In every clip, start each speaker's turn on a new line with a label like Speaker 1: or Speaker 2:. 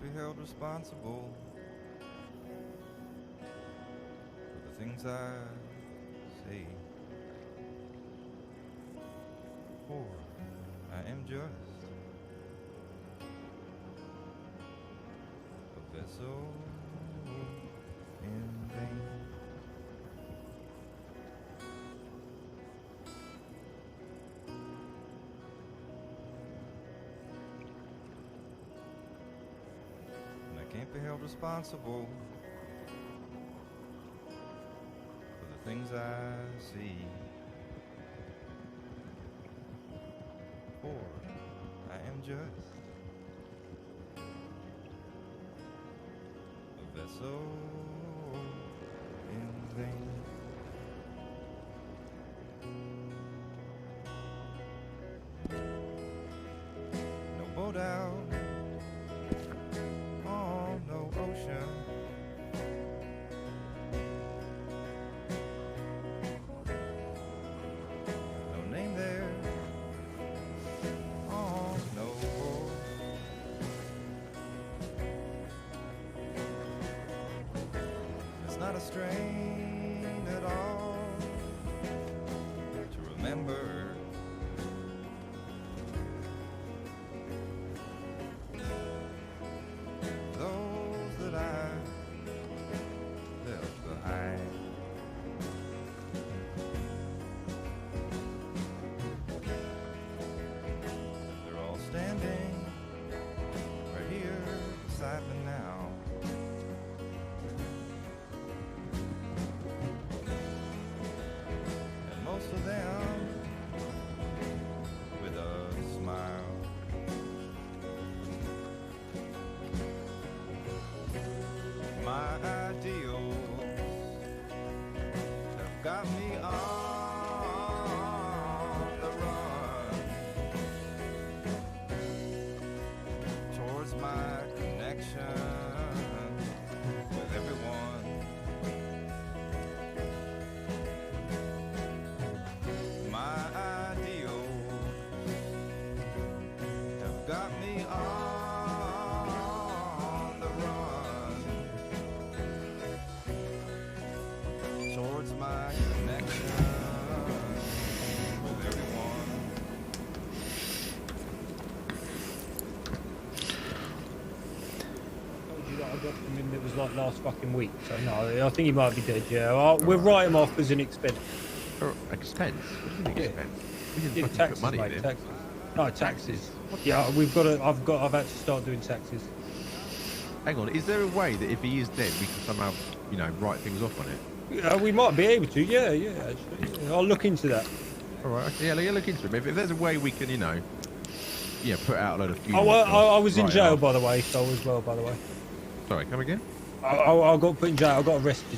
Speaker 1: be held responsible for the things I say, for I am just a vessel in vain. Can't be held responsible for the things I see, for I am just a vessel in vain. No boat out, no ocean, no name there, oh no board. It's not a strain at all to remember got me on the run towards my connection with everyone. My ideals have got me on the run towards my connection with everyone.
Speaker 2: I got from him, it was like last fucking week, so no, I think he might be dead, yeah. We'll write him off as an expense.
Speaker 3: Expense? What do you mean expense? We didn't fucking
Speaker 2: taxes,
Speaker 3: put money
Speaker 2: mate,
Speaker 3: in.
Speaker 2: taxes. No, taxes.
Speaker 3: What?
Speaker 2: Yeah, I've had to start doing taxes.
Speaker 3: Hang on, is there a way that if he is dead, we can somehow, you know, write things off on it?
Speaker 2: Yeah, we might be able to, yeah, actually. Yeah. I'll look into that.
Speaker 3: Alright, okay, yeah, look into it. If there's a way we can, you know, put out a load of
Speaker 2: funerals. I was in jail, by the way, so as well, by the way.
Speaker 3: Sorry, come again?
Speaker 2: I got put in jail, I got arrested.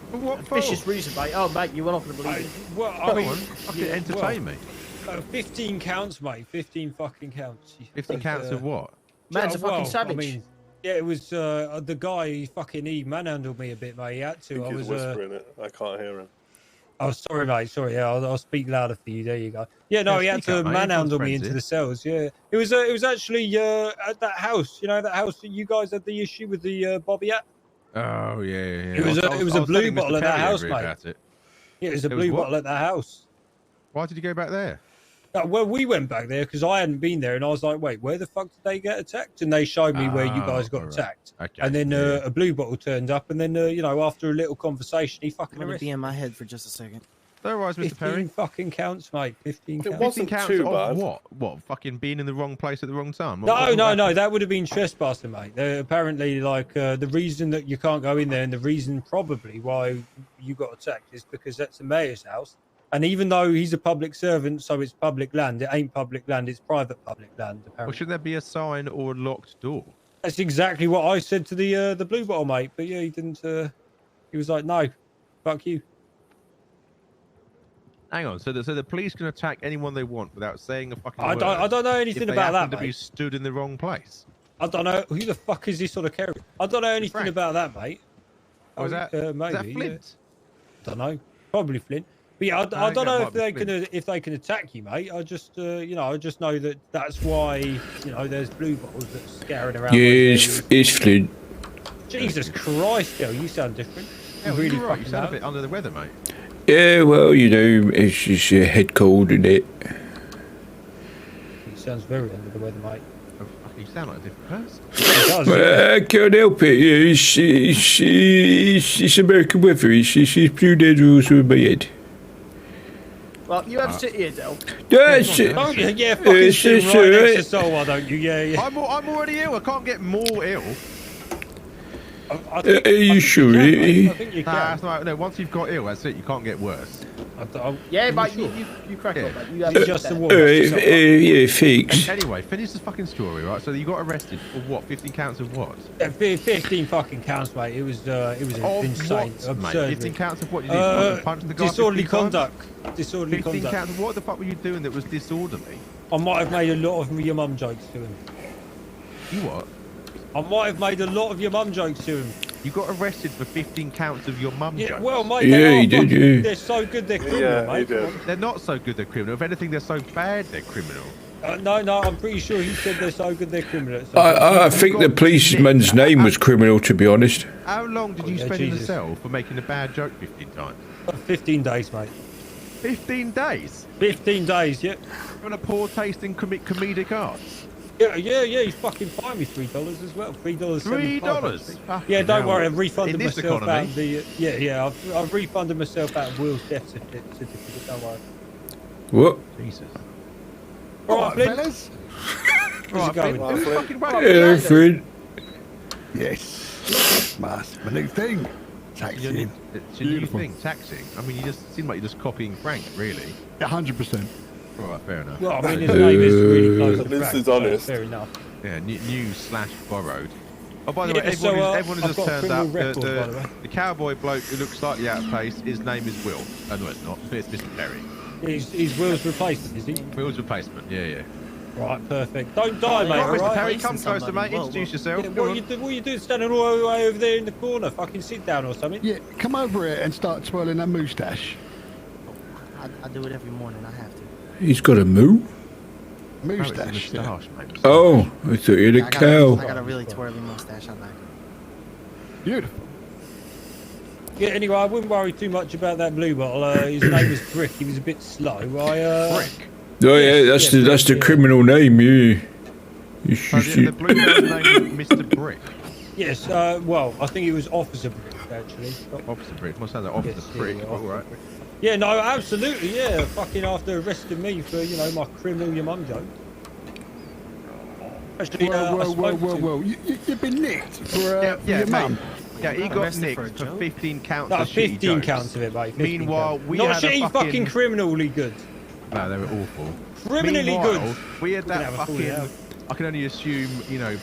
Speaker 3: What for?
Speaker 4: Vicious reason, mate. Oh, mate, you were not going to believe it.
Speaker 2: Well, I mean,
Speaker 3: fucking entertain me.
Speaker 2: 15 counts, mate. 15 fucking counts.
Speaker 3: 15 counts of what?
Speaker 4: Man's a fucking savage.
Speaker 2: I mean, yeah, it was the guy. He manhandled me a bit, mate. He had to.
Speaker 5: I was whispering it. I can't hear him.
Speaker 2: Oh, sorry, mate. Sorry. Yeah, I'll speak louder for you. There you go. Yeah, no, he had to manhandle me into the cells. Yeah, it was actually at that house. You know, that house that you guys had the issue with the Bobby at.
Speaker 3: Oh yeah.
Speaker 2: It was a blue bottle at that house, mate. Yeah, it was a blue bottle at that house.
Speaker 3: Why did you go back there?
Speaker 2: Well, we went back there because I hadn't been there, and I was like, "Wait, where the fuck did they get attacked?" And they showed me where you guys got attacked.
Speaker 3: Okay.
Speaker 2: And then a blue bottle turned up, and then after a little conversation, he fucking.
Speaker 4: I'm gonna be in my head for just a second.
Speaker 3: Don't worry, Mr. Perry.
Speaker 2: 15 fucking counts, mate. 15 counts.
Speaker 5: It wasn't too bad.
Speaker 3: What? Fucking being in the wrong place at the wrong time?
Speaker 2: No. That would have been trespassing, mate. Apparently, the reason that you can't go in there, and the reason probably why you got attacked is because that's the mayor's house. And even though he's a public servant, so it's public land, it ain't public land, it's private public land, apparently.
Speaker 3: Well, shouldn't there be a sign or a locked door?
Speaker 2: That's exactly what I said to the blue bottle, mate. But yeah, he didn't. He was like, "No, fuck you."
Speaker 3: Hang on. So the police can attack anyone they want without saying a fucking word.
Speaker 2: I don't know anything about that,
Speaker 3: to
Speaker 2: mate.
Speaker 3: be stood in the wrong place.
Speaker 2: I don't know who the fuck is this sort of character. I don't know anything about that, mate.
Speaker 3: Oh, is that
Speaker 2: maybe?
Speaker 3: Flint?
Speaker 2: Yeah. Don't know. Probably Flint. But yeah, I
Speaker 3: think
Speaker 2: don't know
Speaker 3: that might be
Speaker 2: if they can attack you, mate. I just you know, I just know that that's why, you know, there's blue bottles that are scouring around.
Speaker 6: Yeah,
Speaker 2: those
Speaker 6: it's Flint.
Speaker 2: Jesus Christ, Del, you sound different.
Speaker 3: Hell,
Speaker 2: really
Speaker 3: you're right. You
Speaker 2: fucking
Speaker 3: sound a
Speaker 2: loud.
Speaker 3: bit under the weather, mate.
Speaker 6: Yeah, well, you know, it's just a head cold, isn't it?
Speaker 2: He sounds very under the weather, mate.
Speaker 3: Oh, fuck, you sound like a different person.
Speaker 2: He does, yeah.
Speaker 6: Well, I can't help it. Yeah, it's American weather. It's blue dead rules with my head.
Speaker 4: Well, you have to sit here, Del.
Speaker 6: That's it.
Speaker 2: Don't you? Yeah, fucking sit
Speaker 6: it's
Speaker 2: right next
Speaker 6: alright.
Speaker 2: to Sol, why don't you? Yeah, yeah.
Speaker 3: I'm already ill. I can't get more ill.
Speaker 2: I think,
Speaker 6: Are you sure?
Speaker 2: can, mate. I think you
Speaker 3: Nah,
Speaker 2: can.
Speaker 3: that's not, no, once you've got ill, that's it. You can't get worse.
Speaker 4: Yeah, mate,
Speaker 2: sure?
Speaker 4: you crack
Speaker 3: Yeah.
Speaker 4: on, mate. You have
Speaker 2: It's
Speaker 4: to
Speaker 2: just
Speaker 4: sit
Speaker 2: the
Speaker 4: there.
Speaker 2: one.
Speaker 6: Yeah, thanks.
Speaker 3: Anyway, finish this fucking story, right? So you got arrested for what? 15 counts of what?
Speaker 2: 15 fucking counts, mate. It was insane.
Speaker 3: What, mate?
Speaker 2: Absurd.
Speaker 3: 15 counts of what? You did punch the guy
Speaker 2: Disorderly
Speaker 3: 15 times?
Speaker 2: conduct. Disorderly
Speaker 3: 15
Speaker 2: conduct.
Speaker 3: counts of what the fuck were you doing that was disorderly?
Speaker 2: I might have made a lot of your mum jokes to him.
Speaker 3: You what?
Speaker 2: I might have made a lot of your mum jokes to him.
Speaker 3: You got arrested for 15 counts of your mum
Speaker 2: Yeah,
Speaker 3: jokes.
Speaker 2: well, mate,
Speaker 6: Yeah,
Speaker 2: they are
Speaker 6: he did,
Speaker 2: fucking-
Speaker 6: yeah.
Speaker 2: They're so good, they're criminal,
Speaker 5: Yeah, he
Speaker 2: mate.
Speaker 5: did.
Speaker 3: They're not so good, they're criminal. If anything, they're so bad, they're criminal.
Speaker 2: No, I'm pretty sure he said they're so good, they're criminal.
Speaker 6: I think the policeman's name was criminal, to be honest.
Speaker 3: How long did you
Speaker 2: yeah,
Speaker 3: spend in the
Speaker 2: Jesus.
Speaker 3: cell for making a bad joke 15 times?
Speaker 2: 15 days, mate.
Speaker 3: 15 days?
Speaker 2: 15 days, yeah.
Speaker 3: On a poor taste in comedic arts?
Speaker 2: Yeah, he fucking fined me $3 as well. $3.
Speaker 3: $3?
Speaker 2: Yeah, don't
Speaker 3: Hell.
Speaker 2: worry, I've refunded
Speaker 3: In this
Speaker 2: myself
Speaker 3: economy?
Speaker 2: out of the. I've refunded myself out of Will's death certificate, don't worry.
Speaker 6: What?
Speaker 3: Jesus.
Speaker 2: Alright, Flint.
Speaker 7: fellas?
Speaker 2: How's it going?
Speaker 3: Who fucking wrote
Speaker 6: Hello,
Speaker 3: that?
Speaker 6: Fred.
Speaker 7: Yes. My new thing.
Speaker 3: It's your
Speaker 7: Taxiing.
Speaker 3: new
Speaker 7: Beautiful.
Speaker 3: thing, taxing. I mean, you just seem like you're just copying Frank, really.
Speaker 7: 100%.
Speaker 3: Right, fair enough.
Speaker 2: Well, I mean, his name is really close to
Speaker 5: This
Speaker 2: Frank,
Speaker 5: is
Speaker 2: so
Speaker 5: honest.
Speaker 2: fair enough.
Speaker 3: Yeah, new/borrowed. Oh, by the
Speaker 2: Yeah,
Speaker 3: way,
Speaker 2: so,
Speaker 3: everyone has
Speaker 2: I've
Speaker 3: just
Speaker 2: got a
Speaker 3: turned
Speaker 2: criminal
Speaker 3: up.
Speaker 2: record, by the way.
Speaker 3: The cowboy bloke who looks slightly out of place, his name is Will. Oh, no, it's not. It's Mr. Perry.
Speaker 2: He's Will's replacement, is he?
Speaker 3: Will's replacement. Yeah.
Speaker 2: Right, perfect. Don't die, mate.
Speaker 3: Right,
Speaker 2: all
Speaker 3: Mr.
Speaker 2: right?
Speaker 3: Perry,
Speaker 4: Racing
Speaker 3: come closer,
Speaker 4: somebody.
Speaker 3: mate.
Speaker 4: Whoa,
Speaker 3: Introduce
Speaker 4: whoa.
Speaker 3: yourself.
Speaker 2: Yeah,
Speaker 3: Go
Speaker 2: what
Speaker 3: on.
Speaker 2: you doing standing all the way over there in the corner? Fucking sit down or something.
Speaker 7: Yeah, come over here and start twirling that moustache.
Speaker 4: I do it every morning. I have to.
Speaker 6: He's got a moo?
Speaker 3: Oh, it's a
Speaker 7: Moustache. Yeah.
Speaker 3: moustache, mate. Moustache.
Speaker 6: Oh, I thought you had a
Speaker 4: I
Speaker 6: cow.
Speaker 4: got a really twirly mustache. I like it.
Speaker 7: Beautiful.
Speaker 2: Yeah, anyway, I wouldn't worry too much about that blue bottle. His name was Brick. He was a bit slow.
Speaker 3: Brick.
Speaker 6: Oh, yeah,
Speaker 2: Yes,
Speaker 6: that's the
Speaker 2: yeah.
Speaker 6: criminal name, yeah.
Speaker 3: Oh, the blue guy's name is Mr. Brick.
Speaker 2: Yes, well, I think it was Officer Brick, actually.
Speaker 3: Officer Brick. Must sound like Officer
Speaker 2: Yes,
Speaker 3: Brick.
Speaker 2: yeah,
Speaker 3: All
Speaker 2: Officer
Speaker 3: right.
Speaker 2: Brick. Yeah, no, absolutely, yeah. Fucking after arresting me for, you know, my criminal your mum joke. Actually,
Speaker 7: Whoa. You've been nicked for
Speaker 3: Yeah,
Speaker 7: your
Speaker 3: mate.
Speaker 7: mum.
Speaker 3: Yeah, he got
Speaker 4: Arrested for a
Speaker 3: nicked for
Speaker 4: joke?
Speaker 3: 15 counts
Speaker 2: No,
Speaker 3: of shitty
Speaker 2: 15
Speaker 3: jokes.
Speaker 2: counts of it, mate. 15
Speaker 3: Meanwhile,
Speaker 2: counts.
Speaker 3: we
Speaker 2: Not
Speaker 3: had a
Speaker 2: shitty, fucking criminally good.
Speaker 3: No, they were awful.
Speaker 2: Criminally
Speaker 3: Meanwhile,
Speaker 2: good.
Speaker 3: we had
Speaker 2: We're gonna
Speaker 3: that
Speaker 2: have a falling
Speaker 3: fucking,
Speaker 2: out.
Speaker 3: I can only assume, you know,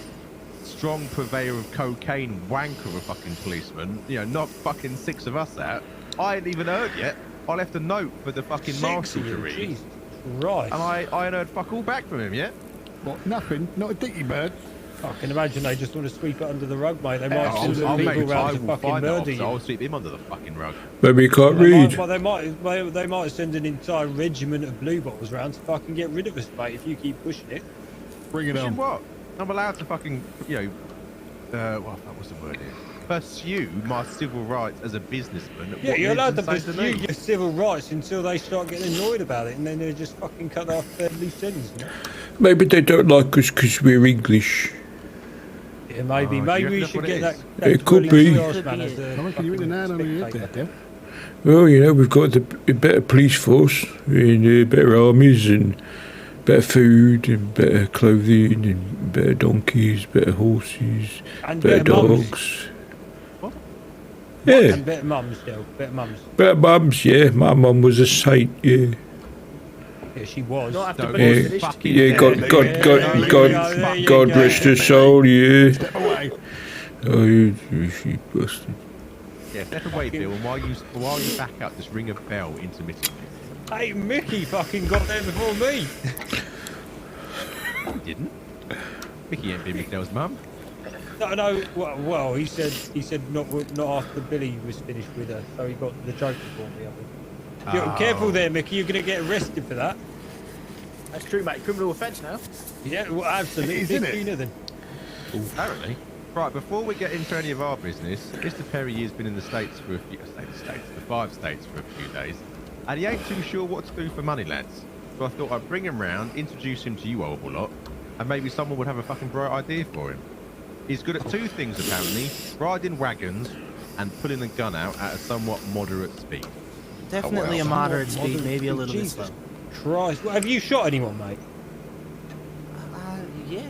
Speaker 3: strong purveyor of cocaine wanker of a fucking policeman, you know, knocked fucking 6 of us out. I hadn't even heard yet. I left a note for the fucking
Speaker 2: 6
Speaker 3: marshal
Speaker 2: of
Speaker 3: to
Speaker 2: you,
Speaker 3: read.
Speaker 2: Jesus Christ.
Speaker 3: And I ain't heard fuck all back from him yet.
Speaker 7: What? Nothing. Not a dicky bird.
Speaker 2: Fucking imagine they just want to sweep it under the rug, mate. They might
Speaker 3: I'll
Speaker 2: send the people
Speaker 3: make, I
Speaker 2: around to
Speaker 3: will
Speaker 2: fucking
Speaker 3: find that
Speaker 2: murder
Speaker 3: officer.
Speaker 2: you.
Speaker 3: I'll sweep him under the fucking rug.
Speaker 6: Maybe he can't
Speaker 2: They
Speaker 6: read.
Speaker 2: might, they might send an entire regiment of blue bottles around to fucking get rid of us, mate, if you keep pushing it.
Speaker 7: Bring it
Speaker 3: Pushing
Speaker 7: on.
Speaker 3: what? I'm allowed to fucking, you know, what's the word here? Pursue my civil rights as a businessman.
Speaker 2: Yeah,
Speaker 3: What
Speaker 2: you're allowed to
Speaker 3: reason say
Speaker 2: pursue
Speaker 3: me?
Speaker 2: your civil rights until they start getting annoyed about it, and then they just fucking cut off their loose ends. You know?
Speaker 6: Maybe they don't like us because we're English.
Speaker 2: Yeah, maybe.
Speaker 3: Oh,
Speaker 2: maybe
Speaker 3: do
Speaker 2: we
Speaker 3: you reckon
Speaker 2: should
Speaker 3: that's
Speaker 2: get
Speaker 3: what
Speaker 2: that.
Speaker 6: it is? It could
Speaker 2: twirling
Speaker 6: be.
Speaker 2: Welsh man as a
Speaker 7: I reckon you hit the nail on the head there,
Speaker 2: spectator.
Speaker 7: Del.
Speaker 6: Well, you know, we've got a better police force, and better armies, and better food, and better clothing, and better donkeys, better horses,
Speaker 2: And
Speaker 6: better
Speaker 2: better mums.
Speaker 6: dogs.
Speaker 3: What?
Speaker 6: Yeah,
Speaker 2: And better mums, Del. Better mums.
Speaker 6: better mums, yeah. My mum was a saint, yeah.
Speaker 2: Yeah, she was.
Speaker 4: Not after
Speaker 3: Don't
Speaker 4: Billy's
Speaker 6: Yeah,
Speaker 4: finished.
Speaker 3: fucking
Speaker 6: yeah,
Speaker 3: dare
Speaker 6: God,
Speaker 3: me.
Speaker 6: God,
Speaker 2: there
Speaker 6: God,
Speaker 2: you
Speaker 6: God,
Speaker 2: go, there you
Speaker 6: God
Speaker 2: go.
Speaker 6: rest her soul, yeah.
Speaker 7: Step away.
Speaker 6: Oh, you she busted.
Speaker 3: Yeah, step away, Bill, and while you back up, just ring a bell intermittently.
Speaker 2: Hey, Mickey fucking got there before me.
Speaker 3: He didn't. Mickey ain't been McDowell's mum.
Speaker 2: No. Well, he said not after Billy was finished with her, so he got the joke before me. I think. Careful there, Mickey. You're going to get arrested for that.
Speaker 4: That's true, mate. Criminal offence now.
Speaker 2: Yeah, well, absolutely.
Speaker 7: Isn't it?
Speaker 2: 15 of them.
Speaker 3: Apparently. Right, before we get into any of our business, Mr. Perry has been in the States for a few... the 5 states for a few days. And he ain't too sure what to do for money, lads. So I thought I'd bring him round, introduce him to you horrible lot, and maybe someone would have a fucking bright idea for him. He's good at 2 things, apparently. Riding wagons and pulling a gun out at a somewhat moderate speed.
Speaker 4: Definitely a moderate speed, maybe a little bit slow.
Speaker 2: Christ. Well, have you shot anyone, mate?
Speaker 4: Yeah.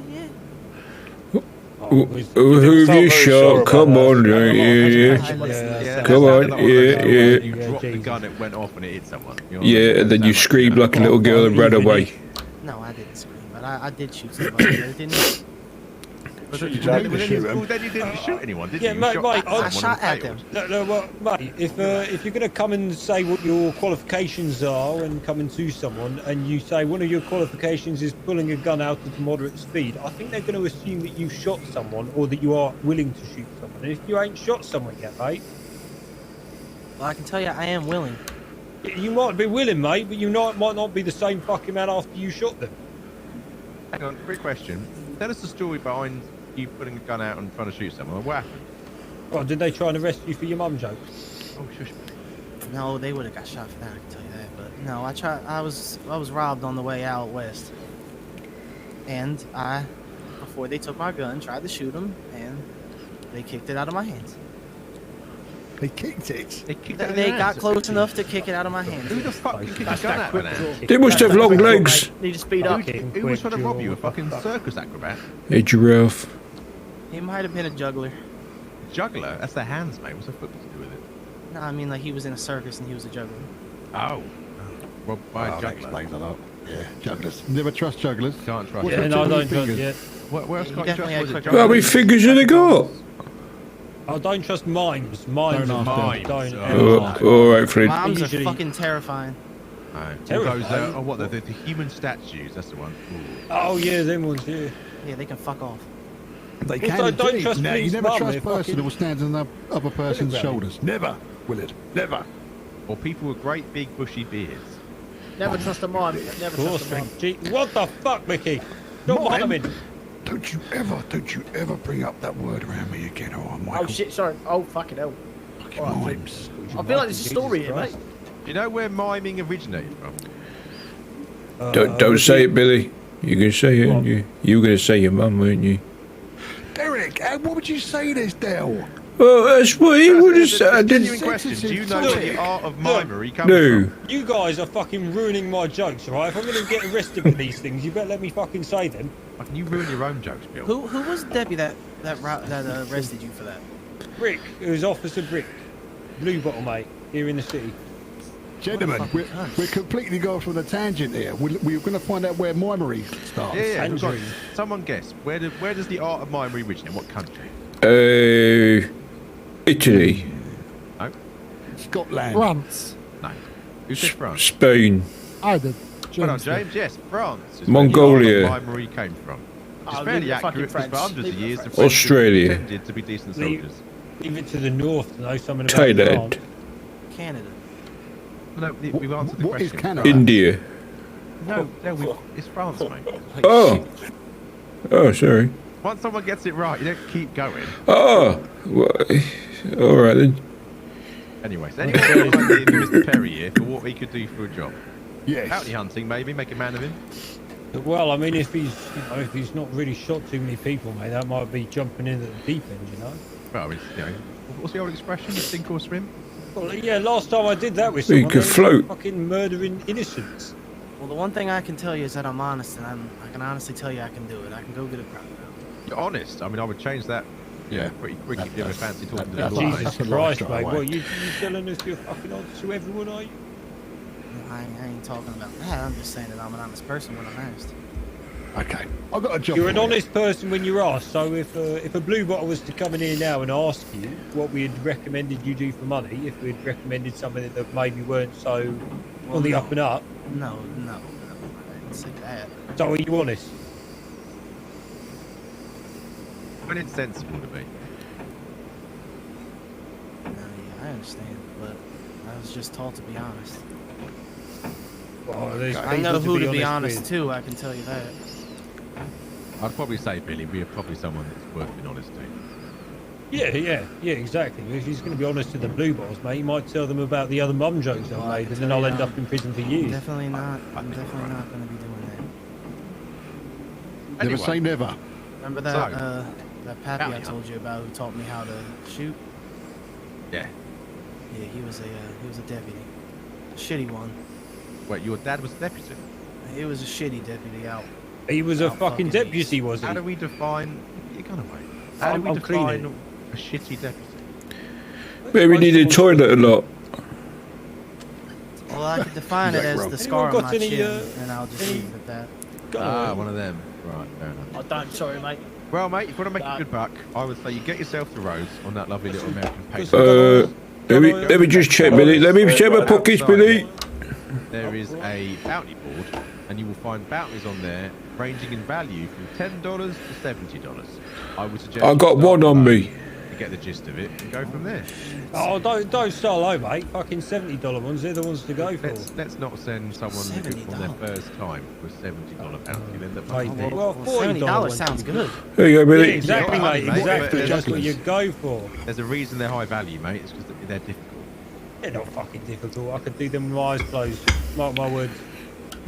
Speaker 6: Who have you shot? Come on, yeah. Come on, yeah.
Speaker 3: You dropped the gun, it went off and it hit someone. You know
Speaker 6: Yeah, and then you screamed like a little girl and ran away.
Speaker 4: No, I didn't scream, but I did shoot somebody. But it didn't.
Speaker 3: Well, then you didn't shoot anyone, did you?
Speaker 2: Yeah, mate,
Speaker 4: I shot at them.
Speaker 2: No, well, mate, if you're going to come and say what your qualifications are and come and sue someone, and you say one of your qualifications is pulling a gun out at moderate speed, I think they're going to assume that you shot someone or that you are willing to shoot someone. And if you ain't shot someone yet, mate...
Speaker 4: Well, I can tell you I am willing.
Speaker 2: You might be willing, mate, but you might not be the same fucking man after you shot them.
Speaker 3: Hang on, quick question. Tell us the story behind you putting a gun out and trying to shoot someone. What happened?
Speaker 2: Well, did they try and arrest you for your mum jokes?
Speaker 3: Oh, shush.
Speaker 4: No, they would have got shot for that. I can tell you that. But no, I was robbed on the way out west, and before they took my gun, tried to shoot them, and they kicked it out of my hands.
Speaker 7: They kicked it.
Speaker 4: They got close enough to kick it out of my hands.
Speaker 3: Who the fuck can kick a gun out of an
Speaker 6: They must have long legs.
Speaker 4: Need to speed up.
Speaker 3: Who was trying to rob you? A fucking circus acrobat?
Speaker 6: A giraffe.
Speaker 4: He might have been a juggler.
Speaker 3: Juggler? That's their hands, mate. What's the foot to do with it?
Speaker 4: No, I mean like he was in a circus and he was a juggler.
Speaker 3: Oh. Robbed by a
Speaker 7: That
Speaker 3: juggler.
Speaker 7: explains a lot. Yeah, jugglers. Never trust jugglers.
Speaker 3: Can't trust
Speaker 2: Yeah,
Speaker 3: them.
Speaker 2: no, I
Speaker 7: too many
Speaker 2: don't trust
Speaker 7: fingers.
Speaker 2: yet.
Speaker 3: Where else
Speaker 4: You
Speaker 3: can't you
Speaker 4: definitely
Speaker 3: trust?
Speaker 4: had
Speaker 3: Was it
Speaker 4: quick-
Speaker 6: How many fingers have they got?
Speaker 2: I don't trust mimes. Mimes
Speaker 7: Don't
Speaker 2: are
Speaker 7: ask
Speaker 2: don't.
Speaker 3: them.
Speaker 6: All right, Fred.
Speaker 4: Moms are
Speaker 2: Usually-
Speaker 4: fucking terrifying.
Speaker 3: No. All
Speaker 2: Terrifying.
Speaker 3: those, what, the human statues, that's the one. Ooh.
Speaker 2: Oh yeah, them ones. Yeah.
Speaker 4: Yeah, they can fuck off.
Speaker 7: They
Speaker 2: Well,
Speaker 7: can
Speaker 2: don't
Speaker 7: indeed.
Speaker 2: trust
Speaker 7: Now, you
Speaker 2: police
Speaker 7: never
Speaker 2: mum,
Speaker 7: trust
Speaker 2: they're
Speaker 7: a person
Speaker 2: fucking-
Speaker 7: who will stand on the other person's shoulders. Never, Willard. Never.
Speaker 3: Or people with great big bushy beards.
Speaker 4: Never trust a mom. Never
Speaker 2: Of course, Gee, what the fuck, Mickey? Not
Speaker 7: Mime?
Speaker 2: miming.
Speaker 7: Don't you ever bring up that word around me again, or Michael.
Speaker 4: Oh shit! Sorry. Oh fucking hell.
Speaker 7: Fucking
Speaker 4: Alright,
Speaker 7: mimes.
Speaker 4: I feel like there's a story here,
Speaker 2: Christ.
Speaker 4: mate.
Speaker 3: Do you know where miming originated from?
Speaker 6: Don't say it, Billy. You're going to say it, aren't you? You were going to say your mum, weren't you?
Speaker 7: Derek, what would you say this, Del?
Speaker 6: Well, that's what he would have
Speaker 3: That's
Speaker 6: said. I
Speaker 3: a genuine
Speaker 6: didn't.
Speaker 3: question. Do you know where the art of mimery comes
Speaker 6: No.
Speaker 3: from?
Speaker 2: You guys are fucking ruining my jokes, right? If I'm going to get arrested for these things, you better let me fucking say them.
Speaker 3: Like, can you ruin your own jokes, Bill?
Speaker 4: Who was Debbie that arrested you for that?
Speaker 2: Brick, it was Officer Brick. Blue Bottle, mate, here in the city.
Speaker 7: Gentlemen,
Speaker 4: What the
Speaker 7: we're,
Speaker 4: fuck?
Speaker 7: we're completely going from the tangent here. We're going to find out where mimery starts.
Speaker 3: Yeah.
Speaker 2: Andrew.
Speaker 3: Sorry. Someone guess. Where does the art of mimery originate? What country?
Speaker 6: Italy,
Speaker 3: No.
Speaker 7: Scotland.
Speaker 8: France.
Speaker 3: No. Who said France?
Speaker 6: Spain,
Speaker 8: I did.
Speaker 3: Well done,
Speaker 8: James.
Speaker 3: James. Yes, France. is
Speaker 6: Mongolia.
Speaker 3: where the art of mimery came from. It's
Speaker 4: Oh,
Speaker 3: fairly
Speaker 4: leave the fucking
Speaker 3: accurate because for
Speaker 4: French.
Speaker 3: hundreds of
Speaker 4: Leave the
Speaker 3: years, the
Speaker 4: French.
Speaker 3: French
Speaker 6: Australia.
Speaker 3: pretended to be decent
Speaker 2: Leave-
Speaker 3: soldiers.
Speaker 2: Leave it to the north to know something about
Speaker 6: Thailand,
Speaker 2: France.
Speaker 4: Canada.
Speaker 3: No, we've answered the
Speaker 7: What is
Speaker 3: question.
Speaker 7: Canada?
Speaker 6: India.
Speaker 3: No, it's France, mate.
Speaker 6: Oh, sorry.
Speaker 3: Once someone gets it right, you don't keep going.
Speaker 6: Oh, well, all right then.
Speaker 3: Anyway, so anyone got an idea for Mr. Perry here for what he could do for a job?
Speaker 7: Yes.
Speaker 3: Bounty hunting, maybe, make a man of him.
Speaker 2: Well, I mean, if he's not really shot too many people, mate, that might be jumping in at the deep end, you know.
Speaker 3: Well, it's, what's the old expression? Sink or swim?
Speaker 2: Well, yeah, last time I did that with
Speaker 6: You
Speaker 2: someone,
Speaker 6: could
Speaker 2: they were
Speaker 6: float.
Speaker 2: fucking murdering innocents.
Speaker 4: Well, the one thing I can tell you is that I'm honest, and I can honestly tell you I can do it. I can go get a crowd.
Speaker 3: You're honest. I mean, I would change that.
Speaker 7: Yeah.
Speaker 3: Pretty quick if you ever fancy talking to
Speaker 7: that-
Speaker 3: the
Speaker 7: that-
Speaker 3: live.
Speaker 2: Jesus
Speaker 7: that's a
Speaker 2: Christ,
Speaker 7: lie straight
Speaker 2: mate.
Speaker 7: away.
Speaker 2: What, you telling us you're fucking on to everyone, are you?
Speaker 4: I ain't talking about that. I'm just saying that I'm an honest person when I'm asked.
Speaker 7: Okay. I've got a job.
Speaker 2: You're
Speaker 7: for
Speaker 2: an
Speaker 7: you.
Speaker 2: honest person when you're asked, so if a blue bottle was to come in here now and ask you what we had recommended you do for money, if we'd recommended something that maybe weren't so
Speaker 4: Well,
Speaker 2: on the
Speaker 4: no.
Speaker 2: up and up,
Speaker 4: No, I didn't say that.
Speaker 2: so are you honest?
Speaker 3: When it's sensible to be.
Speaker 4: No, yeah, I understand, but I was just taught to be honest.
Speaker 2: Oh, there's
Speaker 4: I know
Speaker 2: people
Speaker 4: who to be honest
Speaker 2: with.
Speaker 4: to. I can tell you that.
Speaker 3: I'd probably say, Billy, we're probably someone that's worth being honest to.
Speaker 2: Yeah, exactly. If he's going to be honest to the blue balls, mate, he might tell them about the other mum jokes I've made, and then I'll end up in prison for years.
Speaker 4: Definitely not. I'm definitely not going to be doing that.
Speaker 7: Never say never.
Speaker 4: Remember that that pappy I told you about who taught me how to shoot?
Speaker 3: Yeah.
Speaker 4: Yeah, he was a deputy, a shitty one.
Speaker 3: Wait, your dad was a deputy?
Speaker 4: He was a shitty deputy out.
Speaker 2: He was a fucking deputy, was he?
Speaker 3: How do we define... You're going away. How do we
Speaker 2: I'm
Speaker 3: define
Speaker 2: cleaning.
Speaker 3: a shitty deputy?
Speaker 6: Maybe need a toilet a lot.
Speaker 4: Well, I could define it as the scar on my chin, and I'll just leave it at that.
Speaker 3: One of them. Right, fair enough.
Speaker 8: I don't, sorry, mate.
Speaker 3: Well, mate, if you want to make a good buck, I would say you get yourself the rose on that lovely little American paper.
Speaker 6: Let me just check, Billy. Let me check my pockets, Billy.
Speaker 3: There is a bounty board, and you will find bounties on there ranging in value from $10 to $70. I would suggest.
Speaker 6: I got one on me.
Speaker 3: To get the gist of it and go from there.
Speaker 2: Oh, don't start low, mate. Fucking $70 ones, they're the ones to go for.
Speaker 3: Let's not send someone on their first time for a $70 bounty. Then
Speaker 2: Well,
Speaker 4: $70 sounds good.
Speaker 6: There you go, Billy.
Speaker 2: Yeah, exactly, mate. Exactly. That's what you go for.
Speaker 3: There's a reason they're high value, mate. It's because they're difficult.
Speaker 2: They're not fucking difficult. I could do them with my eyes closed. Mark my words.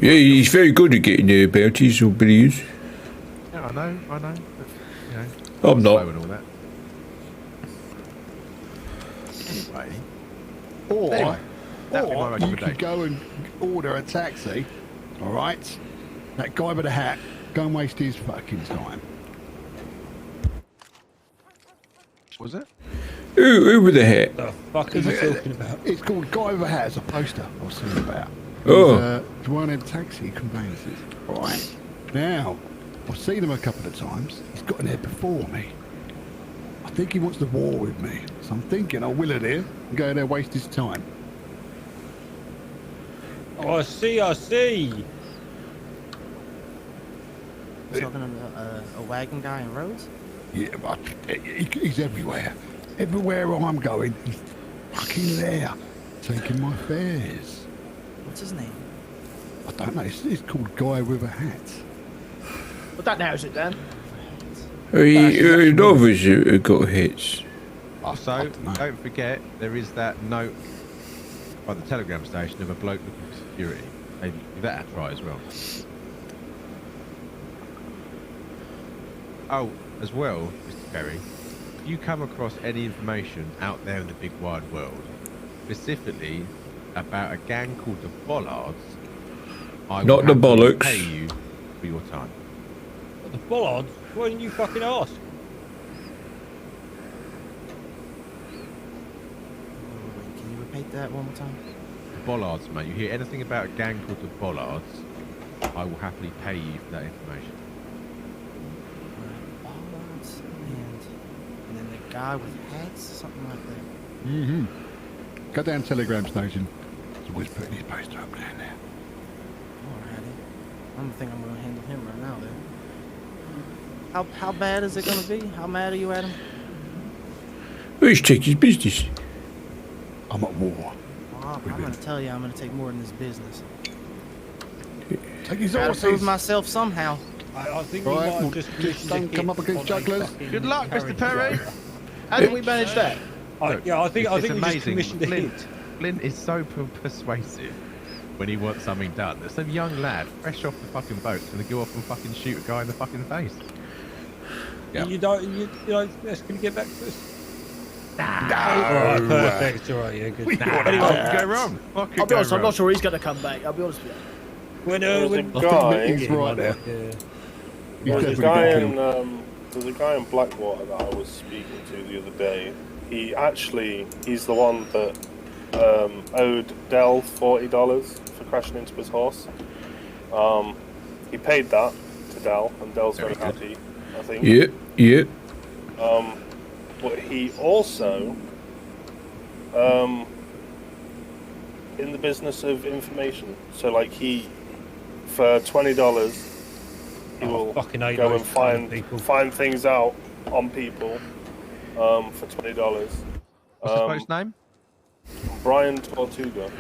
Speaker 6: Yeah, he's very good at getting the bounties, or Billy is.
Speaker 3: Yeah, I know. But, you know,
Speaker 6: I'm not.
Speaker 3: slow and all that. Anyway.
Speaker 7: Or
Speaker 3: that'd be my
Speaker 7: you could
Speaker 3: recommendation.
Speaker 7: go and order a taxi, all right? That guy with a hat, go and waste his fucking time.
Speaker 3: Was it?
Speaker 6: Who with the hat?
Speaker 2: The fuck are you talking about?
Speaker 7: It's called Guy with a Hat. It's a poster I was seeing about.
Speaker 6: Oh.
Speaker 7: He's one of them taxi conveyances. All right. Now, I've seen him a couple of times. He's got in there before me. I think he wants to war with me. So I'm thinking I'll will it here and go there waste his time.
Speaker 2: Oh, I see.
Speaker 4: Talking about a wagon guy in Rhodes?
Speaker 7: Yeah, but he's everywhere. Everywhere I'm going, he's fucking there, taking my fares.
Speaker 4: What's his name?
Speaker 7: I don't know. It's called Guy with a Hat.
Speaker 8: Well, that narrows it down.
Speaker 6: Novas got hits.
Speaker 3: So, don't forget, there is that note by the telegram station of a bloke looking for security. Maybe give that a try as well. Oh, as well, Mr. Perry, if you come across any information out there in the big wide world, specifically about a gang called the Bollards, I will
Speaker 6: Not the
Speaker 3: happily
Speaker 6: bollocks.
Speaker 3: pay you for your time.
Speaker 2: The bollards? Why didn't you fucking ask?
Speaker 4: Can you repeat that one more time?
Speaker 3: The Bollards, mate. You hear anything about a gang called the Bollards, I will happily pay you for that information.
Speaker 4: Bollards and then the guy with hats, something like that.
Speaker 7: Mm-hmm. Go down to Telegram Station. He's always putting his poster up down there.
Speaker 4: Alrighty. I don't think I'm gonna handle him right now, then. How bad is it gonna be? How mad are you at him?
Speaker 6: Let's check his business.
Speaker 7: I'm at war.
Speaker 4: Well, I'm gonna tell you, I'm gonna take more than this business.
Speaker 7: Take his
Speaker 4: Gotta prove
Speaker 7: horses.
Speaker 4: myself somehow.
Speaker 2: I think we
Speaker 7: Right,
Speaker 2: might have
Speaker 7: well,
Speaker 2: just
Speaker 7: just
Speaker 2: commissioned
Speaker 7: don't
Speaker 2: a
Speaker 7: come
Speaker 2: hit
Speaker 7: up against
Speaker 2: on a
Speaker 7: jugglers.
Speaker 2: fucking
Speaker 3: Good luck, Mr.
Speaker 2: carriage
Speaker 3: Perry.
Speaker 2: driver.
Speaker 8: How did we manage that?
Speaker 2: Yeah, I think
Speaker 3: It's
Speaker 2: we just
Speaker 3: amazing.
Speaker 2: commissioned a hit.
Speaker 3: Flint is so persuasive when he wants something done. There's some young lad, fresh off the fucking boat, gonna go off and fucking shoot a guy in the fucking face. Yeah.
Speaker 2: You know, that's going to get back to us. Alright, perfect. Alright, yeah, good.
Speaker 3: What could go wrong? What could
Speaker 8: I'll be
Speaker 3: go
Speaker 8: honest, I'm
Speaker 3: wrong?
Speaker 8: not sure he's going to come back. I'll be honest with you.
Speaker 2: When
Speaker 5: There's a
Speaker 2: when
Speaker 5: guy-
Speaker 7: He's right there.
Speaker 2: Yeah.
Speaker 5: There's a
Speaker 7: definitely
Speaker 5: guy
Speaker 7: got
Speaker 5: in
Speaker 7: killed.
Speaker 5: there's a guy in Blackwater that I was speaking to the other day. He's the one that owed Dell $40 for crashing into his horse. He paid that to Dell, and Dell's very happy, I think.
Speaker 6: Yeah.
Speaker 5: But he also in the business of information. So like for $20 he will
Speaker 2: fucking hate
Speaker 5: go
Speaker 2: those
Speaker 5: and
Speaker 2: kind of people.
Speaker 5: find things out on people for $20.
Speaker 3: What's the bloke's name?
Speaker 5: Brian Tortuga.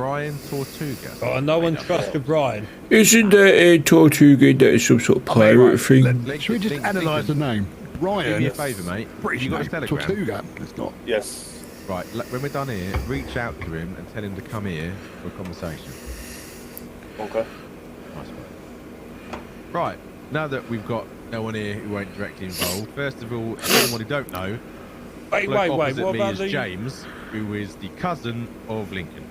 Speaker 3: Brian Tortuga.
Speaker 2: Oh, no one trusts Brian.
Speaker 6: Isn't that a Tortuga that is some sort of pirate thing?
Speaker 7: Should we just analyse the name?
Speaker 3: Do me a
Speaker 7: Brian.
Speaker 3: favour, mate.
Speaker 7: British
Speaker 3: You got a
Speaker 7: name.
Speaker 3: telegram?
Speaker 7: Tortuga. It's not.
Speaker 5: Yes.
Speaker 3: Right, when we're done here, reach out to him and tell him to come here for a conversation.
Speaker 5: Okay.
Speaker 3: Nice one. Right, now that we've got no one here who ain't directly involved, first of all, anyone who don't know,
Speaker 2: Wait,
Speaker 3: bloke
Speaker 2: what
Speaker 3: opposite me
Speaker 2: about
Speaker 3: is
Speaker 2: the...
Speaker 3: James, who is the cousin of Lincoln.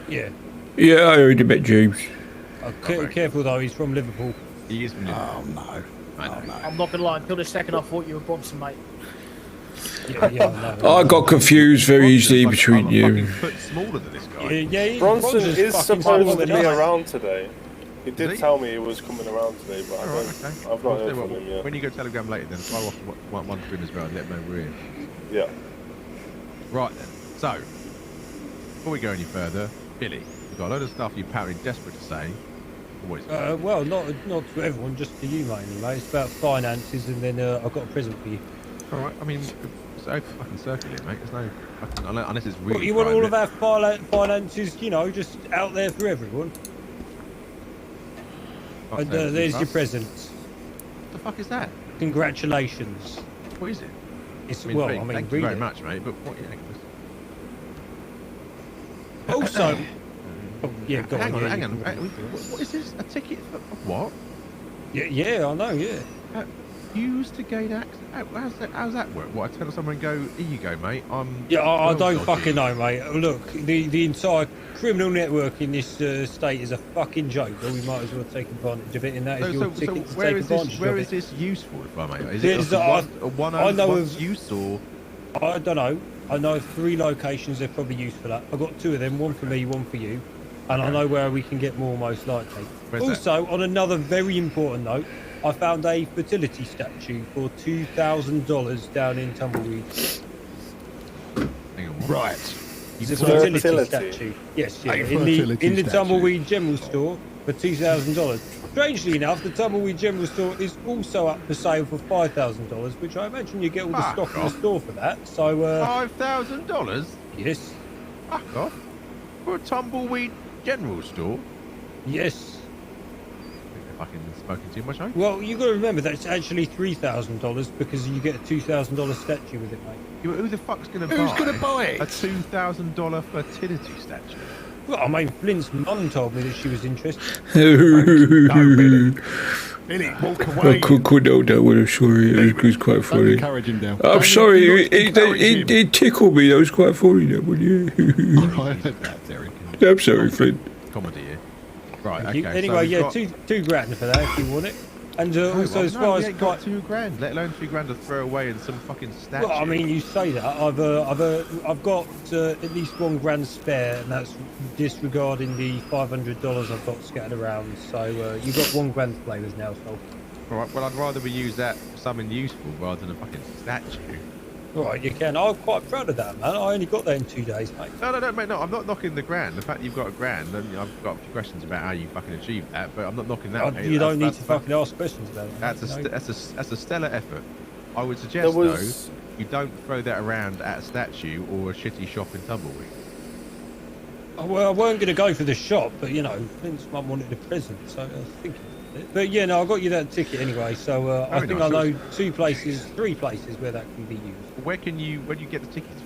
Speaker 2: Yeah.
Speaker 6: Yeah, I already met James.
Speaker 2: Careful though, he's from Liverpool.
Speaker 3: He is from Liverpool.
Speaker 7: Oh no.
Speaker 3: I know.
Speaker 8: I'm not gonna lie. Until this second, I thought you were Bronson, mate.
Speaker 2: Yeah, I know.
Speaker 6: I got confused very easily
Speaker 3: Bronson's
Speaker 6: between
Speaker 3: like a
Speaker 6: you.
Speaker 3: fucking foot smaller than this guy.
Speaker 5: Bronson
Speaker 2: Bronson's
Speaker 5: is
Speaker 2: fucking
Speaker 5: supposed
Speaker 2: smaller
Speaker 5: to be
Speaker 2: than us.
Speaker 5: around today. He
Speaker 3: Is
Speaker 5: did
Speaker 3: he?
Speaker 5: tell me he was coming around today, but
Speaker 3: Alright, okay.
Speaker 5: I've
Speaker 3: Well,
Speaker 5: not
Speaker 3: tell
Speaker 5: heard
Speaker 3: you
Speaker 5: from
Speaker 3: what,
Speaker 5: him yet.
Speaker 3: when you go telegram later, then fire off one to him as well and let him know we're here.
Speaker 5: Yeah.
Speaker 3: Right then. So, before we go any further, Billy, you've got a load of stuff you're apparently desperate to say. What is it?
Speaker 2: Well, not to everyone, just to you mainly, mate. It's about finances, and then I've got a present for you.
Speaker 3: Alright, I mean, it's open fucking circle here, mate. There's no fucking, unless it's really
Speaker 2: What, you want all of
Speaker 3: private.
Speaker 2: our finances, you know, just out there for everyone.
Speaker 3: Fuck
Speaker 2: And
Speaker 3: knows,
Speaker 2: there's
Speaker 3: us.
Speaker 2: your present.
Speaker 3: What the fuck is that?
Speaker 2: Congratulations.
Speaker 3: What is it?
Speaker 2: It's
Speaker 3: thank you
Speaker 2: read
Speaker 3: very
Speaker 2: it.
Speaker 3: much, mate, but what, yeah,
Speaker 2: Also, oh, yeah, go
Speaker 3: hang
Speaker 2: on.
Speaker 3: on,
Speaker 2: yeah,
Speaker 3: hang
Speaker 2: you
Speaker 3: on.
Speaker 2: can-
Speaker 3: What is this? A ticket for what?
Speaker 2: Yeah, I know, yeah.
Speaker 3: Use to gain access. How's that work? What, I tell someone and go, here you go, mate.
Speaker 2: Yeah, I
Speaker 3: well
Speaker 2: don't
Speaker 3: dodgy."
Speaker 2: fucking know, mate. Look, the entire criminal network in this state is a fucking joke, but we might as well take advantage of it, and that is your ticket to
Speaker 3: where
Speaker 2: take
Speaker 3: is this?
Speaker 2: advantage
Speaker 3: Where
Speaker 2: of
Speaker 3: is
Speaker 2: it.
Speaker 3: this useful, if I may? Is
Speaker 2: There's,
Speaker 3: it a
Speaker 2: I know
Speaker 3: once
Speaker 2: of-
Speaker 3: use or?
Speaker 2: I don't know. I know of 3 locations they're probably used for that. I've got 2 of them, one for me, one for you. And I know where we can get more, most likely.
Speaker 3: Where's that?
Speaker 2: Also, on another very important note, I found a fertility statue for $2,000 down in Tumbleweed.
Speaker 3: Hang on, what?
Speaker 7: Right.
Speaker 2: It's a
Speaker 5: Fertility?
Speaker 2: fertility statue. Yes, yeah.
Speaker 7: A
Speaker 2: In
Speaker 7: fertility
Speaker 2: the
Speaker 7: statue.
Speaker 2: Tumbleweed General Store for $2,000. Strangely enough, the Tumbleweed General Store is also up for sale for $5,000, which I imagine you get all the
Speaker 3: Fuck
Speaker 2: stock in the
Speaker 3: off.
Speaker 2: store for that. So,
Speaker 3: $5,000?
Speaker 2: yes,
Speaker 3: Fuck off. For a tumbleweed general store?
Speaker 2: yes.
Speaker 3: I fucking smoking too much, eh?
Speaker 2: Well, you got to remember that's actually $3,000 because you get a $2,000 statue with it, mate.
Speaker 3: Who the fuck's gonna buy?
Speaker 7: Who's gonna buy it?
Speaker 3: A $2,000 fertility statue.
Speaker 2: Well, I mean, Flint's mum told me that she was interested.
Speaker 7: Billy, walk away.
Speaker 6: I couldn't hold that one, I'm sorry. It was quite
Speaker 7: Don't
Speaker 6: funny.
Speaker 7: encourage him now.
Speaker 6: I'm
Speaker 7: Don't
Speaker 6: sorry,
Speaker 7: encourage him.
Speaker 6: it tickled me. That was quite funny, that one, yeah.
Speaker 7: I heard that, Derek.
Speaker 6: I'm sorry, Flint.
Speaker 3: Comedy here. Right,
Speaker 2: Thank you.
Speaker 3: okay.
Speaker 2: Anyway,
Speaker 3: so
Speaker 2: yeah,
Speaker 3: we've got...
Speaker 2: two grand for that if you want it. And
Speaker 3: No,
Speaker 2: also, as
Speaker 3: no,
Speaker 2: far
Speaker 3: we
Speaker 2: as
Speaker 3: ain't got
Speaker 2: quite,
Speaker 3: $2,000, let alone $2,000 to throw away in some fucking statue.
Speaker 2: well, I mean, you say that I've got at least $1,000 spare, and that's disregarding the $500 I've got scattered around. So you've got $1,000 to play with now, so.
Speaker 3: All right, well, I'd rather we use that for something useful rather than a fucking statue.
Speaker 2: Right, you can. I'm quite proud of that, man. I only got that in 2 days, mate.
Speaker 3: No, mate, no, I'm not knocking the grand. The fact you've got $1,000, and I've got a few questions about how you fucking achieved that, but I'm not knocking that. mate.
Speaker 2: You don't need
Speaker 3: That's-
Speaker 2: to fucking ask questions about it.
Speaker 3: That's
Speaker 2: mate, you know?
Speaker 3: a stellar effort. I would suggest
Speaker 5: There was-
Speaker 3: though, you don't throw that around at a statue or a shitty shop in Tumbleweed.
Speaker 2: Oh, well, I weren't going to go for the shop, but you know, Flint's mum wanted a present, so I was thinking of it. But yeah, no, I got you that ticket anyway, so I
Speaker 3: Very
Speaker 2: think
Speaker 3: nice.
Speaker 2: I know 3 places where that can be used.
Speaker 3: Where do you get the tickets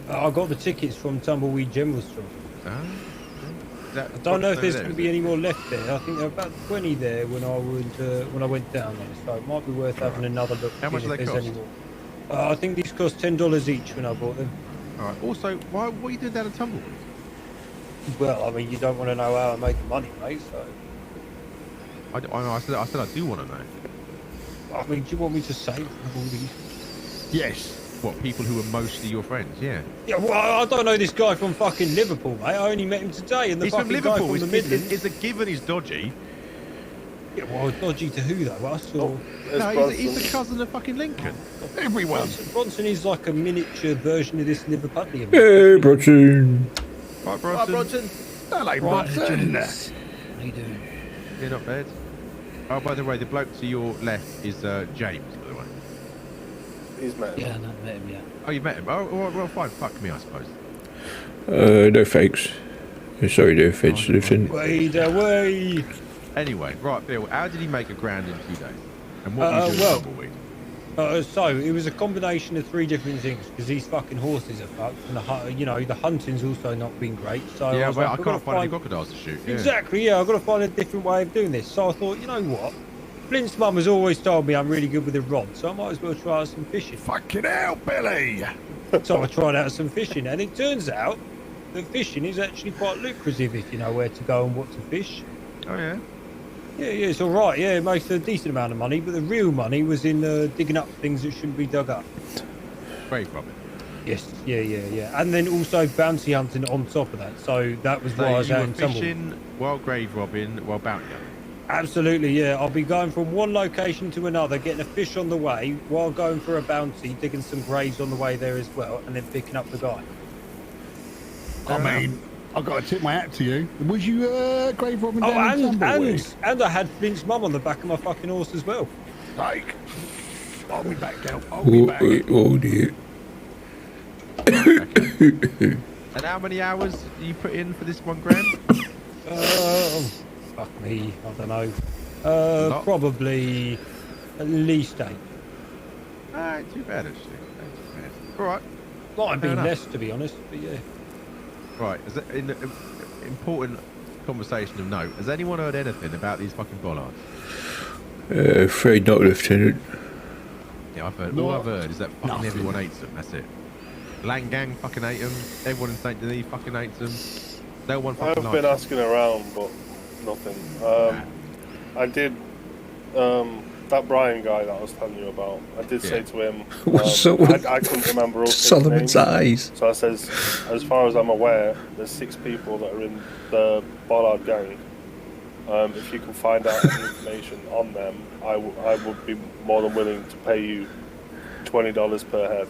Speaker 3: from?
Speaker 2: I got the tickets from Tumbleweed General Store.
Speaker 3: Ah,
Speaker 2: I don't know if there's going to be any more left there. I think there were about 20 there when I went down there, so it might be worth having another look.
Speaker 3: How much
Speaker 2: if
Speaker 3: do they
Speaker 2: there's
Speaker 3: cost?
Speaker 2: any more. I think these cost $10 each when I bought them.
Speaker 3: All right. Also, what are you doing down in Tumbleweed?
Speaker 2: Well, I mean, you don't want to know how I make the money, mate. So,
Speaker 3: I said I do want to know.
Speaker 2: I mean, do you want me to say all these?
Speaker 7: Yes.
Speaker 3: What, people who are mostly your friends? Yeah.
Speaker 2: Yeah, well, I don't know this guy from fucking Liverpool, mate. I only met him today, and the
Speaker 3: He's from
Speaker 2: fucking guy
Speaker 3: Liverpool.
Speaker 2: from the Midlands.
Speaker 3: It's a given he's dodgy.
Speaker 2: Yeah, well, dodgy to who though? I saw.
Speaker 5: There's
Speaker 3: No,
Speaker 5: Bronson.
Speaker 3: he's the cousin of fucking Lincoln.
Speaker 7: Everyone.
Speaker 2: Bronson is like a miniature version of this Liverpudlian.
Speaker 6: Hey, Bronson.
Speaker 3: Right,
Speaker 8: Right,
Speaker 3: Bronson.
Speaker 8: Bronson.
Speaker 7: Hello, Bronson.
Speaker 2: How you doing?
Speaker 3: Yeah, not bad. Oh, by the way, the bloke to your left is James, by the way.
Speaker 5: He's met him.
Speaker 2: Yeah, I met him, yeah.
Speaker 3: Oh, you met him? Oh, well, fine. Fuck me, I suppose.
Speaker 6: No thanks. Sorry, they're offensive, and
Speaker 2: Way away.
Speaker 3: Anyway, right, Bill, how did he make $1,000 in 2 days? And what were you doing
Speaker 2: well,
Speaker 3: tumbleweed?
Speaker 2: So it was a combination of 3 different things because these fucking horses are fucked, and the hunting's also not been great. So
Speaker 3: Yeah,
Speaker 2: I was
Speaker 3: well,
Speaker 2: like,
Speaker 3: I can't find any crocodiles to shoot. Yeah.
Speaker 2: Exactly, yeah, I've got to find a different way of doing this. So I thought, you know what? Flint's mum has always told me I'm really good with a rod, so I might as well try out some fishing.
Speaker 7: Fucking hell, Billy!
Speaker 2: So I tried out some fishing, and it turns out that fishing is actually quite lucrative if you know where to go and what to fish.
Speaker 3: Oh, yeah?
Speaker 2: Yeah, it's all right. Yeah, it makes a decent amount of money, but the real money was in digging up things that shouldn't be dug up.
Speaker 3: Grave robbing.
Speaker 2: Yes, yeah. And then also bounty hunting on top of that. So that was why I was
Speaker 3: you
Speaker 2: out
Speaker 3: were
Speaker 2: in Tumbleweed.
Speaker 3: fishing while grave robbing while bounty hunting.
Speaker 2: Absolutely, yeah. I'll be going from one location to another, getting a fish on the way, while going for a bounty, digging some graves on the way there as well, and then picking up the guy.
Speaker 7: I mean, I've got to tip my hat to you. Was you grave robbing
Speaker 2: Oh,
Speaker 7: down in Tumbleweed?
Speaker 2: and I had Flint's mum on the back of my fucking horse as well.
Speaker 7: Like, hold me back, Del. Hold me back.
Speaker 6: oh dear.
Speaker 3: And how many hours do you put in for this $1,000?
Speaker 2: Fuck me, I don't know.
Speaker 3: Lot?
Speaker 2: Probably at least 8.
Speaker 3: Ain't too bad, actually. Ain't too bad. All right.
Speaker 2: Might have
Speaker 3: Fair
Speaker 2: been
Speaker 3: enough.
Speaker 2: less, to be honest, but yeah.
Speaker 3: Right. Is that in important conversation of note? Has anyone heard anything about these fucking bollards?
Speaker 6: Afraid not, Lieutenant.
Speaker 3: Yeah, I've heard. All I've heard is that fucking everyone hates them. That's it. Lang Gang fucking hate them. Everyone in St. Denis fucking hates them. No one fucking
Speaker 5: I've
Speaker 3: likes
Speaker 5: been
Speaker 3: them.
Speaker 5: asking around, but nothing. I did. That Brian guy that I was telling you about, I did say to him,
Speaker 6: What's up with
Speaker 5: I couldn't remember all six
Speaker 6: Solomon's
Speaker 5: names.
Speaker 6: eyes?
Speaker 5: So I says, as far as I'm aware, there's 6 people that are in the Bollard gang. If you can find out any information on them, I would be more than willing to pay you $20 per head.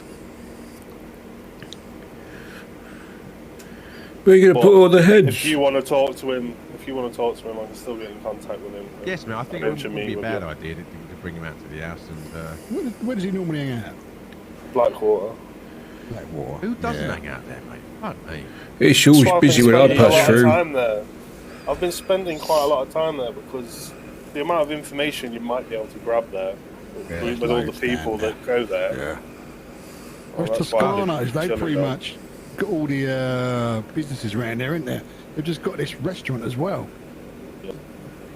Speaker 6: Where are you going to
Speaker 5: But
Speaker 6: put all the heads?
Speaker 5: If you want to talk to him, I can still get in contact with him.
Speaker 3: Yes, man. I think it
Speaker 5: Mention
Speaker 3: would
Speaker 5: me
Speaker 3: be a
Speaker 5: with
Speaker 3: bad
Speaker 5: you.
Speaker 3: idea to bring him out to the house and.
Speaker 7: Where does he normally hang out?
Speaker 5: Blackwater.
Speaker 7: Blackwater.
Speaker 3: Who doesn't hang out there, mate? Fuck me.
Speaker 6: It's
Speaker 5: That's
Speaker 6: always
Speaker 5: why I've
Speaker 6: busy
Speaker 5: been
Speaker 6: when I
Speaker 5: spending a
Speaker 6: pass
Speaker 5: lot of
Speaker 6: through.
Speaker 5: time there. I've been spending quite a lot of time there because the amount of information you might be able to grab there with all the people that go there.
Speaker 7: Yeah.
Speaker 5: Well,
Speaker 7: Whereas
Speaker 5: that's why I've been
Speaker 7: Toscano's, they
Speaker 5: chilling
Speaker 7: pretty
Speaker 5: there.
Speaker 7: much got all the businesses around there, isn't there? They've just got this restaurant as well.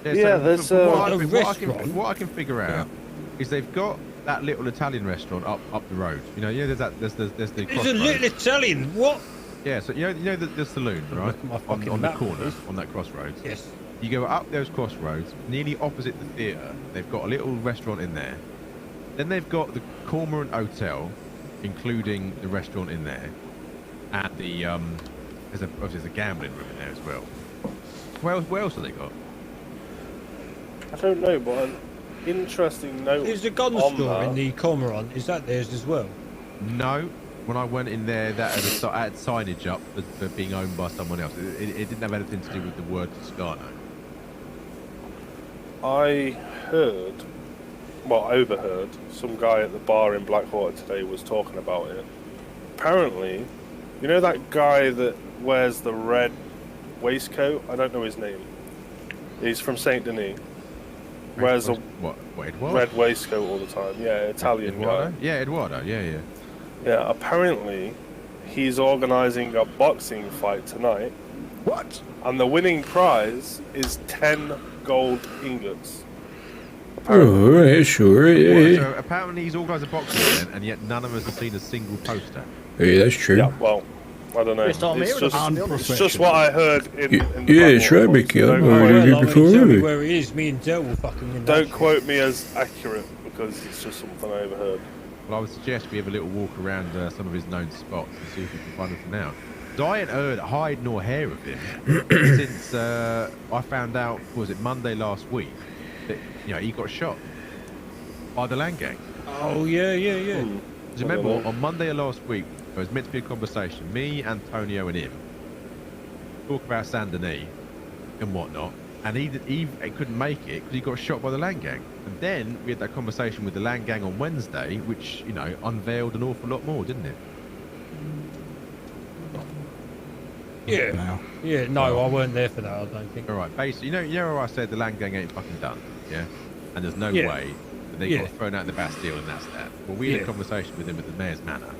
Speaker 5: Yeah, there's
Speaker 3: what I can figure out is they've got that little Italian restaurant up the road. There's that there's the
Speaker 2: It's a
Speaker 3: crossroads.
Speaker 2: little Italian, what?
Speaker 3: Yeah, so you know the saloon, right?
Speaker 2: Look at my fucking
Speaker 3: On the
Speaker 2: map,
Speaker 3: corner,
Speaker 2: please.
Speaker 3: on that crossroads.
Speaker 2: Yes.
Speaker 3: You go up those crossroads, nearly opposite the theatre. They've got a little restaurant in there. Then they've got the Cormorant Hotel, including the restaurant in there, and the there's a gambling room in there as well. Where else have they got?
Speaker 5: I don't know, but an interesting note.
Speaker 2: There's a gun
Speaker 5: on
Speaker 2: store
Speaker 5: that.
Speaker 2: in the Cormorant. Is that theirs as well?
Speaker 3: No. When I went in there, that had signage up for being owned by someone else. It didn't have anything to do with the word Toscano.
Speaker 5: I overheard some guy at the bar in Blackwater today was talking about it. Apparently, you know that guy that wears the red waistcoat? I don't know his name. He's from St. Denis. Wears a
Speaker 3: What, Eduardo?
Speaker 5: red waistcoat all the time. Yeah, Italian
Speaker 3: Eduardo?
Speaker 5: guy.
Speaker 3: Yeah, Eduardo. Yeah.
Speaker 5: Yeah, apparently he's organising a boxing fight tonight.
Speaker 7: What?
Speaker 5: And the winning prize is 10 gold ingots.
Speaker 6: Oh, right, sure. Yeah,
Speaker 3: So apparently he's organised a boxing event, and yet none of us have seen a single poster.
Speaker 6: yeah, that's true.
Speaker 5: Yeah, well, I don't know.
Speaker 8: It's not me,
Speaker 5: It's
Speaker 8: it was
Speaker 5: just,
Speaker 8: a
Speaker 5: it's just what I heard in the
Speaker 6: Yeah, it's
Speaker 5: Blackwater
Speaker 6: right,
Speaker 5: voice.
Speaker 6: Mickey. I've
Speaker 5: Don't
Speaker 6: heard
Speaker 5: quote-
Speaker 6: it
Speaker 2: Well, I mean,
Speaker 6: before,
Speaker 2: tell me
Speaker 6: really.
Speaker 2: where it is. Me and Del will fucking win that
Speaker 5: Don't
Speaker 2: shit.
Speaker 5: quote me as accurate because it's just something I overheard.
Speaker 3: Well, I would suggest we have a little walk around some of his known spots and see if we can find anything out. So I ain't heard hide nor hair of him since I found out, was it Monday last week, that he got shot by the Land Gang.
Speaker 2: Oh, yeah.
Speaker 5: Hmm.
Speaker 3: Do you remember on Monday of last week, there was meant to be a conversation, me, Antonio and him, talk about Saint Denis and whatnot, and he couldn't make it because he got shot by the Land Gang. And then we had that conversation with the Land Gang on Wednesday, which, unveiled an awful lot more, didn't it?
Speaker 2: Yeah.
Speaker 7: Now.
Speaker 2: Yeah, no, I weren't there for that, I don't think.
Speaker 3: All right, basically, you know where I said the land gang ain't fucking done, yeah? And there's no
Speaker 2: Yeah.
Speaker 3: way that they got thrown out of the Bastille and that's that. Well, we had a conversation with them at the Mayor's Manor,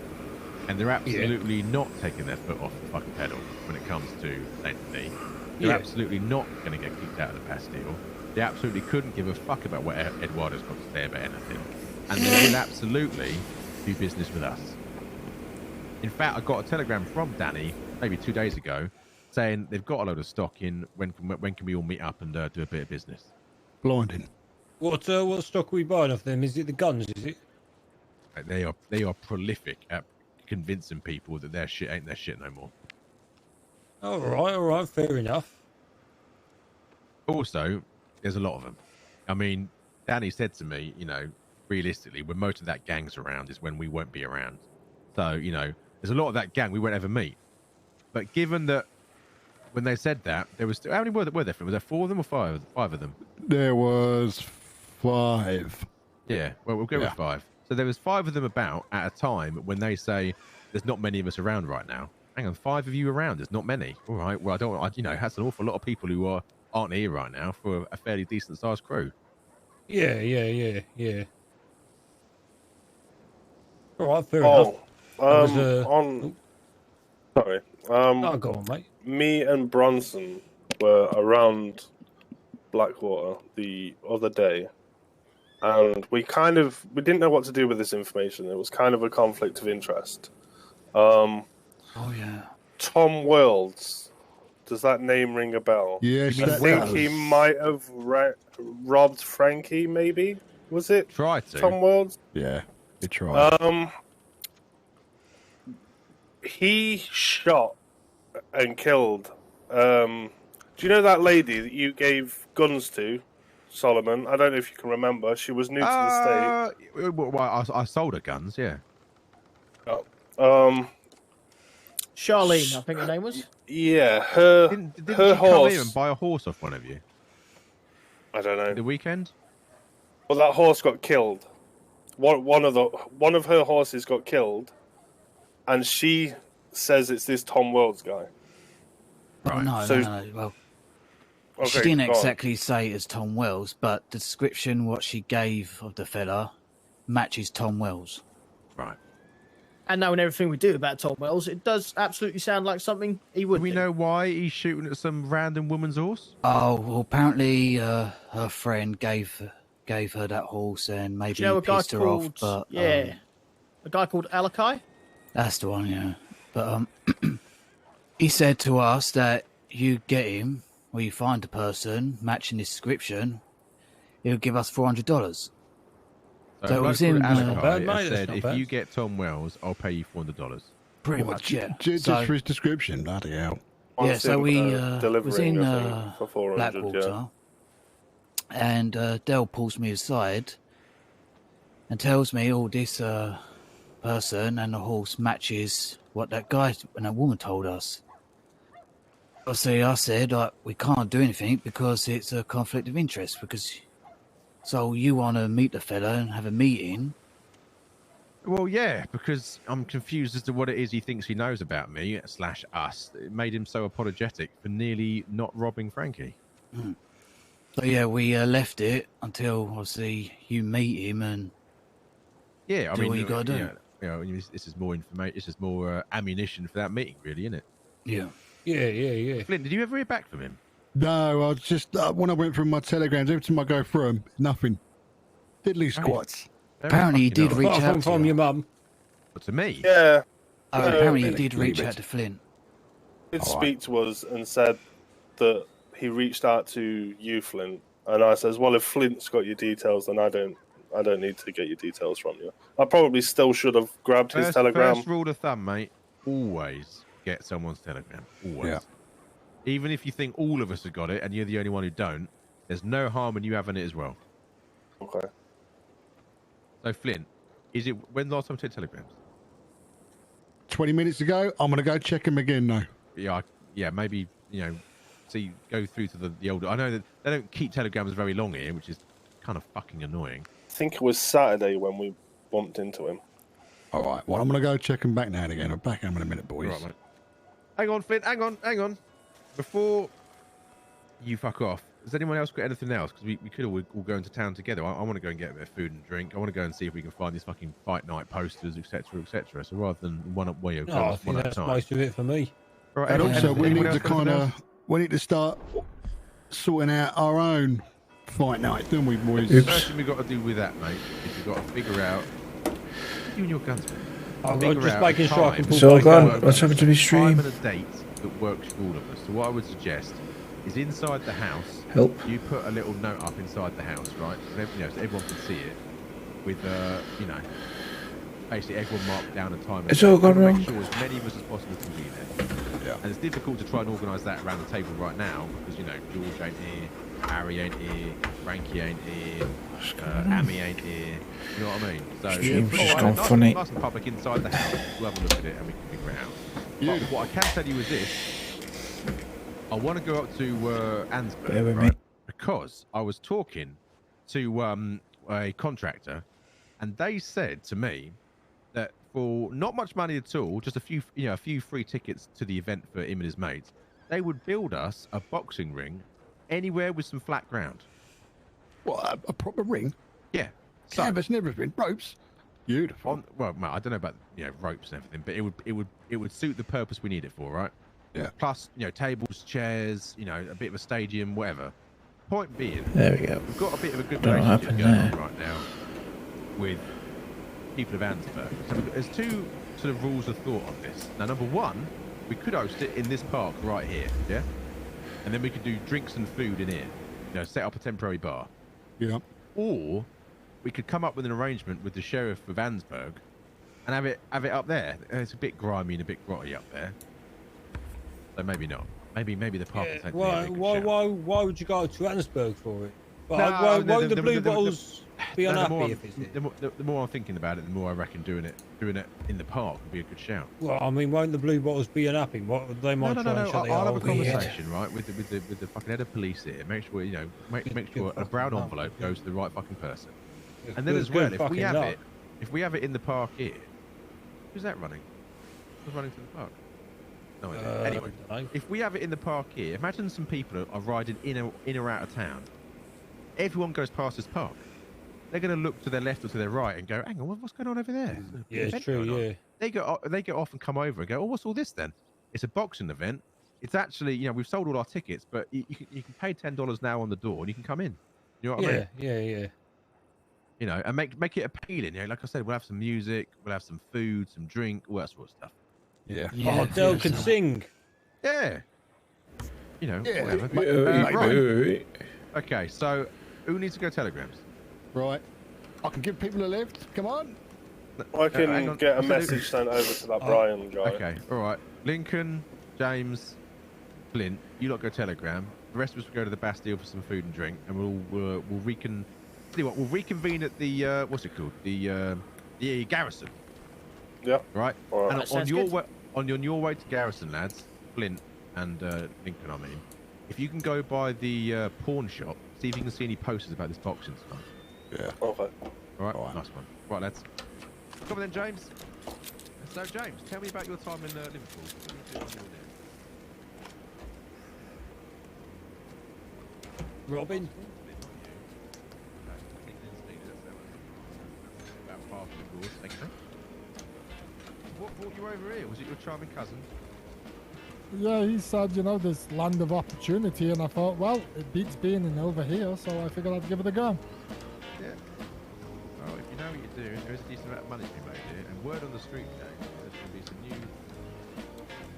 Speaker 3: and they're absolutely not taking their foot off the fucking pedal when it comes to safety. They're absolutely not going to get kicked out of the Bastille. They absolutely couldn't give a fuck about what Eduardo's got to say about anything. And they will absolutely do business with us. In fact, I got a telegram from Danny maybe 2 days ago saying they've got a load of stock in. When can we all meet up and do a bit of business?
Speaker 7: Blinding.
Speaker 2: What stock are we buying off them? Is it the guns, is it?
Speaker 3: They are prolific at convincing people that their shit ain't their shit no more.
Speaker 2: All right, fair enough.
Speaker 3: Also, there's a lot of them. I mean, Danny said to me, you know, realistically, when most of that gang's around is when we won't be around. So, you know, there's a lot of that gang we won't ever meet. But given that when they said that, there was how many were there? Was there 4 of them or 5 of them?
Speaker 7: There was 5.
Speaker 3: Yeah, well, we'll go with 5. So there was 5 of them about at a time when they say there's not many of us around right now. Hang on, 5 of you around? There's not many. All right, well, that's an awful lot of people who aren't here right now for a fairly decent sized crew.
Speaker 2: Yeah. All right, fair enough.
Speaker 5: Sorry.
Speaker 2: Oh, go on, mate.
Speaker 5: Me and Bronson were around Blackwater the other day, and we didn't know what to do with this information. It was kind of a conflict of interest.
Speaker 4: Oh yeah.
Speaker 5: Tom Worlds. Does that name ring a bell?
Speaker 7: Yes,
Speaker 5: I think he might have robbed Frankie, maybe? Was it?
Speaker 3: Tried to.
Speaker 5: Tom Worlds?
Speaker 7: Yeah, he tried.
Speaker 5: He shot and killed. Do you know that lady that you gave guns to, Solomon? I don't know if you can remember. She was new to the state.
Speaker 3: Well, I sold her guns, yeah.
Speaker 8: Charlene, I think her name was.
Speaker 5: Yeah, her
Speaker 3: Didn't
Speaker 5: her
Speaker 3: she
Speaker 5: horse.
Speaker 3: come here and buy a horse off one of you?
Speaker 5: I don't know.
Speaker 3: The weekend?
Speaker 5: Well, that horse got killed. One of her horses got killed, and she says it's this Tom Worlds guy.
Speaker 3: Right.
Speaker 4: No. Well,
Speaker 5: Okay,
Speaker 4: she didn't
Speaker 5: go on.
Speaker 4: exactly say it's Tom Wells, but the description what she gave of the fella matches Tom Wells.
Speaker 3: Right.
Speaker 8: And knowing everything we do about Tom Wells, it does absolutely sound like something he would
Speaker 3: Do we
Speaker 8: do.
Speaker 3: know why he's shooting at some random woman's horse?
Speaker 4: Oh, well, apparently her friend gave her that horse and maybe
Speaker 8: Do you know a guy
Speaker 4: pissed her
Speaker 8: called...
Speaker 4: off. But
Speaker 8: a guy called Alakai?
Speaker 4: that's the one, yeah. But he said to us that you get him, or you find the person matching this description, he'll give us $400. So it was in
Speaker 3: Alakai
Speaker 2: bad, mate,
Speaker 3: has
Speaker 2: that's
Speaker 3: said,
Speaker 2: not
Speaker 3: if
Speaker 2: bad.
Speaker 3: you get Tom Wells, I'll pay you $400.
Speaker 4: pretty much, yeah.
Speaker 7: Just
Speaker 4: So-
Speaker 7: for his description, bloody hell.
Speaker 4: Yeah, so we was
Speaker 5: delivering,
Speaker 4: in
Speaker 5: I think, for 400,
Speaker 4: Blackwater, and Dell pulls me aside and tells me all this person and the horse matches what that guy and that woman told us. Obviously, I said we can't do anything because it's a conflict of interest. So you want to meet the fella and have a meeting?
Speaker 3: Well, yeah, because I'm confused as to what it is he thinks he knows about me / us. It made him so apologetic for nearly not robbing Frankie.
Speaker 4: So yeah, we left it until obviously you meet him and
Speaker 3: Yeah, I
Speaker 4: Do
Speaker 3: mean,
Speaker 4: what you gotta do.
Speaker 3: You know, this is more information. This is more ammunition for that meeting, really, isn't it?
Speaker 4: yeah.
Speaker 2: Yeah.
Speaker 3: Flint, did you ever hear back from him?
Speaker 7: No, I was just when I went through my telegrams, every time I go through them, nothing. Diddly squats.
Speaker 4: Apparently he did reach
Speaker 2: Apart
Speaker 4: out
Speaker 2: from,
Speaker 4: to
Speaker 2: from
Speaker 4: you.
Speaker 2: your mum.
Speaker 3: But to me,
Speaker 5: Yeah,
Speaker 4: Apparently he
Speaker 7: really,
Speaker 4: did reach
Speaker 7: really.
Speaker 4: out to Flint.
Speaker 5: he did speak to us and said that he reached out to you, Flint. And I says, well, if Flint's got your details, then I don't need to get your details from you. I probably still should have grabbed his telegram.
Speaker 3: First rule of thumb, mate: always get someone's telegram. Always.
Speaker 7: Yeah.
Speaker 3: Even if you think all of us have got it and you're the only one who don't, there's no harm in you having it as well.
Speaker 5: Okay.
Speaker 3: So, Flint, when's the last time you took telegrams?
Speaker 7: 20 minutes ago, I'm going to go check him again now.
Speaker 3: Yeah, maybe, go through to the older. I know that they don't keep telegrams very long here, which is kind of fucking annoying.
Speaker 5: I think it was Saturday when we bumped into him.
Speaker 7: All right, well, I'm going to go check him back now and again. I'll back him in a minute, boys.
Speaker 3: All right, mate. Hang on, Flint. Hang on. Before you fuck off, has anyone else got anything else? Because we could all go into town together. I want to go and get a bit of food and drink. I want to go and see if we can find these fucking fight night posters, etc., etc. So rather than one at way,
Speaker 2: No, I think that's most of it for me.
Speaker 3: Right,
Speaker 7: And also, we need to we need to start sorting out our own fight night, don't we, boys?
Speaker 3: The first thing we've got to do with that, mate, is we've got to figure out. You and your gunsmith.
Speaker 2: I'm just making sure I can pull
Speaker 6: So,
Speaker 2: back
Speaker 6: Glenn,
Speaker 2: out.
Speaker 6: what's happened to my
Speaker 3: Time
Speaker 6: stream?
Speaker 3: and a date that works for all of us. So what I would suggest is inside the house,
Speaker 6: Help.
Speaker 3: you put a little note up inside the house, right? So, so everyone can see it with, basically everyone marked down a time.
Speaker 6: It's all gone wrong.
Speaker 3: Make sure as many of us as possible can be there.
Speaker 7: Yeah.
Speaker 3: And it's difficult to try and organise that around the table right now because, George ain't here, Harry ain't here, Frankie ain't here, Amy ain't here. You know what I mean? So
Speaker 6: Stream's
Speaker 3: put
Speaker 6: just
Speaker 3: it
Speaker 6: gone
Speaker 3: nice
Speaker 6: funny.
Speaker 3: and public inside the house. We'll have a look at it and we can figure it out. But what I can tell you is this. I want to go up to Ansburg,
Speaker 6: Bear with
Speaker 3: right?
Speaker 6: me.
Speaker 3: Because I was talking to a contractor, and they said to me that for not much money at all, just a few free tickets to the event for him and his mates, they would build us a boxing ring anywhere with some flat ground.
Speaker 7: What, a proper ring?
Speaker 3: Yeah. So,
Speaker 7: Canvas and everything, ropes. Beautiful.
Speaker 3: well, I don't know about ropes and everything, but it would suit the purpose we need it for, right?
Speaker 7: Yeah.
Speaker 3: Plus, tables, chairs, a bit of a stadium, whatever. Point being,
Speaker 6: There we go.
Speaker 3: we've got a bit of a good
Speaker 6: Don't know what
Speaker 3: relationship
Speaker 6: happened
Speaker 3: going on right now with people of Ansburg. So there's two sort of rules of thought on this. Now, number one, we could host it in this park right here, yeah? And then we could do drinks and food in here. Set up a temporary bar.
Speaker 7: Yeah.
Speaker 3: Or we could come up with an arrangement with the sheriff of Ansburg and have it up there. It's a bit grimy and a bit grotty up there. So maybe not. Maybe the park will take
Speaker 2: Why would you go to Ansburg for it?
Speaker 3: No,
Speaker 2: Won't the blue bottles be unhappy if it's it?
Speaker 3: The more I'm thinking about it, the more I reckon doing it in the park would be a good shout.
Speaker 2: Well, I mean, won't the blue bottles be unhappy? What they might try and shut the
Speaker 3: I'll have a
Speaker 2: whole thing.
Speaker 3: conversation, right, with the fucking head of police here. Make sure make sure a brown envelope goes to the right fucking person. And then as well, if we have it in the park here, who's that running? Who's running to the park? No idea. Anyway, if we have it in the park here, imagine some people are riding in or out of town. Everyone goes past this park. They're going to look to their left or to their right and go, hang on, what's going on over there?
Speaker 2: Yeah, it's true, yeah.
Speaker 3: They get off and come over and go, oh, what's all this then? It's a boxing event. It's actually, we've sold all our tickets, but you can pay $10 now on the door and you can come in. You know what I mean?
Speaker 2: Yeah.
Speaker 3: And make it appealing. Like I said, we'll have some music, we'll have some food, some drink, all that sort of stuff.
Speaker 7: Yeah.
Speaker 2: Oh, Del can sing.
Speaker 3: Yeah. Whatever.
Speaker 6: Right.
Speaker 3: Okay, so who needs to go telegrams?
Speaker 7: Right. I can give people a lift. Come on.
Speaker 5: I can get a message sent over to that Brian guy.
Speaker 3: Okay, all right. Lincoln, James, Flint, you lot go telegram. The rest of us will go to the Bastille for some food and drink, and we'll reconvene at the what's it called? The garrison.
Speaker 5: Yeah.
Speaker 3: Right.
Speaker 5: All right.
Speaker 3: And on your way to garrison, lads, Flint and Lincoln, I mean, if you can go by the pawn shop, see if you can see any posters about this boxing stuff.
Speaker 7: Yeah.
Speaker 5: Okay.
Speaker 3: All right. Nice one. Right, lads. Come on then, James. So, James, tell me about your time in Liverpool. What did you do?
Speaker 2: Robin?
Speaker 3: About half of the course. Okay. What brought you over here? Was it your charming cousin?
Speaker 9: Yeah, he said, this land of opportunity, and I thought, well, it beats being in over here, so I figured I'd give it a go.
Speaker 3: Yeah. Well, if you know what you're doing, there is a decent amount of money to be made here, and word on the street, James, there's going to be some new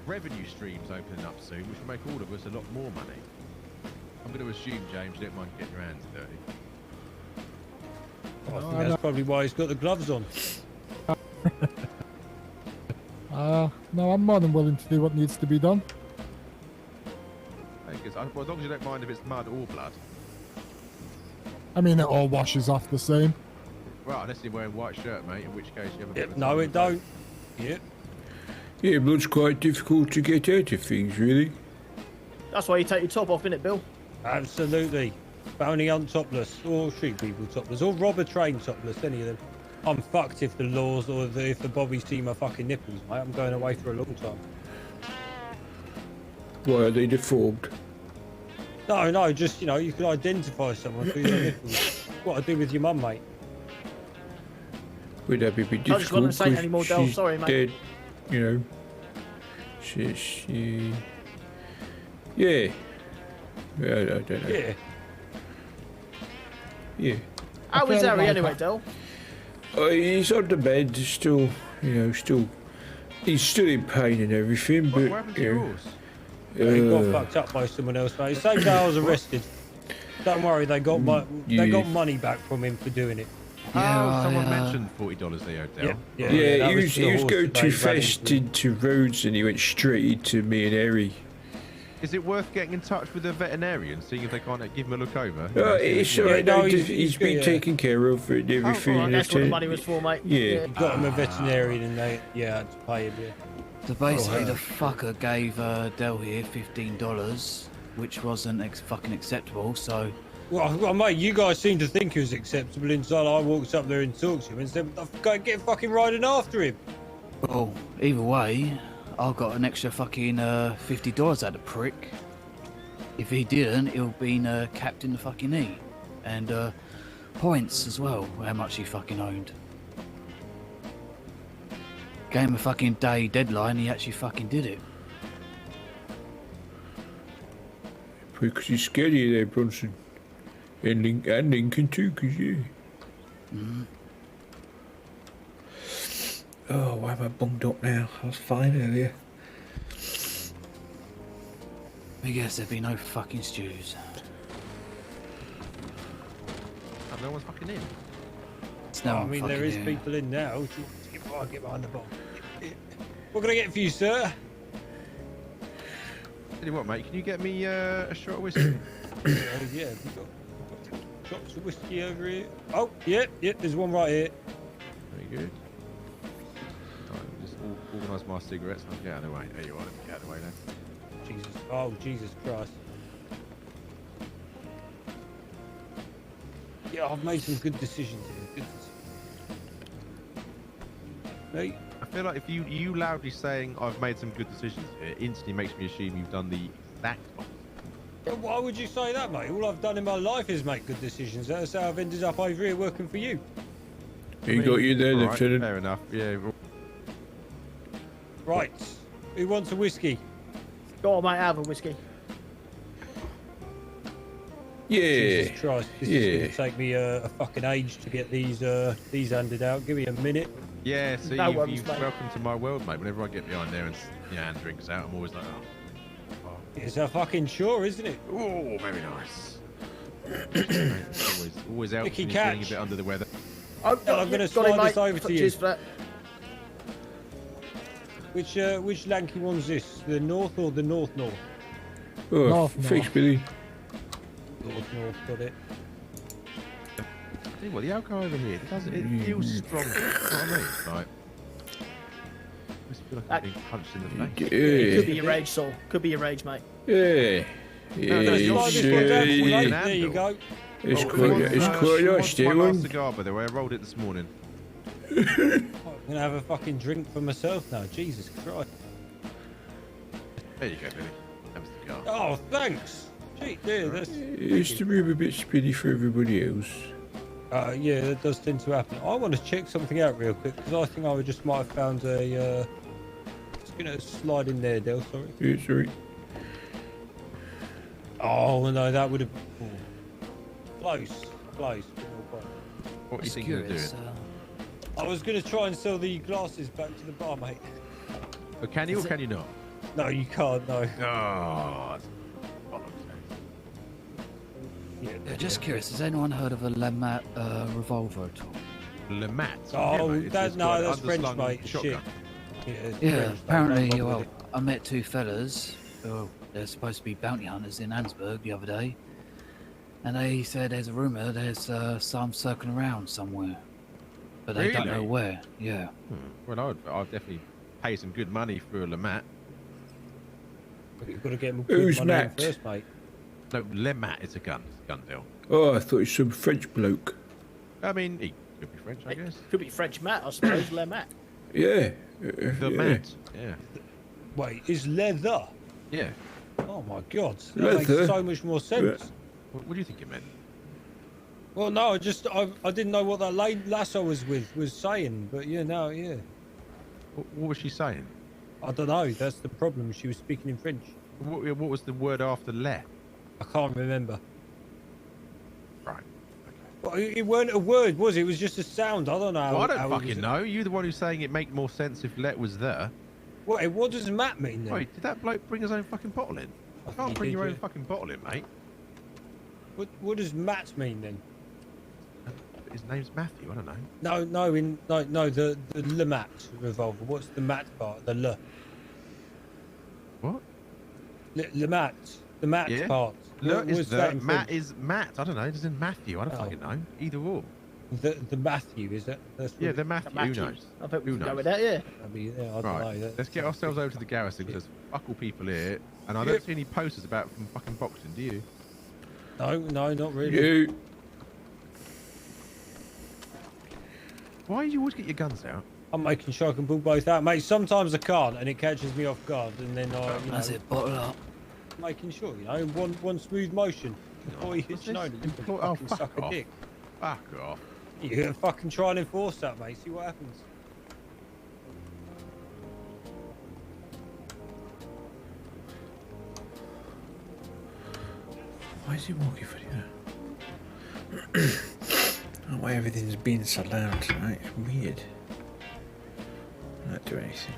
Speaker 3: revenue streams opening up soon, which will make all of us a lot more money. I'm going to assume, James, you don't mind getting your hands dirty.
Speaker 2: I think that's probably why he's got the gloves on.
Speaker 9: No, I'm more than willing to do what needs to be done.
Speaker 3: Well, as long as you don't mind if it's mud or blood.
Speaker 9: I mean, it all washes off the same.
Speaker 3: Well, unless you're wearing a white shirt, mate, in which case you have a bit of a
Speaker 2: No,
Speaker 3: time
Speaker 2: it
Speaker 3: to
Speaker 2: don't. Yeah.
Speaker 6: Yeah, blood's quite difficult to get out of things, really.
Speaker 8: That's why you take your top off, innit, Bill?
Speaker 2: Absolutely. But only on topless, or shoot people topless, or rob a train topless, any of them. I'm fucked if the laws or if the bobbies see my fucking nipples, mate. I'm going away for a long time.
Speaker 6: Why are they deformed?
Speaker 2: No, just, you know, you can identify someone through their nipples. What I do with your mum, mate.
Speaker 6: Would that be a bit difficult?
Speaker 8: I just wasn't saying
Speaker 6: 'cause
Speaker 8: any more, Del.
Speaker 6: she's
Speaker 8: Sorry, mate.
Speaker 6: dead, you know. She... Yeah. I don't know.
Speaker 2: Yeah.
Speaker 6: Yeah.
Speaker 8: How is
Speaker 9: feel
Speaker 8: Harry
Speaker 9: like
Speaker 8: anyway,
Speaker 9: that-
Speaker 8: Del?
Speaker 6: He's on the bed, still, you know, he's still in pain and everything, but,
Speaker 3: What happened to
Speaker 6: you know,
Speaker 3: yours?
Speaker 2: He got fucked up by someone else, mate. Same day I was arrested. Don't worry, they got money back from him for doing it.
Speaker 3: Oh, someone mentioned $40 they owed Del.
Speaker 6: Yeah,
Speaker 2: that
Speaker 6: he was
Speaker 2: for the horse
Speaker 6: going
Speaker 2: that
Speaker 6: too
Speaker 2: they ran
Speaker 6: fast
Speaker 2: into.
Speaker 6: into roads and he went straight into me and Harry.
Speaker 3: Is it worth getting in touch with a veterinarian, seeing if they can't give him a look over? You know, see if
Speaker 6: It's
Speaker 3: it's
Speaker 6: all
Speaker 3: worth-
Speaker 6: right,
Speaker 2: no,
Speaker 6: no,
Speaker 2: he's
Speaker 6: he's been
Speaker 2: good,
Speaker 6: taken care of and everything.
Speaker 8: Alright, that's what the
Speaker 6: and
Speaker 8: money was for, mate.
Speaker 6: Yeah.
Speaker 2: Got him a veterinarian and they had to pay him, yeah.
Speaker 10: So basically,
Speaker 2: Oh,
Speaker 10: the fucker gave Del here $15, which wasn't fucking acceptable. So
Speaker 2: Well, mate, you guys seem to think it was acceptable until I walked up there and talked to him and said, go get fucking riding after him.
Speaker 10: well, either way, I got an extra fucking $50 out of prick. If he didn't, he'll been capped in the fucking knee, and points as well. How much he fucking owned. Gave him a fucking day deadline. He actually fucking did it.
Speaker 6: Because he's scared of you there, Bronson. And Lincoln too, because yeah. Oh, why am I bunged up now? I was fine earlier.
Speaker 10: I guess there'd be no fucking stews.
Speaker 3: Oh, no one's fucking in.
Speaker 10: It's no
Speaker 2: I
Speaker 10: one
Speaker 2: mean, there
Speaker 10: fucking
Speaker 2: is
Speaker 10: here.
Speaker 2: people in now. Get behind the bar. What can I get for you, sir?
Speaker 3: Tell you what, mate, can you get me a shot of whiskey?
Speaker 2: Yeah, we've got shots of whiskey over here. Oh, yep, there's one right here.
Speaker 3: Very good. Right, just organise my cigarettes and I'll get out of the way. There you are, let me get out of the way then.
Speaker 2: Jesus Christ. Yeah, I've made some good decisions here. Mate,
Speaker 3: I feel like if you loudly saying I've made some good decisions here instantly makes me assume you've done the exact opposite.
Speaker 2: why would you say that, mate? All I've done in my life is make good decisions. That's how I've ended up over here working for you.
Speaker 6: He got you there,
Speaker 3: Alright,
Speaker 6: Lieutenant.
Speaker 3: fair enough, yeah.
Speaker 2: Right. Who wants a whiskey?
Speaker 8: Go on, mate, have a whiskey.
Speaker 6: Yeah.
Speaker 2: Jesus Christ, this
Speaker 6: Yeah.
Speaker 2: is going to take me a fucking age to get these handed out. Give me a minute.
Speaker 3: Yeah, see,
Speaker 8: No worries,
Speaker 3: you've
Speaker 8: mate.
Speaker 3: welcome to my world, mate. Whenever I get behind there and your hand drinks out, I'm always like,
Speaker 2: It's a fucking chore, isn't it?
Speaker 3: oh, very nice. always helps
Speaker 2: Mickey
Speaker 3: when you're feeling a
Speaker 2: catch.
Speaker 3: bit under the weather.
Speaker 8: Oh,
Speaker 2: I'm gonna
Speaker 8: got it,
Speaker 2: slide this
Speaker 8: mate.
Speaker 2: over to you.
Speaker 8: Cheers for that.
Speaker 2: Which lanky one's this? The north or the north?
Speaker 6: Oh,
Speaker 9: North,
Speaker 6: thanks,
Speaker 9: north.
Speaker 6: Billy.
Speaker 2: North, got it.
Speaker 3: Tell you what, the alcohol over here, it feels strong. You know what I mean? Like, I just feel like I'm being punched in the face.
Speaker 8: Could be
Speaker 6: Yeah.
Speaker 8: your rage, Saul. Could be your rage, mate.
Speaker 6: Yeah.
Speaker 3: No,
Speaker 6: Yeah,
Speaker 3: you're
Speaker 2: Slide
Speaker 6: it's,
Speaker 2: this one down for you,
Speaker 3: yeah.
Speaker 2: mate. There you go.
Speaker 6: it's
Speaker 3: Oh,
Speaker 6: quite,
Speaker 3: who
Speaker 6: it's
Speaker 3: wants,
Speaker 6: quite
Speaker 3: who
Speaker 6: nice,
Speaker 3: wants my last
Speaker 6: Dylan.
Speaker 3: cigar, by the way? I rolled it this morning.
Speaker 2: I'm gonna have a fucking drink for myself now. Jesus Christ.
Speaker 3: There you go, Billy. Have a cigar.
Speaker 2: Oh, thanks. Gee, yeah, that's.
Speaker 6: It's the room a bit spinny for everybody else.
Speaker 2: Yeah, that does tend to happen. I want to check something out real quick because I think I just might have found a. Just gonna slide in there, Del. Sorry.
Speaker 6: Yeah, sorry.
Speaker 2: Oh no, that would have. Close.
Speaker 3: What are you
Speaker 10: Just
Speaker 3: thinking of doing?
Speaker 10: curious,
Speaker 2: I was gonna try and sell the glasses back to the bar, mate.
Speaker 3: Oh, can you or can you not?
Speaker 2: No, you can't. No.
Speaker 3: Oh,
Speaker 10: yeah, just curious, has anyone heard of a Lamat revolver at all?
Speaker 3: Lemat.
Speaker 2: Oh,
Speaker 3: mate,
Speaker 2: that's
Speaker 3: got an
Speaker 2: that's French,
Speaker 3: underslung
Speaker 2: mate.
Speaker 3: shotgun.
Speaker 2: Shit. Yeah, it's
Speaker 10: Yeah,
Speaker 2: French, mate.
Speaker 10: apparently,
Speaker 2: Don't bother
Speaker 10: well,
Speaker 2: with it.
Speaker 10: I met two fellas. Oh, they're supposed to be bounty hunters in Ansburg the other day. And they said there's a rumour there's some circling around somewhere. But they don't know
Speaker 3: Really?
Speaker 10: where. Yeah.
Speaker 3: Well, I'd definitely pay some good money for a Lemat.
Speaker 2: But you've got to get them
Speaker 6: Who's
Speaker 2: money in
Speaker 6: Matt?
Speaker 2: first, mate.
Speaker 3: No, Lemat is a gun deal.
Speaker 6: Oh, I thought it was some French bloke.
Speaker 3: I mean, he could be French, I guess.
Speaker 8: Could be French Matt, I suppose. Le Matt.
Speaker 6: Yeah.
Speaker 3: The
Speaker 6: yeah.
Speaker 3: Mat. Yeah.
Speaker 2: Wait, is leather?
Speaker 3: Yeah.
Speaker 2: Oh my god, that
Speaker 6: Leather.
Speaker 2: makes so much more sense.
Speaker 3: What do you think it meant?
Speaker 2: Well, no, I didn't know what that lass I was with was saying, but yeah, no, yeah.
Speaker 3: What was she saying?
Speaker 2: I don't know. That's the problem. She was speaking in French.
Speaker 3: What was the word after le?
Speaker 2: I can't remember.
Speaker 3: Right.
Speaker 2: Well, it weren't a word, was it? It was just a sound. I don't know.
Speaker 3: Well, I don't fucking know. You're the one who's saying it make more sense if let was there.
Speaker 2: What does Matt mean then?
Speaker 3: Wait, did that bloke bring his own fucking bottle in? I can't bring your own fucking bottle in, mate.
Speaker 2: What does Matt mean then?
Speaker 3: His name's Matthew. I don't know.
Speaker 2: No. The Le Mat revolver. What's the Mat part? The Le.
Speaker 3: What?
Speaker 2: Le Mat. The Mat part.
Speaker 3: Look,
Speaker 2: What's
Speaker 3: is
Speaker 2: that in
Speaker 3: Matt
Speaker 2: French?
Speaker 3: is Matt. I don't know. It's in Matthew. I don't fucking know. Either or.
Speaker 2: The Matthew, is it?
Speaker 3: Yeah, the Matthew. Who knows?
Speaker 8: I bet we
Speaker 3: Who
Speaker 8: can go
Speaker 3: knows?
Speaker 8: with that, yeah.
Speaker 2: I mean, yeah, I don't
Speaker 3: Right.
Speaker 2: know.
Speaker 3: Let's get ourselves over to the garrison because there's fuck all people here, and I don't see any posters about from fucking boxing. Do you?
Speaker 2: No, not really.
Speaker 6: You.
Speaker 3: Why do you always get your guns out?
Speaker 2: I'm making sure I can pull both out, mate. Sometimes I can't, and it catches me off guard, and then
Speaker 10: That's it, bottle up.
Speaker 2: making sure, one smooth motion. Before you
Speaker 3: What's
Speaker 2: hit your
Speaker 3: this?
Speaker 2: nose, you can
Speaker 3: Oh,
Speaker 2: fucking
Speaker 3: fuck
Speaker 2: suck a
Speaker 3: off.
Speaker 2: dick.
Speaker 3: Fuck off.
Speaker 2: You can fucking try and enforce that, mate. See what happens.
Speaker 6: Why is he walking for you? Oh, why everything's been so loud tonight? It's weird. Not do anything.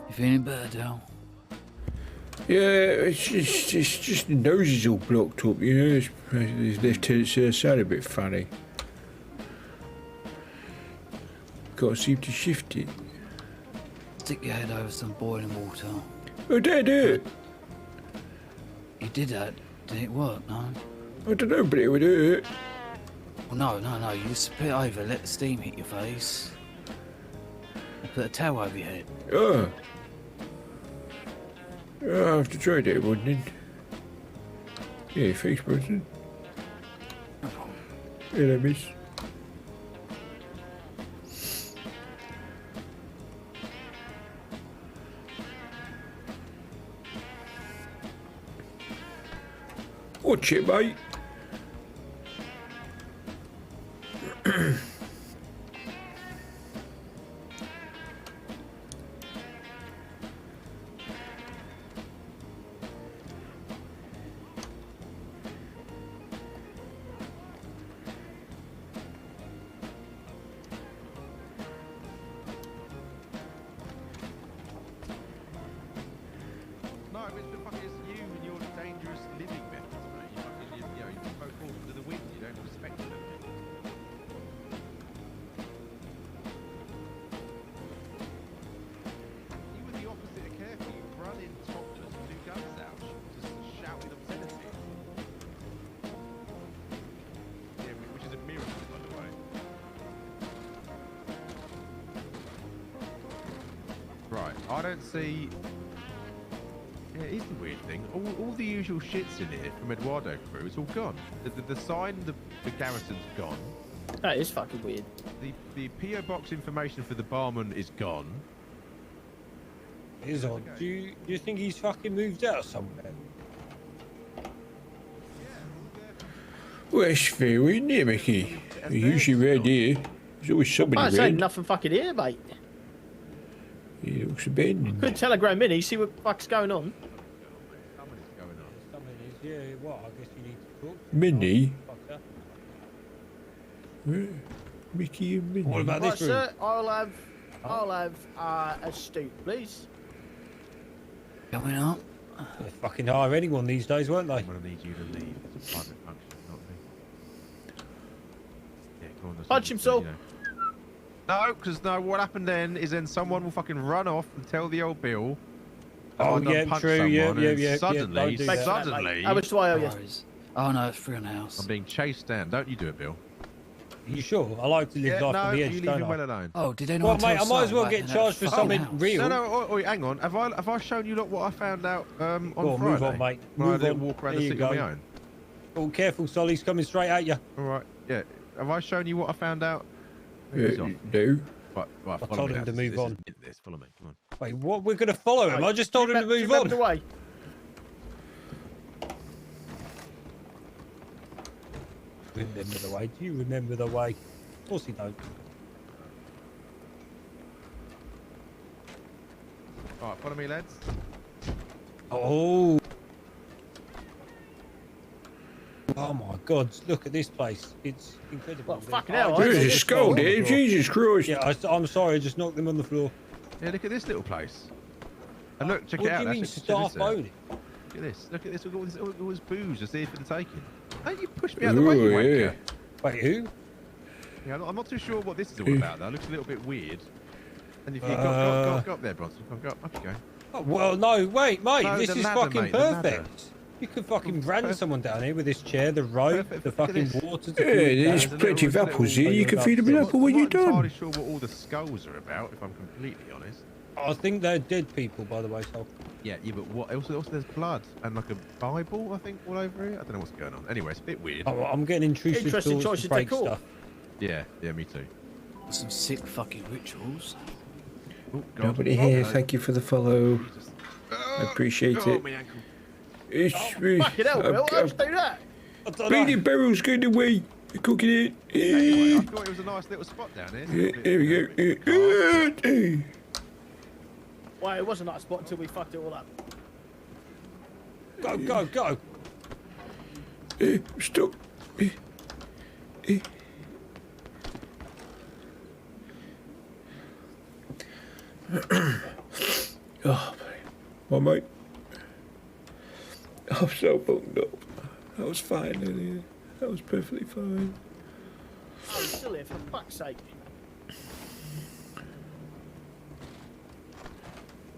Speaker 10: You feeling better, Dal?
Speaker 6: Yeah, it's just the nose is all blocked up, His left side a bit funny. Got to seem to shift it.
Speaker 10: Stick your head over some boiling water.
Speaker 6: Oh, did I do it?
Speaker 10: You did that. Did it work, no?
Speaker 6: I don't know, but it would hurt.
Speaker 10: Well, no. You spit it over, let the steam hit your face. And put a towel over your head.
Speaker 6: Oh. I'll have to try that one then. Yeah, face person. Hello, miss. Watch it, mate.
Speaker 3: No, it's you and your dangerous living methods, mate. You throw caution to the wind. You don't respect anything. You were the opposite of careful. You run in topless and do guns out, just shouting obscenities. Yeah, which is a miracle, by the way. Right, I don't see. Yeah, it is the weird thing. All the usual shit's in here from Eduardo crew. It's all gone. The sign, the garrison's gone.
Speaker 8: That is fucking weird.
Speaker 3: The PO box information for the barman is gone.
Speaker 2: It is odd. Do you think he's fucking moved out somewhere?
Speaker 6: Well, it's fair, isn't it, Mickey? Usually around here, there's always somebody
Speaker 8: I say
Speaker 6: around.
Speaker 8: nothing fucking here, mate.
Speaker 6: He looks abandoned.
Speaker 8: Could telegram Mini, see what the fuck's going on.
Speaker 3: Something's going on.
Speaker 2: Something is, yeah, what? I guess you need to talk.
Speaker 6: Minnie?
Speaker 2: Fucker.
Speaker 6: Where? Mickey and Minnie.
Speaker 2: What about
Speaker 8: Right,
Speaker 2: this room?
Speaker 8: sir, I'll have a stew, please.
Speaker 10: Coming up.
Speaker 2: They fucking hire anyone these days, weren't they?
Speaker 3: I'm going to need you to leave. It's a private function, not me. Yeah, come on.
Speaker 8: Punch him, Saul.
Speaker 3: No, because what happened then is then someone will fucking run off and tell the old Bill
Speaker 2: Oh,
Speaker 3: I done
Speaker 2: yeah,
Speaker 3: punched
Speaker 2: true, yeah,
Speaker 3: someone
Speaker 2: yeah,
Speaker 3: and
Speaker 2: yeah, yeah,
Speaker 3: Suddenly,
Speaker 2: don't do that.
Speaker 3: suddenly,
Speaker 8: How much do I owe you?
Speaker 10: Oh no, it's free on the house.
Speaker 3: I'm being chased down. Don't you do it, Bill?
Speaker 2: You sure? I like to live
Speaker 3: Yeah,
Speaker 2: life
Speaker 3: no,
Speaker 2: on the edge,
Speaker 3: you leave
Speaker 2: don't
Speaker 3: him
Speaker 2: I?
Speaker 3: well alone.
Speaker 10: Oh, did
Speaker 2: Well,
Speaker 10: anyone
Speaker 2: mate, I
Speaker 10: tell
Speaker 2: might as
Speaker 10: Sil
Speaker 2: well
Speaker 10: about
Speaker 2: get
Speaker 10: that
Speaker 2: charged for
Speaker 10: fucking
Speaker 2: something
Speaker 10: house?
Speaker 2: real.
Speaker 3: No, oi, hang on. Have I shown you lot what I found out on
Speaker 2: Go on,
Speaker 3: Friday?
Speaker 2: move on, mate.
Speaker 3: When I
Speaker 2: Move
Speaker 3: had a
Speaker 2: on.
Speaker 3: walk around
Speaker 2: There
Speaker 3: the
Speaker 2: you
Speaker 3: city on
Speaker 2: go.
Speaker 3: my own.
Speaker 2: Oh, careful, Sol, he's coming straight at you.
Speaker 3: All right, yeah. Have I shown you what I found out?
Speaker 6: No.
Speaker 3: Right,
Speaker 2: I
Speaker 3: follow
Speaker 2: told
Speaker 3: me,
Speaker 2: him to
Speaker 3: lads.
Speaker 2: move on.
Speaker 3: This, follow me. Come on.
Speaker 2: Wait, what? We're going to follow him?
Speaker 8: Right,
Speaker 2: I just told him to
Speaker 8: do you
Speaker 2: move
Speaker 8: remember the
Speaker 2: on.
Speaker 8: way?
Speaker 2: Remember the way? Do you remember the way? Of course he don't.
Speaker 3: All right, follow me, lads.
Speaker 2: Oh. Oh my God! Look at this place. It's incredible.
Speaker 8: Well, fucking hell,
Speaker 2: I
Speaker 8: I
Speaker 2: just-
Speaker 6: There's a skull there. Jesus Christ.
Speaker 2: Yeah, I'm sorry. I just knocked them on the floor.
Speaker 3: Yeah, look at this little place. And look, check
Speaker 2: What
Speaker 3: it out.
Speaker 2: do you mean
Speaker 3: Actually, check this
Speaker 2: staff
Speaker 3: out.
Speaker 2: own it?
Speaker 3: Look at this. Look at this. All this booze just here for the taking. Don't you push me out of the way, you wanker.
Speaker 2: Wait, who?
Speaker 3: Yeah, I'm not too sure what this is all about, though. It looks a little bit weird. And if you go up there, Bronson. Go up. Up you go.
Speaker 2: Oh, well, no, wait, mate.
Speaker 3: No,
Speaker 2: this
Speaker 3: the
Speaker 2: is
Speaker 3: ladder,
Speaker 2: fucking
Speaker 3: mate, the ladder.
Speaker 2: perfect. You could fucking brand someone down here with this chair, the rope,
Speaker 3: Perfect.
Speaker 2: the
Speaker 3: Look at
Speaker 2: fucking
Speaker 3: this.
Speaker 2: water. To
Speaker 6: Yeah, there's plenty of apples here. You can feed them an apple when
Speaker 3: I'm
Speaker 6: you're
Speaker 3: not entirely
Speaker 6: done.
Speaker 3: sure what all the skulls are about, if I'm completely honest.
Speaker 2: I think they're dead people, by the way, so.
Speaker 3: Yeah, but what? Also, there's blood and like a Bible, I think, all over here. I don't know what's going on. Anyway, it's a bit weird.
Speaker 2: Oh, I'm getting intrusive
Speaker 8: Interesting
Speaker 2: thoughts
Speaker 8: choice
Speaker 2: to
Speaker 8: of
Speaker 2: break
Speaker 8: decor.
Speaker 2: stuff.
Speaker 3: Yeah, me too.
Speaker 10: Some sick fucking rituals.
Speaker 3: Oh, God.
Speaker 6: Nobody here. Thank you for the follow.
Speaker 3: Jesus.
Speaker 6: I appreciate
Speaker 3: Oh,
Speaker 6: it.
Speaker 3: my ankle.
Speaker 6: It's
Speaker 8: Fucking hell, Will. How'd you do that?
Speaker 2: I don't know.
Speaker 6: bleeding barrel's going away. You're cooking it.
Speaker 3: Anyway, I thought it was a nice little spot down here.
Speaker 6: Here we go.
Speaker 8: Well, it was a nice spot until we fucked it all up.
Speaker 2: Go.
Speaker 6: Stop. Oh, well, mate. I'm so bummed up. I was fine earlier. I was perfectly fine.
Speaker 8: I'm still here, for fuck's sake.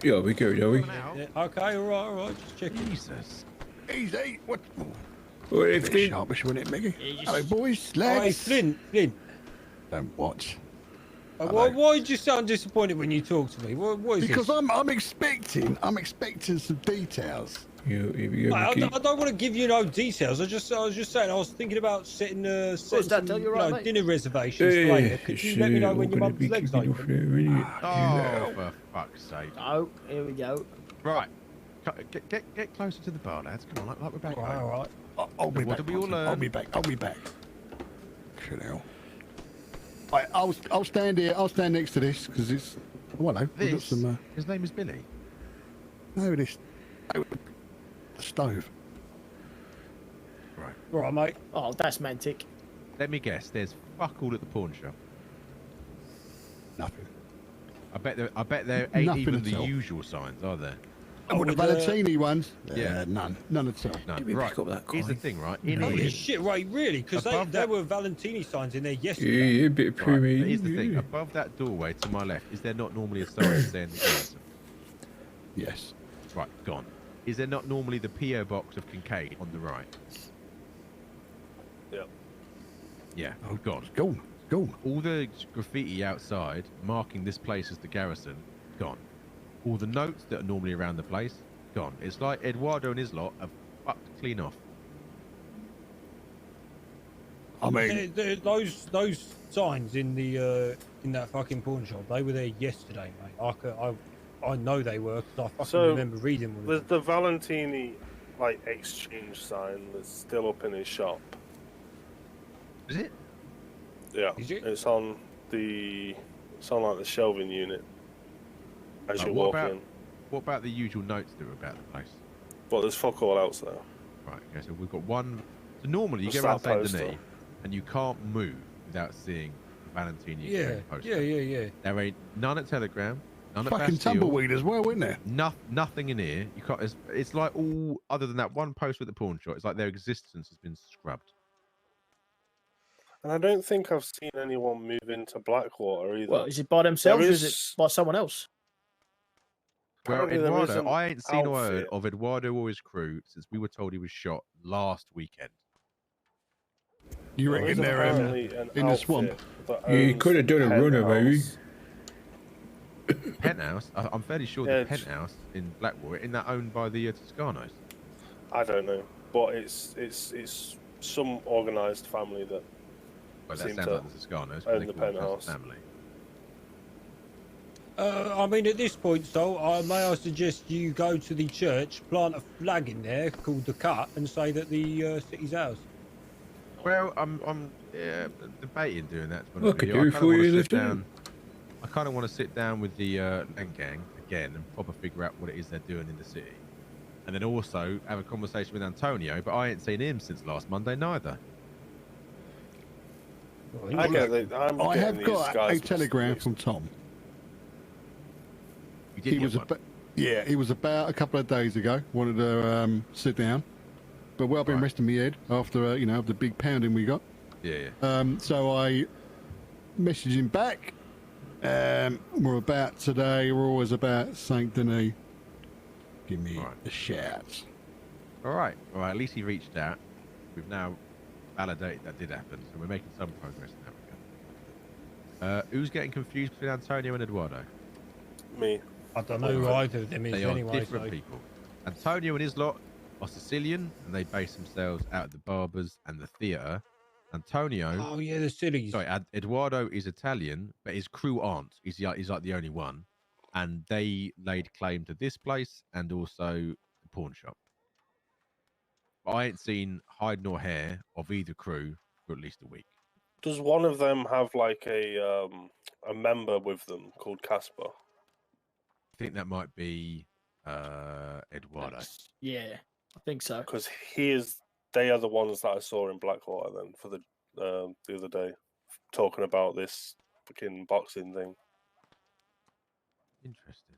Speaker 6: Yeah, we go, are we?
Speaker 2: Yeah, okay, all right, just checking.
Speaker 3: Jesus.
Speaker 7: Easy. What?
Speaker 6: Well, if
Speaker 7: Bit
Speaker 6: they,
Speaker 7: sharpish, wasn't it, Mickey?
Speaker 8: Yeah, you
Speaker 7: Hello, boys.
Speaker 2: Hey,
Speaker 7: Lads.
Speaker 2: Flint.
Speaker 7: Don't watch.
Speaker 2: Why did you sound disappointed when you talk to me? What is
Speaker 7: Because
Speaker 2: this?
Speaker 7: I'm expecting some details.
Speaker 6: here we go,
Speaker 2: I
Speaker 6: Mickey.
Speaker 2: don't want to give you no details. I was just saying. I was thinking about setting
Speaker 8: Dad,
Speaker 2: some,
Speaker 8: tell you right, mate?
Speaker 2: dinner reservations for later. Could you let me know when your mum's legs
Speaker 6: open?
Speaker 2: open?
Speaker 3: Oh, for fuck's sake.
Speaker 8: Oh, here we go.
Speaker 3: Right. Get closer to the bar, lads. Come on, like we're back home.
Speaker 2: All right.
Speaker 7: I'll be
Speaker 3: What
Speaker 7: back.
Speaker 3: do we all
Speaker 7: Bronson.
Speaker 3: learn?
Speaker 7: I'll be back. Shit hell. Right, I'll stand here. I'll stand next to this because it's. Well, no, we've got
Speaker 3: This,
Speaker 7: some.
Speaker 3: his name is Billy.
Speaker 7: No, this. Oh, the stove.
Speaker 3: Right.
Speaker 2: All right, mate.
Speaker 8: Oh, that's mantic.
Speaker 3: Let me guess. There's fuck all at the pawn shop.
Speaker 7: Nothing.
Speaker 3: I bet there ain't
Speaker 7: Nothing
Speaker 3: even
Speaker 7: at
Speaker 3: the
Speaker 7: all.
Speaker 3: usual signs, are there?
Speaker 7: Oh, the
Speaker 2: with the-
Speaker 7: Valentini ones?
Speaker 3: Yeah.
Speaker 7: None at all.
Speaker 3: No.
Speaker 6: Let me
Speaker 3: Right.
Speaker 6: pick up that
Speaker 3: Here's the
Speaker 6: coin.
Speaker 3: thing, right? In
Speaker 2: Holy
Speaker 3: here,
Speaker 2: shit! Right, really? Because
Speaker 3: Above
Speaker 2: there
Speaker 3: that-
Speaker 2: were Valentini signs in there
Speaker 6: Yeah,
Speaker 2: yesterday.
Speaker 6: yeah, a bit of
Speaker 3: right, but
Speaker 6: premium.
Speaker 3: here's the thing.
Speaker 6: yeah.
Speaker 3: Above that doorway to my left, is there not normally a sign saying the garrison?
Speaker 7: Yes.
Speaker 3: Right, gone. Is there not normally the PO box of Kincaid on the right?
Speaker 5: Yep.
Speaker 3: Yeah, gone.
Speaker 7: Gone.
Speaker 3: All the graffiti outside marking this place as the garrison, gone. All the notes that are normally around the place, gone. It's like Eduardo and his lot have fucked clean off.
Speaker 7: I mean,
Speaker 2: Those signs in the in that fucking pawn shop, they were there yesterday, mate. I know they were because I fucking
Speaker 5: So,
Speaker 2: remember reading one.
Speaker 5: There's the Valentini like exchange sign that's still up in his shop.
Speaker 3: Is it?
Speaker 5: Yeah,
Speaker 2: Is it?
Speaker 5: it's on like the shelving unit as
Speaker 3: Oh,
Speaker 5: you
Speaker 3: what
Speaker 5: walk
Speaker 3: about-
Speaker 5: in.
Speaker 3: What about the usual notes that are about the place?
Speaker 5: But there's fuck all else there.
Speaker 3: Right, okay, so we've got one. So normally you
Speaker 5: Just
Speaker 3: get around
Speaker 5: that
Speaker 3: Saint Denis
Speaker 5: poster.
Speaker 3: and you can't move without seeing Valentini
Speaker 2: Yeah,
Speaker 3: exchange poster.
Speaker 2: yeah.
Speaker 3: There ain't none at Telegram, none at
Speaker 7: fucking
Speaker 3: Bastille,
Speaker 7: tumbleweed as well, isn't there?
Speaker 3: nothing in here. You can't. It's like all other than that one poster at the pawn shop. It's like their existence has been scrubbed.
Speaker 5: And I don't think I've seen anyone move into Blackwater either.
Speaker 8: Well, is it by themselves or is
Speaker 5: There
Speaker 8: it
Speaker 5: is-
Speaker 8: by someone else?
Speaker 3: Well,
Speaker 5: Apparently there is
Speaker 3: Eduardo,
Speaker 5: an
Speaker 3: I ain't seen or heard
Speaker 5: outfit.
Speaker 3: of Eduardo or his crew since we were told he was shot last weekend.
Speaker 7: You
Speaker 5: There is
Speaker 7: reckon they're
Speaker 5: apparently an
Speaker 7: in the swamp?
Speaker 5: outfit that
Speaker 6: Yeah, you
Speaker 5: owns
Speaker 6: could have
Speaker 5: the
Speaker 6: done a runner, maybe.
Speaker 5: penthouse.
Speaker 3: Penthouse? I'm fairly sure
Speaker 5: Yeah,
Speaker 3: the penthouse in Blackwater, isn't that owned by the Toscanos?
Speaker 5: I don't know, but it's some organised family that
Speaker 3: Well, that
Speaker 5: seem
Speaker 3: sounds
Speaker 5: to
Speaker 3: like the Toscanos.
Speaker 5: own
Speaker 3: They
Speaker 5: the
Speaker 3: call themselves
Speaker 5: penthouse.
Speaker 3: a family.
Speaker 2: I mean, at this point, Sol, may I suggest you go to the church, plant a flag in there called the Cut, and say that the city's ours.
Speaker 3: Well, I'm debating doing that. To be
Speaker 6: I
Speaker 3: honest
Speaker 6: could
Speaker 3: with you.
Speaker 6: do
Speaker 3: I
Speaker 6: it
Speaker 3: kind of
Speaker 6: for
Speaker 3: want
Speaker 6: you,
Speaker 3: to sit
Speaker 6: Lieutenant.
Speaker 3: down. I kind of want to sit down with the Land Gang again and proper figure out what it is they're doing in the city, and then also have a conversation with Antonio. But I ain't seen him since last Monday neither.
Speaker 2: Well,
Speaker 5: I get that.
Speaker 7: I have
Speaker 5: these
Speaker 7: got a
Speaker 5: guys
Speaker 7: telegram
Speaker 5: mixed.
Speaker 7: from Tom.
Speaker 3: You did
Speaker 7: He was
Speaker 3: get one.
Speaker 7: yeah, he was about a couple of days ago. Wanted to sit down, but well, I've been
Speaker 3: Right.
Speaker 7: resting my head after the big pounding we got.
Speaker 3: Yeah, yeah.
Speaker 7: So I messaged him back. We're about today. We're always about Saint Denis. Give me
Speaker 3: Right.
Speaker 7: a shout.
Speaker 3: All right. At least he reached out. We've now validated that did happen, so we're making some progress in that regard. Who's getting confused between Antonio and Eduardo?
Speaker 5: Me.
Speaker 2: I don't know who either of them is
Speaker 3: They are
Speaker 2: anyway.
Speaker 3: different
Speaker 2: So.
Speaker 3: people. Antonio and his lot are Sicilian, and they base themselves out of the barbers and the theatre. Antonio,
Speaker 2: Oh yeah, the cities.
Speaker 3: sorry, Eduardo is Italian, but his crew aren't. He's like the only one, and they laid claim to this place and also the pawn shop. But I ain't seen hide nor hair of either crew for at least a week.
Speaker 5: Does one of them have like a member with them called Casper?
Speaker 3: I think that might be Eduardo.
Speaker 8: Yeah, I think so.
Speaker 5: Because they are the ones that I saw in Blackwater then for the other day, talking about this fucking boxing thing.
Speaker 3: Interesting.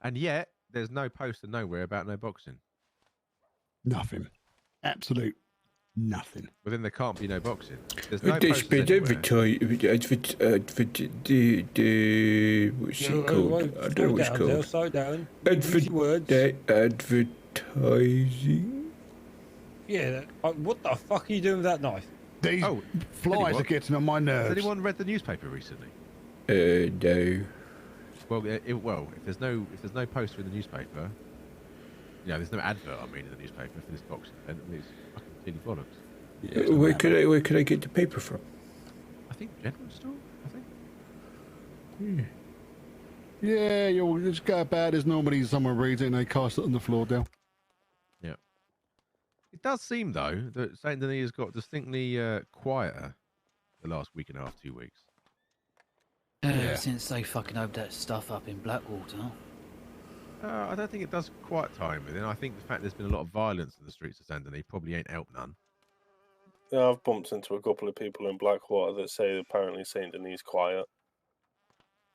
Speaker 3: And yet, there's no poster nowhere about no boxing.
Speaker 7: Nothing. Absolute nothing.
Speaker 3: Well, then there can't be no boxing. There's
Speaker 6: No
Speaker 3: no
Speaker 6: this
Speaker 3: posters
Speaker 6: bit
Speaker 3: anywhere.
Speaker 6: what's it called? I don't know what it's called.
Speaker 2: Slow down. Use your words.
Speaker 6: Advertising.
Speaker 2: Yeah. What the fuck are you doing with that knife?
Speaker 7: These flies are getting on my
Speaker 3: Has
Speaker 7: nerves.
Speaker 3: anyone read the newspaper recently?
Speaker 6: No.
Speaker 3: Well, if there's no poster in the newspaper, there's no advert. I mean, in the newspaper for this boxing event. I mean, it's fucking silly bollocks.
Speaker 6: Yeah, where could I get the paper from?
Speaker 3: I think general store. I think.
Speaker 7: Yeah, you'll just go about as normally someone reads it and they cast it on the floor down.
Speaker 3: Yeah. It does seem though that Saint Denis has got distinctly quieter the last week and a half, 2 weeks.
Speaker 10: Since they fucking opened that stuff up in Blackwater.
Speaker 3: I don't think it does quite time within. I think the fact there's been a lot of violence in the streets of Saint Denis probably ain't helped none.
Speaker 5: Yeah, I've bumped into a couple of people in Blackwater that say apparently Saint Denis is quiet.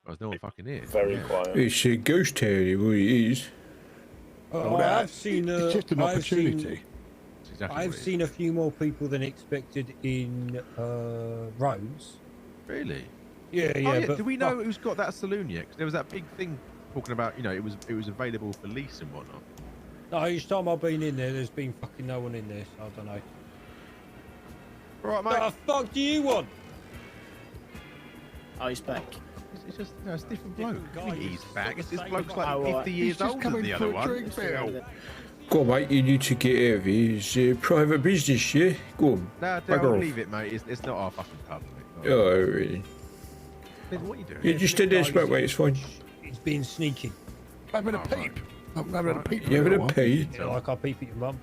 Speaker 3: There's no one fucking here.
Speaker 5: Very quiet.
Speaker 6: It's a ghost town, what it is.
Speaker 2: I've seen.
Speaker 7: It's just an opportunity.
Speaker 3: That's exactly
Speaker 2: I've
Speaker 3: what it is.
Speaker 2: seen a few more people than expected in Rhodes.
Speaker 3: Really?
Speaker 2: Yeah,
Speaker 3: Oh,
Speaker 2: yeah. But
Speaker 3: do we know who's got that saloon yet? Because there was that big thing talking about, it was available for lease and whatnot.
Speaker 2: No, each time I've been in there's been fucking no one in there. So I don't know.
Speaker 3: All right, mate.
Speaker 2: What the fuck do you want?
Speaker 8: Oh, he's back.
Speaker 3: It's just, it's a different bloke.
Speaker 2: Different
Speaker 3: I
Speaker 2: guy,
Speaker 3: think he's
Speaker 2: he's
Speaker 3: back.
Speaker 2: got
Speaker 3: It's
Speaker 2: the
Speaker 3: this
Speaker 2: same
Speaker 3: bloke's like
Speaker 8: guy.
Speaker 3: 50
Speaker 7: He's
Speaker 3: years
Speaker 7: just
Speaker 3: older than
Speaker 7: coming
Speaker 3: the
Speaker 7: for
Speaker 3: other
Speaker 7: a
Speaker 3: one.
Speaker 7: drink, Bill.
Speaker 6: Go on, mate, you need to get out of here. It's private business, yeah? Go on.
Speaker 3: No,
Speaker 6: Bugger
Speaker 3: don't
Speaker 6: off.
Speaker 3: leave it, mate. It's not our fucking pub, mate.
Speaker 6: Oh, really?
Speaker 3: Ben, what are you doing?
Speaker 6: You just stand there and smoke, mate, it's fine.
Speaker 2: It's been sneaky.
Speaker 7: Having a
Speaker 3: Oh,
Speaker 7: peep. I'm having a peep.
Speaker 6: You having a
Speaker 7: while.
Speaker 6: pee?
Speaker 2: Yeah, like I peep at your mum.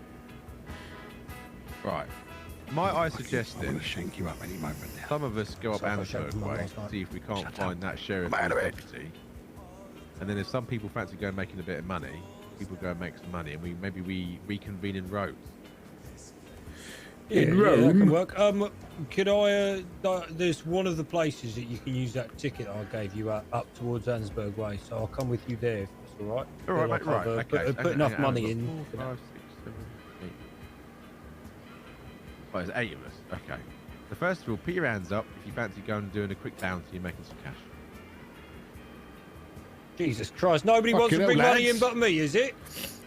Speaker 3: Right. Might I
Speaker 7: I'm
Speaker 3: suggest
Speaker 7: going
Speaker 3: then
Speaker 7: to shank you up any moment now.
Speaker 3: some of us go up
Speaker 2: Sorry, I showed
Speaker 3: Ansburg
Speaker 2: you my
Speaker 3: way,
Speaker 2: last night.
Speaker 3: see if we can't
Speaker 7: Shut
Speaker 3: find that sheriff
Speaker 7: I'm out of it.
Speaker 3: deputy. And then if some people fancy going making a bit of money, people go and make some money, and maybe we reconvene in Rhodes.
Speaker 6: In
Speaker 2: Yeah, that
Speaker 6: Rome?
Speaker 2: can work. Could I? There's one of the places that you can use that ticket I gave you up towards Ansburg way. So I'll come with you there if that's all right.
Speaker 3: All right,
Speaker 2: Then
Speaker 3: mate.
Speaker 2: I'll
Speaker 3: Right.
Speaker 2: cover-
Speaker 3: Okay.
Speaker 2: Put enough
Speaker 3: hang on,
Speaker 2: money
Speaker 3: we've
Speaker 2: in.
Speaker 3: got 4, 5, 6, 7, 8. Oh, there's 8 of us. Okay. So first of all, put your hands up if you fancy going and doing a quick bounty and making some cash.
Speaker 2: Jesus Christ, nobody wants to
Speaker 7: Fucking
Speaker 2: bring
Speaker 7: hell,
Speaker 2: money in
Speaker 7: lads.
Speaker 2: but me, is it?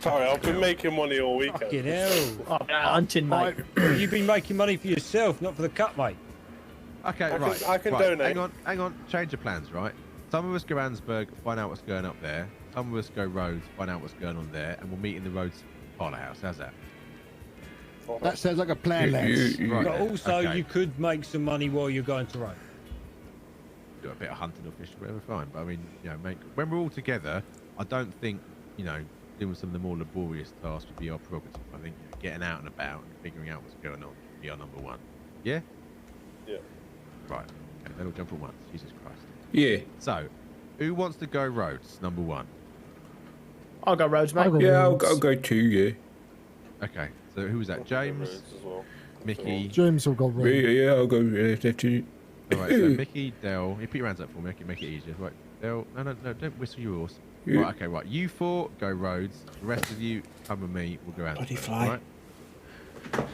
Speaker 5: Sorry, I've been making money all weekend.
Speaker 2: Fucking hell.
Speaker 8: Oh, hunting, mate.
Speaker 2: You've been making money for yourself, not for the cut, mate.
Speaker 3: Okay,
Speaker 5: I can
Speaker 3: right.
Speaker 5: donate.
Speaker 3: Hang on. Change of plans, right? Some of us go Ansburg, find out what's going up there. Some of us go Rhodes, find out what's going on there, and we'll meet in the Rhodes Fowler house. How's that?
Speaker 7: That sounds like a plan, lads.
Speaker 3: Right.
Speaker 2: But also,
Speaker 3: Okay.
Speaker 2: you could make some money while you're going to Rome.
Speaker 3: Do a bit of hunting or fishing, whatever, fine. But I mean, you know, when we're all together, I don't think, you know, doing some of the more laborious tasks would be our prerogative. I think getting out and about and figuring out what's going on would be our number one. Yeah?
Speaker 5: Yeah.
Speaker 3: Right. Okay, then we'll jump at once. Jesus Christ.
Speaker 6: Yeah.
Speaker 3: So, who wants to go Rhodes, number one?
Speaker 8: I'll go Rhodes, mate.
Speaker 9: I'll go
Speaker 6: Yeah, I'll
Speaker 9: Rhodes.
Speaker 6: go too, yeah.
Speaker 3: Okay, so who was that? James,
Speaker 5: As well.
Speaker 3: Mickey.
Speaker 9: James will go
Speaker 6: Yeah,
Speaker 9: Rhodes.
Speaker 6: yeah, I'll go after.
Speaker 3: Alright, so Mickey, Dell. You put your hands up for me, make it easier. Right, Dell. No, don't whistle your horse.
Speaker 6: Yeah.
Speaker 3: Right, okay, right. You four go Rhodes. The rest of you come with me. We'll go out.
Speaker 10: Bloody fly.
Speaker 3: Right?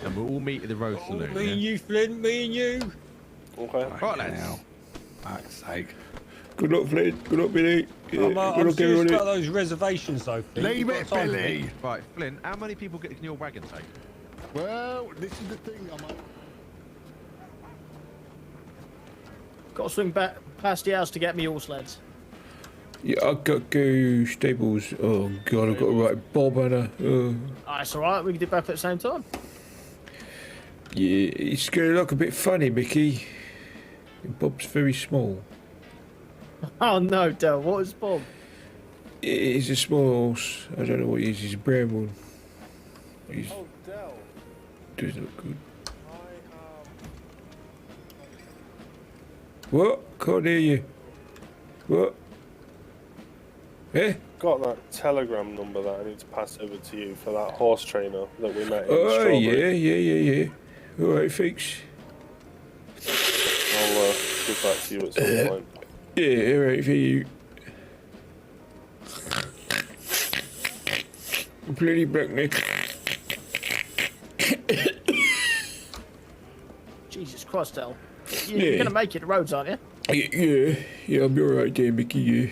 Speaker 3: And we'll all meet at the Rhodes Saloon.
Speaker 2: Me and
Speaker 3: Yeah?
Speaker 2: you, Flint, me and you.
Speaker 5: Okay.
Speaker 3: Right, lads.
Speaker 7: Now, fuck's sake.
Speaker 6: Good luck, Flint. Good luck, Billy. Yeah,
Speaker 2: I'm
Speaker 6: good luck,
Speaker 2: serious
Speaker 6: everybody.
Speaker 2: about those reservations, though. Flint.
Speaker 7: Leave
Speaker 2: You've
Speaker 7: it,
Speaker 2: got time for
Speaker 7: Billy.
Speaker 3: Right, Flynn. How many people can your wagon take?
Speaker 7: Well, this is the thing.
Speaker 8: Got to swing back past the house to get me horse sleds.
Speaker 6: Yeah, I've got to go stables. Oh, God, I've got to write Bob on her. Oh.
Speaker 8: Oh, it's all right. We can do both at the same time.
Speaker 6: Yeah, it's going to look a bit funny, Mickey. Bob's very small.
Speaker 8: Oh no, Del. What is Bob?
Speaker 6: He's a small horse. I don't know what he is. He's a brown one. He's
Speaker 5: Oh, Dell.
Speaker 6: does look good.
Speaker 5: I have
Speaker 6: What? Can't hear you. What? Eh?
Speaker 5: got that telegram number that I need to pass over to you for that horse trainer that we met in
Speaker 6: Oh,
Speaker 5: Strawberry.
Speaker 6: yeah. All right, thanks.
Speaker 5: I'll give that to you at some point.
Speaker 6: Yeah, all right, for you. Bloody Blackneck.
Speaker 8: Jesus Christ, Del.
Speaker 6: Yeah.
Speaker 8: You're gonna make it to Rhodes, aren't you?
Speaker 6: Yeah, I'll be all right there, Mickey. Yeah.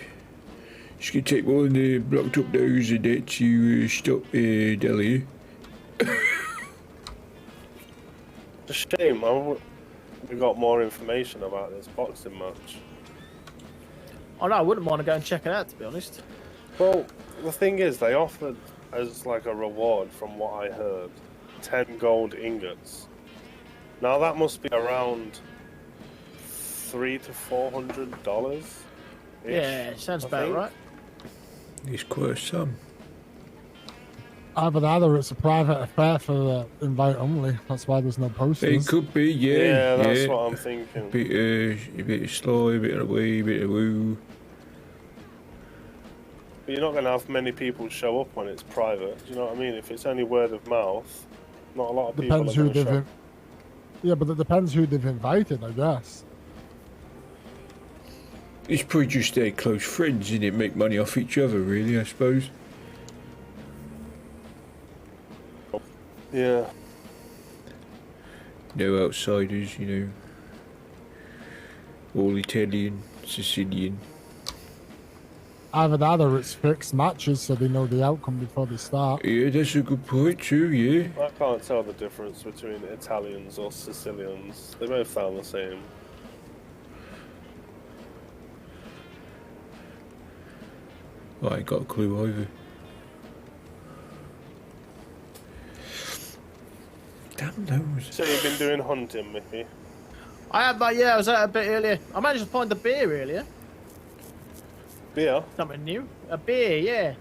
Speaker 6: Just gonna take one of the blocked up nose and that to stop Delhi.
Speaker 5: It's a shame. We got more information about this boxing match.
Speaker 8: Oh no, I wouldn't want to go and check it out, to be honest.
Speaker 5: Well, the thing is, they offered as like a reward, from what I heard, 10 gold ingots. Now that must be around $300 to $400.
Speaker 8: Yeah, sounds about right.
Speaker 6: It's quite a sum.
Speaker 9: Either that or it's a private affair for invite only. That's why there's no posters.
Speaker 6: It could be, yeah.
Speaker 5: Yeah, that's what I'm thinking.
Speaker 6: A bit of sly, a bit of wee, a bit of woo.
Speaker 5: But you're not going to have many people show up when it's private. Do you know what I mean? If it's only word of mouth, not a lot of people
Speaker 9: Depends
Speaker 5: are
Speaker 9: who
Speaker 5: going to
Speaker 9: they've.
Speaker 5: show.
Speaker 9: Yeah, but it depends who they've invited, I guess.
Speaker 6: It's probably just their close friends, and it make money off each other, really, I suppose.
Speaker 5: Yeah.
Speaker 6: No outsiders, you know. All Italian, Sicilian.
Speaker 9: Either that or it's fixed matches so they know the outcome before they start.
Speaker 6: Yeah, that's a good point too, yeah.
Speaker 5: I can't tell the difference between Italians or Sicilians. They both sound the same.
Speaker 6: I ain't got a clue either. Damn nose.
Speaker 5: So you've been doing hunting, Mickey?
Speaker 8: I had my, yeah, I was out a bit earlier. I managed to find the beer earlier.
Speaker 5: Beer?
Speaker 8: Something new. A beer, yeah.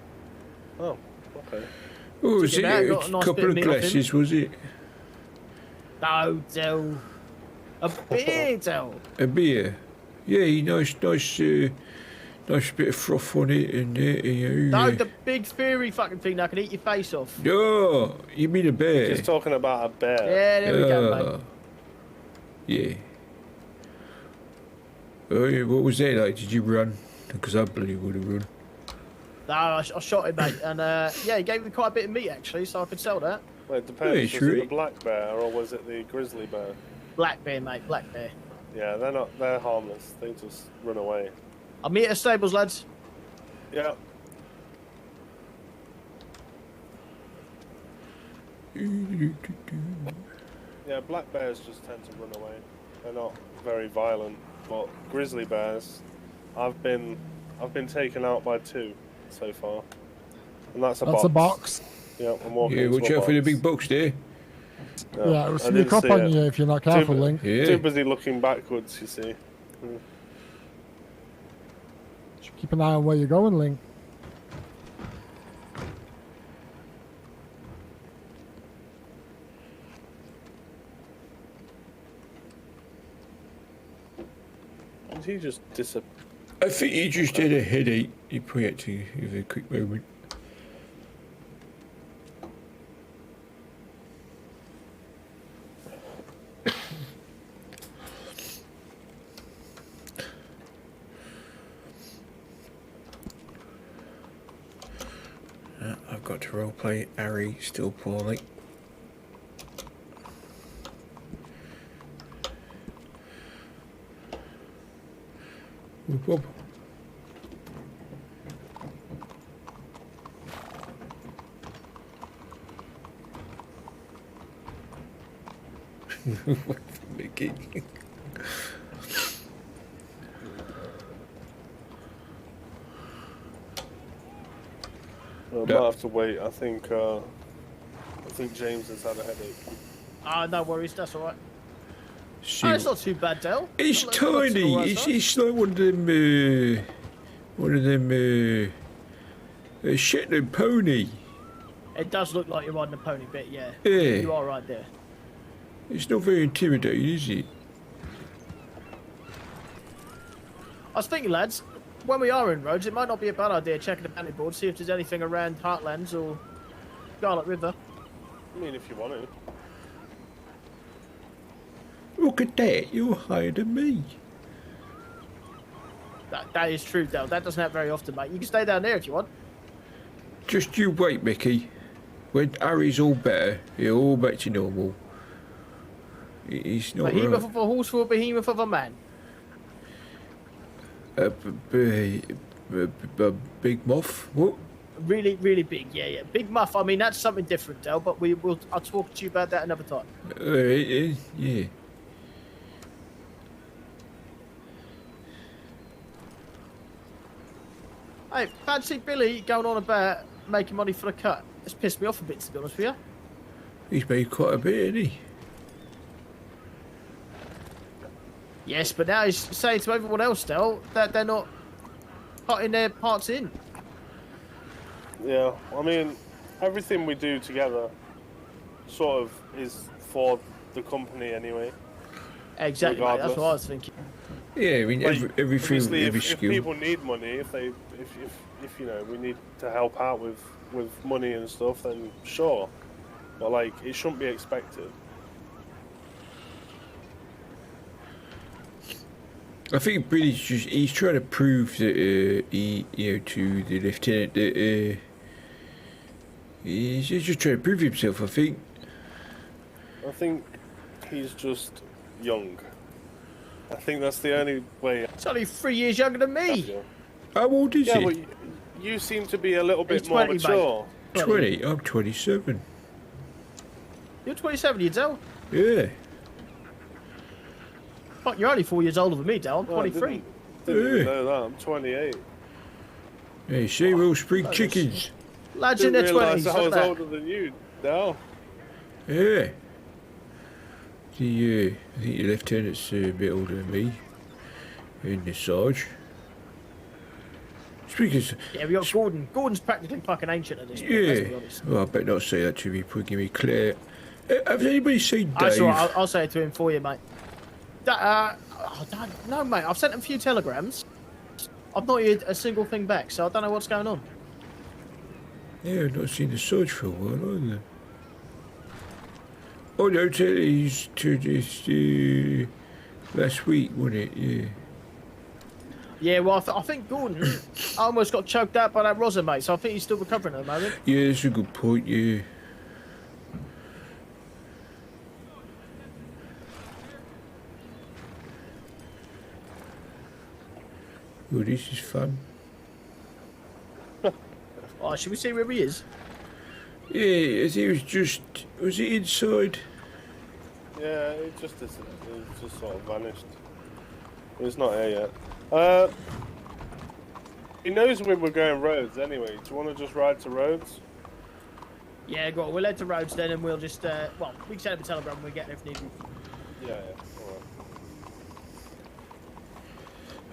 Speaker 5: Oh, okay.
Speaker 6: Oh, was
Speaker 8: Took
Speaker 6: it
Speaker 8: it out,
Speaker 6: a
Speaker 8: got a nice
Speaker 6: couple
Speaker 8: bit
Speaker 6: of
Speaker 8: of meat off him.
Speaker 6: glasses, was it?
Speaker 8: No, Del. A beer, Del.
Speaker 6: A beer? Yeah, nice bit of froth on it and you know.
Speaker 8: No, the big furry fucking thing that can eat your face off.
Speaker 6: Oh, you mean a bear?
Speaker 5: Just talking about a bear.
Speaker 8: Yeah, there we go, mate.
Speaker 6: Yeah. Oh, yeah, what was that like? Did you run? Because I bloody would have run.
Speaker 8: No, I shot him, mate. And yeah, he gave me quite a bit of meat, actually, so I could sell that.
Speaker 5: Well, it depends.
Speaker 6: Yeah,
Speaker 5: Was
Speaker 6: sure.
Speaker 5: it the black bear or was it the grizzly bear?
Speaker 8: Black bear, mate, black bear.
Speaker 5: Yeah, they're harmless. They just run away.
Speaker 8: I'll meet at the stables, lads.
Speaker 5: Yeah. Yeah, black bears just tend to run away. They're not very violent, but grizzly bears, I've been taken out by 2 so far, and that's a box.
Speaker 9: That's a box.
Speaker 5: Yeah, I'm walking
Speaker 6: Yeah,
Speaker 5: into
Speaker 6: watch
Speaker 5: a
Speaker 6: out for the
Speaker 5: box.
Speaker 6: big box there.
Speaker 5: No,
Speaker 9: Yeah, it'll
Speaker 5: I
Speaker 9: sneak
Speaker 5: didn't
Speaker 9: up
Speaker 5: see
Speaker 9: on
Speaker 5: it.
Speaker 9: you if you're not careful, Link.
Speaker 6: Yeah.
Speaker 5: Too busy looking backwards, you see.
Speaker 9: Should keep an eye on where you're going, Link.
Speaker 5: Did he just disappear?
Speaker 6: I think he just had a headache. He probably had to have a quick moment. I've got to roleplay Ari still poorly. Whoop whoop. Mickey.
Speaker 5: I might have to wait. I think James has had a headache.
Speaker 8: Ah, no worries, that's alright.
Speaker 6: See,
Speaker 8: Oh, it's not too bad, Del.
Speaker 6: it's
Speaker 8: Not too
Speaker 6: tiny.
Speaker 8: worse,
Speaker 6: It's like one of them a Shetland pony.
Speaker 8: It does look like you're riding a pony bit, yeah.
Speaker 6: Yeah.
Speaker 8: You are right there.
Speaker 6: It's not very intimidating, is it?
Speaker 8: I was thinking, lads, when we are in roads, it might not be a bad idea checking the bounty board, see if there's anything around Heartlands or Scarlet River.
Speaker 5: I mean, if you want to.
Speaker 6: Look at that, you're higher than me.
Speaker 8: That is true, Del. That doesn't happen very often, mate. You can stay down there if you want.
Speaker 6: Just you wait, Mickey. When Harry's all better, he'll all back to normal. He's not
Speaker 8: Behemoth
Speaker 6: right.
Speaker 8: of a horse for a behemoth of a man.
Speaker 6: Big moth? What?
Speaker 8: Really, really big, yeah. Big muff, I mean, that's something different, Del, but I'll talk to you about that another time.
Speaker 6: Yeah.
Speaker 8: Hey, fancy Billy going on about making money for the cut. It's pissed me off a bit, to be honest with you.
Speaker 6: He's made quite a bit, hasn't he?
Speaker 8: Yes, but now he's saying to everyone else, Del, that they're not putting their parts in.
Speaker 5: Yeah, I mean, everything we do together sort of is for the company anyway.
Speaker 8: Exactly, mate, that's what I was thinking.
Speaker 6: Yeah, I mean,
Speaker 5: Like,
Speaker 6: everything,
Speaker 5: obviously,
Speaker 6: every
Speaker 5: if
Speaker 6: skill.
Speaker 5: people need money, if you know, we need to help out with money and stuff, then sure. But like, it shouldn't be expected.
Speaker 6: I think Billy's he's trying to prove that to the lieutenant that he's just trying to prove himself, I think.
Speaker 5: I think he's just young. I think that's the only way.
Speaker 8: It's only 3 years younger than me.
Speaker 6: How old is
Speaker 5: Yeah,
Speaker 6: he?
Speaker 5: but you seem to be a little bit
Speaker 8: He's
Speaker 5: more
Speaker 8: 20, mate.
Speaker 5: mature.
Speaker 6: 20. I'm 27.
Speaker 8: You're 27, you Del.
Speaker 6: Yeah.
Speaker 8: Fuck, you're only 4 years older than me, Del. I'm
Speaker 5: Oh, I
Speaker 8: 23.
Speaker 5: Didn't even
Speaker 6: Yeah.
Speaker 5: know that. I'm 28.
Speaker 6: Hey, see, we'll spring chickens.
Speaker 8: Lads in their
Speaker 5: Didn't realise
Speaker 8: 20s,
Speaker 5: I
Speaker 8: look
Speaker 5: was
Speaker 8: at that.
Speaker 5: older than you. No.
Speaker 6: Yeah. I think the lieutenant's a bit older than me. And the Sarge. Speaking
Speaker 8: Yeah, we got Gordon. Gordon's practically fucking ancient at this point, let's be
Speaker 6: yeah.
Speaker 8: honest.
Speaker 6: Well, I better not say that to me, probably give me Claire. Has anybody seen Dave?
Speaker 8: That's all right, I'll say it to him for you, mate. No, mate, I've sent him a few telegrams. I've not heard a single thing back, so I don't know what's going on.
Speaker 6: Yeah, I've not seen the Sarge for a while either. Oh no, he's to this last week, wasn't it? Yeah.
Speaker 8: Yeah, well, I think Gordon almost got choked out by that Rosa, mate, so I think he's still recovering at the moment.
Speaker 6: Yeah, that's a good point, yeah. Well, this is fun.
Speaker 8: Oh, should we see where he is?
Speaker 6: Yeah, he was just... Was he inside?
Speaker 5: Yeah, it just sort of vanished. He's not here yet. He knows we were going roads anyway. Do you want to just ride to roads?
Speaker 8: Yeah, go on. We'll head to roads then, and we'll just well, we can set up a telegram when we get there if needed.
Speaker 5: Yeah.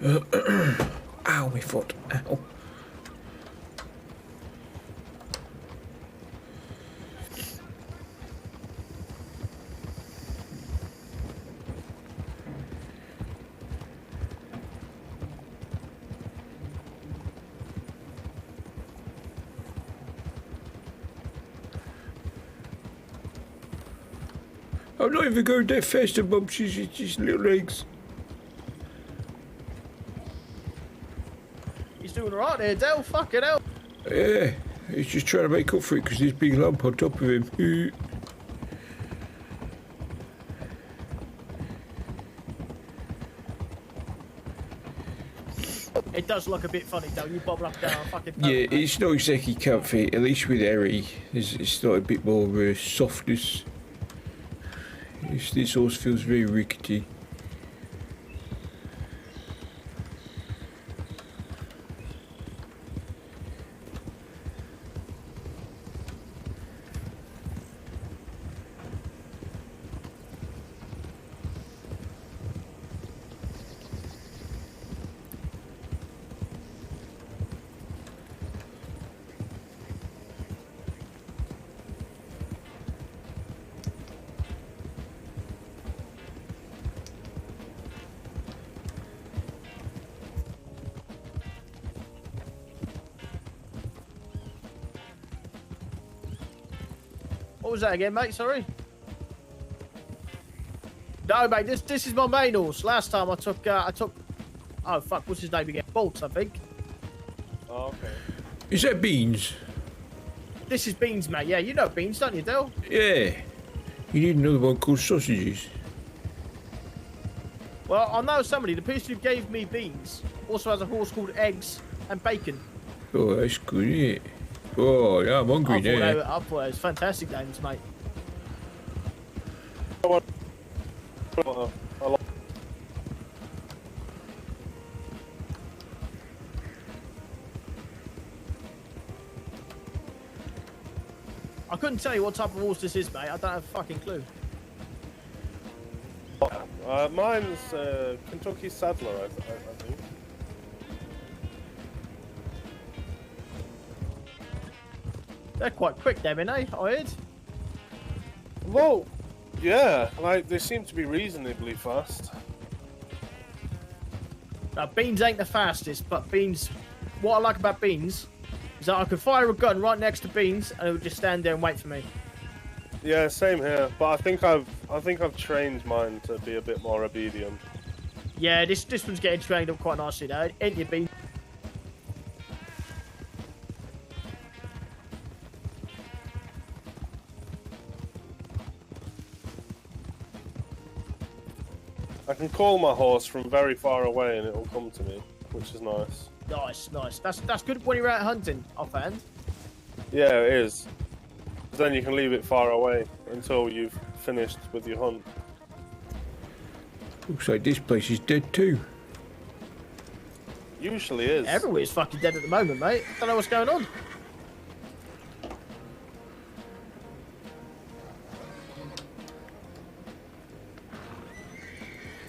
Speaker 5: Alright.
Speaker 6: Ow, my foot. Ow. I'm not even going that fast above his little legs.
Speaker 8: He's doing alright there, Del. Fucking hell.
Speaker 6: Yeah, he's just trying to make up for it because there's a big lump on top of him.
Speaker 8: It does look a bit funny, Del. You bobbing up and down. Fucking.
Speaker 6: Yeah, it's not exactly comfy. At least with Harry, it's not a bit more softness. This horse feels very rickety.
Speaker 8: What was that again, mate? Sorry. No, mate. This is my main horse. Last time I took. Oh fuck! What's his name again? Bolts, I think.
Speaker 5: Oh, okay.
Speaker 6: Is that Beans?
Speaker 8: This is Beans, mate. Yeah, you know Beans, don't you, Del?
Speaker 6: Yeah. You need another one called Sausages.
Speaker 8: Well, I know somebody. The person who gave me Beans also has a horse called Eggs and Bacon.
Speaker 6: Oh, that's good, isn't it? Oh, yeah, I'm hungry now.
Speaker 8: I thought it was fantastic names, mate. I couldn't tell you what type of horse this is, mate. I don't have a fucking clue.
Speaker 5: Mine's Kentucky Saddler, I think.
Speaker 8: They're quite quick, them, eh? I heard.
Speaker 5: Well, yeah, like they seem to be reasonably fast.
Speaker 8: Now, Beans ain't the fastest, but Beans. What I like about Beans is that I could fire a gun right next to Beans, and it would just stand there and wait for me.
Speaker 5: Yeah, same here. But I think I've trained mine to be a bit more obedient.
Speaker 8: Yeah, this one's getting trained up quite nicely now, ain't you, Beans?
Speaker 5: I can call my horse from very far away and it'll come to me, which is nice.
Speaker 8: Nice. That's good when you're out hunting, I found.
Speaker 5: Yeah, it is. Then you can leave it far away until you've finished with your hunt.
Speaker 6: Looks like this place is dead too.
Speaker 5: Usually is.
Speaker 8: Everywhere's fucking dead at the moment, mate. Don't know what's going on.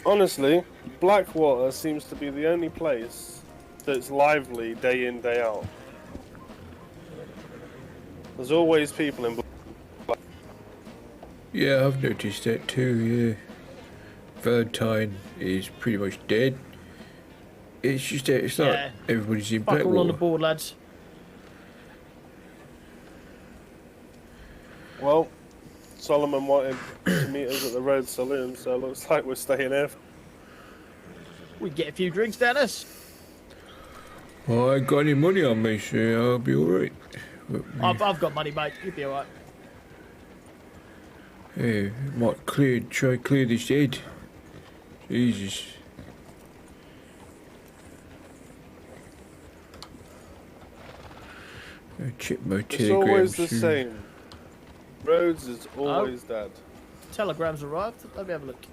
Speaker 5: Honestly, Blackwater seems to be the only place that's lively day in, day out. There's always people in Blackwater.
Speaker 6: Yeah, I've noticed that too, yeah. Valentine is pretty much dead. It's just that it's not everybody's in
Speaker 8: Fuck all on the
Speaker 6: Blackwater.
Speaker 8: board, lads.
Speaker 5: Well, Solomon wanted to meet us at the Road Saloon, so it looks like we're staying here.
Speaker 8: We can get a few drinks down us.
Speaker 6: Well, I ain't got any money on me, so I'll be alright.
Speaker 8: I've got money, mate. You'll be alright.
Speaker 6: Hey, might try clear this head. Jesus. Check my
Speaker 5: It's
Speaker 6: telegram
Speaker 5: always the
Speaker 6: soon.
Speaker 5: same. Rhodes is always dead.
Speaker 8: Telegram's arrived. Let me have a look.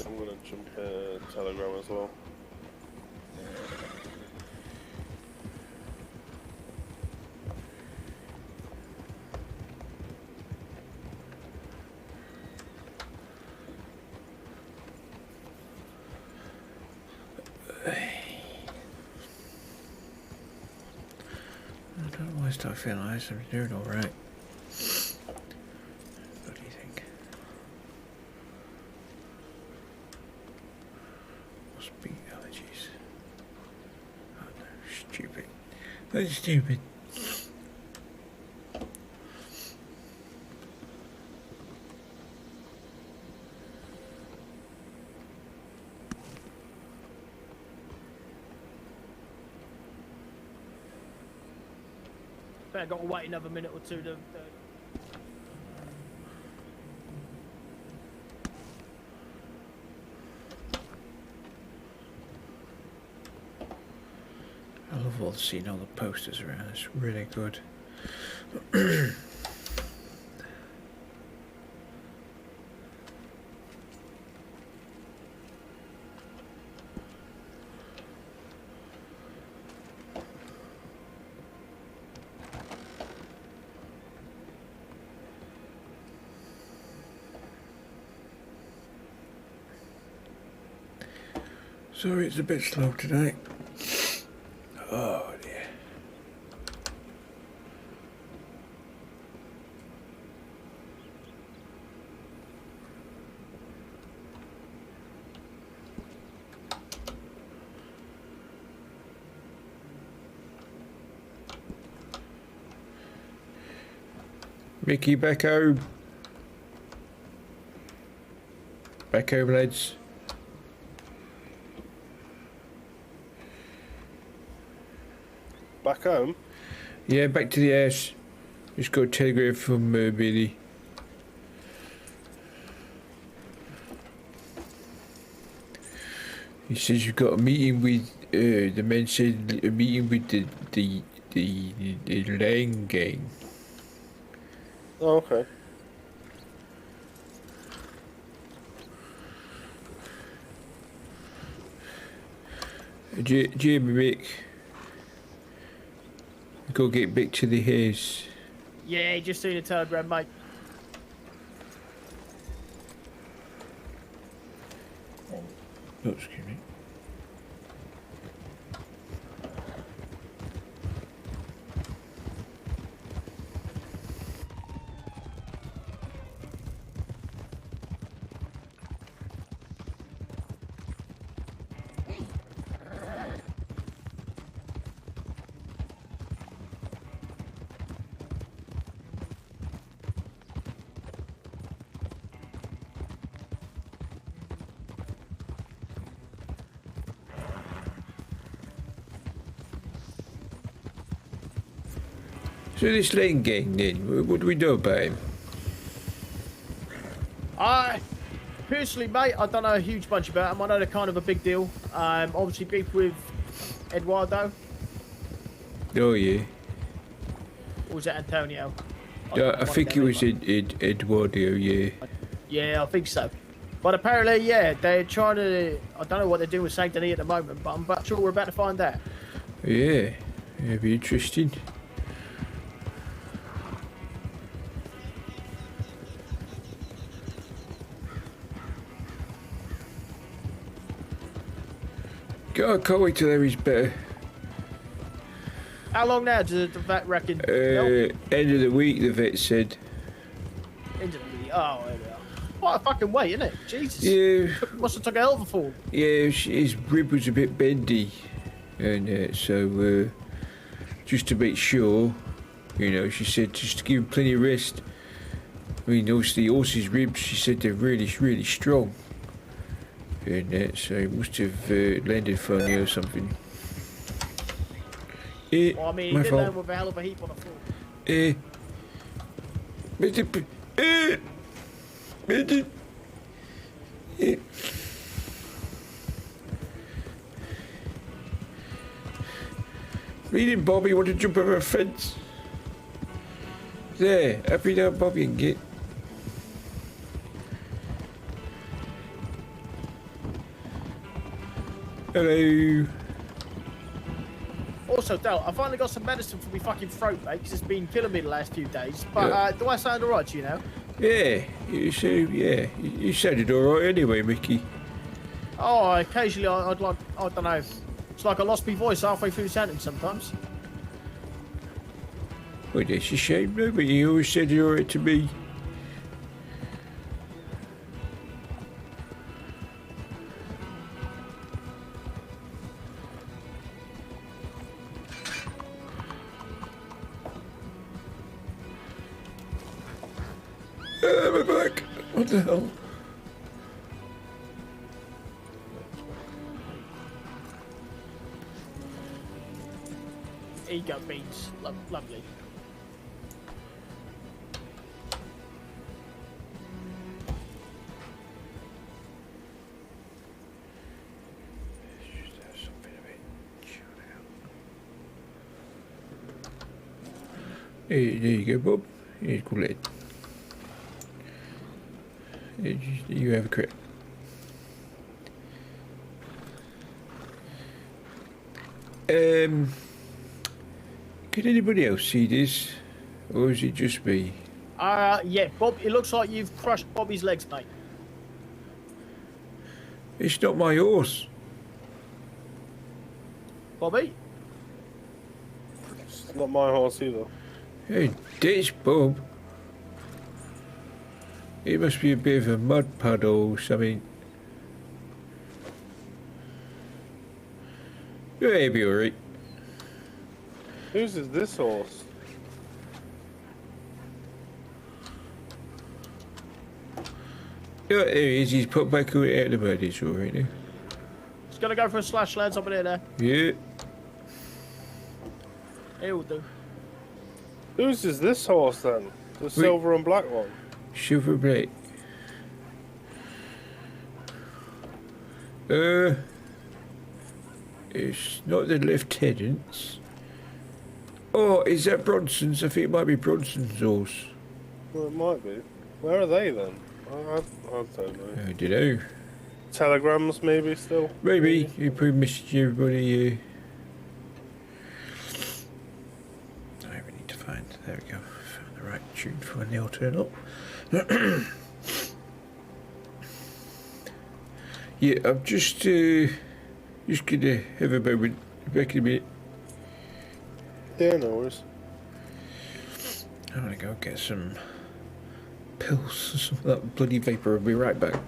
Speaker 5: I'm gonna jump Telegram as well.
Speaker 6: I don't know why I start feeling like this. I'm doing alright. What do you think? Must be allergies. Oh no, stupid. That's stupid.
Speaker 8: I've got to wait another minute or two to.
Speaker 6: I love all seeing all the posters around. It's really good. Sorry, it's a bit slow tonight. Oh dear. Mickey, back home. Back home, lads.
Speaker 5: Back home?
Speaker 6: Yeah, back to the house. Just got a telegram from Billy. He says you've got a meeting with the men said a meeting with the Lang gang.
Speaker 5: Oh, okay.
Speaker 6: Jamie, Mick. Go get back to the house.
Speaker 8: Yeah, just seen a telegram, mate.
Speaker 6: Oh, excuse me. So this Lang gang then, what do we do about him?
Speaker 8: Personally, mate, I don't know a huge bunch about them. I know they're kind of a big deal. Obviously beef with Eduardo.
Speaker 6: Oh yeah.
Speaker 8: Or was that Antonio?
Speaker 6: I think it was Eduardo, yeah.
Speaker 8: Yeah, I think so. But apparently, yeah, they're trying to. I don't know what they're doing with Saint Denis at the moment, but I'm sure we're about to find out.
Speaker 6: Yeah, it'd be interesting. God, I can't wait till Harry's better.
Speaker 8: How long now does the vet reckon?
Speaker 6: End of the week, the vet said.
Speaker 8: End of the week. Oh, there we are. What a fucking wait, isn't it? Jesus.
Speaker 6: Yeah.
Speaker 8: Must have took a hell of a fall.
Speaker 6: Yeah, his rib was a bit bendy. And so, just to make sure, you know, she said just to give him plenty of rest. I mean, obviously, horse's ribs, she said they're really, really strong. And so it must have landed funny or something.
Speaker 8: Well, I mean, he
Speaker 6: my
Speaker 8: did
Speaker 6: fault.
Speaker 8: land with a hell of a heap on the floor.
Speaker 6: Reading Bobby want to jump over a fence. There, happy now Bobby and get. Hello.
Speaker 8: Also, Del, I finally got some medicine for my fucking throat, mate, because it's been killing me the last few days. But
Speaker 6: Yeah.
Speaker 8: do I sound alright to you now?
Speaker 6: Yeah, you sounded alright anyway, Mickey.
Speaker 8: Oh, occasionally I'd like, I don't know. It's like I lost my voice halfway through the sentence sometimes.
Speaker 6: Well, that's a shame, though, but you always said you're alright to me. My back. What the hell?
Speaker 8: Ego beans. Lovely.
Speaker 6: Hey, there you go, Bob. Here's cool it. You have a crit. Can anybody else see this? Or is it just me?
Speaker 8: Yeah, Bob, it looks like you've crushed Bobby's legs, mate.
Speaker 6: It's not my horse.
Speaker 8: Bobby?
Speaker 5: It's not my horse either.
Speaker 6: Hey, ditch Bob. It must be a bit of a mud puddle or something. Yeah, it'll be alright.
Speaker 5: Whose is this horse?
Speaker 6: Yeah, there he is. He's put back out of the mud. It's alright now.
Speaker 8: Just gonna go for a slash, lads. Up in here there.
Speaker 6: Yeah.
Speaker 8: It'll do.
Speaker 5: Whose is this horse then? The silver and black one?
Speaker 6: Silver black. It's not the lieutenant's. Oh, is that Bronson's? I think it might be Bronson's horse.
Speaker 5: Well, it might be. Where are they then? I don't know.
Speaker 6: I don't know.
Speaker 5: Telegrams maybe still?
Speaker 6: Maybe. You probably missed everybody. I really need to find. There we go. Found the right tune for when they'll turn up. Yeah, I'm just gonna have a moment. Back in a minute.
Speaker 5: Yeah, no worries.
Speaker 6: I'm gonna go get some pills or some of that bloody vapor. I'll be right back.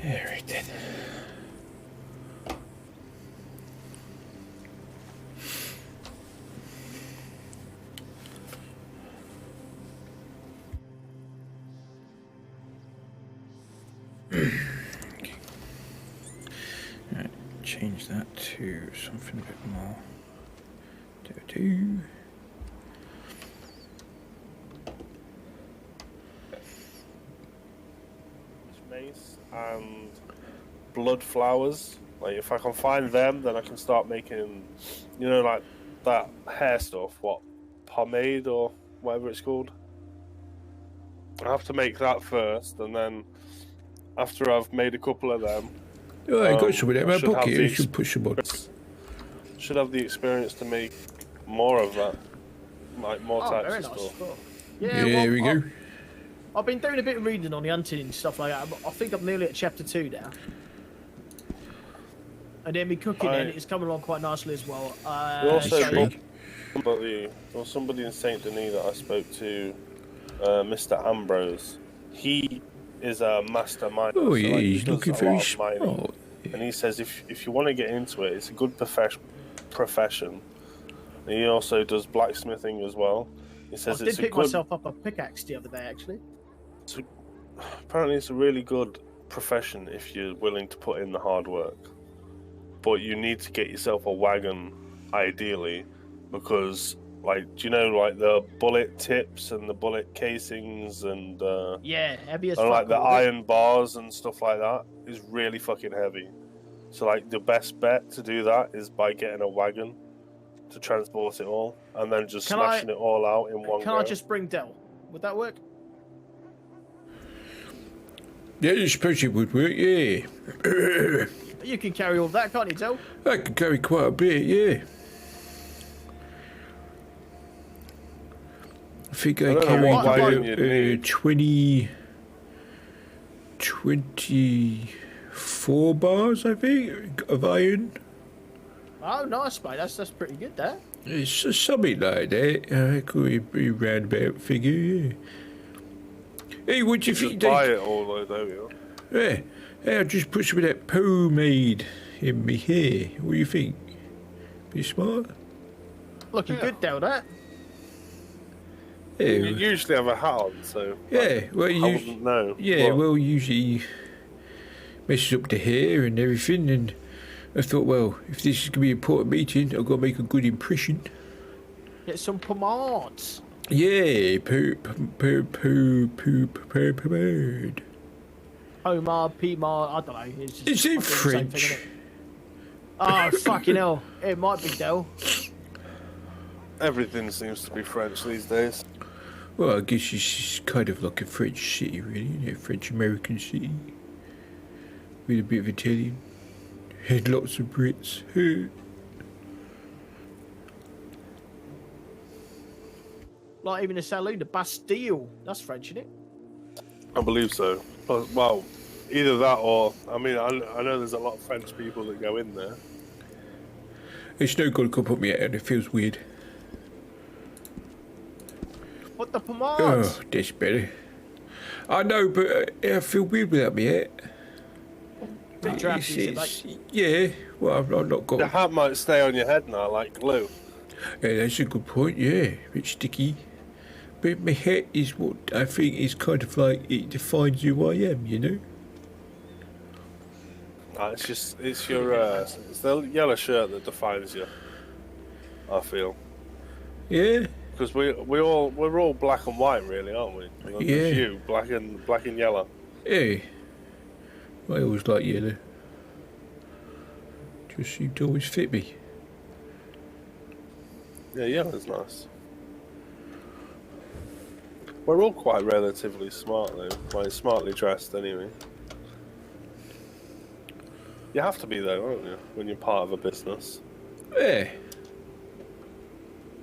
Speaker 6: Alright then. Okay. Right, change that to something a bit more. Do.
Speaker 5: Mace and blood flowers. Like if I can find them, then I can start making, you know, like that hair stuff. What, pomade or whatever it's called. I have to make that first, and then after I've made a couple of them,
Speaker 6: Oh, I got some of that in my
Speaker 5: I should have
Speaker 6: pocket.
Speaker 5: the
Speaker 6: I should push them on.
Speaker 5: should have the experience to make more of that, like more
Speaker 8: Oh,
Speaker 5: types
Speaker 8: very
Speaker 5: of
Speaker 8: nice.
Speaker 5: stuff.
Speaker 8: Cool.
Speaker 6: Yeah,
Speaker 8: well,
Speaker 6: there we go.
Speaker 8: I've been doing a bit of reading on the hunting and stuff like that. I think I'm nearly at chapter 2 now. And then me cooking then it's coming along quite nicely as well.
Speaker 5: We also
Speaker 8: so-
Speaker 5: got there was somebody in Saint Denis that I spoke to, Mr. Ambrose. He is a mastermind.
Speaker 6: Oh, yeah, he's looking very smart.
Speaker 5: And he says if you want to get into it, it's a good profession. And he also does blacksmithing as well. He says
Speaker 8: I
Speaker 5: it's
Speaker 8: did
Speaker 5: a
Speaker 8: pick
Speaker 5: good.
Speaker 8: myself up a pickaxe the other day, actually.
Speaker 5: Apparently, it's a really good profession if you're willing to put in the hard work. But you need to get yourself a wagon, ideally, because, like, do you know, like the bullet tips and the bullet casings and
Speaker 8: Yeah, heavy as
Speaker 5: and
Speaker 8: fuck.
Speaker 5: like the
Speaker 8: all this.
Speaker 5: iron bars and stuff like that is really fucking heavy. So, like, the best bet to do that is by getting a wagon to transport it all, and then just smashing it all out in one
Speaker 8: Can
Speaker 5: go.
Speaker 8: I just bring Del? Would that work?
Speaker 6: Yeah, I suppose it would work, yeah.
Speaker 8: You can carry all that, can't you, Del?
Speaker 6: I can carry quite a bit, yeah. I think I
Speaker 5: don't know what wagon you'd
Speaker 6: carried
Speaker 5: need.
Speaker 6: 24 bars, I think, of iron.
Speaker 8: Oh, nice, mate. That's pretty good, that.
Speaker 6: It's something like that. I could be roundabout figure, yeah. Hey, what do you think?
Speaker 5: Just buy it all, though, don't you?
Speaker 6: Yeah, I'll just put some of that pomade in me hair. What do you think? Be smart?
Speaker 8: Looking good, Del, that.
Speaker 6: Yeah,
Speaker 5: You usually have a hat on, so
Speaker 6: yeah, well,
Speaker 5: I
Speaker 6: you,
Speaker 5: wouldn't know.
Speaker 6: yeah,
Speaker 5: What?
Speaker 6: well, usually messes up the hair and everything, and I thought, well, if this is going to be an important meeting, I've got to make a good impression.
Speaker 8: Get some pomades.
Speaker 6: Yeah, pomade.
Speaker 8: Pomade, Pimade, I don't know. It's just
Speaker 6: Is it
Speaker 8: fucking the same
Speaker 6: French?
Speaker 8: thing, innit? Oh, fucking hell. It might be, Del.
Speaker 5: Everything seems to be French these days.
Speaker 6: Well, I guess it's kind of like a French city, really, isn't it? French-American city. With a bit of Italian. And lots of Brits.
Speaker 8: Like even the saloon, the Bastille. That's French, isn't it?
Speaker 5: I believe so. Well, either that or, I mean, I know there's a lot of French people that go in there.
Speaker 6: It's no good to put me out and it feels weird.
Speaker 8: What the pomade?
Speaker 6: Oh, that's better. I know, but I feel weird without me hat.
Speaker 8: Bit drafty, is it, like?
Speaker 6: Yeah, well, I've not
Speaker 5: The
Speaker 6: got...
Speaker 5: hat might stay on your head now, like glue.
Speaker 6: Yeah, that's a good point, yeah. A bit sticky. But my hat is what I think is kind of like, it defines who I am, you know?
Speaker 5: It's your, it's the yellow shirt that defines you, I feel.
Speaker 6: Yeah?
Speaker 5: Because we're all black and white, really, aren't we? Like,
Speaker 6: Yeah.
Speaker 5: it's you, black and yellow.
Speaker 6: Yeah. I always like yellow. Just seemed to always fit me.
Speaker 5: Yeah, yellow's nice. We're all quite relatively smart, though. Like, smartly dressed, anyway. You have to be, though, aren't you? When you're part of a business.
Speaker 6: Yeah.
Speaker 5: You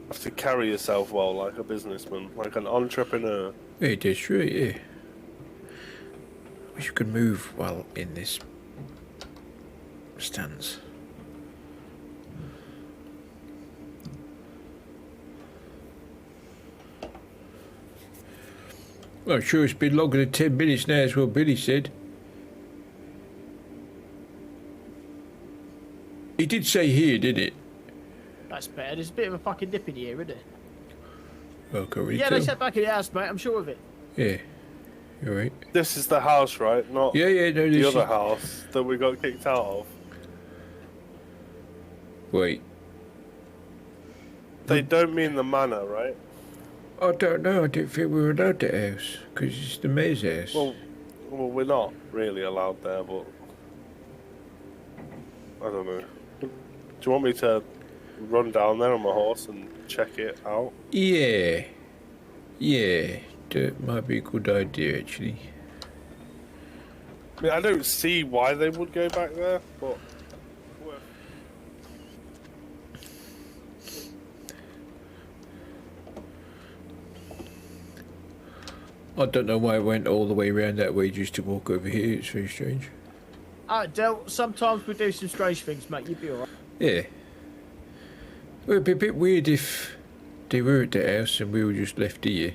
Speaker 5: have to carry yourself well, like a businessman, like an entrepreneur.
Speaker 6: Yeah, that's right, yeah. Wish you could move well in this stance. Well, I'm sure it's been longer than 10 minutes now, as well Billy said. He did say here, didn't it?
Speaker 8: That's better. There's a bit of a fucking dip in here, isn't there?
Speaker 6: Oh, can't really
Speaker 8: Yeah,
Speaker 6: tell.
Speaker 8: they said back in the house, mate. I'm sure of it.
Speaker 6: Yeah, you're right.
Speaker 5: This is the house, right? Not
Speaker 6: Yeah, no,
Speaker 5: the
Speaker 6: this
Speaker 5: other
Speaker 6: is...
Speaker 5: house that we got kicked out of.
Speaker 6: Wait,
Speaker 5: They don't mean the manor, right?
Speaker 6: I don't know. I didn't think we were allowed that house because it's the mayor's house.
Speaker 5: Well, we're not really allowed there, but I don't know. Do you want me to run down there on my horse and check it out?
Speaker 6: Yeah, that might be a good idea actually.
Speaker 5: I mean, I don't see why they would go back there, but
Speaker 6: I don't know why I went all the way around that way just to walk over here. It's very strange.
Speaker 8: Del, sometimes we do some strange things, mate. You'd be alright.
Speaker 6: Yeah. Well, it'd be a bit weird if they were at the house and we were just left here.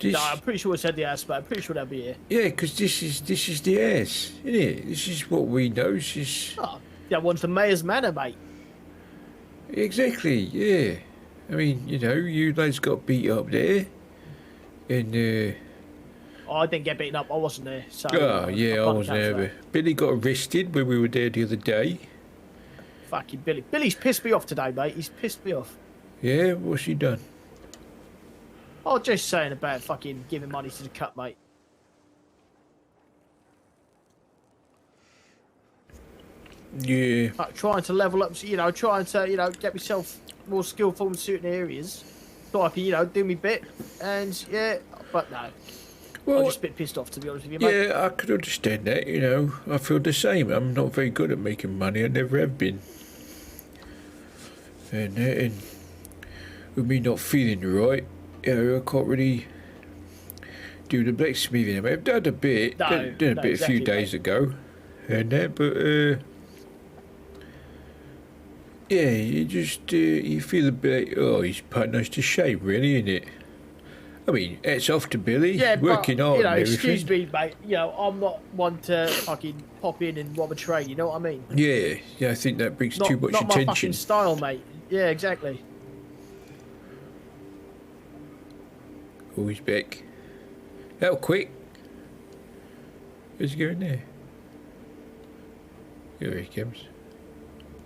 Speaker 8: No, I'm pretty sure it's at the house, mate. I'm pretty sure they'll be here.
Speaker 6: Yeah, because this is the house, isn't it? This is what we know. This is...
Speaker 8: Oh, that one's the mayor's manor, mate.
Speaker 6: Exactly, yeah. I mean, you know, you lads got beat up there. And,
Speaker 8: Oh, I didn't get beaten up. I wasn't there. So,
Speaker 6: oh, yeah, I
Speaker 8: can't
Speaker 6: wasn't
Speaker 8: account
Speaker 6: there.
Speaker 8: for that.
Speaker 6: But Billy got arrested when we were there the other day.
Speaker 8: Fucking Billy. Billy's pissed me off today, mate. He's pissed me off.
Speaker 6: Yeah, what's he done?
Speaker 8: Oh, just saying about fucking giving money to the cut, mate.
Speaker 6: Yeah.
Speaker 8: Like, trying to level up, you know, trying to, you know, get myself more skillful in certain areas. So I can, you know, do me bit. And, yeah, but no.
Speaker 6: Well,
Speaker 8: I'm just a bit pissed off, to be honest with you, mate.
Speaker 6: yeah, I could understand that, you know. I feel the same. I'm not very good at making money. I never have been. And with me not feeling right, you know, I can't really do the blacksmithing. I mean, I've done a bit,
Speaker 8: No,
Speaker 6: done a
Speaker 8: no,
Speaker 6: bit a
Speaker 8: exactly,
Speaker 6: few days
Speaker 8: mate.
Speaker 6: ago, and that, but yeah, you just you feel a bit. Oh, he's putting us to shame, really, isn't it? I mean, it's off to Billy,
Speaker 8: Yeah,
Speaker 6: working
Speaker 8: but,
Speaker 6: hard
Speaker 8: you know,
Speaker 6: and everything.
Speaker 8: excuse me, mate. You know, I'm not one to fucking pop in and rob a train, you know what I mean?
Speaker 6: Yeah, I think that brings too much
Speaker 8: not my
Speaker 6: attention.
Speaker 8: fucking style, mate. Yeah, exactly.
Speaker 6: Oh, he's back. How quick? Where's he going there? Here he comes.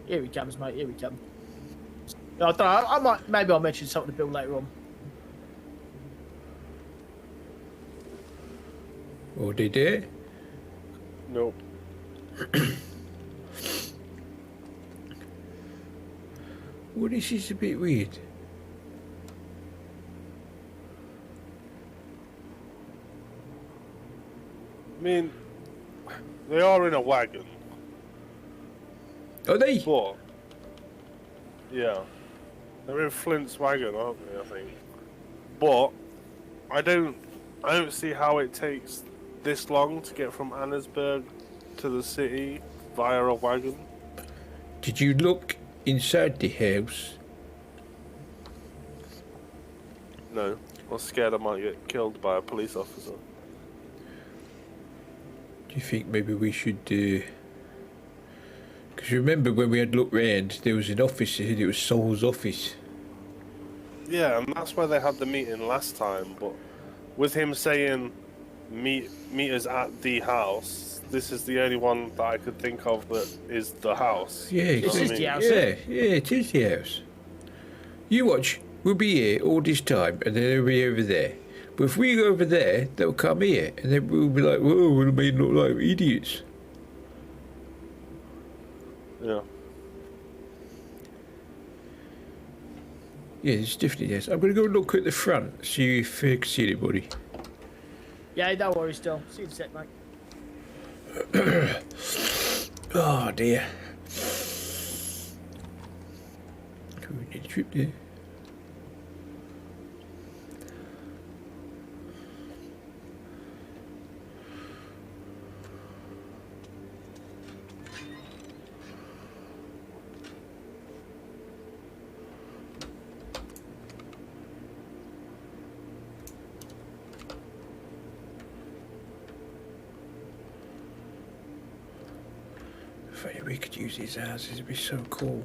Speaker 8: Here he comes, mate. Here he comes. I don't know. Maybe I'll mention something to Bill later on.
Speaker 6: Oh, they there?
Speaker 5: nope.
Speaker 6: Well, this is a bit weird.
Speaker 5: I mean, they are in a wagon,
Speaker 6: Are they?
Speaker 5: but yeah, they're in Flint's wagon, aren't they? I think. But I don't see how it takes this long to get from Annesburg to the city via a wagon.
Speaker 6: Did you look inside the house?
Speaker 5: No, I was scared I might get killed by a police officer.
Speaker 6: Do you think maybe we should because remember when we had looked round, there was an office, it was Sol's office.
Speaker 5: Yeah, and that's where they had the meeting last time, but with him saying meet us at the house, this is the only one that I could think of that is the house.
Speaker 6: Yeah,
Speaker 5: You know what I
Speaker 8: is
Speaker 5: mean?
Speaker 8: the house.
Speaker 6: yeah, it is the house. You watch, we'll be here all this time and then they'll be over there. But if we go over there, they'll come here and then we'll be like, whoa, we'll be look like idiots.
Speaker 5: Yeah.
Speaker 6: Yeah, it's definitely yes. I'm going to go look at the front, see if I can see anybody.
Speaker 8: Yeah, don't worry, still. See you in a sec, mate.
Speaker 6: Oh dear. We need a trip there. If only we could use these houses, it'd be so cool.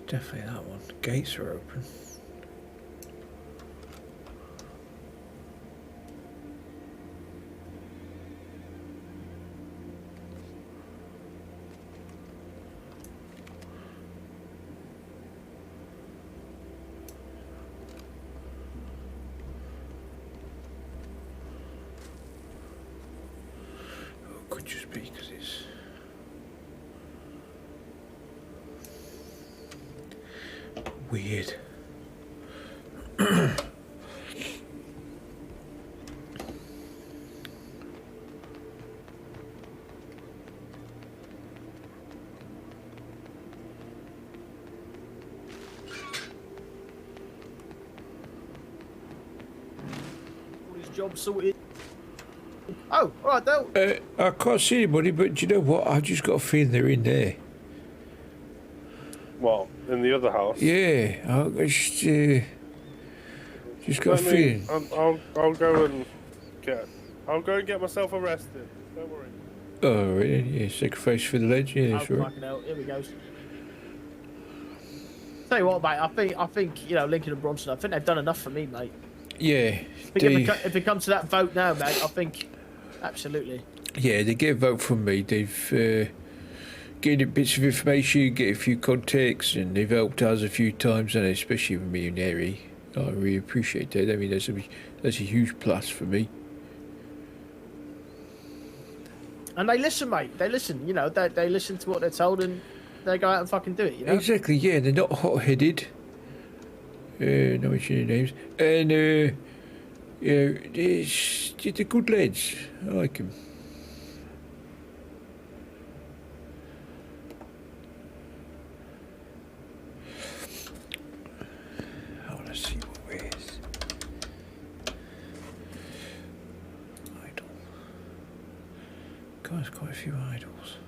Speaker 6: Definitely that one. The gates are open. Could just be because it's weird.
Speaker 8: All his job sorted. Oh, all right, Dale.
Speaker 6: I can't see anybody, but do you know what? I've just got a feeling they're in there.
Speaker 5: What, in the other house?
Speaker 6: Yeah, I just got a feeling.
Speaker 5: I'll go and get myself arrested. Don't worry.
Speaker 6: Oh, right, yeah, sacrifice for the legend. Yeah,
Speaker 8: Oh,
Speaker 6: that's right.
Speaker 8: fucking hell. Here we go. Tell you what, mate. I think you know, Lincoln and Bronson. I think they've done enough for me, mate.
Speaker 6: Yeah,
Speaker 8: I think if it comes to that vote now, mate, I think absolutely.
Speaker 6: yeah, they get a vote from me. They've gained bits of information, get a few contacts, and they've helped us a few times, and especially with me and Harry. I really appreciate that. I mean, that's a huge plus for me.
Speaker 8: And they listen, mate. They listen. You know, they listen to what they're told, and they go out and fucking do it. You know.
Speaker 6: Exactly. Yeah, they're not hot-headed. No mentioning names, and yeah, they're good lads. I like them. I want to see what where's idol. God, there's quite a few idols.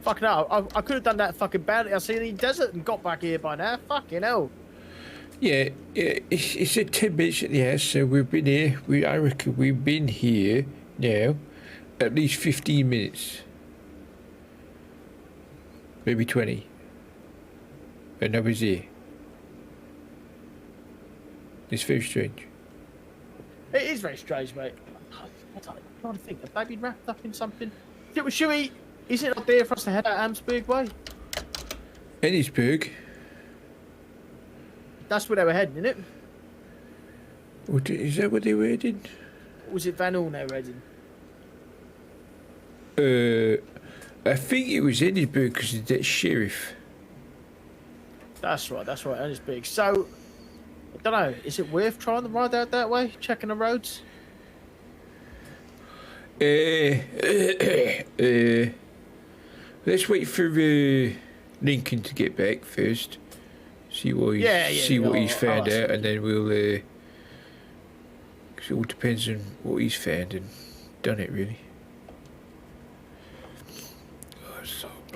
Speaker 8: Fucking hell, I could have done that fucking bounty I see in the desert and got back here by now. Fucking hell.
Speaker 6: Yeah, it's at 10 minutes at the house, so we've been here. I reckon we've been here now at least 15 minutes. Maybe 20. And nobody's here. It's very strange.
Speaker 8: It is very strange, mate. I'm trying to think. Have they been wrapped up in something? Should we... Is it not there for us to head out Amsburg way?
Speaker 6: Ennisburg?
Speaker 8: That's where they were heading, isn't it?
Speaker 6: Is that where they were heading?
Speaker 8: Or was it Van Horn they were heading?
Speaker 6: I think it was Ennisburg because of that sheriff.
Speaker 8: That's right, Amsburg. So, I don't know, is it worth trying to ride out that way? Checking the roads?
Speaker 6: Let's wait for Lincoln to get back first. See what he's found out, and then we'll. Cause it all depends on what he's found and done it really.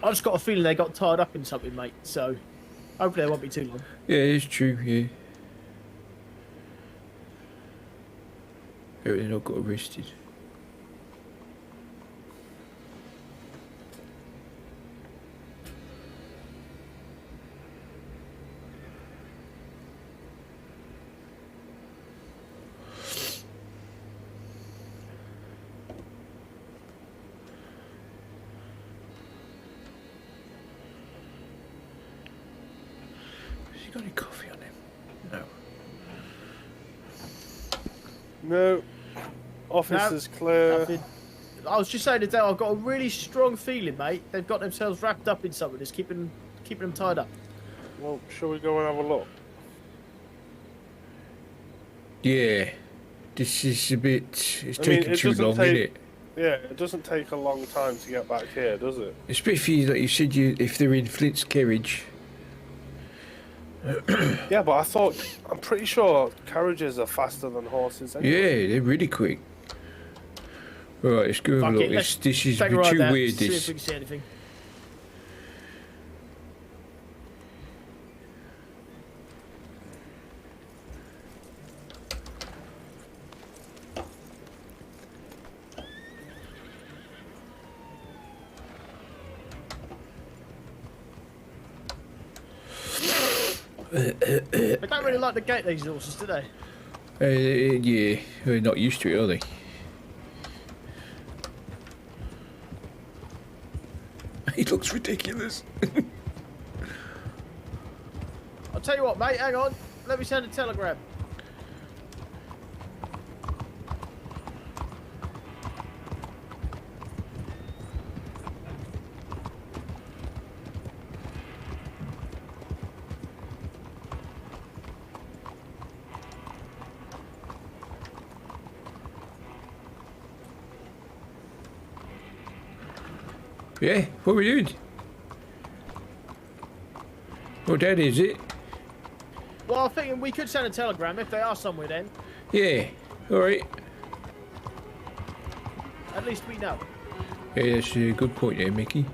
Speaker 8: I just got a feeling they got tied up in something, mate. So, hopefully, it won't be too long.
Speaker 6: Yeah, it's true. Yeah. They're not got arrested. Got any coffee on him? No.
Speaker 5: No. Office is clear.
Speaker 8: Nothing. I was just saying today, I've got a really strong feeling, mate. They've got themselves wrapped up in something. It's keeping them tied up.
Speaker 5: Well, shall we go and have a look?
Speaker 6: Yeah. This is a bit... It's taking too long, isn't it?
Speaker 5: Yeah, it doesn't take a long time to get back here, does it?
Speaker 6: Especially, like you said, if they're in Flint's carriage.
Speaker 5: Yeah, but I'm pretty sure carriages are faster than horses anyway.
Speaker 6: Yeah, they're really quick. Right, let's go have a
Speaker 8: Fuck
Speaker 6: look.
Speaker 8: it, let's
Speaker 6: This is
Speaker 8: take a ride
Speaker 6: too
Speaker 8: there,
Speaker 6: weird.
Speaker 8: see if
Speaker 6: This.
Speaker 8: we can see anything. They don't really like the gate, these horses, do they?
Speaker 6: Yeah, they're not used to it, are they? He looks ridiculous.
Speaker 8: I'll tell you what, mate, hang on. Let me send a telegram.
Speaker 6: Yeah, what are we doing? Oh, that is it.
Speaker 8: Well, I'm thinking we could send a telegram if they are somewhere then.
Speaker 6: Yeah, alright.
Speaker 8: At least we know.
Speaker 6: Yeah, that's a good point there, Mickey.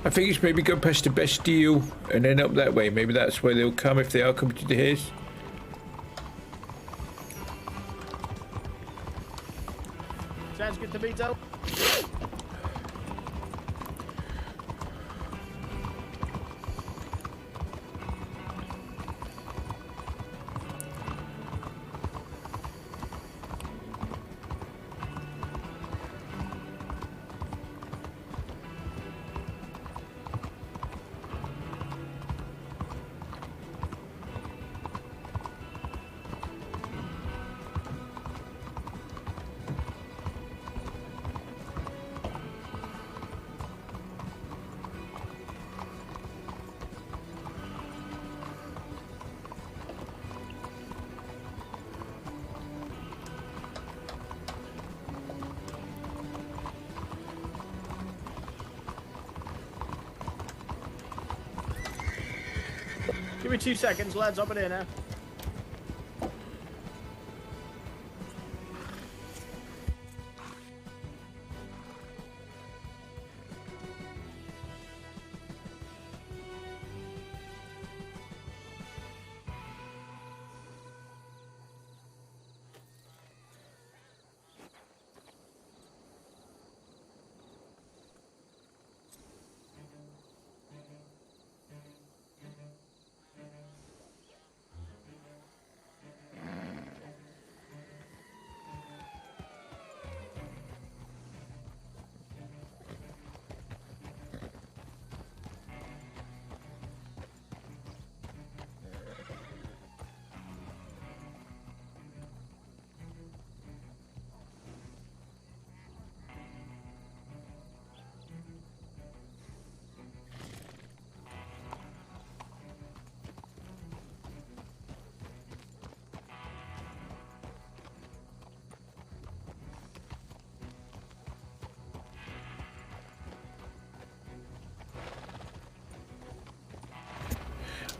Speaker 6: I think it's maybe go past the best deal and then up that way. Maybe that's where they'll come if they are coming to the hills.
Speaker 8: Sounds good to me, Del. Give me 2 seconds, lads. Up in here now.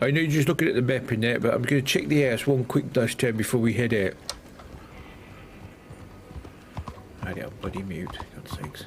Speaker 6: I know you're just looking at the map and that, but I'm going to check the house one quick dust turn before we head out. I don't bloody mute, God's sakes.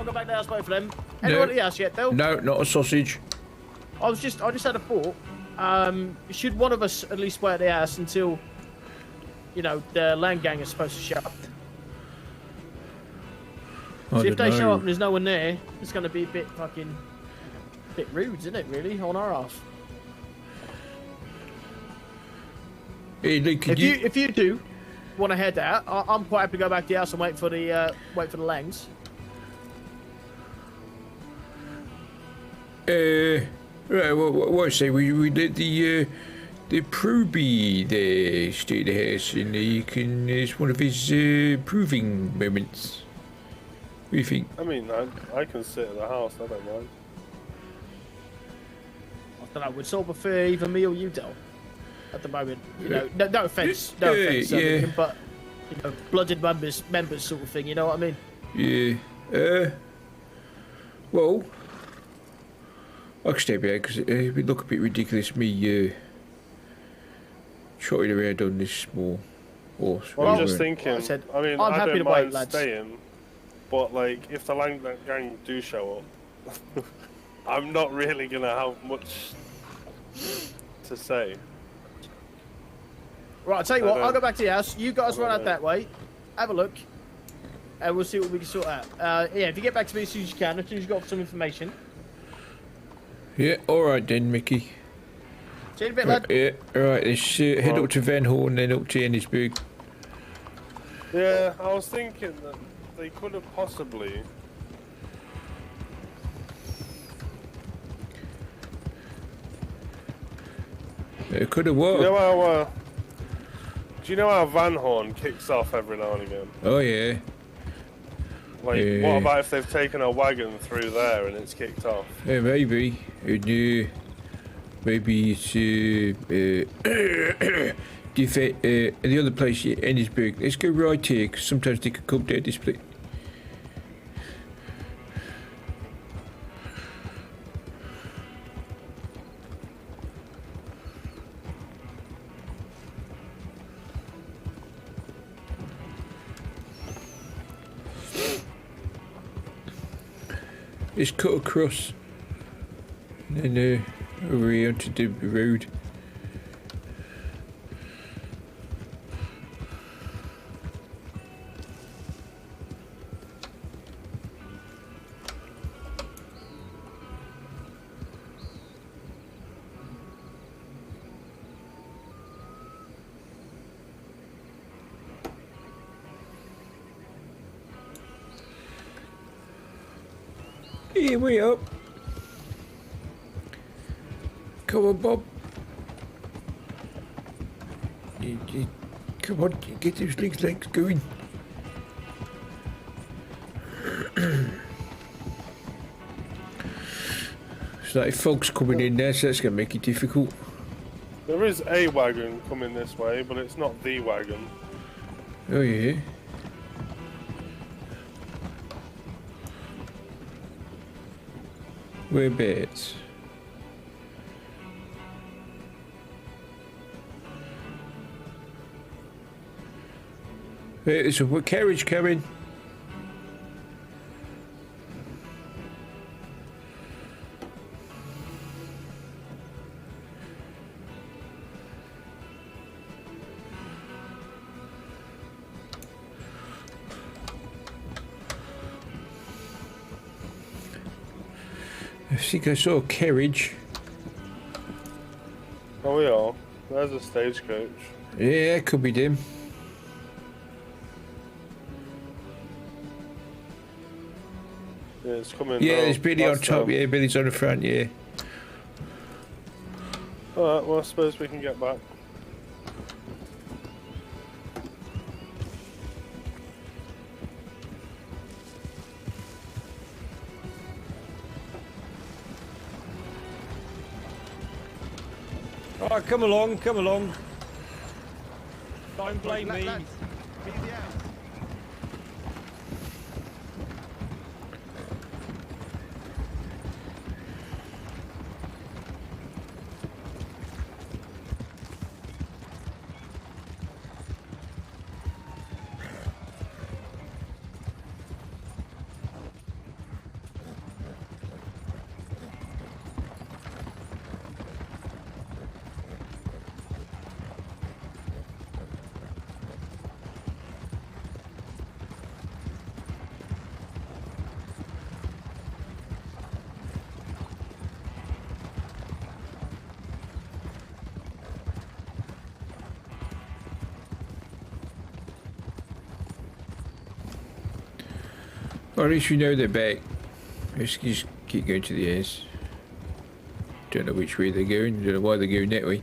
Speaker 8: I'll go back to the house, both of them. Anyone at the house yet, Bill?
Speaker 6: No, not a sausage.
Speaker 8: I just had a thought. Should one of us at least wait at the house until, you know, the land gang is supposed to show up? So if they show up and there's no one there, it's going to be a bit rude, isn't it, really, on our half?
Speaker 6: Hey, look,
Speaker 8: If you do want to head out, I'm quite happy to go back to the house and wait for the langs.
Speaker 6: Right, what I say, we let the Proby there stay at the house, and he can, it's one of his proving moments. What do you think?
Speaker 5: I mean, I can sit at the house, I don't mind.
Speaker 8: I don't know, would sort of prefer either me or you, Del, at the moment. You know, no offence, but, you know, blooded members sort of thing, you know what I mean?
Speaker 6: Yeah, well, I can stay behind because it would look a bit ridiculous, me trotting around on this small horse.
Speaker 5: Well, I'm just thinking, I mean,
Speaker 8: I'm
Speaker 5: I
Speaker 8: happy
Speaker 5: don't
Speaker 8: to
Speaker 5: mind
Speaker 8: wait, lads.
Speaker 5: staying, but like, if the Lang gang do show up, I'm not really gonna have much to say.
Speaker 8: Right, I'll tell you what, I'll go back to the house. You guys run out that way, have a look, and we'll see what we can sort out. Yeah, if you get back to me as soon as you can, as soon as you've got some information.
Speaker 6: Yeah, alright then, Mickey.
Speaker 8: See you in a bit, lad.
Speaker 6: Yeah, alright, let's head up to Van Horn, then up to Ennisburg.
Speaker 5: Yeah, I was thinking that they could have possibly...
Speaker 6: It could have worked.
Speaker 5: Do you know how Van Horn kicks off every now and again?
Speaker 6: Oh yeah.
Speaker 5: Like, what about if they've taken a wagon through there and it's kicked off?
Speaker 6: Yeah, maybe. Maybe it's the other place, Ennisburg. Let's go right here, because sometimes they could come down this place. Let's cut across and then over here onto the road. Here we up. Come on, Bob. Come on, get those legs going. It's like fog's coming in there, so that's going to make it difficult.
Speaker 5: There is a wagon coming this way, but it's not the wagon.
Speaker 6: Oh yeah. Whereabouts? There's a carriage coming. I think I saw a carriage.
Speaker 5: Oh yeah, there's a stagecoach.
Speaker 6: Yeah, could be them.
Speaker 5: Yeah, it's coming.
Speaker 6: Yeah, there's Billy on top. Yeah, Billy's on the front. Yeah.
Speaker 5: Alright, well I suppose we can get back.
Speaker 2: Alright, come along, come along. Don't blame me.
Speaker 6: Or at least we know they're back. Let's just keep going to the airs. Don't know which way they're going. Don't know why they're going that way.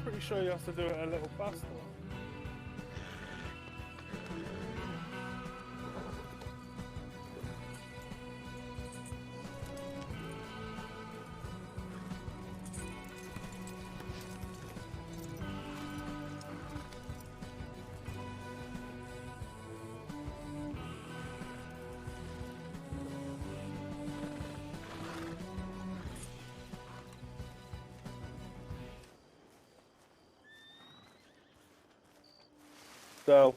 Speaker 5: Pretty sure you have to do it a little faster. So,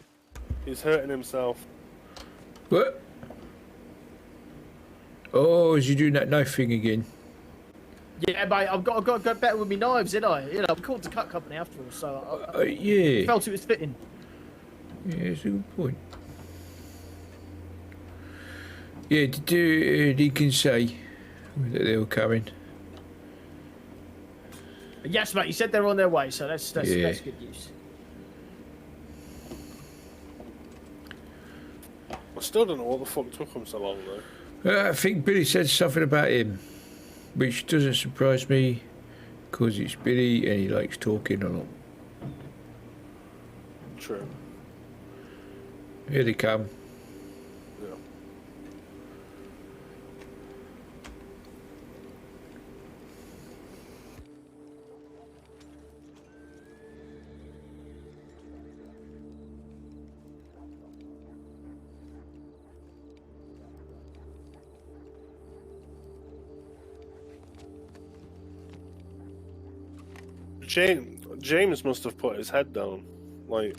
Speaker 5: he's hurting himself.
Speaker 6: What? Oh, is you doing that knife thing again?
Speaker 8: Yeah, mate, I've got to go better with my knives, ain't I? You know, I'm called the cut company after all, so I
Speaker 6: yeah.
Speaker 8: felt it was fitting.
Speaker 6: Yeah, that's a good point. Yeah, he can say that they were coming.
Speaker 8: Yes, mate, you said they're on their way, so that's good news.
Speaker 5: I still don't know what the fuck took him so long, though.
Speaker 6: I think Billy said something about him, which doesn't surprise me, because it's Billy and he likes talking a lot.
Speaker 5: True.
Speaker 6: Here they come.
Speaker 5: Yeah. James must have put his head down. Like,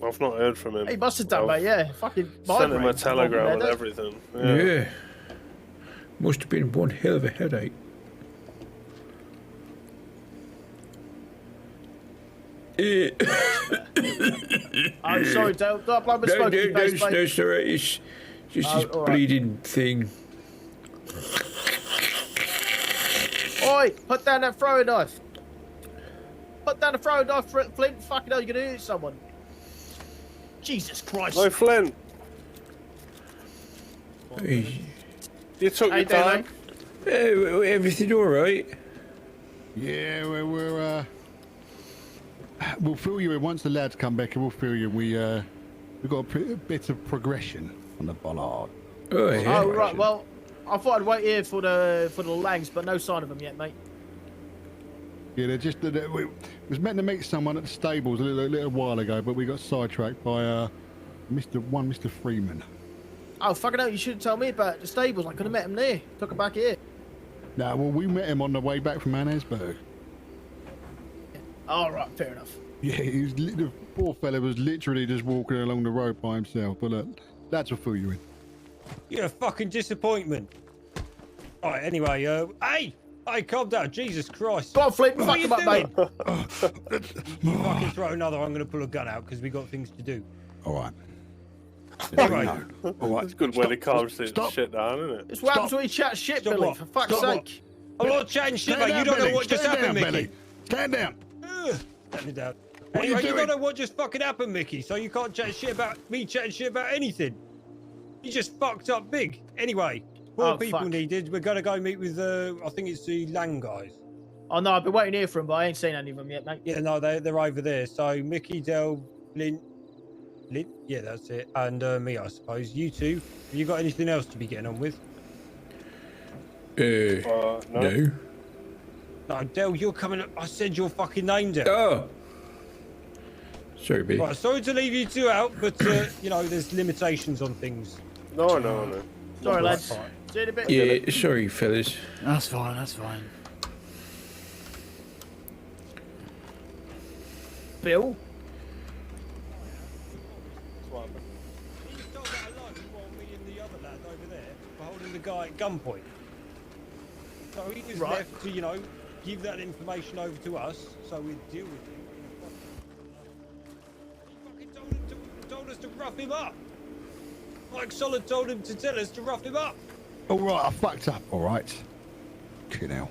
Speaker 5: I've not heard from him.
Speaker 8: He must have done, mate, yeah. Fucking
Speaker 5: sent him a
Speaker 8: migraine.
Speaker 5: telegram and everything.
Speaker 6: Yeah. Must have been one hell of a headache.
Speaker 8: I'm sorry, don't blow my smoke in your face, mate.
Speaker 6: No, sorry, it's just this bleeding thing.
Speaker 8: Oi, put down that throwing knife. Put down the throwing knife, Flint. Fucking hell, you're gonna hit someone. Jesus Christ.
Speaker 5: No, Flynn.
Speaker 6: Hey.
Speaker 5: You took your time.
Speaker 6: Everything all right?
Speaker 7: Yeah, we'll fill you in once the lads come back, and we'll fill you. We've got a bit of progression on the bollard.
Speaker 6: Oh, yeah.
Speaker 8: Oh right, well, I thought I'd wait here for the lags, but no sign of them yet, mate.
Speaker 7: Yeah, they're just. We was meant to meet someone at the stables a little while ago, but we got sidetracked by Mr. Freeman.
Speaker 8: Oh fucking hell! You should have told me about the stables. I could have met him there. Took him back here.
Speaker 7: Nah, well, we met him on the way back from Annesburg.
Speaker 8: All right, fair enough.
Speaker 7: Yeah, the poor fella was literally just walking along the road by himself. But look, that's what fool you in.
Speaker 2: You're a fucking disappointment. All right, anyway, hey, calm down. Jesus Christ.
Speaker 8: Go on, Flip.
Speaker 2: What
Speaker 8: Fuck
Speaker 2: are
Speaker 8: him
Speaker 2: you
Speaker 8: up, mate.
Speaker 2: doing? You fucking throw another. I'm going to pull a gun out because we got things to do.
Speaker 7: All right.
Speaker 2: Anyway,
Speaker 7: No. All right.
Speaker 5: It's good when it calms shit
Speaker 7: Stop.
Speaker 5: down, isn't it?
Speaker 8: It's what happens when you chat shit,
Speaker 2: Stop
Speaker 8: Billy,
Speaker 2: what?
Speaker 8: for fuck's
Speaker 7: Stop what?
Speaker 8: sake.
Speaker 2: I'm not chatting shit,
Speaker 7: Stand
Speaker 2: mate. You
Speaker 7: down,
Speaker 2: don't know
Speaker 7: Billy.
Speaker 2: what just
Speaker 7: Stand
Speaker 2: happened,
Speaker 7: down,
Speaker 2: Mickey.
Speaker 7: Billy. Stand down.
Speaker 2: Stand me down.
Speaker 7: What are you
Speaker 2: Anyway, you
Speaker 7: doing?
Speaker 2: don't know what just fucking happened, Mickey, so you can't chat shit about me chatting shit about anything. You just fucked up big. Anyway, more people
Speaker 8: fuck.
Speaker 2: needed. We're going to go meet with, I think it's the Lang guys.
Speaker 8: Oh, no, I've been waiting here for him, but I ain't seen any of them yet, mate.
Speaker 2: Yeah, no, they're over there. So Mickey, Del, Lint, yeah, that's it. And me, I suppose. You two, have you got anything else to be getting on with?
Speaker 6: No.
Speaker 2: No, Del, you're coming up. I said your fucking name, Del.
Speaker 6: Oh. Sorry, B.
Speaker 2: Right, sorry to leave you two out, but, you know, there's limitations on things.
Speaker 5: No.
Speaker 8: Sorry, lads.
Speaker 2: Right.
Speaker 8: See you in a bit.
Speaker 6: Yeah, sorry, fellas.
Speaker 10: That's fine, that's fine.
Speaker 8: Bill?
Speaker 2: He told that alone while me and the other lad over there were holding the guy at gunpoint. So he was
Speaker 8: Right.
Speaker 2: left to, you know, give that information over to us so we'd deal with him. He fucking told us to rough him up. Like Solid told him to tell us to rough him up.
Speaker 7: All right, I fucked up. All right. Fucking hell.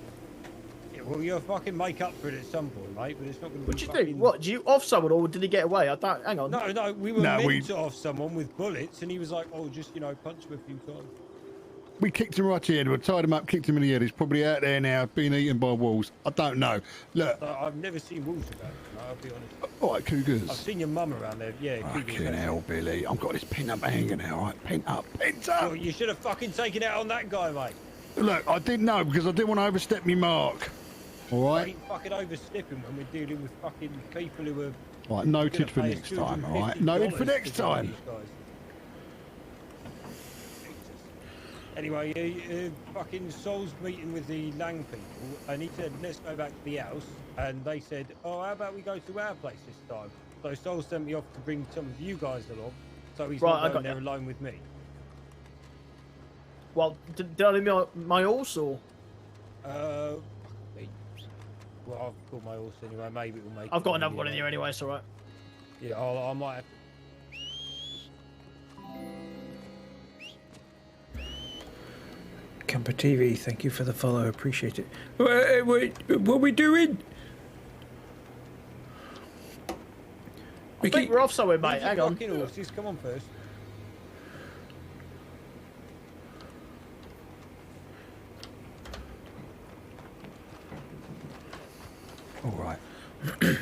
Speaker 2: Yeah, well, you'll fucking make up for it at some point, mate, but it's not going to be
Speaker 8: What'd you
Speaker 2: fucking...
Speaker 8: do? What, did you off someone or did he get away? I don't... Hang on.
Speaker 2: No, we were
Speaker 7: No,
Speaker 2: meant to off someone with bullets, and he was like, oh, just, you know, punch him a few times.
Speaker 7: We kicked him right to the head. We tied him up, kicked him in the head. He's probably out there now, being eaten by wolves. I don't know. Look.
Speaker 2: I've never seen wolves about it, I'll be honest.
Speaker 7: All right, cougars.
Speaker 2: I've seen your mum around there, yeah. cougars,
Speaker 7: Fucking hell, Billy. I've got this pent up anger now, all right? Pent up.
Speaker 2: Well, you should have fucking taken it out on that guy, mate.
Speaker 7: Look, I didn't know because I didn't want to overstep my mark. All
Speaker 2: I
Speaker 7: right?
Speaker 2: ain't fucking overstepping when we're dealing with fucking people who are...
Speaker 7: All right, noted
Speaker 2: gonna
Speaker 7: for
Speaker 2: pay us
Speaker 7: next time, all right?
Speaker 2: $250
Speaker 7: Noted for
Speaker 2: to
Speaker 7: next
Speaker 2: deal with
Speaker 7: time.
Speaker 2: these guys. Anyway, fucking Sol's meeting with the Lang people, and he said, let's go back to the house. And they said, oh, how about we go to our place this time? So Sol sent me off to bring some of you guys along, so he's
Speaker 8: Right, I
Speaker 2: not going
Speaker 8: got
Speaker 2: there
Speaker 8: you.
Speaker 2: alone with me.
Speaker 8: Well, did I leave my horse or?
Speaker 2: Well, I've got my horse anyway, maybe it will make
Speaker 8: I've
Speaker 2: it
Speaker 8: got
Speaker 2: easier,
Speaker 8: another one in
Speaker 2: mate.
Speaker 8: here anyway, it's alright.
Speaker 2: Yeah, I might have...
Speaker 6: Camper TV, thank you for the follow. Appreciate it. Wait, what are we doing?
Speaker 8: I think we're off somewhere, mate. Hang on.
Speaker 2: Fucking horses, come on first.
Speaker 7: All right.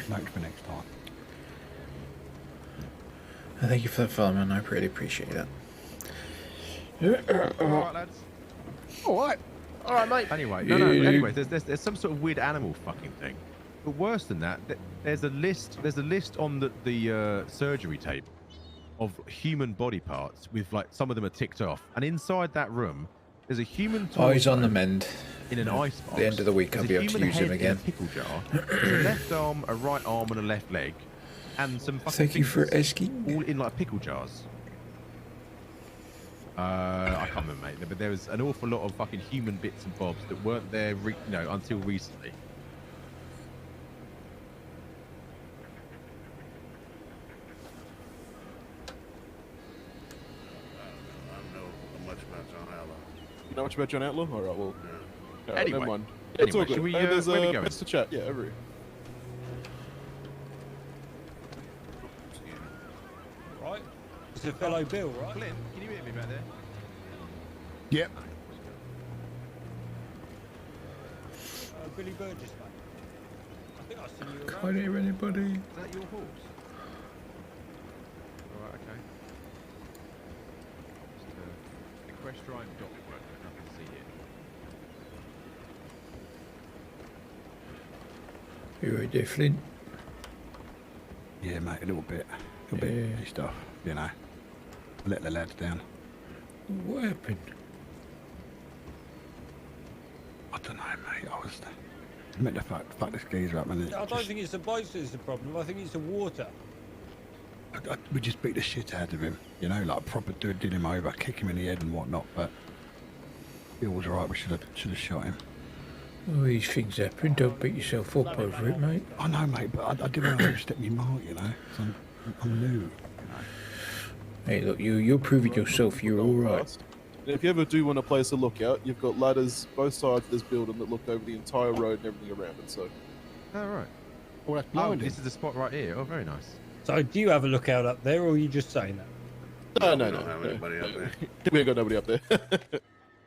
Speaker 7: Noted for next time.
Speaker 6: Thank you for the follow, man. I really appreciate that.
Speaker 3: All right, lads.
Speaker 7: All right.
Speaker 8: All right, mate.
Speaker 3: Anyway, anyway, there's some sort of weird animal fucking thing. But worse than that, there's a list on the surgery table of human body parts with like some of them are ticked off, and inside that room there's a human torso
Speaker 6: Oh, he's on the mend.
Speaker 3: in an ice box.
Speaker 6: The end of the week,
Speaker 3: There's
Speaker 6: I'll be
Speaker 3: a
Speaker 6: able to
Speaker 3: human
Speaker 6: use him
Speaker 3: head
Speaker 6: again.
Speaker 3: in a pickle jar. There's a left arm, a right arm, and a left leg, and some fucking
Speaker 6: Thank you for
Speaker 3: fingers,
Speaker 6: asking.
Speaker 3: all in like pickle jars. I can't remember, mate, but there was an awful lot of fucking human bits and bobs that weren't there, until recently.
Speaker 11: You know much about John Outlaw? All right, well.
Speaker 3: Anyway,
Speaker 11: never mind. Yeah, it's all good.
Speaker 3: should we,
Speaker 11: Hey, there's
Speaker 3: where we going?
Speaker 11: bits to chat. Yeah, over here.
Speaker 2: Right? It's a fellow Bill, right?
Speaker 3: Flynn, can you hear me back there?
Speaker 7: Yep.
Speaker 2: Billy Burgess, mate. I think I've seen you around.
Speaker 6: Can't hear anybody.
Speaker 3: Is that your horse? Alright, okay. Just, equestrian dog work, nothing to see here.
Speaker 6: You right there, Flint?
Speaker 7: Yeah, mate, a little bit stuff, you know. Let the lads down.
Speaker 6: What happened?
Speaker 7: I don't know, mate. I meant to fuck this geezer up, man.
Speaker 2: I don't think it's the bikes that's the problem. I think it's the water.
Speaker 7: We just beat the shit out of him, you know, like proper did him over, kick him in the head and whatnot. But it was alright. We should have shot him.
Speaker 6: Oh, these things happen. Don't beat yourself up over it, mate.
Speaker 7: I know, mate, but I didn't want to overstep my mark, you know. I'm new, you know.
Speaker 6: Hey, look, you're proving yourself. You're all right.
Speaker 11: And if you ever do want to place a lookout, you've got ladders both sides of this building that look over the entire road and everything around it. So,
Speaker 3: All right.
Speaker 7: Well, that's
Speaker 3: Oh,
Speaker 7: blinding.
Speaker 3: this is the spot right here. Oh, very nice.
Speaker 2: So do you have a lookout up there, or are you just saying that?
Speaker 11: no.
Speaker 7: don't have anybody up there.
Speaker 11: We ain't got nobody up there.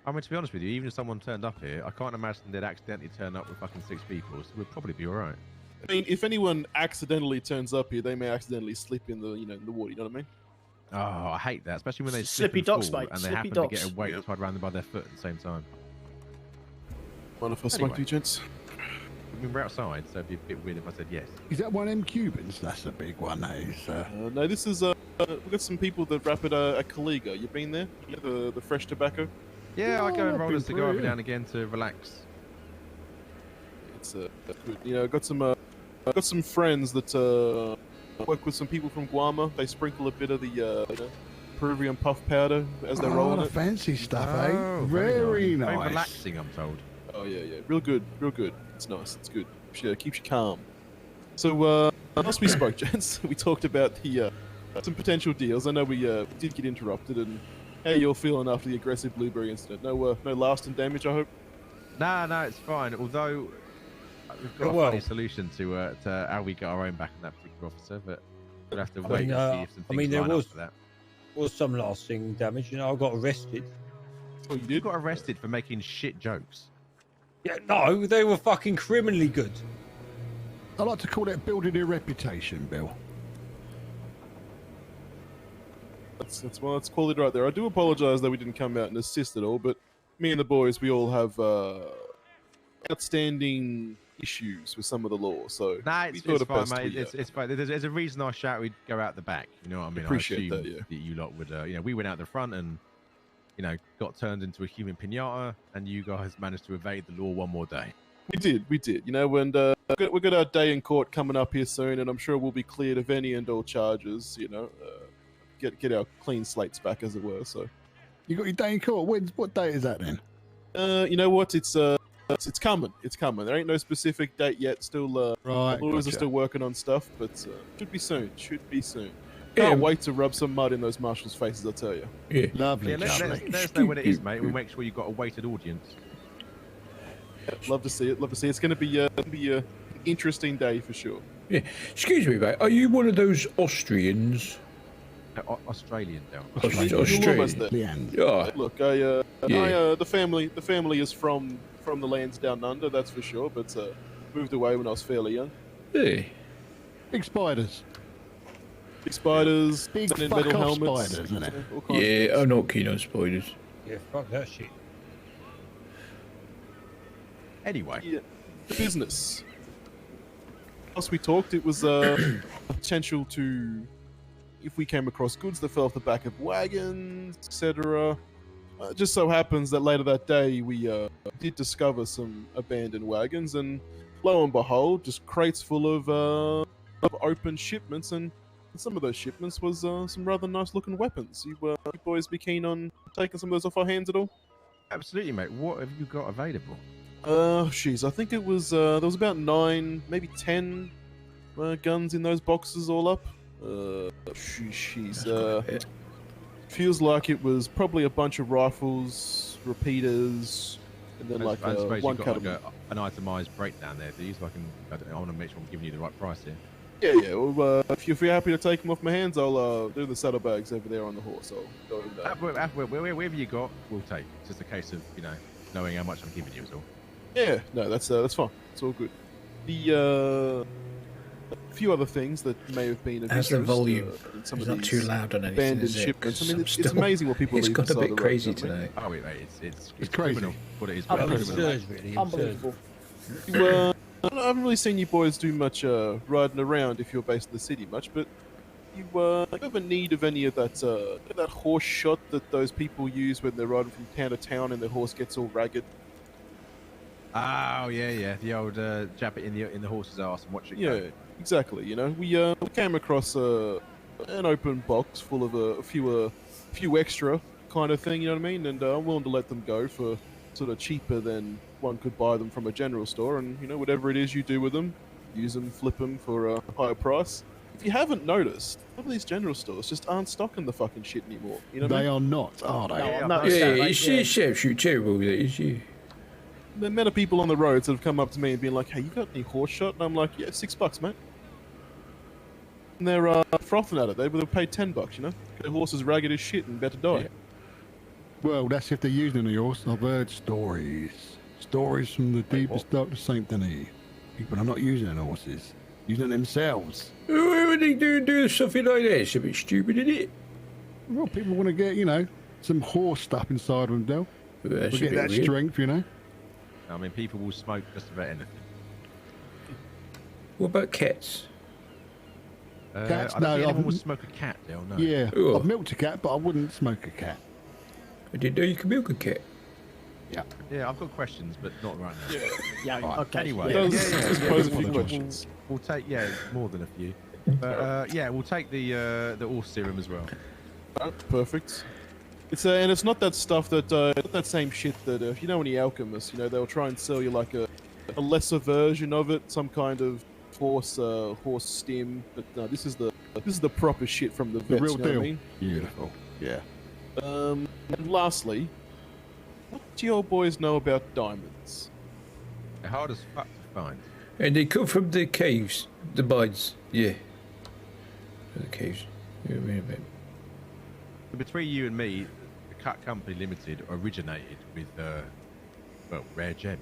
Speaker 3: I mean, to be honest with you, even if someone turned up here, I can't imagine they'd accidentally turn up with fucking 6 people, so we'd probably be all right.
Speaker 11: I mean, if anyone accidentally turns up here, they may accidentally slip in the, in the water. You know what I mean?
Speaker 3: Oh, I hate that, especially when they
Speaker 8: Slippy
Speaker 3: slip and
Speaker 8: docks,
Speaker 3: fall,
Speaker 8: mate,
Speaker 3: and they
Speaker 8: slippy
Speaker 3: happen
Speaker 8: docks.
Speaker 3: to get a weight tied around them by their foot at the same time.
Speaker 11: Mind if I smoke to you, gents?
Speaker 3: I mean, we're outside, so it'd be a bit weird if I said yes.
Speaker 7: Is that one of them Cubans? That's a big one, that is.
Speaker 11: No, this is we've got some people that rap at Caliga. You been there? Yeah, the fresh tobacco.
Speaker 3: Yeah, I go and
Speaker 7: I've
Speaker 3: roll
Speaker 7: been
Speaker 3: a cigar every
Speaker 7: through,
Speaker 3: now and again to relax.
Speaker 11: It's good. You know, got some friends that work with some people from Guam. They sprinkle a bit of the Peruvian puff powder as they're rolling
Speaker 7: the
Speaker 11: it.
Speaker 7: fancy stuff,
Speaker 3: Oh,
Speaker 7: eh? Very nice.
Speaker 3: Very relaxing, I'm told.
Speaker 11: Oh yeah, real good. It's nice. It's good. Keeps you calm. So last we spoke, gents, we talked about the some potential deals. I know we did get interrupted, and how you're feeling after the aggressive blueberry incident? No lasting damage, I hope.
Speaker 3: No, it's fine. Although we've got a funny solution to how we get our own back on that particular officer, but we'll have to wait and see if some things
Speaker 2: there
Speaker 3: line
Speaker 2: was
Speaker 3: up for that.
Speaker 2: some lasting damage. You know, I got arrested.
Speaker 11: Oh, you did?
Speaker 3: You got arrested for making shit jokes.
Speaker 2: Yeah, no, they were fucking criminally good.
Speaker 7: I like to call that building a reputation, Bill.
Speaker 11: That's quality right there. I do apologise that we didn't come out and assist at all, but me and the boys, we all have outstanding issues with some of the law. So
Speaker 3: Nah,
Speaker 11: we
Speaker 3: it's
Speaker 11: thought it
Speaker 3: fine,
Speaker 11: best
Speaker 3: mate.
Speaker 11: we,
Speaker 3: It's fine. There's a reason I shout we'd go out the back. You know what I mean?
Speaker 11: Appreciate
Speaker 3: I
Speaker 11: that,
Speaker 3: assumed
Speaker 11: yeah.
Speaker 3: you lot would. We went out the front and got turned into a human pinata, and you guys managed to evade the law one more day.
Speaker 11: We did. You know, and we've got our day in court coming up here soon, and I'm sure we'll be cleared of any and all charges. You know, get our clean slates back, as it were. So,
Speaker 7: You got your day in court. What date is that then?
Speaker 11: you know what? It's coming. It's coming. There ain't no specific date yet. Still,
Speaker 7: Right,
Speaker 11: lawyers are
Speaker 7: gotcha.
Speaker 11: still working on stuff, but should be soon. Can't wait to rub some mud in those marshals' faces, I tell you.
Speaker 6: Yeah.
Speaker 7: Lovely.
Speaker 3: Yeah, let us know when it is, mate. We'll make sure you've got a weighted audience.
Speaker 11: Love to see it. It's going to be an interesting day for sure.
Speaker 6: Yeah. Excuse me, mate. Are you one of those Austrians?
Speaker 3: Australian, Del.
Speaker 11: You're almost there.
Speaker 7: Leanne.
Speaker 6: Yeah.
Speaker 11: Look,
Speaker 6: Yeah.
Speaker 11: the family is from the lands down under, that's for sure. But moved away when I was fairly young.
Speaker 6: Hey.
Speaker 7: Big spiders.
Speaker 11: Big spiders,
Speaker 7: Big
Speaker 11: and
Speaker 7: fuck
Speaker 11: metal
Speaker 7: off
Speaker 11: helmets,
Speaker 7: spiders, isn't it?
Speaker 11: all kinds of
Speaker 6: Yeah,
Speaker 11: things.
Speaker 6: I'm not keen on spiders.
Speaker 2: Yeah, fuck that shit.
Speaker 3: Anyway,
Speaker 11: Yeah, the business. Last we talked, it was potential to, if we came across goods that fell off the back of wagons, etc. It just so happens that later that day we did discover some abandoned wagons, and lo and behold, just crates full of open shipments, and some of those shipments was some rather nice-looking weapons. You boys be keen on taking some of those off our hands at all?
Speaker 3: absolutely, mate. What have you got available?
Speaker 11: Jeez, I think it was there was about 9, maybe 10 guns in those boxes all up. Feels like it was probably a bunch of rifles, repeaters, and then
Speaker 3: I suppose
Speaker 11: one
Speaker 3: you've got
Speaker 11: cut.
Speaker 3: an itemised breakdown there, do you? So I want to make sure I'm giving you the right price here.
Speaker 11: Yeah. Well, if you're happy to take them off my hands, I'll do the saddlebags over there on the horse. I'll go and,
Speaker 3: Wherever you got, we'll take. It's just a case of knowing how much I'm giving you is all.
Speaker 11: Yeah, no, that's fine. It's all good. The a few other things that may have been of
Speaker 6: How's the
Speaker 11: interest,
Speaker 6: volume?
Speaker 11: in some
Speaker 6: It's
Speaker 11: of
Speaker 6: not
Speaker 11: these
Speaker 6: too loud on anything,
Speaker 11: abandoned
Speaker 6: is it?
Speaker 11: shipments. I
Speaker 6: 'Cause
Speaker 11: mean,
Speaker 6: I'm
Speaker 11: it's
Speaker 6: still-
Speaker 11: amazing what people
Speaker 6: It's
Speaker 11: leave
Speaker 6: got a
Speaker 11: beside
Speaker 6: bit
Speaker 11: the road,
Speaker 6: crazy
Speaker 11: don't they?
Speaker 6: today.
Speaker 3: Oh, wait, it's
Speaker 7: crazy.
Speaker 3: criminal what it is.
Speaker 11: Unbelievable.
Speaker 2: Absurd, really. Absurd.
Speaker 8: Unbelievable.
Speaker 11: I haven't really seen you boys do much riding around if you're based in the city much, but you ever need of any of that horse shot that those people use when they're riding from town to town and their horse gets all ragged?
Speaker 3: Oh yeah. The old jab it in the horse's ass and watch it go.
Speaker 11: Yeah, exactly. You know, we came across an open box full of a few extra kind of thing. You know what I mean? And I'm willing to let them go for sort of cheaper than one could buy them from a general store. And you know, whatever it is you do with them, use them, flip them for a higher price. If you haven't noticed, some of these general stores just aren't stocking the fucking shit anymore. You know what I
Speaker 7: They
Speaker 11: mean?
Speaker 7: are not, are they?
Speaker 8: No,
Speaker 11: Yeah,
Speaker 8: I've noticed that, mate, yeah.
Speaker 6: it's absolutely terrible, that is, yeah.
Speaker 11: The amount of people on the roads that have come up to me and been like, "Hey, you got any horse shot?" And I'm like, "Yeah, $6, mate." And they're frothing at it. They would have paid $10, you know. Their horse is ragged as shit and about to die.
Speaker 7: Yeah. Well, that's if they're using the horse. I've heard stories. Stories from the deepest, darkest Saint Denis. People are not using their horses. Using themselves.
Speaker 6: Why would they do something like that? It's a bit stupid, isn't it?
Speaker 7: Well, people want to get, you know, some horse stuff inside of them, Del.
Speaker 6: Well, that's
Speaker 7: To
Speaker 6: a
Speaker 7: get
Speaker 6: bit
Speaker 7: that
Speaker 6: weird.
Speaker 7: strength, you know.
Speaker 3: I mean, people will smoke just about anything.
Speaker 6: What about cats?
Speaker 7: Cats?
Speaker 3: I don't
Speaker 7: No,
Speaker 3: think anyone
Speaker 7: I've-
Speaker 3: will smoke a cat, Dale. No.
Speaker 7: Yeah,
Speaker 6: Oh.
Speaker 7: I've milked a cat, but I wouldn't smoke a cat.
Speaker 6: I didn't know you could milk a cat.
Speaker 7: Yeah.
Speaker 3: Yeah, I've got questions, but not right now.
Speaker 8: Yeah, okay.
Speaker 3: Anyway,
Speaker 8: yeah.
Speaker 11: Let's pose a few
Speaker 3: we'll-
Speaker 11: questions.
Speaker 3: We'll take more than a few. But we'll take the horse serum as well.
Speaker 11: Perfect. It's and it's not that stuff that not that same shit that if you know any alchemists, you know, they'll try and sell you like a lesser version of it, some kind of horse stim. But no, this is the proper shit from the
Speaker 7: The
Speaker 11: vets.
Speaker 7: real
Speaker 11: you know
Speaker 7: deal.
Speaker 11: what I mean?
Speaker 7: Beautiful. Yeah.
Speaker 11: And lastly, what do you old boys know about diamonds?
Speaker 3: They're hard as fuck to find.
Speaker 6: And they come from the caves, the mines. Yeah. The caves. Yeah, man.
Speaker 3: Between you and me, the Cut Company Limited originated with rare gems.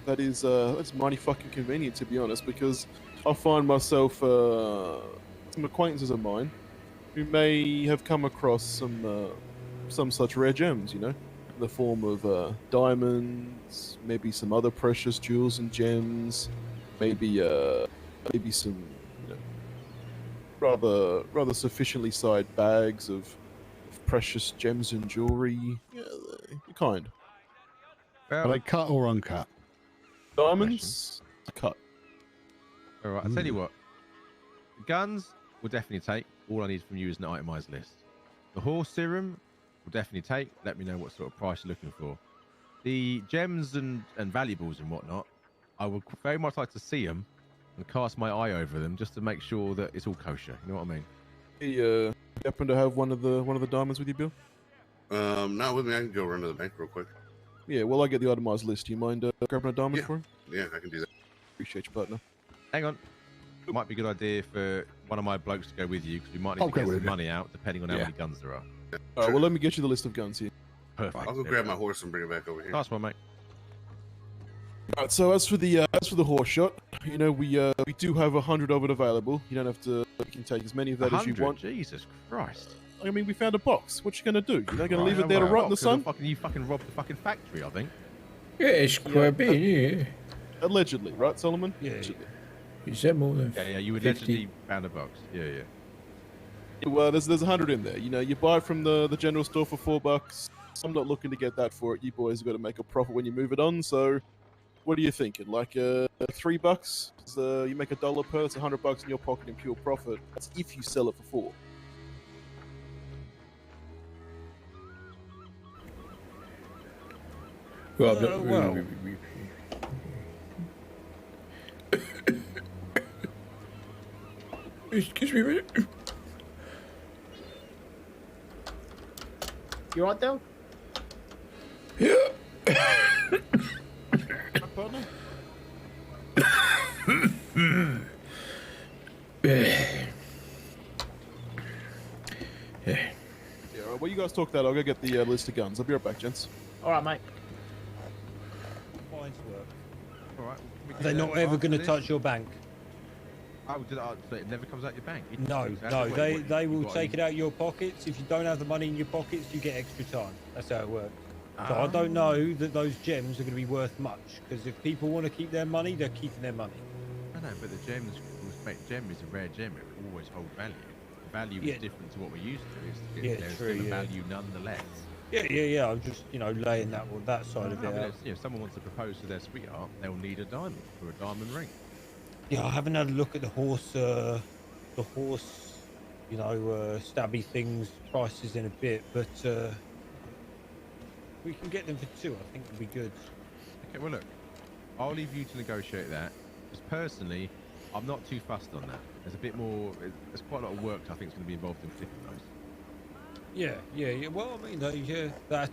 Speaker 11: That is that's mighty fucking convenient, to be honest, because I find myself some acquaintances of mine who may have come across some such rare gems, you know, in the form of diamonds, maybe some other precious jewels and gems, maybe some, you know, rather sufficiently sized bags of precious gems and jewelry, yeah, the kind.
Speaker 7: Are they cut or uncut?
Speaker 11: Diamonds, cut.
Speaker 3: All right, I'll tell you what. The guns will definitely take. All I need from you is an itemized list. The horse serum will definitely take. Let me know what sort of price you're looking for. The gems and valuables and whatnot, I would very much like to see them and cast my eye over them just to make sure that it's all kosher. You know what I mean?
Speaker 11: Hey, you happen to have one of the diamonds with you, Bill?
Speaker 12: Not with me. I can go run to the bank real quick.
Speaker 11: Yeah, well, I get the itemized list. Do you mind grabbing a diamond
Speaker 12: Yeah.
Speaker 11: for him?
Speaker 12: Yeah, I can do that.
Speaker 11: Appreciate you, partner.
Speaker 3: Hang on. It might be a good idea for one of my blokes to go with you because we might need
Speaker 7: I'll
Speaker 3: to
Speaker 7: go
Speaker 3: get
Speaker 7: with
Speaker 3: some
Speaker 7: you.
Speaker 3: money out depending on how
Speaker 7: Yeah.
Speaker 3: many guns there are.
Speaker 11: All right, well, let me get you the list of guns here.
Speaker 3: Perfect.
Speaker 12: I'll go grab my horse and bring it back over here.
Speaker 3: Nice one, mate.
Speaker 11: All right, so as for the horse shot, you know, we do have 100 of it available. You don't have to. You can take as many of that as you
Speaker 3: 100?
Speaker 11: want.
Speaker 3: Jesus Christ.
Speaker 11: I mean, we found a box. What you gonna do? You're not gonna leave
Speaker 3: Right,
Speaker 11: it there to
Speaker 3: well,
Speaker 11: rot in the
Speaker 3: 'cause
Speaker 11: sun?
Speaker 3: You fucking robbed the fucking factory, I think.
Speaker 6: Yeah, it's quite a bit, yeah.
Speaker 11: Allegedly, right, Solomon?
Speaker 2: Yeah.
Speaker 11: Allegedly.
Speaker 6: Is that more than
Speaker 3: Yeah, you
Speaker 6: 50?
Speaker 3: allegedly found a box. Yeah.
Speaker 11: Well, there's 100 in there. You know, you buy it from the general store for $4. I'm not looking to get that for it. You boys have got to make a profit when you move it on. So, what are you thinking? Like $3? You make $1 per. It's $100 in your pocket in pure profit. That's if you sell it for $4.
Speaker 6: Well, I'm not,
Speaker 2: well.
Speaker 6: Excuse me a minute.
Speaker 8: You right, Del?
Speaker 6: Yeah.
Speaker 11: Partner?
Speaker 6: Yeah.
Speaker 11: Yeah, all right, well, you guys talk that. I'll go get the list of guns. I'll be right back, gents.
Speaker 8: All right, mate.
Speaker 2: Fines work.
Speaker 3: All right.
Speaker 2: They're not ever going to touch your bank.
Speaker 3: Oh, so it never comes out your bank?
Speaker 2: No, they will take it out of your pockets. If you don't have the money in your pockets, you get extra time. That's how it works. So I don't know that those gems are going to be worth much, because if people want to keep their money, they're keeping their money.
Speaker 3: I know, but the gems, gem is a rare gem. It will always hold value. The value
Speaker 2: Yeah.
Speaker 3: is different to what we're used to.
Speaker 2: Yeah,
Speaker 3: There's
Speaker 2: true,
Speaker 3: still a
Speaker 2: yeah.
Speaker 3: value nonetheless.
Speaker 2: Yeah. I'm just, laying that side of
Speaker 3: I
Speaker 2: it
Speaker 3: mean,
Speaker 2: out.
Speaker 3: if someone wants to propose to their sweetheart, they'll need a diamond for a diamond ring.
Speaker 2: Yeah, I haven't had a look at the horse, stabby things prices in a bit, but we can get them for 2. I think it'll be good.
Speaker 3: Okay, well look, I'll leave you to negotiate that. Because personally, I'm not too fussed on that. There's a bit more. There's quite a lot of work I think is going to be involved in flipping those.
Speaker 2: Yeah. Well, I mean, that,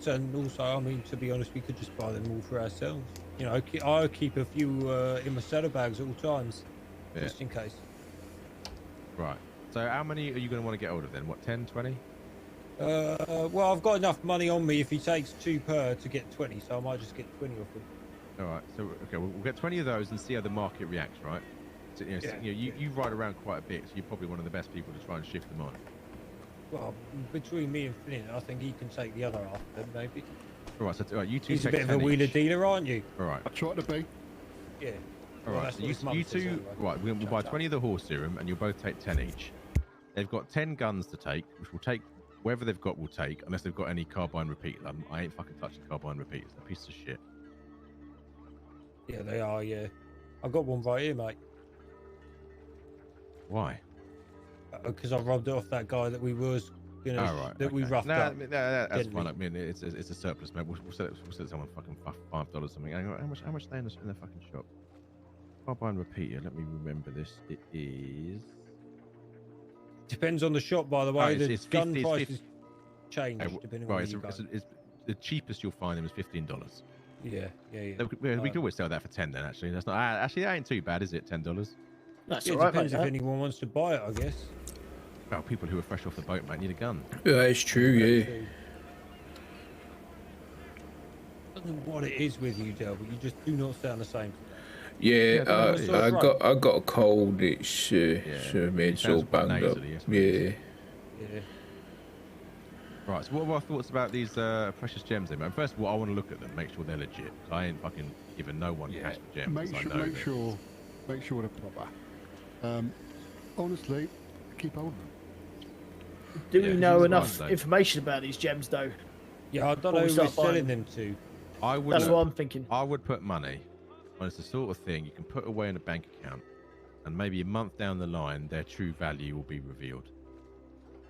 Speaker 2: and also, I mean, to be honest, we could just buy them all for ourselves. I keep a few in my saddlebags at all times, just in case.
Speaker 3: Right. So how many are you going to want to get hold of then? What, 10, 20?
Speaker 2: Well, I've got enough money on me if he takes 2 per to get 20, so I might just get 20 off him.
Speaker 3: All right. So okay, we'll get 20 of those and see how the market reacts, right? So, you ride around quite a bit, so you're probably one of the best people to try and shift them on.
Speaker 2: Well, between me and Flynn, I think he can take the other half then, maybe.
Speaker 3: All right. So you two.
Speaker 2: He's a
Speaker 3: take
Speaker 2: bit of a
Speaker 3: 10
Speaker 2: wheeler
Speaker 3: each.
Speaker 2: dealer, aren't you?
Speaker 3: All right.
Speaker 7: I try to be.
Speaker 2: Yeah.
Speaker 3: All right. So you two. Right. We'll buy 20 of the horse serum, and you'll both take 10 each. They've got 10 guns to take, which will take. Whatever they've got, we'll take, unless they've got any carbine repeaters. I ain't fucking touching carbine repeaters. They're pieces of shit.
Speaker 2: Yeah, they are, yeah. I've got one right here, mate.
Speaker 3: Why?
Speaker 2: Because I robbed it off that guy that we was we roughed up.
Speaker 3: That's fine. I mean, it's a surplus, mate. We'll sell it someone fucking $5 or something. How much are they in the fucking shop? Carbine repeater. Let me remember this. It is.
Speaker 2: Depends on the shop, by the way. The
Speaker 3: it's
Speaker 2: gun
Speaker 3: 50,
Speaker 2: prices change depending on where you go.
Speaker 3: It's the cheapest you'll find them is $15.
Speaker 2: Yeah.
Speaker 3: We could always sell that for 10 then. Actually, that's not. Actually, that ain't too bad, is it? $10.
Speaker 8: That's
Speaker 2: all
Speaker 8: right,
Speaker 2: depends
Speaker 8: mate,
Speaker 2: if anyone wants to buy it, I guess.
Speaker 3: Well, people who are fresh off the boat, mate, need a gun.
Speaker 6: Yeah, it's true. Yeah.
Speaker 2: I don't know what it is with you, Del, but you just do not sound the same.
Speaker 6: Yeah, I got a cold. It's so it's all banged up. Yeah.
Speaker 3: Right. So, what are our thoughts about these precious gems, then, man? First of all, I want to look at them, make sure they're legit. I ain't fucking giving no one cash for gems.
Speaker 7: Make sure they're proper. Honestly, keep hold of them.
Speaker 8: Do we know enough information about these gems, though?
Speaker 2: Yeah, I don't know who we're selling them to.
Speaker 8: That's what I'm thinking.
Speaker 3: I would put money on it's the sort of thing you can put away in a bank account, and maybe a month down the line, their true value will be revealed.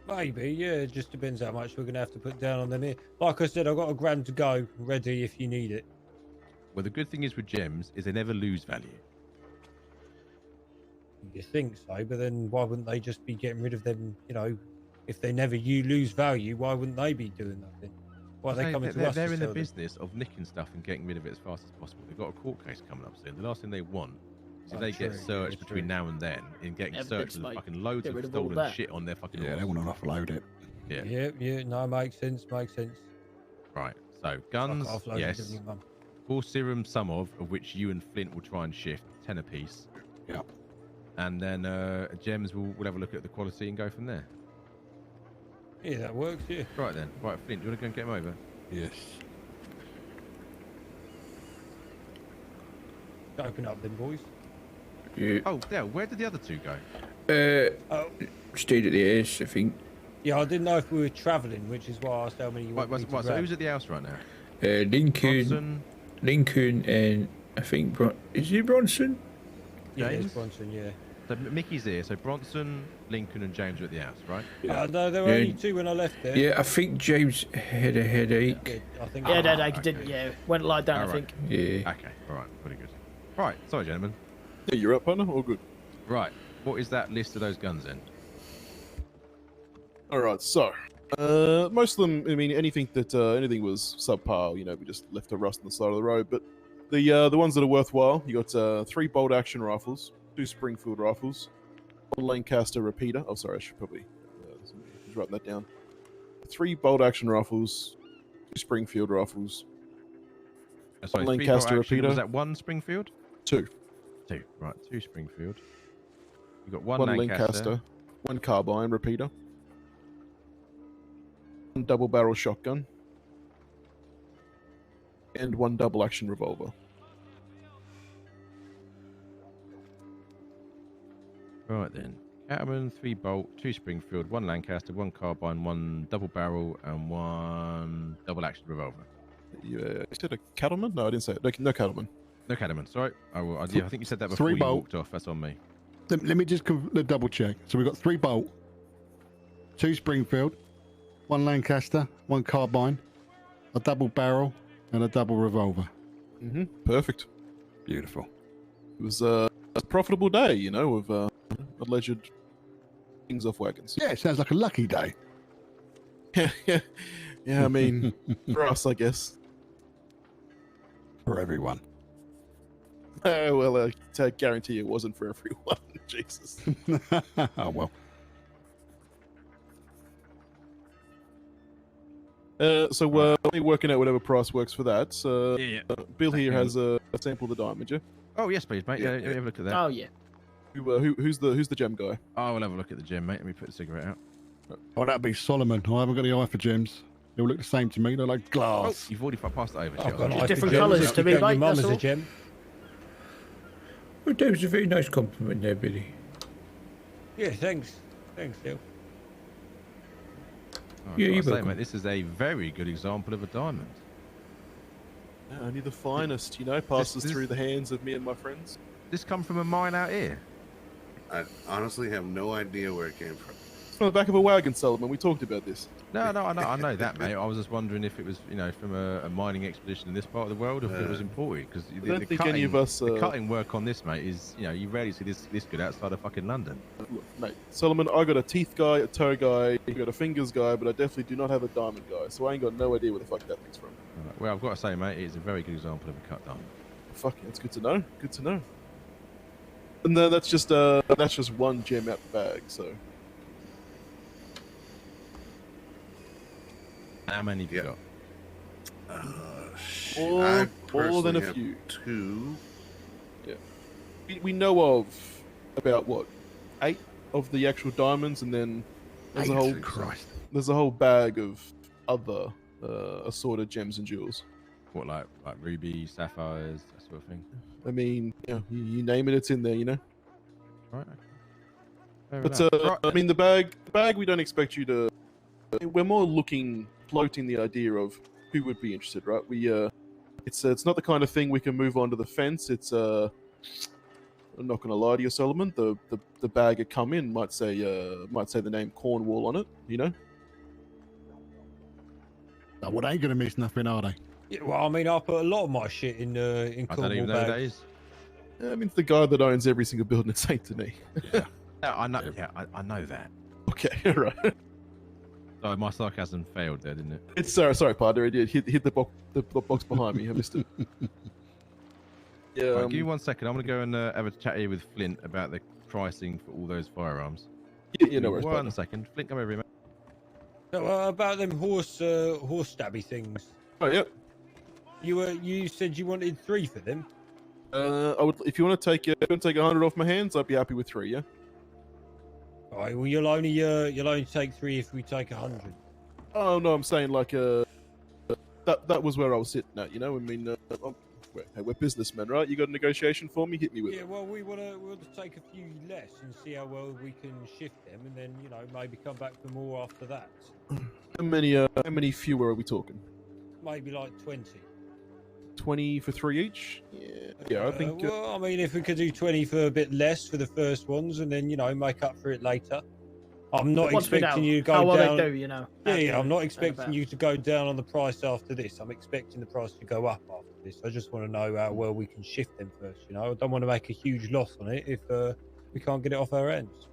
Speaker 2: Maybe, yeah. It just depends how much we're going to have to put down on them here. Like I said, I've got $1,000 to go, ready if you need it.
Speaker 3: Well, the good thing is with gems is they never lose value.
Speaker 2: You think so, but then why wouldn't they just be getting rid of them? If they never lose value, why wouldn't they be doing that then? Why are they coming to us?
Speaker 3: They're in the business of nicking stuff and getting rid of it as fast as possible. They've got a court case coming up soon. The last thing they want is if they get searched between now and then in getting searched with fucking loads of stolen shit on their fucking
Speaker 7: they want to offload it.
Speaker 2: Yeah. No, makes sense.
Speaker 3: Right. So guns, yes. Horse serum, some of which you and Flint will try and shift 10 apiece.
Speaker 7: Yeah.
Speaker 3: And then gems, we'll have a look at the quality and go from there.
Speaker 2: Yeah, that works, yeah.
Speaker 3: Right then. Right, Flint, do you want to go and get him over?
Speaker 7: Yes.
Speaker 2: Open up then, boys.
Speaker 6: Yeah.
Speaker 3: Oh, Dale, where did the other two go?
Speaker 6: Stayed at the house, I think.
Speaker 2: Yeah, I didn't know if we were travelling, which is why I asked how many you want me to
Speaker 3: so
Speaker 2: grab.
Speaker 3: who's at the house right now?
Speaker 6: Lincoln, and I think is it Bronson?
Speaker 2: Yeah, it's Bronson, yeah.
Speaker 3: So Mickey's here. So Bronson, Lincoln, and James are at the house, right?
Speaker 2: No, there were only 2 when I left there.
Speaker 6: Yeah, I think James had a headache.
Speaker 2: I think.
Speaker 8: Yeah, headache didn't. Yeah, went lie down. I think.
Speaker 6: Yeah.
Speaker 3: Okay. All right. Pretty good. Right. Sorry, gentlemen.
Speaker 11: Yeah, you're up, partner. All good.
Speaker 3: Right. What is that list of those guns in?
Speaker 11: All right. So, most of them. I mean, anything was subpar. We just left a rust on the side of the road. But the ones that are worthwhile, you got 3 bolt action rifles, 2 Springfield rifles, 1 Lancaster repeater. Oh, sorry, I should probably just write that down. 3 bolt action rifles, 2 Springfield rifles,
Speaker 3: Sorry,
Speaker 11: 1 Lancaster repeater.
Speaker 3: Was that 1 Springfield?
Speaker 11: 2.
Speaker 3: 2. Right, 2 Springfield. You got 1
Speaker 11: Lancaster, 1 carbine repeater, 1 double barrel shotgun, and 1 double action revolver.
Speaker 3: Right then. Cattleman, 3 bolt, 2 Springfield, 1 Lancaster, 1 carbine, 1 double barrel, and 1 double action revolver.
Speaker 11: You said a cattleman? No, I didn't say it. No cattleman.
Speaker 3: No cattleman. Sorry. Yeah, I think you said that before
Speaker 7: 3
Speaker 3: you
Speaker 7: bolt.
Speaker 3: walked off. That's on me.
Speaker 7: Let me just double check. So we've got 3 bolt, 2 Springfield, 1 Lancaster, 1 carbine, a double barrel, and a double revolver.
Speaker 11: Perfect.
Speaker 7: Beautiful.
Speaker 11: It was a profitable day, you know, of alleged things off wagons.
Speaker 7: Yeah, it sounds like a lucky day.
Speaker 11: Yeah, I mean, for us, I guess.
Speaker 7: For everyone.
Speaker 11: Well, I guarantee it wasn't for everyone. Jesus.
Speaker 7: Oh, well.
Speaker 11: So we're working out whatever price works for that. Bill here
Speaker 3: Thank
Speaker 11: has a sample of the diamond, yeah?
Speaker 3: Oh, yes, please, mate. Yeah, have a look at that.
Speaker 8: Oh yeah.
Speaker 11: Who's the gem guy?
Speaker 3: I will have a look at the gem, mate. Let me put the cigarette out.
Speaker 7: Oh, that'd be Solomon. I haven't got the eye for gems. They all look the same to me. They're like glass.
Speaker 3: Oh, you've already passed it over.
Speaker 2: I've got
Speaker 8: Just
Speaker 2: like
Speaker 8: different
Speaker 2: a gem.
Speaker 8: colours
Speaker 2: If
Speaker 8: to
Speaker 2: you
Speaker 8: me,
Speaker 2: got your
Speaker 8: mate,
Speaker 2: mum
Speaker 8: that's
Speaker 2: as a
Speaker 8: all.
Speaker 2: gem.
Speaker 6: Well, that was a very nice compliment there, Billy.
Speaker 2: Yeah, thanks. Thanks, Dale.
Speaker 3: Oh,
Speaker 6: Yeah,
Speaker 3: yeah,
Speaker 6: you're
Speaker 3: say,
Speaker 6: welcome.
Speaker 3: mate, this is a very good example of a diamond.
Speaker 11: Yeah, only the finest, you know, passes
Speaker 3: This-
Speaker 11: through the hands of me and my friends.
Speaker 3: This come from a mine out here.
Speaker 12: I honestly have no idea where it came from.
Speaker 11: It's from the back of a wagon, Solomon. We talked about this.
Speaker 3: No, I know that, mate. I was just wondering if it was, you know, from a mining expedition in this part of the world, or if it was imported. Because
Speaker 11: I don't think any of us.
Speaker 3: the cutting work on this, mate, is, you know, you rarely see this good outside of fucking London.
Speaker 11: Look, mate, Solomon, I got a teeth guy, a toe guy, you got a fingers guy, but I definitely do not have a diamond guy, so I ain't got no idea where the fuck that thing's from.
Speaker 3: Well, I've got to say, mate, it's a very good example of a cut diamond.
Speaker 11: Fuck, that's good to know. Good to know. And that's just one gem out the bag. So
Speaker 3: How many have you got?
Speaker 11: More-
Speaker 12: I
Speaker 11: more than a
Speaker 12: personally have
Speaker 11: few.
Speaker 12: 2.
Speaker 11: we know of about what 8 of the actual diamonds, and then there's a whole there's a whole bag of other assorted gems and jewels.
Speaker 3: What, like rubies, sapphires, that sort of thing?
Speaker 11: I mean, you name it, it's in there, you know.
Speaker 3: Right. Fair
Speaker 11: But
Speaker 3: enough.
Speaker 11: I mean, the bag we don't expect you to. We're more floating the idea of who would be interested, right? It's not the kind of thing we can move onto the fence. It's I'm not gonna lie to you, Solomon. The bag it come in might say the name Cornwall on it, you know.
Speaker 7: Oh, well, they ain't going to miss nothing, are they?
Speaker 2: Yeah, well, I mean, I put a lot of my shit in
Speaker 3: I don't
Speaker 2: Cornwall
Speaker 3: even know who that
Speaker 2: bags.
Speaker 3: is.
Speaker 11: I mean, it's the guy that owns every single building in Saint Denis.
Speaker 3: Yeah, I know. Yeah, I know that.
Speaker 11: Okay, right.
Speaker 3: Sorry, my sarcasm failed there, didn't it?
Speaker 11: It's sorry, partner. It did hit the box behind me. I missed it. Yeah.
Speaker 3: Right, give me 1 second. I'm going to go and have a chat here with Flint about the pricing for all those firearms.
Speaker 11: Yeah, no worries,
Speaker 3: 1
Speaker 11: partner.
Speaker 3: second. Flint, come over here, mate.
Speaker 2: So, about them horse stabby things.
Speaker 11: Oh yeah.
Speaker 2: You said you wanted 3 for them.
Speaker 11: I would if you want to take 100 off my hands, I'd be happy with 3. Yeah.
Speaker 2: All right. Well, you'll only take 3 if we take 100.
Speaker 11: Oh no, I'm saying like that was where I was sitting at. You know, I mean, we're businessmen, right? You got a negotiation for me? Hit me with
Speaker 2: Yeah.
Speaker 11: it.
Speaker 2: Well, we want to take a few less and see how well we can shift them, and then maybe come back for more after that.
Speaker 11: How many fewer are we talking?
Speaker 2: Maybe like 20.
Speaker 11: 20 for 3 each? Yeah, I think.
Speaker 2: Well, I mean, if we could do 20 for a bit less for the first ones, and then make up for it later. I'm not
Speaker 8: Once we
Speaker 2: expecting
Speaker 8: know
Speaker 2: you to go
Speaker 8: how well
Speaker 2: down.
Speaker 8: they do, you know.
Speaker 2: Yeah, I'm not expecting you to go down on the price after this. I'm expecting the price to go up after this. I just want to know how well we can shift them first. I don't want to make a huge loss on it if we can't get it off our ends.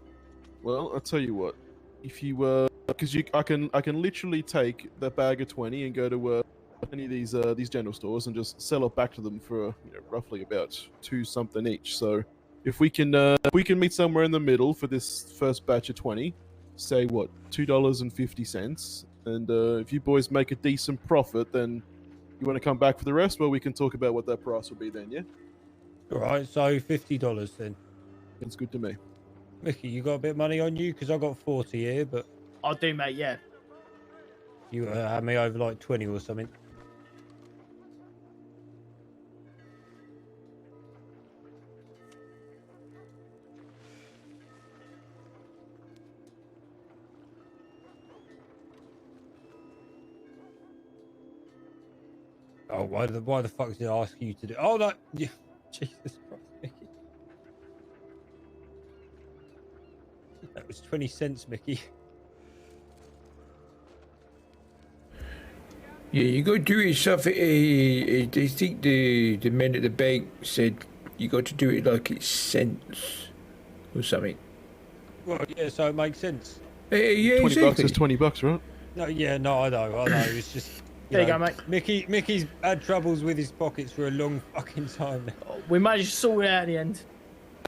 Speaker 11: Well, I'll tell you what. If you because I can literally take that bag of 20 and go to any of these general stores and just sell it back to them for roughly about 2 something each. So if we can meet somewhere in the middle for this first batch of 20, say what, $2.50, and if you boys make a decent profit, then you want to come back for the rest. Well, we can talk about what that price will be then. Yeah.
Speaker 2: All right, so $50 then.
Speaker 11: It's good to me.
Speaker 2: Mickey, you got a bit of money on you? Because I got 40 here, but
Speaker 8: I do, mate. Yeah.
Speaker 2: you had me over like 20 or something. Oh, why the fuck did I ask you to do? Oh, that. Yeah. Jesus Christ, Mickey. That was 20 cents, Mickey.
Speaker 6: Yeah, you got to do it yourself. I think the men at the bank said you got to do it like it's cents or something.
Speaker 2: Well, yeah, so it makes sense.
Speaker 6: Yeah,
Speaker 11: $20
Speaker 6: exactly.
Speaker 11: is $20, right?
Speaker 2: No, yeah, no, I know. It's just.
Speaker 8: There you go, mate.
Speaker 2: Mickey's had troubles with his pockets for a long fucking time now.
Speaker 8: Oh, we managed to sort it out in the end.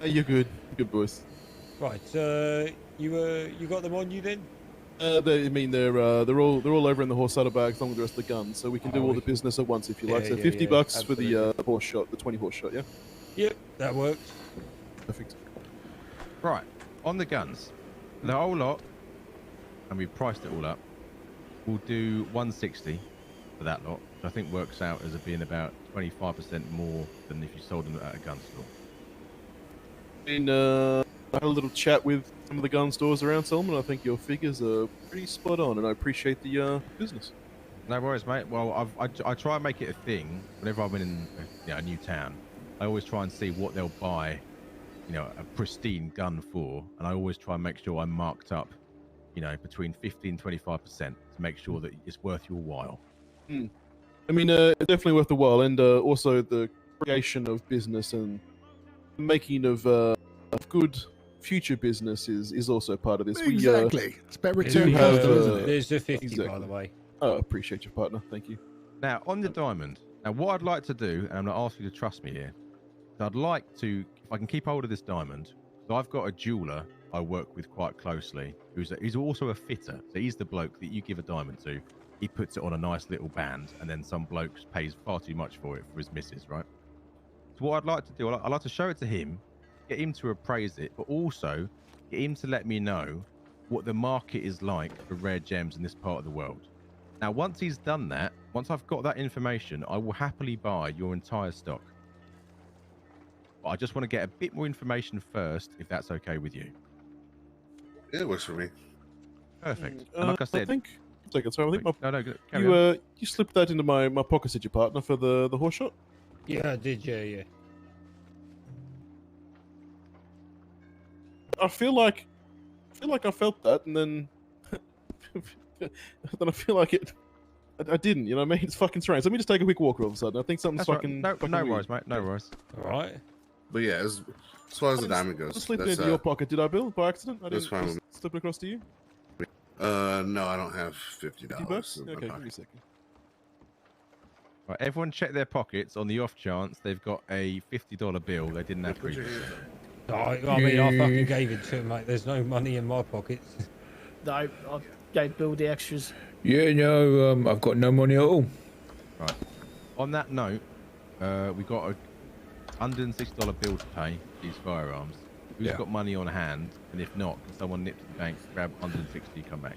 Speaker 11: Hey, you're good. Good boys.
Speaker 2: Right, you got them on you then?
Speaker 11: They're all over in the horse saddlebags along with the rest of the guns, so we can do all the business at once if you like. So $50 for the horse shot, the 20 horse shot, yeah.
Speaker 2: Yep, that works.
Speaker 11: Perfect.
Speaker 3: Right, on the guns, the whole lot, and we've priced it all up. We'll do 160 for that lot, which I think works out as being about 25% more than if you sold them at a gun store.
Speaker 11: I had a little chat with some of the gun stores around Solomon. I think your figures are pretty spot on, and I appreciate the business.
Speaker 3: No worries, mate. Well, I try and make it a thing whenever I'm in a new town. I always try and see what they'll buy, a pristine gun for, and I always try and make sure I'm marked up, between 50 and 25% to make sure that it's worth your while.
Speaker 11: I mean, definitely worth the while, and also the creation of business and making of good future business is also part of this.
Speaker 7: Exactly. It's better return
Speaker 11: have,
Speaker 7: customer, isn't it?
Speaker 2: There's the 50, by
Speaker 11: exactly.
Speaker 2: the way.
Speaker 11: Oh, appreciate your partner. Thank you.
Speaker 3: Now, on the diamond, what I'd like to do, and I'm going to ask you to trust me here, is I'd like to, if I can keep hold of this diamond, so I've got a jeweler I work with quite closely, who's also a fitter. So he's the bloke that you give a diamond to. He puts it on a nice little band, and then some bloke pays far too much for it for his missus, right? So what I'd like to do, I'd like to show it to him, get him to appraise it, but also get him to let me know what the market is like for rare gems in this part of the world. Now, once he's done that, once I've got that information, I will happily buy your entire stock. But I just want to get a bit more information first, if that's okay with you.
Speaker 12: Yeah, it works for me.
Speaker 3: Perfect. And like I said,
Speaker 11: I think
Speaker 3: no,
Speaker 11: you slipped that into my pocket, did you, partner, for the horse shot?
Speaker 2: Yeah, I did. Yeah.
Speaker 11: I feel like I felt that, and then I feel like it. I didn't. You know what I mean? It's fucking strange. Let me just take a quick walk all of a sudden. I think something's
Speaker 3: That's
Speaker 11: fucking.
Speaker 3: right.
Speaker 11: fucking
Speaker 3: No
Speaker 11: weird.
Speaker 3: worries, mate. No worries.
Speaker 2: All right.
Speaker 12: But yeah, as far as the diamond goes,
Speaker 11: I slipped it
Speaker 12: that's,
Speaker 11: into your pocket. Did I, Bill, by accident? I
Speaker 12: that's
Speaker 11: didn't
Speaker 12: fine
Speaker 11: just
Speaker 12: with
Speaker 11: slip it across to you.
Speaker 12: no, I don't have $50.
Speaker 11: $50?
Speaker 12: in my
Speaker 11: Okay, give
Speaker 12: pocket.
Speaker 11: me a second.
Speaker 3: Right, everyone check their pockets on the off chance they've got a $50 bill they didn't have previously.
Speaker 2: I mean, I fucking gave it to him, mate. There's no money in my pockets.
Speaker 8: No, I gave Bill the extras.
Speaker 6: Yeah, no, I've got no money at all.
Speaker 3: Right. On that note, we got a $160 bill to pay for these firearms. Who's got money on hand? And if not, can someone nip to the bank, grab 160, come back?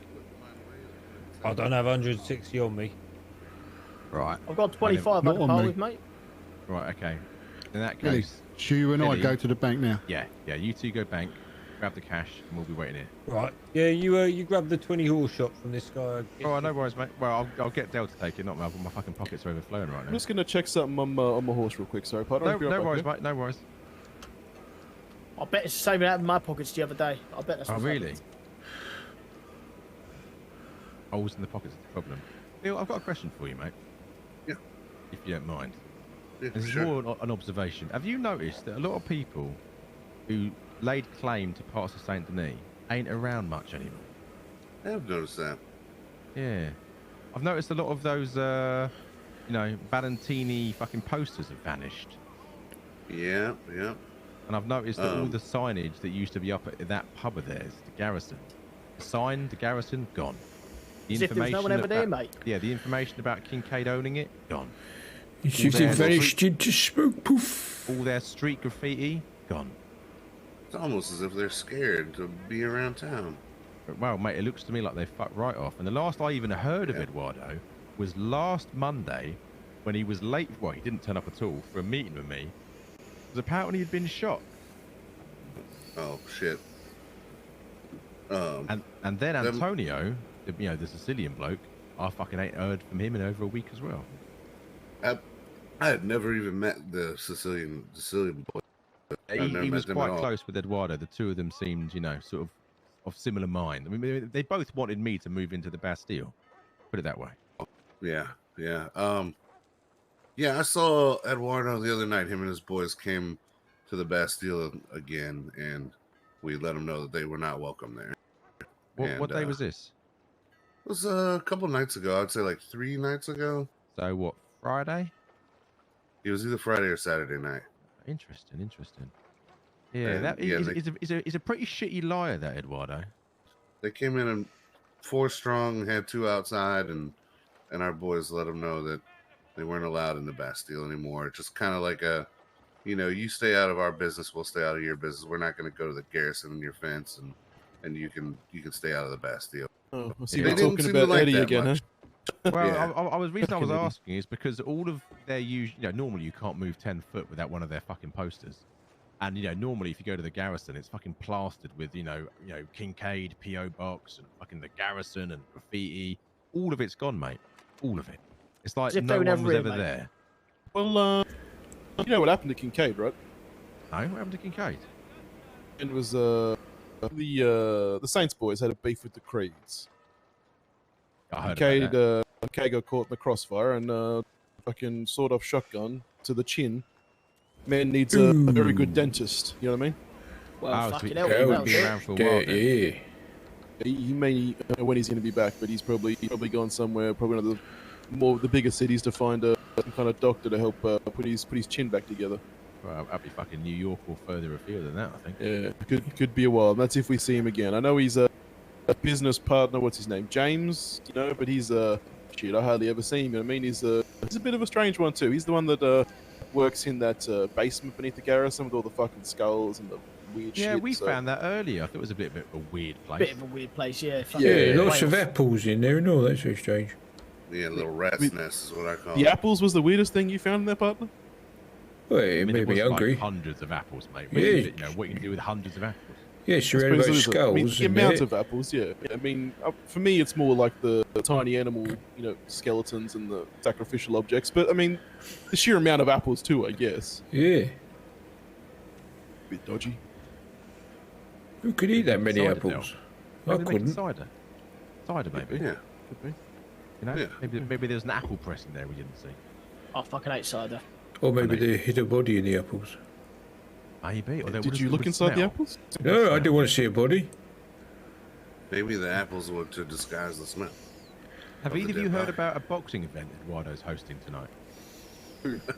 Speaker 2: I don't have 160 on me.
Speaker 3: Right.
Speaker 8: I've got 25
Speaker 7: Not
Speaker 8: at the
Speaker 7: on
Speaker 8: pile
Speaker 7: me.
Speaker 8: with, mate.
Speaker 3: Right, okay. In that
Speaker 7: Billy,
Speaker 3: case,
Speaker 7: Stu and I
Speaker 3: Billy.
Speaker 7: go to the bank now.
Speaker 3: yeah, you two go bank, grab the cash, and we'll be waiting here.
Speaker 2: Right. Yeah, you grab the 20 horse shot from this guy.
Speaker 3: Oh, no worries, mate. Well, I'll get Dale to take it, not me. My fucking pockets are overflowing right
Speaker 11: I'm
Speaker 3: now.
Speaker 11: just gonna check something on my horse real quick. Sorry, partner.
Speaker 3: No worries, mate. No worries.
Speaker 8: I bet it's saving out of my pockets the other day. I bet that's
Speaker 3: Oh,
Speaker 8: what's
Speaker 3: really?
Speaker 8: happened.
Speaker 3: Holes in the pockets is the problem. Bill, I've got a question for you, mate.
Speaker 12: Yeah.
Speaker 3: If you don't mind.
Speaker 12: Yeah,
Speaker 3: This is
Speaker 12: sure.
Speaker 3: more an observation. Have you noticed that a lot of people who laid claim to parts of Saint Denis ain't around much anymore?
Speaker 12: I have noticed that.
Speaker 3: Yeah. I've noticed a lot of those, Valentini fucking posters have vanished.
Speaker 12: Yeah.
Speaker 3: And I've noticed that all the signage that used to be up at that pub of theirs, the Garrison, the sign, the Garrison, gone. The
Speaker 8: As if there was no one ever there, mate.
Speaker 3: Yeah, the information about Kincaid owning it, gone.
Speaker 6: It's just
Speaker 3: their
Speaker 6: vanished into smoke, poof.
Speaker 3: All their street graffiti, gone.
Speaker 12: It's almost as if they're scared to be around town.
Speaker 3: But, well, mate, it looks to me like they fucked right off. And the last I even heard of Eduardo was last Monday when he was late. Well, he didn't turn up at all for a meeting with me. Because apparently he'd been shot.
Speaker 12: Oh shit.
Speaker 3: And then Antonio, the Sicilian bloke, I fucking ain't heard from him in over a week as well.
Speaker 12: I had never even met the Sicilian boy.
Speaker 3: He was quite close with Eduardo. The two of them seemed, sort of similar mind. I mean, they both wanted me to move into the Bastille. Put it that way.
Speaker 12: Yeah. Yeah, I saw Eduardo the other night. Him and his boys came to the Bastille again, and we let them know that they were not welcome there.
Speaker 3: What day was this?
Speaker 12: It was a couple nights ago. I'd say like 3 nights ago.
Speaker 3: So what, Friday?
Speaker 12: It was either Friday or Saturday night.
Speaker 3: Interesting. Yeah, he's a pretty shitty liar, that Eduardo.
Speaker 12: They came in 4 strong, had 2 outside, and our boys let them know that they weren't allowed in the Bastille anymore. It's just kind of like you stay out of our business, we'll stay out of your business. We're not going to go to the garrison in your fence, and you can stay out of the Bastille.
Speaker 11: Oh, I see. They're talking about Eddie again, huh?
Speaker 3: Well,
Speaker 12: Yeah.
Speaker 3: I was asking is because all of their normally you can't move 10 foot without one of their fucking posters. And, normally if you go to the garrison, it's fucking plastered with, Kincaid, P.O. Box, and fucking the garrison and graffiti. All of it's gone, mate. All of it. It's like no one was ever there.
Speaker 11: Well, you know what happened to Kincaid, right?
Speaker 3: No, what happened to Kincaid?
Speaker 11: It was, the Saints boys had a beef with the Creeds.
Speaker 3: I heard
Speaker 11: Kincaid,
Speaker 3: about that.
Speaker 11: Kincaid got caught in the crossfire and, fucking sawed-off shotgun to the chin. Man needs a very good dentist, you know what I mean?
Speaker 8: Well,
Speaker 3: so
Speaker 8: fucking
Speaker 3: he's
Speaker 8: hell,
Speaker 3: been around for a while then.
Speaker 11: He may know when he's going to be back, but he's probably gone somewhere, probably one of the bigger cities to find some kind of doctor to help put his chin back together.
Speaker 3: Well, that'd be fucking New York or further afield than that, I think.
Speaker 11: Yeah, could be a while. That's if we see him again. I know he's a business partner. What's his name? James. But he's shit. I hardly ever see him. You know what I mean, he's a bit of a strange one too. He's the one that works in that basement beneath the garrison with all the fucking skulls and the weird shit.
Speaker 3: Yeah, we found that earlier. I thought it was a bit of a weird place.
Speaker 8: Bit of a weird place, yeah.
Speaker 6: Yeah, lots of apples in there and all. That's so strange.
Speaker 12: Yeah, little rat's nest is what I call
Speaker 11: The
Speaker 12: it.
Speaker 11: apples was the weirdest thing you found in there, partner?
Speaker 6: Well, it made me hungry.
Speaker 3: Like hundreds of apples, mate.
Speaker 6: Yeah.
Speaker 3: What you can do with hundreds of apples.
Speaker 6: Yeah, surrounded by skulls.
Speaker 11: The amount of apples, yeah. I mean, for me, it's more like the tiny animal, skeletons and the sacrificial objects. But I mean, the sheer amount of apples too, I guess.
Speaker 6: Yeah.
Speaker 11: Bit dodgy.
Speaker 6: Who could eat that many
Speaker 3: Cider,
Speaker 6: apples?
Speaker 3: though.
Speaker 6: I
Speaker 3: Maybe they make
Speaker 6: couldn't.
Speaker 3: Cider, maybe.
Speaker 12: Yeah.
Speaker 11: Could be.
Speaker 3: Maybe there's an apple press in there we didn't see.
Speaker 8: I fucking hate cider.
Speaker 6: Or maybe they hid a body in the apples.
Speaker 3: Maybe. Or
Speaker 11: Did you look inside the apples?
Speaker 6: No, I didn't want to see a body.
Speaker 12: Maybe the apples were to disguise the smell.
Speaker 3: Have
Speaker 12: of
Speaker 3: either of
Speaker 12: the
Speaker 3: you
Speaker 12: dead
Speaker 3: heard
Speaker 12: body.
Speaker 3: about a boxing event Eduardo's hosting tonight?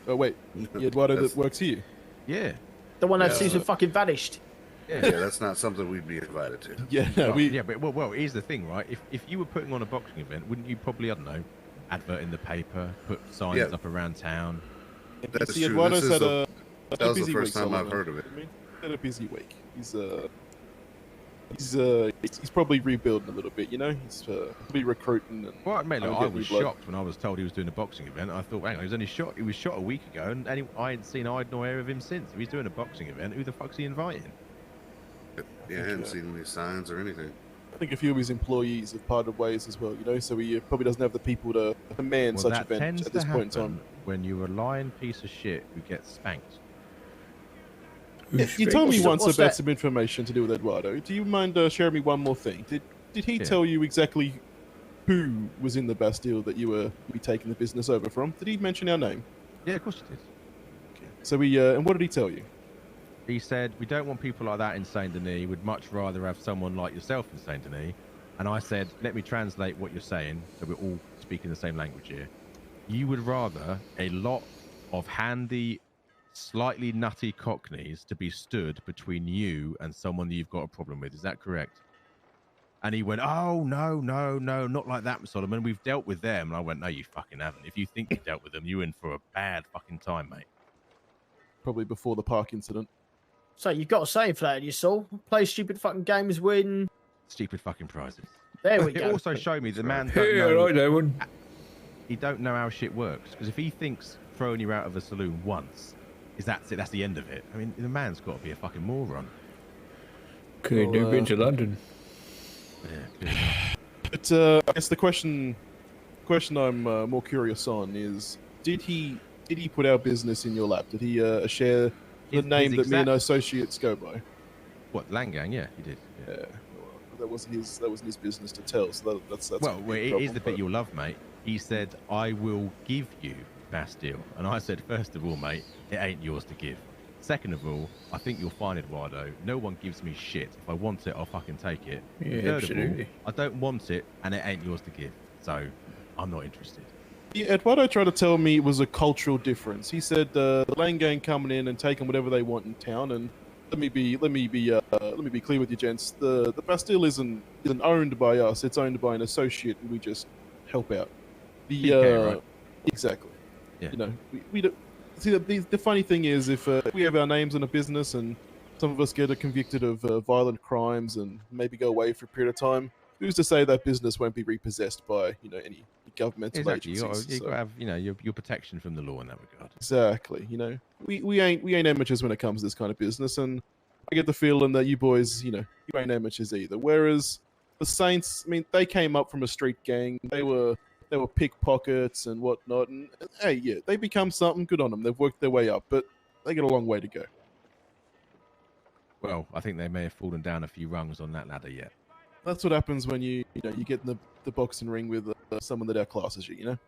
Speaker 11: Oh wait, Eduardo that works here.
Speaker 3: Yeah.
Speaker 8: The one that seems to fucking vanished.
Speaker 12: Yeah, that's not something we'd be invited to.
Speaker 11: Yeah, no,
Speaker 3: but here's the thing, right? If you were putting on a boxing event, wouldn't you probably, I don't know, advert in the paper, put signs up around town?
Speaker 12: That's
Speaker 11: See,
Speaker 12: true.
Speaker 11: Eduardo's
Speaker 12: This is
Speaker 11: had
Speaker 12: that
Speaker 11: a
Speaker 12: was the
Speaker 11: busy
Speaker 12: first
Speaker 11: week,
Speaker 12: time I've
Speaker 11: Solomon.
Speaker 12: heard of it.
Speaker 11: I mean, had a busy week. He's probably rebuilding a little bit, He's probably recruiting. And
Speaker 3: Well, mate, look, I was
Speaker 11: blood.
Speaker 3: shocked when I was told he was doing a boxing event. I thought, hang on, he was shot a week ago, and I ain't seen eye nor hair of him since. If he's doing a boxing event, who the fuck's he inviting?
Speaker 12: Yeah, I hadn't seen any signs or anything.
Speaker 11: I think a few of his employees have parted ways as well, So he probably doesn't have the people to command
Speaker 3: Well,
Speaker 11: such
Speaker 3: that
Speaker 11: event
Speaker 3: tends
Speaker 11: at this
Speaker 3: to
Speaker 11: point in
Speaker 3: happen
Speaker 11: time.
Speaker 3: when you're a lying piece of shit who gets spanked.
Speaker 11: You told me once
Speaker 8: what's
Speaker 11: about
Speaker 8: that?
Speaker 11: some information to do with Eduardo. Do you mind sharing me one more thing? Did he
Speaker 3: Yeah.
Speaker 11: tell you exactly who was in the Bastille that you were be taking the business over from? Did he mention our name?
Speaker 3: Yeah, of course he did.
Speaker 11: Okay. So and what did he tell you?
Speaker 3: He said, we don't want people like that in Saint Denis. We'd much rather have someone like yourself in Saint Denis. And I said, let me translate what you're saying, so we're all speaking the same language here. You would rather a lot of handy, slightly nutty cockneys to be stood between you and someone that you've got a problem with. Is that correct? And he went, oh, no, not like that, Solomon. We've dealt with them. And I went, no, you fucking haven't. If you think you've dealt with them, you're in for a bad fucking time, mate.
Speaker 11: Probably before the park incident.
Speaker 8: So you've got a saying for that, you saw. Play stupid fucking games, win.
Speaker 3: Stupid fucking prizes.
Speaker 8: There we
Speaker 3: It
Speaker 8: go.
Speaker 3: also showed me the man he don't know how shit works. Because if he thinks throwing you out of a saloon once is that's it, that's the end of it. I mean, the man's got to be a fucking moron.
Speaker 6: Could have never been to London.
Speaker 3: Yeah,
Speaker 11: But I guess the question I'm more curious on is, did he put our business in your lap? Did he share the name that me and our associates go by?
Speaker 3: What, Langang? Yeah, he did.
Speaker 11: Yeah. Well, that wasn't his business to tell. So that's
Speaker 3: well, it is the bit you'll love, mate. He said, "I will give you Bastille," and I said, first of all, mate, it ain't yours to give. Second of all, I think you'll find, Eduardo, no one gives me shit. If I want it, I'll fucking take it.
Speaker 6: Yeah,
Speaker 3: Third
Speaker 6: absolutely.
Speaker 3: of all, I don't want it, and it ain't yours to give. So, I'm not interested.
Speaker 11: Yeah, Eduardo tried to tell me it was a cultural difference. He said the Lane Gang coming in and taking whatever they want in town. And let me be clear with you, gents. The Bastille isn't owned by us. It's owned by an associate, and we just help out.
Speaker 3: Right?
Speaker 11: Exactly.
Speaker 3: Yeah.
Speaker 11: You know, we don't. See, the funny thing is, if we have our names in a business and some of us get convicted of violent crimes and maybe go away for a period of time, who's to say that business won't be repossessed by any governmental agencies?
Speaker 3: You've got to have your protection from the law in that regard.
Speaker 11: Exactly. You know, we ain't amateurs when it comes to this kind of business, and I get the feeling that you boys, you ain't amateurs either. Whereas the Saints, I mean, they came up from a street gang. They were pickpockets and whatnot, and hey, yeah, they become something. Good on them. They've worked their way up, but they got a long way to go.
Speaker 3: Well, I think they may have fallen down a few rungs on that ladder yet.
Speaker 11: That's what happens when you get in the boxing ring with someone that outclasses you. You know.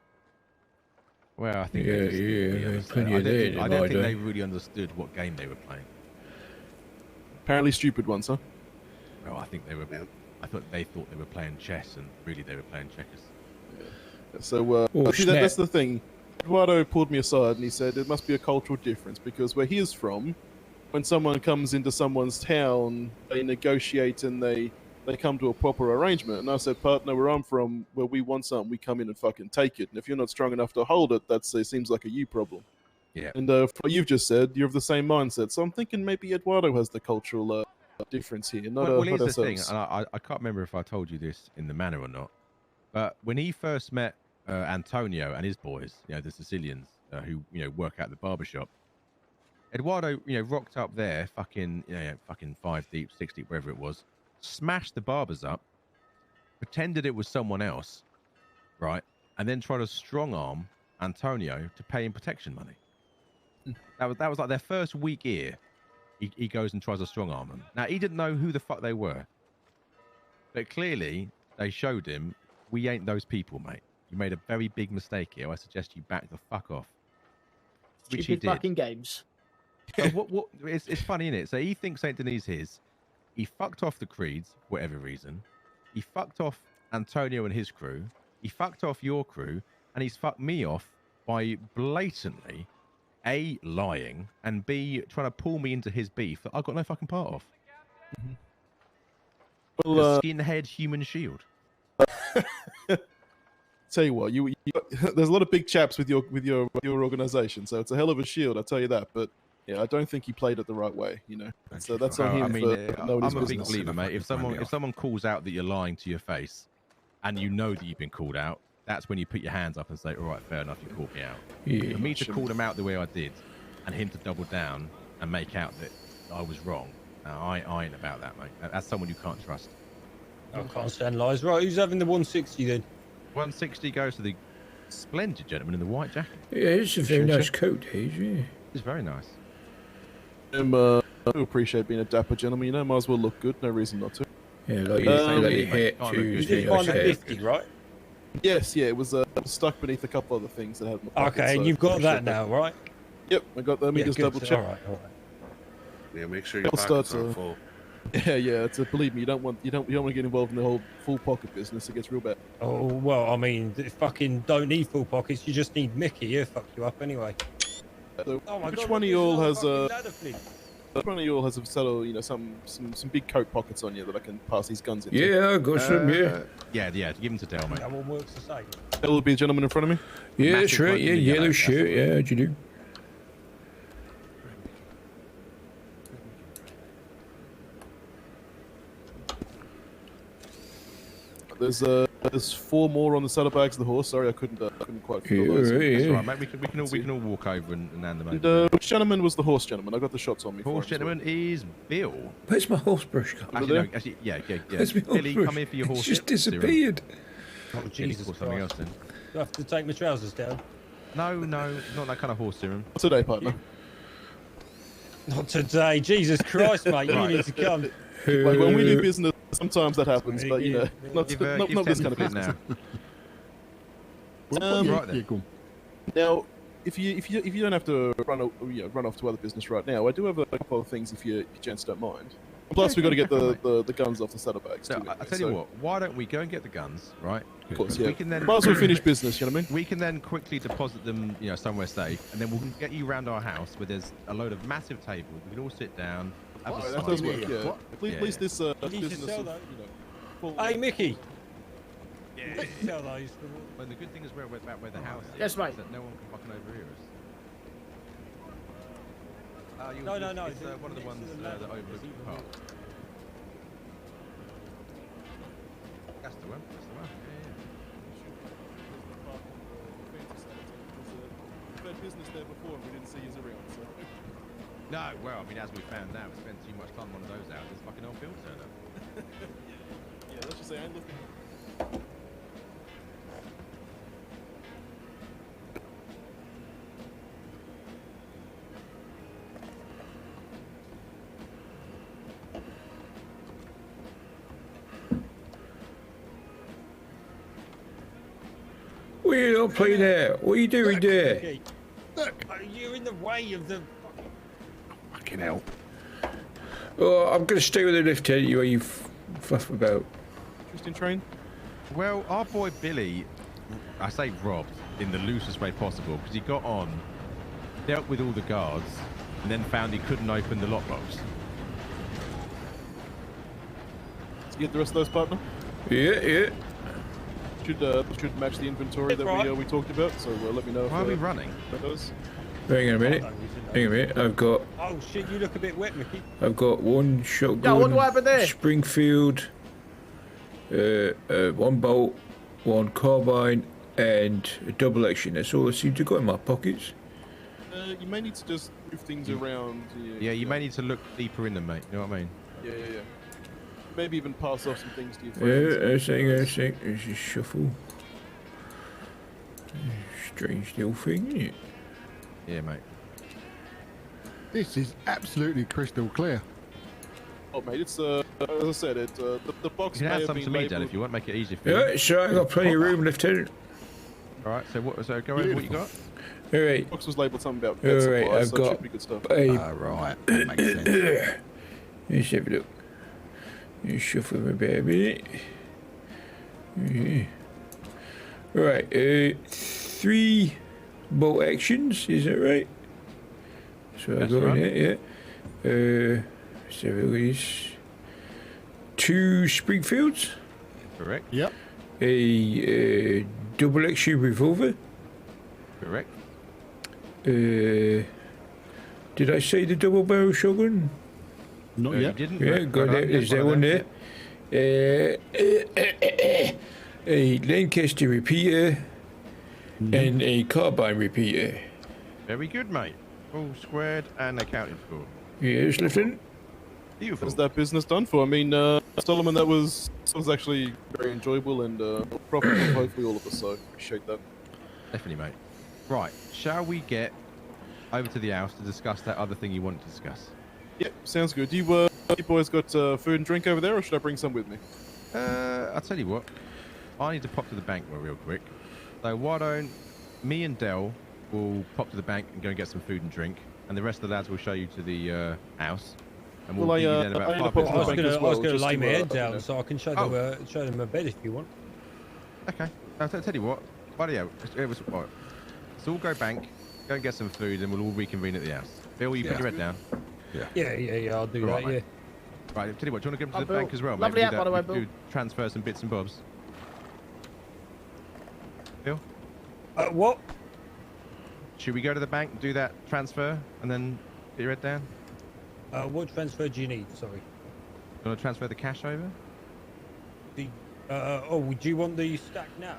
Speaker 3: Well, I think I don't think they really understood what game they were playing.
Speaker 11: Apparently, stupid ones, huh?
Speaker 3: Well, I think they were. I thought they thought they were playing chess, and really they were playing checkers.
Speaker 11: Yeah. So that's the thing. Eduardo pulled me aside and he said it must be a cultural difference because where he is from, when someone comes into someone's town, they negotiate and they come to a proper arrangement. And I said, partner, where I'm from, where we want something, we come in and fucking take it. And if you're not strong enough to hold it, it seems like a you problem.
Speaker 3: Yeah.
Speaker 11: And for what you've just said, you're of the same mindset. So I'm thinking maybe Eduardo has the cultural difference here, not
Speaker 3: here's
Speaker 11: ourselves.
Speaker 3: the thing, and I can't remember if I told you this in the manor or not, but when he first met Antonio and his boys, the Sicilians who work out the barbershop, Eduardo rocked up there, fucking 5 deep, 6 deep, wherever it was, smashed the barbers up, pretended it was someone else, right, and then tried to strong arm Antonio to pay him protection money. That was like their first week here. He goes and tries to strong arm them. Now he didn't know who the fuck they were, but clearly they showed him, we ain't those people, mate. You made a very big mistake here. I suggest you back the fuck off. Which he did.
Speaker 8: Fucking games.
Speaker 3: It's funny, innit? So he thinks Saint Denis his. He fucked off the Creeds for whatever reason. He fucked off Antonio and his crew. He fucked off your crew, and he's fucked me off by blatantly A, lying, and B, trying to pull me into his beef that I got no fucking part of.
Speaker 11: Well,
Speaker 3: skinhead human shield.
Speaker 11: Tell you what, there's a lot of big chaps with your organization, so it's a hell of a shield, I'll tell you that. But yeah, I don't think he played it the right way, So that's on him.
Speaker 3: I mean,
Speaker 11: for knowing his
Speaker 3: I'm a big
Speaker 11: business.
Speaker 3: believer, mate. If someone calls out that you're lying to your face, and you know that you've been called out, that's when you put your hands up and say, all right, fair enough, you called me out.
Speaker 6: Yeah.
Speaker 3: For me to call him out the way I did, and him to double down and make out that I was wrong, I ain't about that, mate. That's someone you can't trust.
Speaker 2: I can't stand lies. Right, who's having the 160 then?
Speaker 3: 160 goes to the splendid gentleman in the white jacket.
Speaker 6: Yeah, it's a very nice coat, Hayes, yeah.
Speaker 3: It's very nice.
Speaker 11: I do appreciate being a dapper gentleman, might as well look good, no reason not to.
Speaker 6: Yeah, like your hair too.
Speaker 2: You did find that 50, right?
Speaker 11: Yes, yeah, it was stuck beneath a couple other things that had in my pocket.
Speaker 2: Okay, and you've got that now, right?
Speaker 11: Yep, I got that. Let me just double check.
Speaker 2: All right.
Speaker 12: Yeah, make sure your pockets are full.
Speaker 11: Yeah. Believe me, you don't want to get involved in the whole full pocket business. It gets real bad.
Speaker 2: Oh well, I mean, fucking don't need full pockets. You just need Mickey. He'll fuck you up anyway.
Speaker 11: So, which one of y'all has a set of some big coat pockets on you that I can pass these guns into?
Speaker 6: Yeah, I got some. Yeah.
Speaker 3: Yeah. Give them to Dale, mate.
Speaker 2: That one works the same.
Speaker 11: There will be a gentleman in front of me.
Speaker 6: Yeah, that's right. Yeah, yellow shirt. Yeah, how'd you do?
Speaker 11: There's 4 more on the saddlebags of the horse. Sorry, I couldn't quite feel those.
Speaker 3: That's all right, mate. We can all walk over and hand them over.
Speaker 11: And which gentleman was the horse gentleman? I got the shots on me.
Speaker 3: Horse gentleman is Bill.
Speaker 6: Where's my horse brush?
Speaker 3: Actually, yeah.
Speaker 6: Where's my horse
Speaker 3: Billy,
Speaker 6: brush?
Speaker 3: come here for your horse.
Speaker 6: It's just disappeared.
Speaker 2: Oh, Jesus
Speaker 3: Or something else then.
Speaker 2: Do I have to take my trousers down?
Speaker 3: No, not that kind of horse serum.
Speaker 11: Today, partner.
Speaker 2: Not today. Jesus Christ, mate. You need to come.
Speaker 11: Like when we do business, sometimes that happens, but you know, not
Speaker 3: Give
Speaker 11: this kind of
Speaker 3: Tim
Speaker 11: business.
Speaker 3: now. Right then.
Speaker 7: Yeah, go on.
Speaker 11: Now, if you don't have to run off to other business right now, I do have a couple of things if you gents don't mind. Plus, we've got to get the guns off the saddlebags.
Speaker 3: No,
Speaker 11: too,
Speaker 3: I tell you what. Why don't we go and get the guns, right?
Speaker 11: Of course, yeah.
Speaker 3: We can then
Speaker 11: might as well finish business. You know what I mean?
Speaker 3: We can then quickly deposit them, somewhere safe, and then we'll get you around our house where there's a load of massive tables. We can all sit down. Have a
Speaker 11: That
Speaker 3: side
Speaker 11: does
Speaker 3: meal.
Speaker 11: work. Yeah. At least this business.
Speaker 2: Hey, Mickey.
Speaker 3: Yeah.
Speaker 2: Sell those.
Speaker 3: Well, the good thing is where the house is.
Speaker 8: Yes, mate.
Speaker 3: Is that no one can fucking overhear us.
Speaker 2: No.
Speaker 3: It's one of the ones that overlook the park. That's the one.
Speaker 11: We've had business there before and we didn't see you around, so.
Speaker 3: No, well, I mean, as we found out, we spent too much time on one of those houses. Fucking old Bill turned up.
Speaker 11: Yeah, let's just say I ain't looking.
Speaker 6: What are you not playing there? What are you doing there?
Speaker 2: Okay. Look, you're in the way of the.
Speaker 7: Fucking hell.
Speaker 6: Oh, I'm going to stay with the lieutenant. You fluff about.
Speaker 11: Interesting train.
Speaker 3: Well, our boy Billy, I say robbed in the loosest way possible, because he got on, dealt with all the guards, and then found he couldn't open the lockbox.
Speaker 11: Let's get the rest of those, partner.
Speaker 6: Yeah.
Speaker 11: Should match the inventory that we talked about. So let me know.
Speaker 3: Why are we running?
Speaker 11: Those.
Speaker 6: Hang on a minute. I've got.
Speaker 2: Oh shit! You look a bit wet, Mickey.
Speaker 6: I've got one shotgun.
Speaker 8: What happened there?
Speaker 6: Springfield. One bolt, one carbine, and a double action. That's all I seem to got in my pockets.
Speaker 11: You may need to just move things around.
Speaker 3: Yeah, you may need to look deeper in them, mate. You know what I mean?
Speaker 11: Yeah. Maybe even pass off some things to your friends.
Speaker 6: I think. Let's just shuffle. Strange little thing, isn't it?
Speaker 3: Yeah, mate.
Speaker 7: This is absolutely crystal clear.
Speaker 11: Oh, mate, it's as I said, the box.
Speaker 3: You can
Speaker 11: may
Speaker 3: add
Speaker 11: have
Speaker 3: some
Speaker 11: been
Speaker 3: to me,
Speaker 11: labeled.
Speaker 3: Dad, if you want. Make it easier for you.
Speaker 6: Yeah, sure. I got plenty of room, Lieutenant.
Speaker 3: All right. So go over what you got.
Speaker 6: All right.
Speaker 11: The box was labeled something about
Speaker 6: All
Speaker 11: pet
Speaker 6: right.
Speaker 11: supplies,
Speaker 6: I've
Speaker 11: so it
Speaker 6: got.
Speaker 11: should be good stuff.
Speaker 7: Right, that makes sense.
Speaker 6: Let's have a look. You shuffle them a bit a minute. Right, 3 bolt actions, is that right? So I go in there, yeah. Let's have a look at this. 2 Springfields.
Speaker 3: Correct.
Speaker 7: Yep.
Speaker 6: A double action revolver.
Speaker 3: Correct.
Speaker 6: Did I say the double barrel shotgun?
Speaker 7: Not
Speaker 3: You
Speaker 7: yet.
Speaker 3: didn't.
Speaker 6: Yeah, got that. There's that one there. A Lancaster repeater and a carbine repeater.
Speaker 3: Very good, mate. All squared and accounted for.
Speaker 6: Yes, Lieutenant.
Speaker 3: Beautiful.
Speaker 11: What's that business done for? I mean, Solomon, that was actually very enjoyable and profitable. Hopefully, all of us. So appreciate that.
Speaker 3: Definitely, mate. Right. Shall we get over to the house to discuss that other thing you wanted to discuss?
Speaker 11: Yep, sounds good. You boys got food and drink over there, or should I bring some with me?
Speaker 3: I'll tell you what. I need to pop to the bank real quick. So why don't me and Dell will pop to the bank and go and get some food and drink, and the rest of the lads will show you to the house. And we'll
Speaker 11: Well,
Speaker 3: be there in about 5
Speaker 11: pop
Speaker 3: minutes.
Speaker 11: to the
Speaker 2: I was
Speaker 11: bank
Speaker 2: gonna,
Speaker 11: as well,
Speaker 2: I was gonna
Speaker 11: just
Speaker 2: lay
Speaker 11: to,
Speaker 2: my head
Speaker 11: you
Speaker 2: down
Speaker 11: know.
Speaker 2: so I can show them a bed if you want.
Speaker 3: Okay. I'll tell you what. Buddy, it was what? So we'll go bank, go and get some food, and we'll all reconvene at the house. Bill, you put your head down.
Speaker 2: Yeah. I'll do
Speaker 3: Right,
Speaker 2: that.
Speaker 3: mate. Right, tell you what, do you want to go to the
Speaker 8: Bill.
Speaker 3: bank as well, mate?
Speaker 8: Lovely
Speaker 3: We
Speaker 8: app,
Speaker 3: do
Speaker 8: by the way,
Speaker 3: we
Speaker 8: Bill.
Speaker 3: do transfer some bits and bobs. Bill?
Speaker 2: What?
Speaker 3: Should we go to the bank, do that transfer, and then put your head down?
Speaker 2: What transfer do you need? Sorry.
Speaker 3: You want to transfer the cash over?
Speaker 2: The do you want the stack now?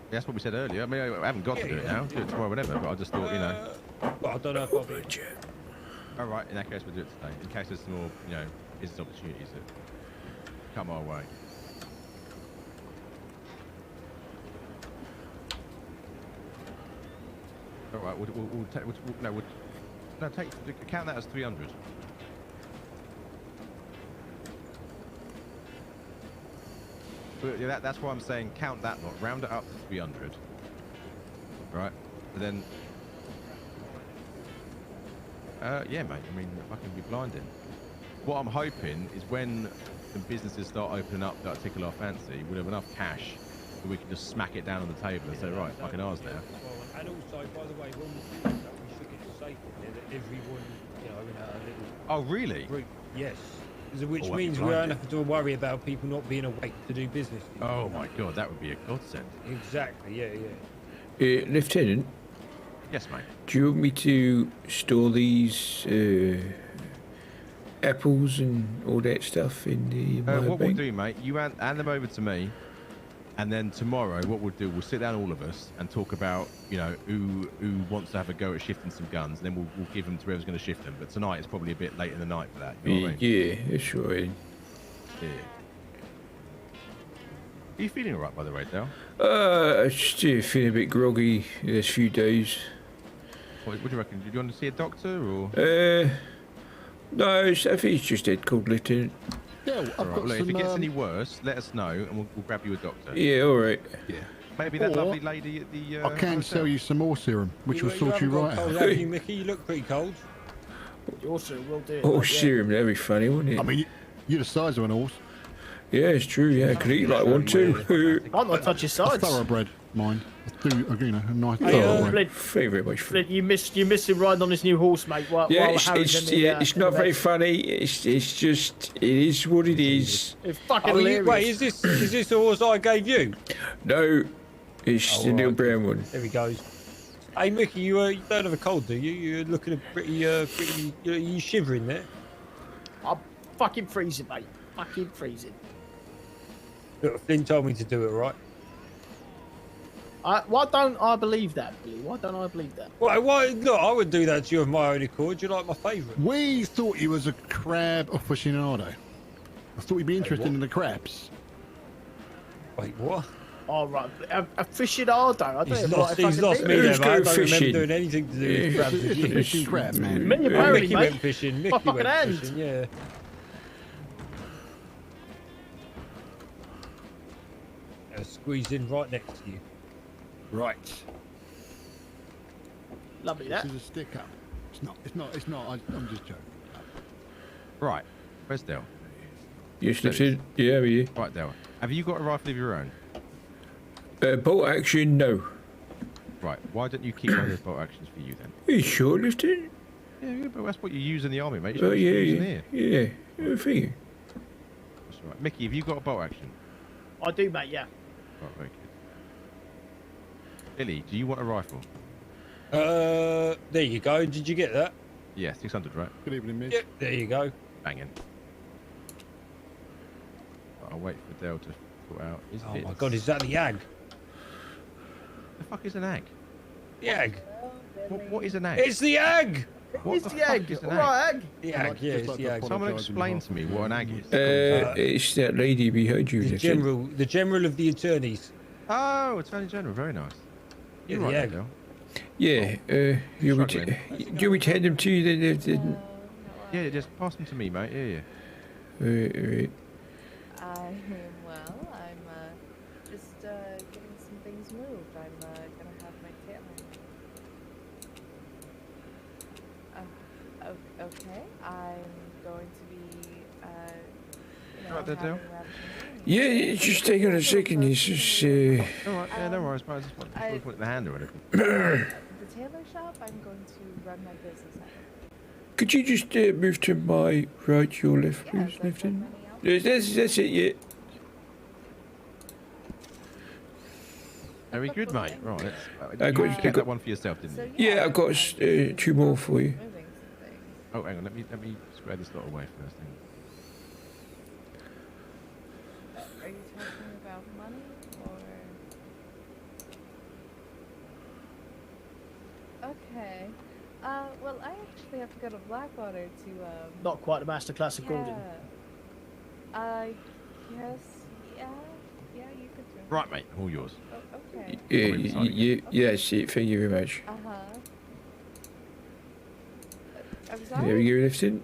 Speaker 3: Yeah, that's what we said earlier. I mean, I haven't got to do it now. Do it tomorrow, whatever. But I just thought,
Speaker 2: But I don't know if I'll be.
Speaker 3: All right, in that case, we'll do it today. In case there's some more, business opportunities that come our way. All right, count that as 300. But yeah, that's why I'm saying count that lot, round it up to 300. Right, and then yeah, mate. I mean, I can be blinding. What I'm hoping is when the businesses start opening up that tickle our fancy, we'll have enough cash that we can just smack it down on the table and say, right, fucking ours now.
Speaker 2: And also, by the way, when we do that, we should get it safe in there that everyone, you know, in our little
Speaker 3: Oh, really?
Speaker 2: group, yes. Which
Speaker 3: Oh,
Speaker 2: means we don't have to worry about people not being awake to do business.
Speaker 3: Oh my god, that would be a godsend.
Speaker 2: Exactly, yeah.
Speaker 6: Lieutenant?
Speaker 3: Yes, mate.
Speaker 6: Do you want me to store these apples and all that stuff in the
Speaker 3: what we'll do, mate, you hand them over to me, and then tomorrow what we'll do, we'll sit down all of us and talk about, you know, who wants to have a go at shifting some guns, and then we'll give them to whoever's going to shift them. But tonight it's probably a bit late in the night for that. You know what I mean?
Speaker 6: Yeah, that's right.
Speaker 3: Yeah. Are you feeling alright, by the way, Dale?
Speaker 6: Just feeling a bit groggy the last few days.
Speaker 3: What do you reckon? Do you want to see a doctor, or?
Speaker 6: No, I think it's just head cold, Lieutenant.
Speaker 7: Yeah, I've got
Speaker 3: Look,
Speaker 7: some,
Speaker 3: if it gets any worse, let us know, and we'll grab you a doctor.
Speaker 6: Yeah, all right.
Speaker 3: Yeah. Maybe that
Speaker 7: Or
Speaker 3: lovely lady at the.
Speaker 7: I can sell you some more serum, which will sort you right
Speaker 2: cold,
Speaker 7: out.
Speaker 2: have you, Mickey? You look pretty cold.
Speaker 8: Your serum will do it.
Speaker 6: Oh,
Speaker 8: mate, yeah.
Speaker 6: serum, that'd be funny, wouldn't it?
Speaker 7: I mean, you're the size of an horse.
Speaker 6: Yeah, it's true, yeah, I could eat like one too.
Speaker 8: I'm not touch your
Speaker 7: A
Speaker 8: sides.
Speaker 7: thoroughbred, mine. You know, a nice
Speaker 2: Hey,
Speaker 7: thoroughbred.
Speaker 6: Thank you very much.
Speaker 8: Flint, you missed him riding on his new horse, mate. While
Speaker 6: Yeah,
Speaker 8: Harry's in the,
Speaker 6: it's
Speaker 8: in the
Speaker 6: not very
Speaker 8: bed.
Speaker 6: funny. It's just, it is what it is.
Speaker 8: It's fucking
Speaker 2: Oh,
Speaker 8: hilarious.
Speaker 2: wait, is this the horse I gave you?
Speaker 6: No, it's the little brown one.
Speaker 2: There he goes. Hey, Mickey, you don't have a cold, do you? You're looking pretty, are you shivering there?
Speaker 8: I'm fucking freezing, mate. Fucking freezing.
Speaker 2: Look, Flynn told me to do it, right?
Speaker 8: Why don't I believe that, Billy? Why don't I believe that?
Speaker 2: Why? Look, I would do that to you of my own accord. You're like my favourite.
Speaker 7: We thought you was a crab aficionado. I thought you'd be interested in the crabs.
Speaker 2: Wait, what?
Speaker 8: All right, aficionado. I don't
Speaker 2: He's
Speaker 8: know
Speaker 2: lost,
Speaker 8: what
Speaker 2: he's
Speaker 8: I
Speaker 2: lost
Speaker 8: fucking
Speaker 2: me
Speaker 8: mean.
Speaker 2: there, mate. I don't remember doing anything to do with crabs.
Speaker 7: It's a fishing crab, man.
Speaker 8: Me apparently,
Speaker 2: Mickey
Speaker 8: mate.
Speaker 2: went fishing.
Speaker 8: My
Speaker 2: Mickey
Speaker 8: fucking
Speaker 2: went
Speaker 8: hand.
Speaker 2: fishing, yeah. Squeeze in right next to you.
Speaker 7: Right.
Speaker 8: Lovely
Speaker 7: This
Speaker 8: that.
Speaker 7: is a stick up. It's not. I'm just joking.
Speaker 3: Right. Where's Dale?
Speaker 6: Yes, Lieutenant. Yeah, yeah.
Speaker 3: Right, Dale. Have you got a rifle of your own?
Speaker 6: Bolt action, no.
Speaker 3: Right. Why don't you keep one of those bolt actions for you then?
Speaker 6: Are you sure, Lieutenant?
Speaker 3: Yeah, but that's what you use in the army, mate. You
Speaker 6: Oh,
Speaker 3: should
Speaker 6: yeah,
Speaker 3: use in
Speaker 6: yeah.
Speaker 3: here.
Speaker 6: Yeah, thank you.
Speaker 3: That's right. Mickey, have you got a bolt action?
Speaker 8: I do, mate. Yeah.
Speaker 3: Right, very good. Billy, do you want a rifle?
Speaker 2: There you go. Did you get that?
Speaker 3: Yeah, 600, right?
Speaker 7: Good evening, miss.
Speaker 2: Yep. There you go.
Speaker 3: Banging. I'll wait for Dale to sort out.
Speaker 2: Oh my God, is that the ag?
Speaker 3: The fuck is an ag?
Speaker 2: The ag.
Speaker 3: What is an ag?
Speaker 2: It's the ag.
Speaker 3: What
Speaker 8: It's
Speaker 3: the
Speaker 8: the
Speaker 3: fuck
Speaker 8: egg.
Speaker 3: is an
Speaker 8: All
Speaker 3: ag?
Speaker 8: right, egg.
Speaker 2: The ag. Yeah, it's the ag.
Speaker 3: Someone explain to me what an ag is.
Speaker 6: It's that lady behind you,
Speaker 2: The
Speaker 6: Lieutenant.
Speaker 2: general of the attorneys.
Speaker 3: Oh, Attorney General, very nice.
Speaker 2: Yeah,
Speaker 3: You're
Speaker 2: the
Speaker 3: right,
Speaker 2: ag.
Speaker 3: Dale.
Speaker 6: Yeah, you would hand them to you then?
Speaker 3: Yeah, just pass them to me, mate. Yeah, yeah.
Speaker 6: Right.
Speaker 13: I'm well. I'm just getting some things moved. I'm gonna have my tailor. Okay. I'm going to be
Speaker 3: Right there, Dale.
Speaker 6: Yeah, it's just take on a second. It's just,
Speaker 3: Alright, yeah, no worries, mate. I just want to put it in the hand or anything.
Speaker 13: The tailor shop. I'm going to run my business at it.
Speaker 6: Could you just move to my right, your left, please, Lieutenant? That's it, yeah.
Speaker 3: Very good, mate. Right, let's.
Speaker 6: I
Speaker 3: You
Speaker 6: got-
Speaker 3: get that one for yourself, didn't you?
Speaker 6: Yeah, I've got two more for you.
Speaker 13: Moving some things.
Speaker 3: Oh, hang on. Let me square this lot away first. Hang on.
Speaker 13: Are you talking about money or? Okay. Well, I actually have to go to Blackwater to
Speaker 8: Not quite a masterclass of Gordon.
Speaker 13: I guess. Yeah, you could do.
Speaker 3: Right, mate. All yours.
Speaker 13: Oh, okay.
Speaker 6: Yeah, that's it. Thank you very much.
Speaker 13: Uh huh. I'm
Speaker 6: There
Speaker 13: sorry?
Speaker 6: we go, lifting.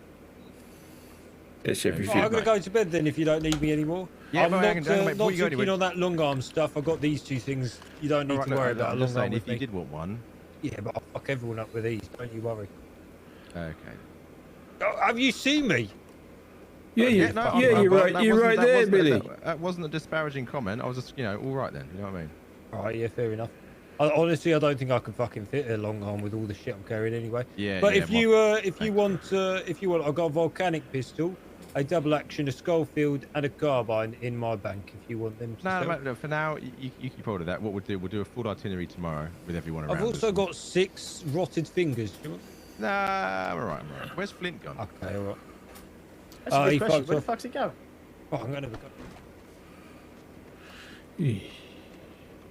Speaker 6: That's everything.
Speaker 2: I'm going to go to bed then if you don't need me anymore.
Speaker 3: Yeah,
Speaker 2: I'm
Speaker 3: but
Speaker 2: not,
Speaker 3: hang on, mate, before
Speaker 2: not
Speaker 3: you go
Speaker 2: thinking
Speaker 3: anywhere-
Speaker 2: on that long arm stuff. I've got these two things. You don't need
Speaker 3: Alright,
Speaker 2: to
Speaker 3: look,
Speaker 2: worry about a
Speaker 3: I'm
Speaker 2: long
Speaker 3: just
Speaker 2: arm
Speaker 3: saying,
Speaker 2: with
Speaker 3: if you
Speaker 2: me.
Speaker 3: did want one.
Speaker 2: Yeah, but I'll fuck everyone up with these. Don't you worry.
Speaker 3: Okay.
Speaker 2: Oh, have you seen me?
Speaker 6: Yeah,
Speaker 3: Yeah,
Speaker 6: you're right.
Speaker 3: that
Speaker 6: You're
Speaker 3: wasn't-
Speaker 6: right
Speaker 3: that
Speaker 6: there,
Speaker 3: wasn't-
Speaker 6: Billy.
Speaker 3: That wasn't a disparaging comment. I was just, all right then. You know what I mean?
Speaker 2: All right, yeah, fair enough. Honestly, I don't think I can fucking fit a long arm with all the shit I'm carrying anyway.
Speaker 3: Yeah.
Speaker 2: But
Speaker 3: yeah,
Speaker 2: if you want, I've got a volcanic pistol, a double action, a Schofield, and a carbine in my bank. If you want them to
Speaker 3: No,
Speaker 2: sell.
Speaker 3: mate, look, for now, you keep hold of that. What we'll do a full itinerary tomorrow with everyone around.
Speaker 2: I've also got 6 rotted fingers. Do you want?
Speaker 3: Nah, I'm alright. Where's Flint gone?
Speaker 2: Okay, all right.
Speaker 8: That's a
Speaker 2: he
Speaker 8: good question.
Speaker 2: fucked
Speaker 8: Where the
Speaker 2: off.
Speaker 8: fuck's he go?
Speaker 2: Oh, I'm gonna go.
Speaker 8: See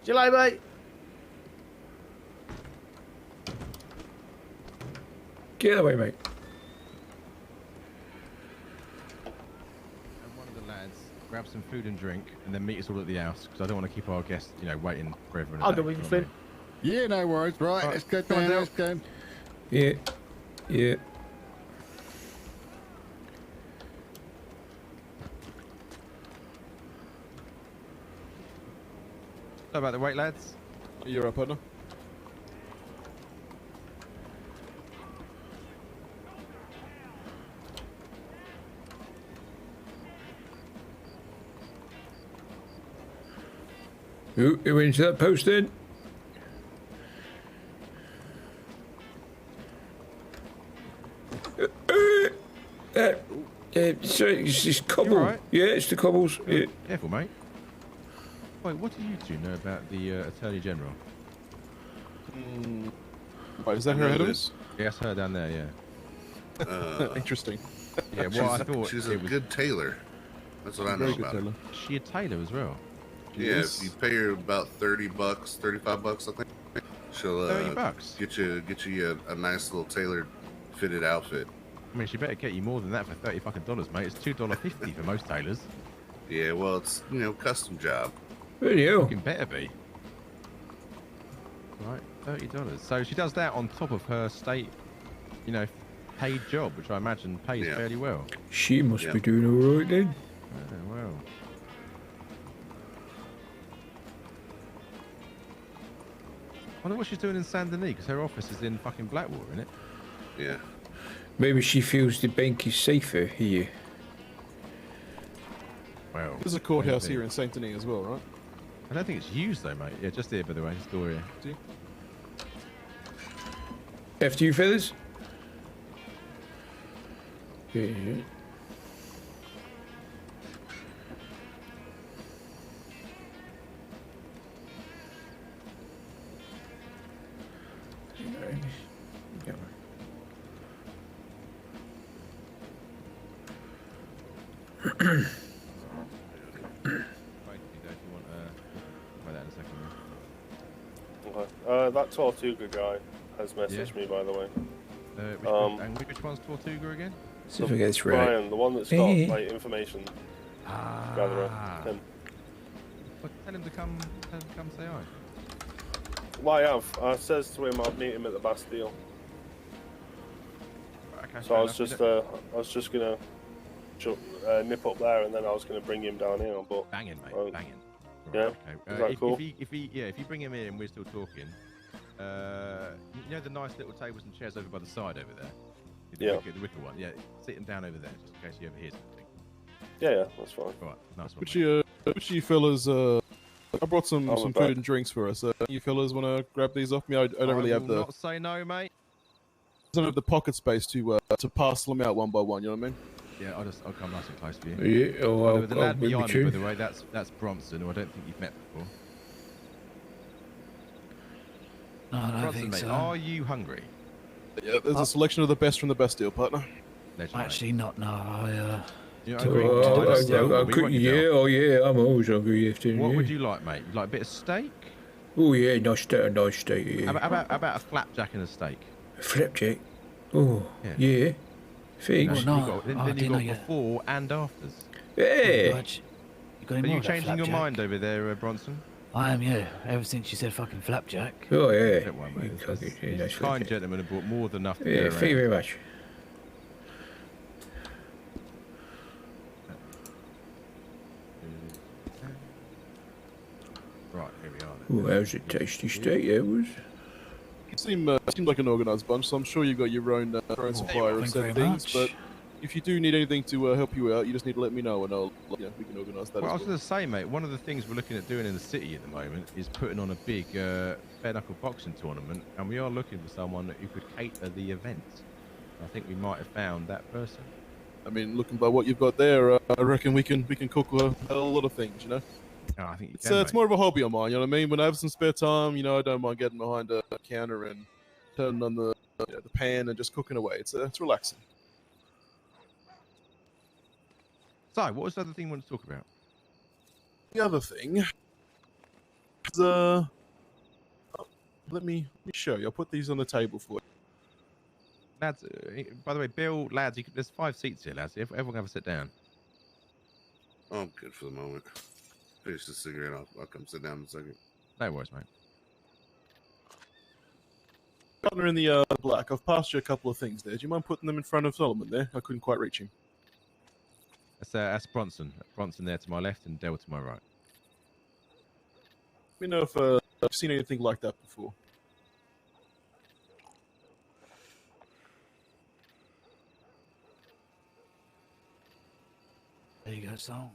Speaker 8: you later, mate.
Speaker 6: Get away, mate.
Speaker 3: And one of the lads grab some food and drink, and then meet us all at the house because I don't want to keep our guests, waiting forever.
Speaker 8: I'll go with you, Flint.
Speaker 7: Yeah, no worries. Right,
Speaker 3: Right,
Speaker 7: let's go
Speaker 3: come on,
Speaker 7: down.
Speaker 3: Dale.
Speaker 7: Let's go.
Speaker 6: Yeah. Yeah.
Speaker 3: How about the weight, lads?
Speaker 11: You're up, partner.
Speaker 6: Who went into that post then? Sorry, it's just cobble.
Speaker 3: You all right?
Speaker 6: Yeah, it's the cobbles. Yeah.
Speaker 3: Careful, mate. Wait, what do you two know about the Attorney General?
Speaker 11: Wait, is that her ahead of us?
Speaker 3: Yes, her down there, yeah.
Speaker 11: Interesting.
Speaker 3: Yeah, well, I thought
Speaker 12: she's
Speaker 3: it
Speaker 12: a
Speaker 3: was...
Speaker 12: good tailor. That's what I know
Speaker 11: Very good
Speaker 12: about her.
Speaker 11: tailor.
Speaker 3: Is she a tailor as well?
Speaker 12: Yeah, if you pay her about $30, $35, I think, she'll
Speaker 3: 30 bucks?
Speaker 12: get you a nice little tailored fitted outfit.
Speaker 3: I mean, she better get you more than that for $30 fucking dollars, mate. It's $2.50 for most tailors.
Speaker 12: Yeah, well, it's custom job.
Speaker 6: Really hell.
Speaker 3: Fucking better be. Right, $30. So she does that on top of her state, paid job, which I imagine pays fairly well.
Speaker 6: She must be doing all right then.
Speaker 3: Oh, well. I wonder what she's doing in Saint Denis, because her office is in fucking Blackwater, isn't it?
Speaker 12: Yeah.
Speaker 6: Maybe she feels the bank is safer here.
Speaker 3: Well,
Speaker 11: There's a courthouse
Speaker 3: maybe.
Speaker 11: here in Saint Denis as well, right?
Speaker 3: I don't think it's used though, mate. Yeah, just here, by the way. It's door here.
Speaker 11: Do you?
Speaker 6: After you, Feathers? Yeah.
Speaker 5: Okay. That Tortuga guy has messaged me, by the way.
Speaker 3: Which one's Tortuga again?
Speaker 6: See if I get this right.
Speaker 5: Brian, the one that's got like information gatherer. Him.
Speaker 3: Well, tell him to come say hi.
Speaker 5: Well, I have. I says to him I'll meet him at the Bastille.
Speaker 3: Okay,
Speaker 5: So I was just gonna nip up there, and then I was gonna bring him down here. But
Speaker 3: banging, mate, banging.
Speaker 5: Yeah,
Speaker 3: Okay.
Speaker 5: is that cool?
Speaker 3: If you bring him in and we're still talking, the nice little tables and chairs over by the side over there. The wicker one. Yeah, sit him down over there just in case you ever hear something.
Speaker 5: Yeah, that's fine.
Speaker 3: All right, nice one.
Speaker 11: Which you fellas? I brought some
Speaker 5: back.
Speaker 11: food and drinks for us. You fellas want to grab these off me? I don't really have
Speaker 3: will not say no, mate.
Speaker 11: I don't have the pocket space to parcel them out one by one. You know what I mean?
Speaker 3: Yeah, I'll come nice and close for you.
Speaker 6: Yeah, oh,
Speaker 3: the lad
Speaker 6: I'll
Speaker 3: behind
Speaker 6: be
Speaker 3: me, by
Speaker 6: true.
Speaker 3: the way, that's Bronson, who I don't think you've met before.
Speaker 10: No, I don't
Speaker 3: Bronson,
Speaker 10: think
Speaker 3: mate,
Speaker 10: so.
Speaker 3: are you hungry?
Speaker 11: Yeah, there's a selection of the best from the Bastille, partner.
Speaker 10: Actually, not. No,
Speaker 3: You're
Speaker 6: Oh,
Speaker 3: hungry?
Speaker 6: I'm always hungry after.
Speaker 3: What would you like, mate? You like a bit of steak?
Speaker 6: Oh yeah, nice steak. Yeah.
Speaker 3: How about a flapjack and a steak?
Speaker 6: A flapjack. Oh yeah. Thanks.
Speaker 3: Then you've got before and afters.
Speaker 6: Yeah.
Speaker 10: Are
Speaker 3: Are you changing your mind over there, Bronson?
Speaker 10: I am, yeah. Ever since you said fucking flapjack.
Speaker 6: Oh yeah.
Speaker 3: Don't worry, mate.
Speaker 6: Nice
Speaker 3: Kind
Speaker 6: flapjack.
Speaker 3: gentleman have brought more than enough to
Speaker 6: Yeah,
Speaker 3: go
Speaker 6: thank you
Speaker 3: around.
Speaker 6: very much. Oh, that was a tasty steak, that was.
Speaker 11: You seem like an organised bunch, so I'm sure you've got your own supplier of said things. But if you do need anything to help you out, you just need to let me know, and we can organise that.
Speaker 3: Well, I
Speaker 11: as
Speaker 3: was going to say, mate, one of the things we're looking at doing in the city at the moment is putting on a big bare-knuckle boxing tournament, and we are looking for someone who could cater the event. I think we might have found that person.
Speaker 11: I mean, looking by what you've got there, I reckon we can cook a lot of things, you know.
Speaker 3: Oh, I think
Speaker 11: it's more of a hobby of mine, you know what I mean? When I have some spare time, you know, I don't mind getting behind a counter and turning on the pan and just cooking away. It's relaxing.
Speaker 3: So, what was the other thing you wanted to talk about?
Speaker 11: The other thing is, let me show you. I'll put these on the table for you.
Speaker 3: Lads, by the way, Bill, lads, there's 5 seats here, lads. Everyone have a sit down.
Speaker 12: Oh, I'm good for the moment. Finish the cigarette. I'll come sit down in a second.
Speaker 3: No worries, mate.
Speaker 11: Partner in the black, I've passed you a couple of things there. Do you mind putting them in front of Solomon there? I couldn't quite reach him.
Speaker 3: That's Bronson. Bronson there to my left and Dell to my right.
Speaker 11: Let me know if I've seen anything like that before.
Speaker 10: There you go, son.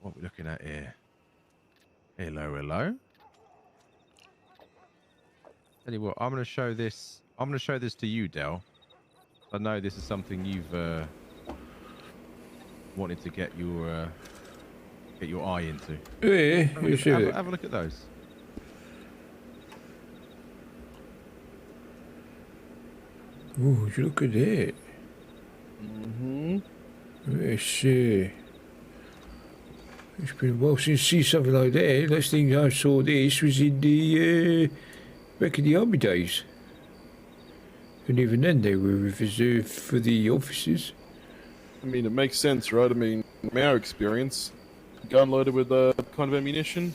Speaker 3: What are we looking at here? Hello, hello. Tell you what, I'm going to show this. I'm going to show this to you, Dell. I know this is something you've wanted to get your eye into.
Speaker 6: Yeah,
Speaker 3: have a look at those.
Speaker 6: Oh, look at that.
Speaker 11: Mm-hmm.
Speaker 6: It's been a while since I see something like that. Last thing I saw this was in the back in the army days. And even then they were reserved for the officers.
Speaker 11: I mean, it makes sense, right? I mean, from our experience, gun loaded with kind of ammunition,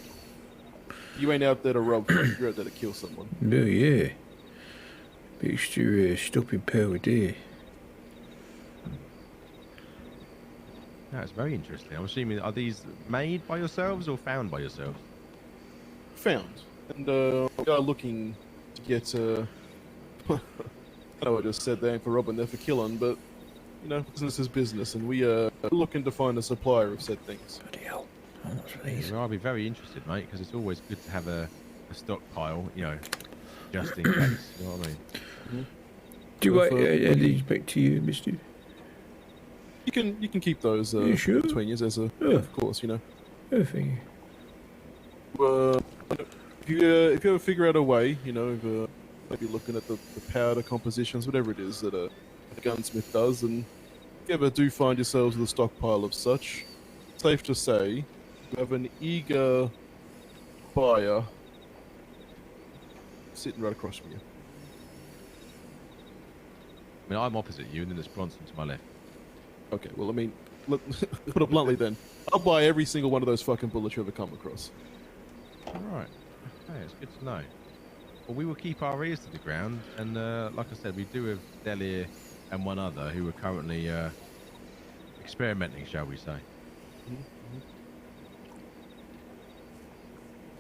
Speaker 11: you ain't out there to rob, you're out there to kill someone.
Speaker 6: No, yeah. Bit extra stopping power there.
Speaker 3: That's very interesting. I'm assuming, are these made by yourselves or found by yourselves?
Speaker 11: Found. And we are looking to get, I know I just said they ain't for robbing, they're for killing, but, you know, business is business, and we are looking to find a supplier of said things.
Speaker 6: Bloody hell.
Speaker 3: Well, I'll be very interested, mate, because it's always good to have a stockpile, you know, just in case, you know what I mean?
Speaker 11: Mm-hmm.
Speaker 6: Do you want these back to you, mister?
Speaker 11: You can keep those
Speaker 6: sure?
Speaker 11: between you, as of course, you know.
Speaker 6: Oh, thank
Speaker 11: you. If you ever figure out a way, you know, maybe looking at the powder compositions, whatever it is that a gunsmith does, and if you ever do find yourselves with a stockpile of such, safe to say, you have an eager buyer sitting right across from you.
Speaker 3: I mean, I'm opposite you, and then there's Bronson to my left.
Speaker 11: Okay, well, I mean, put it bluntly then. I'll buy every single one of those fucking bullets you ever come across.
Speaker 3: Alright. Okay, it's good to know. Well, we will keep our ears to the ground, and like I said, we do have Del here and one other who are currently experimenting, shall we say.
Speaker 11: Mm-hmm.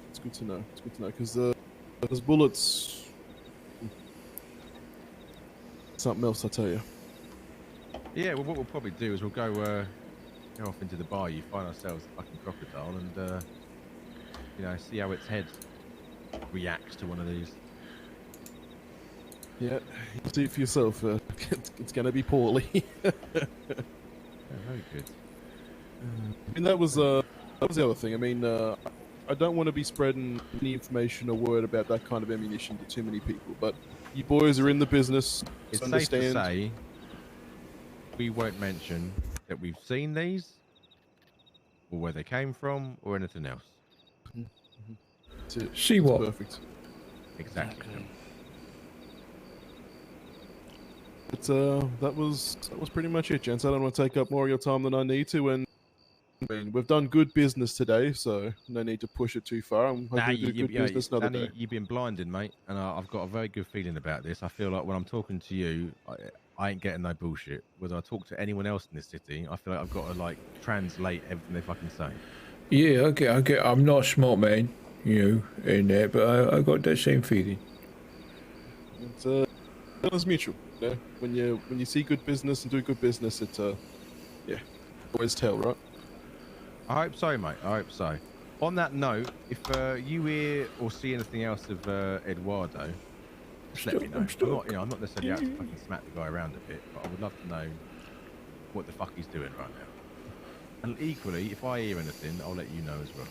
Speaker 11: It's good to know. It's good to know, because those bullets... Something else, I tell you.
Speaker 3: Yeah, well, what we'll probably do is we'll go off into the bayou, find ourselves a fucking crocodile, and you know, see how its head reacts to one of these.
Speaker 11: Yeah, you'll see it for yourself. It's going to be poorly.
Speaker 3: Yeah, very good.
Speaker 11: I mean, that was the other thing. I mean, I don't want to be spreading any information or word about that kind of ammunition to too many people, but you boys are in the business.
Speaker 3: It's
Speaker 11: understand.
Speaker 3: safe to say we won't mention that we've seen these, or where they came from, or anything else.
Speaker 11: That's it.
Speaker 6: See what?
Speaker 11: Perfect.
Speaker 3: Exactly.
Speaker 11: But that was pretty much it, gents. I don't want to take up more of your time than I need to, and I mean, we've done good business today, so no need to push it too far. I'm hoping to do good business another day.
Speaker 3: You've been blinded, mate, and I've got a very good feeling about this. I feel like when I'm talking to you, I ain't getting no bullshit. Whether I talk to anyone else in this city, I feel like I've got to like translate everything they fucking say.
Speaker 6: Yeah, okay. I'm not a smart man, you know, and but I got that same feeling.
Speaker 11: It's mutual. You know? When you see good business and do good business, it yeah, always tell, right?
Speaker 3: I hope so, mate. I hope so. On that note, if you hear or see anything else of Eduardo, just let me know. I'm not necessarily out to fucking smack the guy around a bit, but I would love to know what the fuck he's doing right now. And equally, if I hear anything, I'll let you know as well.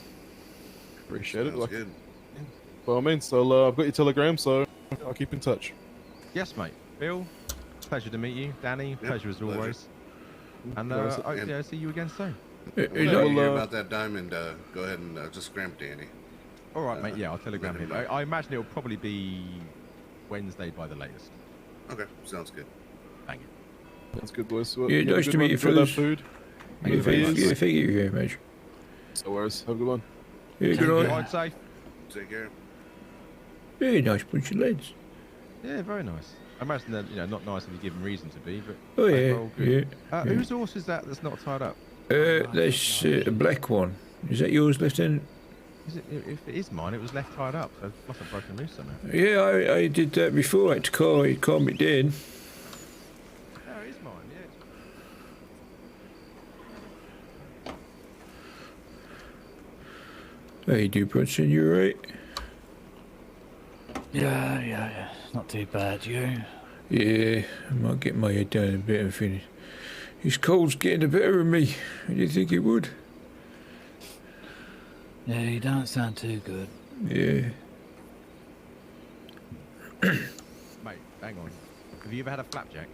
Speaker 11: Appreciate it.
Speaker 12: Sounds good.
Speaker 11: By all means, so I've got your telegram, so I'll keep in touch.
Speaker 3: Yes, mate. Bill, pleasure to meet you. Danny, pleasure as always. And I'll see you again soon.
Speaker 12: When you hear about that diamond, go ahead and just scram Danny.
Speaker 3: All right, mate. Yeah, I'll telegram him. I imagine it'll probably be Wednesday by the latest.
Speaker 12: Okay, sounds good.
Speaker 3: Thank you.
Speaker 11: That's good, boys. Well,
Speaker 6: Yeah, nice to meet you,
Speaker 11: fellas.
Speaker 6: fellas.
Speaker 11: Food.
Speaker 6: Yeah, thank you very much.
Speaker 11: No worries. Have a good one.
Speaker 6: Yeah, good night.
Speaker 3: Ride safe.
Speaker 12: Take care.
Speaker 6: Yeah, nice bunch of lads.
Speaker 3: Yeah, very nice. I imagine that, not nice if you give them reason to be, but
Speaker 6: Oh yeah,
Speaker 3: overall good.
Speaker 6: yeah.
Speaker 3: Whose horse is that that's not tied up?
Speaker 6: That's a black one. Is that yours, Lieutenant?
Speaker 3: Is it, if it is mine, it was left tied up, so it must have broken loose somehow.
Speaker 6: Yeah, I did that before. I had to calm it down.
Speaker 3: No, it is mine, yeah.
Speaker 6: How you do, Brunson? You alright?
Speaker 10: Yeah. Not too bad, you?
Speaker 6: Yeah, I might get my head down a bit and finish. This cold's getting the better of me. How do you think it would?
Speaker 10: Yeah, you don't sound too good.
Speaker 6: Yeah.
Speaker 3: Mate, hang on. Have you ever had a flapjack?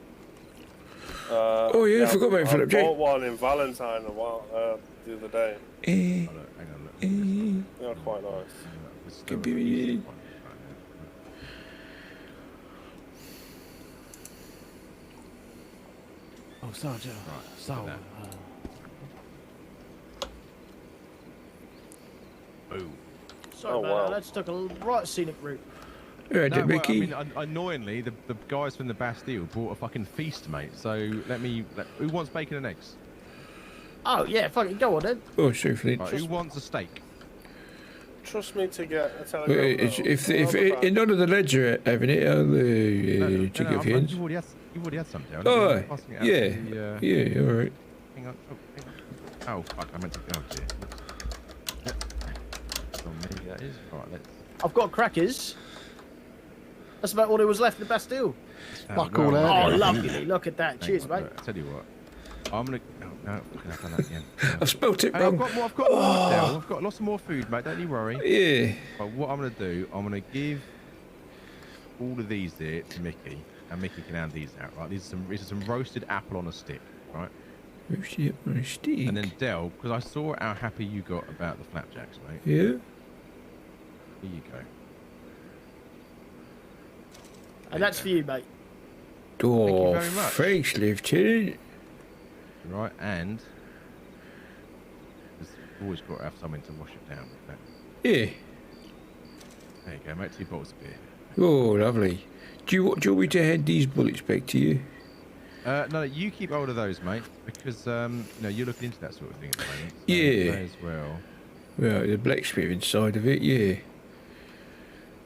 Speaker 6: Oh yeah, I forgot about
Speaker 5: I
Speaker 6: flapjack.
Speaker 5: bought one in Valentine the other day.
Speaker 6: Eh.
Speaker 3: Hang on,
Speaker 5: They're quite nice.
Speaker 6: Could be.
Speaker 10: Oh, sorry, Joe.
Speaker 3: Right,
Speaker 10: So,
Speaker 3: Boom.
Speaker 8: Sorry, man.
Speaker 5: wow.
Speaker 8: Let's take a right scenic route.
Speaker 6: Right,
Speaker 3: No, well,
Speaker 6: Mickey.
Speaker 3: annoyingly, the guys from the Bastille brought a fucking feast, mate. So who wants bacon and eggs?
Speaker 8: Oh, yeah, fucking go on then.
Speaker 6: Oh, sorry, Flint.
Speaker 3: Right, who wants a steak?
Speaker 5: Trust me to get a telegram.
Speaker 6: If none of the lads are having it, I'll take it for hands.
Speaker 3: You've already had something.
Speaker 6: Oh,
Speaker 3: I'm passing it out
Speaker 6: yeah.
Speaker 3: to the,
Speaker 6: Yeah, all right.
Speaker 3: Hang on. Oh, fuck, I meant to go here. That's on me, that is. All right, let's...
Speaker 8: I've got crackers. That's about all there was left in the Bastille.
Speaker 7: Fuck all that.
Speaker 8: Oh, lovely. Look at that. Cheers,
Speaker 3: on,
Speaker 8: mate.
Speaker 3: I tell you what. I'm gonna. Oh, no, I've done that again.
Speaker 6: I spelt it
Speaker 3: Hey,
Speaker 6: wrong.
Speaker 3: I've got more now. I've got lots more food, mate. Don't you worry.
Speaker 6: Yeah.
Speaker 3: But what I'm gonna do, I'm gonna give all of these here to Mickey, and Mickey can hand these out, right? These are some roasted apple on a stick, right?
Speaker 6: Roasted apple on a stick.
Speaker 3: And then Del, because I saw how happy you got about the flapjacks, mate.
Speaker 6: Yeah.
Speaker 3: Here you go.
Speaker 8: And that's for you, mate.
Speaker 6: Oh,
Speaker 3: Thank you very much.
Speaker 6: thanks, Lieutenant.
Speaker 3: Right, and you've always got to have something to wash it down with.
Speaker 6: Yeah.
Speaker 3: There you go, mate. 2 bottles of beer.
Speaker 6: Oh, lovely. Do you want me to hand these bullets back to you?
Speaker 3: No, you keep hold of those, mate, because you're looking into that sort of thing at the moment. So
Speaker 6: Yeah.
Speaker 3: may as well.
Speaker 6: Well, the blacksmith inside of it, yeah.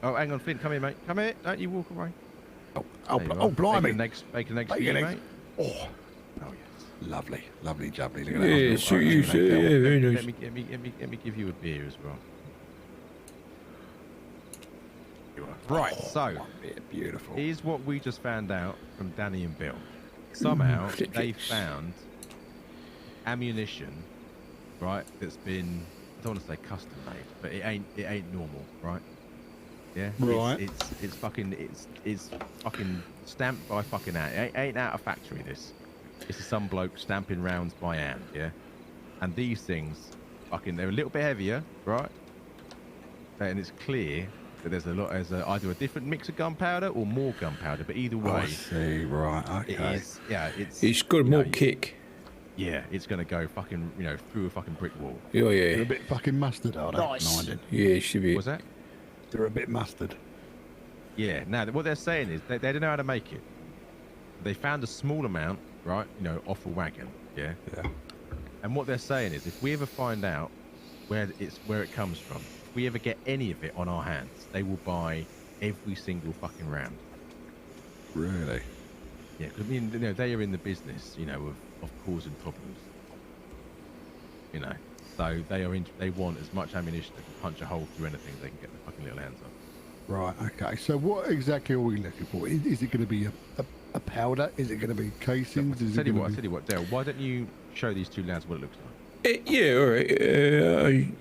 Speaker 3: Oh, hang on, Flint. Come here, mate. Come here. Don't you walk away.
Speaker 7: Oh, blimey.
Speaker 3: Bacon and eggs for
Speaker 7: Bacon
Speaker 3: you,
Speaker 7: eggs.
Speaker 3: mate.
Speaker 7: Oh,
Speaker 3: Oh, yes.
Speaker 7: lovely, jubbly. Look at
Speaker 6: Yeah,
Speaker 7: that.
Speaker 6: so you say, yeah, very nice.
Speaker 3: Let me give you a beer as well. Right, so
Speaker 7: beautiful.
Speaker 3: Here's what we just found out from Danny and Bill. Somehow they found ammunition, right? That's been, I don't want to say custom made, but it ain't normal, right? Yeah.
Speaker 7: Right.
Speaker 3: It's fucking stamped by fucking hand. It ain't out of factory. This is some bloke stamping rounds by hand. Yeah. And these things, they're a little bit heavier, right? And it's clear that there's either a different mix of gunpowder or more gunpowder. But either way,
Speaker 7: I see. Right. Okay.
Speaker 3: it is. Yeah.
Speaker 6: It's got more kick.
Speaker 3: Yeah, it's gonna go fucking, through a fucking brick wall.
Speaker 6: Oh yeah.
Speaker 7: They're a bit fucking mustard, are they?
Speaker 8: Nice.
Speaker 7: Minded.
Speaker 6: Yeah, it should be.
Speaker 3: What's that?
Speaker 7: They're a bit mustard.
Speaker 3: Yeah. Now, what they're saying is they don't know how to make it. They found a small amount, right? Off a wagon. Yeah.
Speaker 7: Yeah.
Speaker 3: And what they're saying is, if we ever find out where it comes from. If we ever get any of it on our hands, they will buy every single fucking round.
Speaker 7: Really?
Speaker 3: Yeah, because I mean, you know, they are in the business, you know, of causing problems. You know, so they want as much ammunition that can punch a hole through anything they can get their fucking little hands on.
Speaker 7: Right. Okay. So what exactly are we looking for? Is it going to be a powder? Is it going to be casings?
Speaker 3: I tell you what, Dale. Why don't you show these two lads what it looks like?
Speaker 6: Yeah, all right.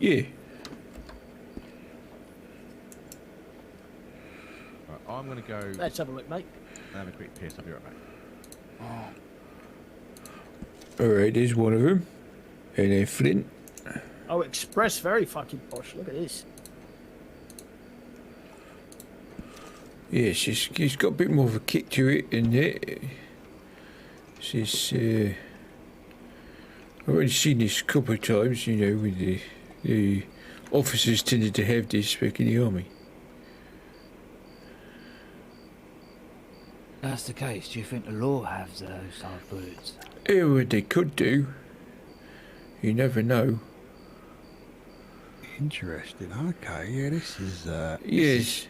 Speaker 6: Yeah.
Speaker 3: Right, I'm gonna go.
Speaker 8: Let's have a look, mate.
Speaker 3: Have a quick piss. I'll be right back.
Speaker 6: All right, there's one of them. And then flint.
Speaker 8: Oh, Express, very fucking posh. Look at this.
Speaker 6: Yeah, it's got a bit more of a kick to it, and I've already seen this a couple of times, you know, with the officers tended to have this back in the army.
Speaker 10: That's the case. Do you think the law has those type of bullets?
Speaker 6: Yeah, well, they could do. You never know.
Speaker 7: Interesting. Okay. Yeah, this is.
Speaker 6: Yes.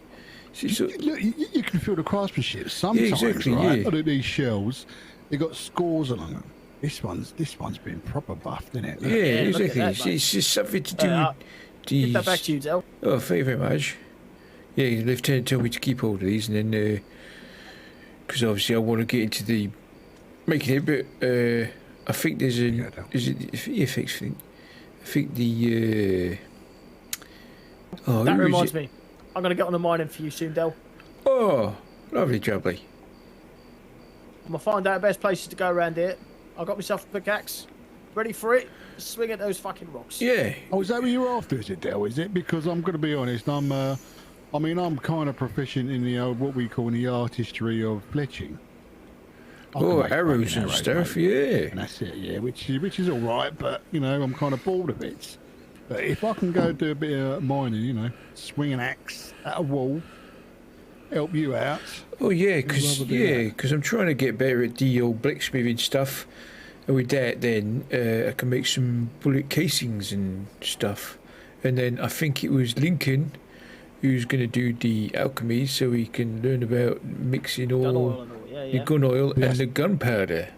Speaker 7: Look, you can feel the craftsmanship sometimes,
Speaker 6: exactly,
Speaker 7: right?
Speaker 6: yeah.
Speaker 7: Look at these shells. They got scores along them. This one's been proper buffed, isn't it? Look.
Speaker 6: Yeah,
Speaker 8: look
Speaker 6: exactly.
Speaker 8: at that,
Speaker 6: It's just something to do with
Speaker 8: Give
Speaker 6: these.
Speaker 8: that back to you, Del.
Speaker 6: Oh, thank you very much. Yeah, the lieutenant told me to keep all of these, and then because obviously I want to get into the making it, but I think there's is it FX thing? I think the
Speaker 8: that reminds me. I'm gonna get on the mining for you soon, Del.
Speaker 6: Oh, lovely jubbly.
Speaker 8: I'm gonna find out the best places to go around here. I got myself a pickaxe, ready for it. Swing at those fucking rocks.
Speaker 6: Yeah.
Speaker 7: Oh, is that what you're after? Is it, Del? Is it? Because I'm going to be honest. I'm kind of proficient in the what we call the artistry of fletching.
Speaker 6: Oh, arrows and stuff,
Speaker 7: mate.
Speaker 6: yeah.
Speaker 7: And that's it, yeah. Which is all right, but you know, I'm kind of bored of it. But if I can go do a bit of mining, you know, swing an axe at a wall, help you out.
Speaker 6: Oh yeah, because I'm trying to get better at the old blacksmithing stuff. And with that, then I can make some bullet casings and stuff. And then I think it was Lincoln who's going to do the alchemy, so he can learn about mixing all the gun oil and the gunpowder.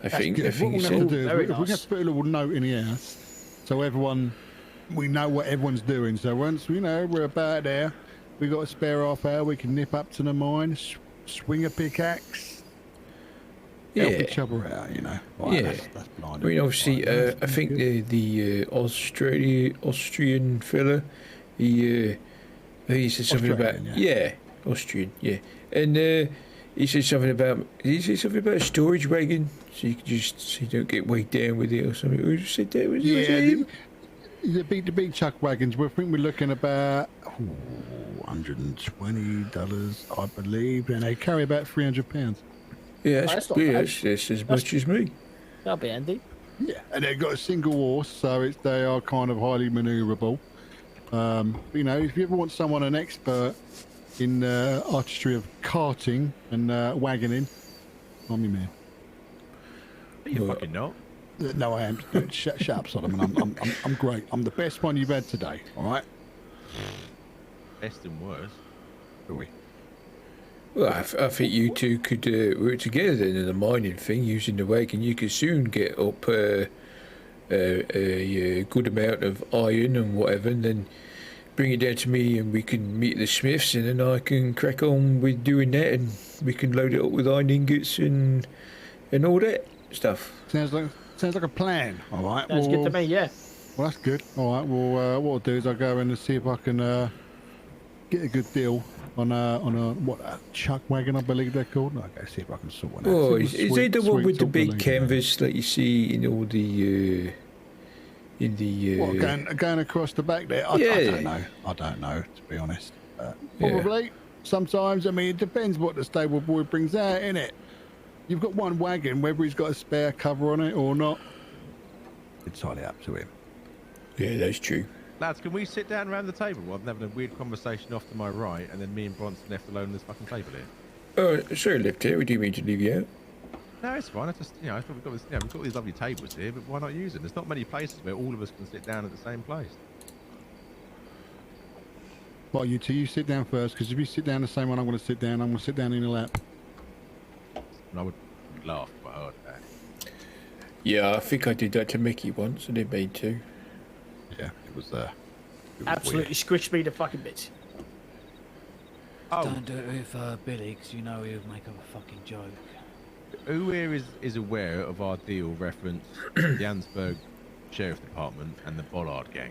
Speaker 6: I think
Speaker 7: What
Speaker 6: he
Speaker 7: we're
Speaker 6: said.
Speaker 7: going to do is we're going to put a little note in the house, so we know what everyone's doing. So once we know we're about there, we got a spare half hour, we can nip up to the mine, swing a pickaxe, help each other out, you know. Right, that's blind.
Speaker 6: I mean, obviously, I think the Austrian fella, he said something about Austrian, and he said something about a storage wagon, so you don't get weighed down with it or something. Who said that? Was it?
Speaker 7: The big chuck wagons. I think we're looking about $120, I believe, and they carry about 300 pounds.
Speaker 6: Yeah, that's as much as me.
Speaker 8: That'll be handy.
Speaker 7: Yeah, and they've got a single horse, so they are kind of highly manoeuvrable. You know, if you ever want someone an expert in artistry of carting and wagoning, I'm your man.
Speaker 3: You fucking not.
Speaker 7: No, I am. Shut up, Solomon. I'm great. I'm the best one you've had today. All right.
Speaker 3: Best and worst.
Speaker 7: Are we?
Speaker 6: Well, I think you two could work together then in the mining thing, using the wagon. You could soon get up a good amount of iron and whatever, and then bring it down to me, and we can meet the smiths, and then I can crack on with doing that, and we can load it up with iron ingots and all that stuff.
Speaker 7: Sounds like a plan. All right.
Speaker 8: Sounds good to me. Yeah.
Speaker 7: Well, that's good. All right. Well, what I'll do is I'll go in and see if I can get a good deal on a chuck wagon, I believe they're called. I'll go see if I can sort one out.
Speaker 6: Oh, is it the one with the big canvas that you see in all the
Speaker 7: What, going across the back there? I don't know, to be honest. Probably. Sometimes, I mean, it depends what the stable boy brings out, innit? You've got one wagon, whether he's got a spare cover on it or not, it's entirely up to him.
Speaker 6: Yeah, that's true.
Speaker 3: Lads, can we sit down around the table while I'm having a weird conversation off to my right, and then me and Bronson left alone on this fucking table here?
Speaker 6: Oh, sorry, Lieutenant, we didn't mean to leave you out.
Speaker 3: No, it's fine. I just, I thought we've got this, we've got these lovely tables here, but why not use them? There's not many places where all of us can sit down at the same place.
Speaker 7: Well, you two, you sit down first, because if you sit down the same one I'm going to sit down, I'm going to sit down in your lap.
Speaker 3: And I would laugh if I heard that.
Speaker 6: Yeah, I think I did that to Mickey once. I didn't mean to.
Speaker 7: Yeah, it was
Speaker 8: Absolutely squished me to fucking bits.
Speaker 3: Oh.
Speaker 10: Don't do it with Billy, because you know he'll make up a fucking joke.
Speaker 3: Who here is aware of our deal reference the Ansburg Sheriff Department and the Bollard gang?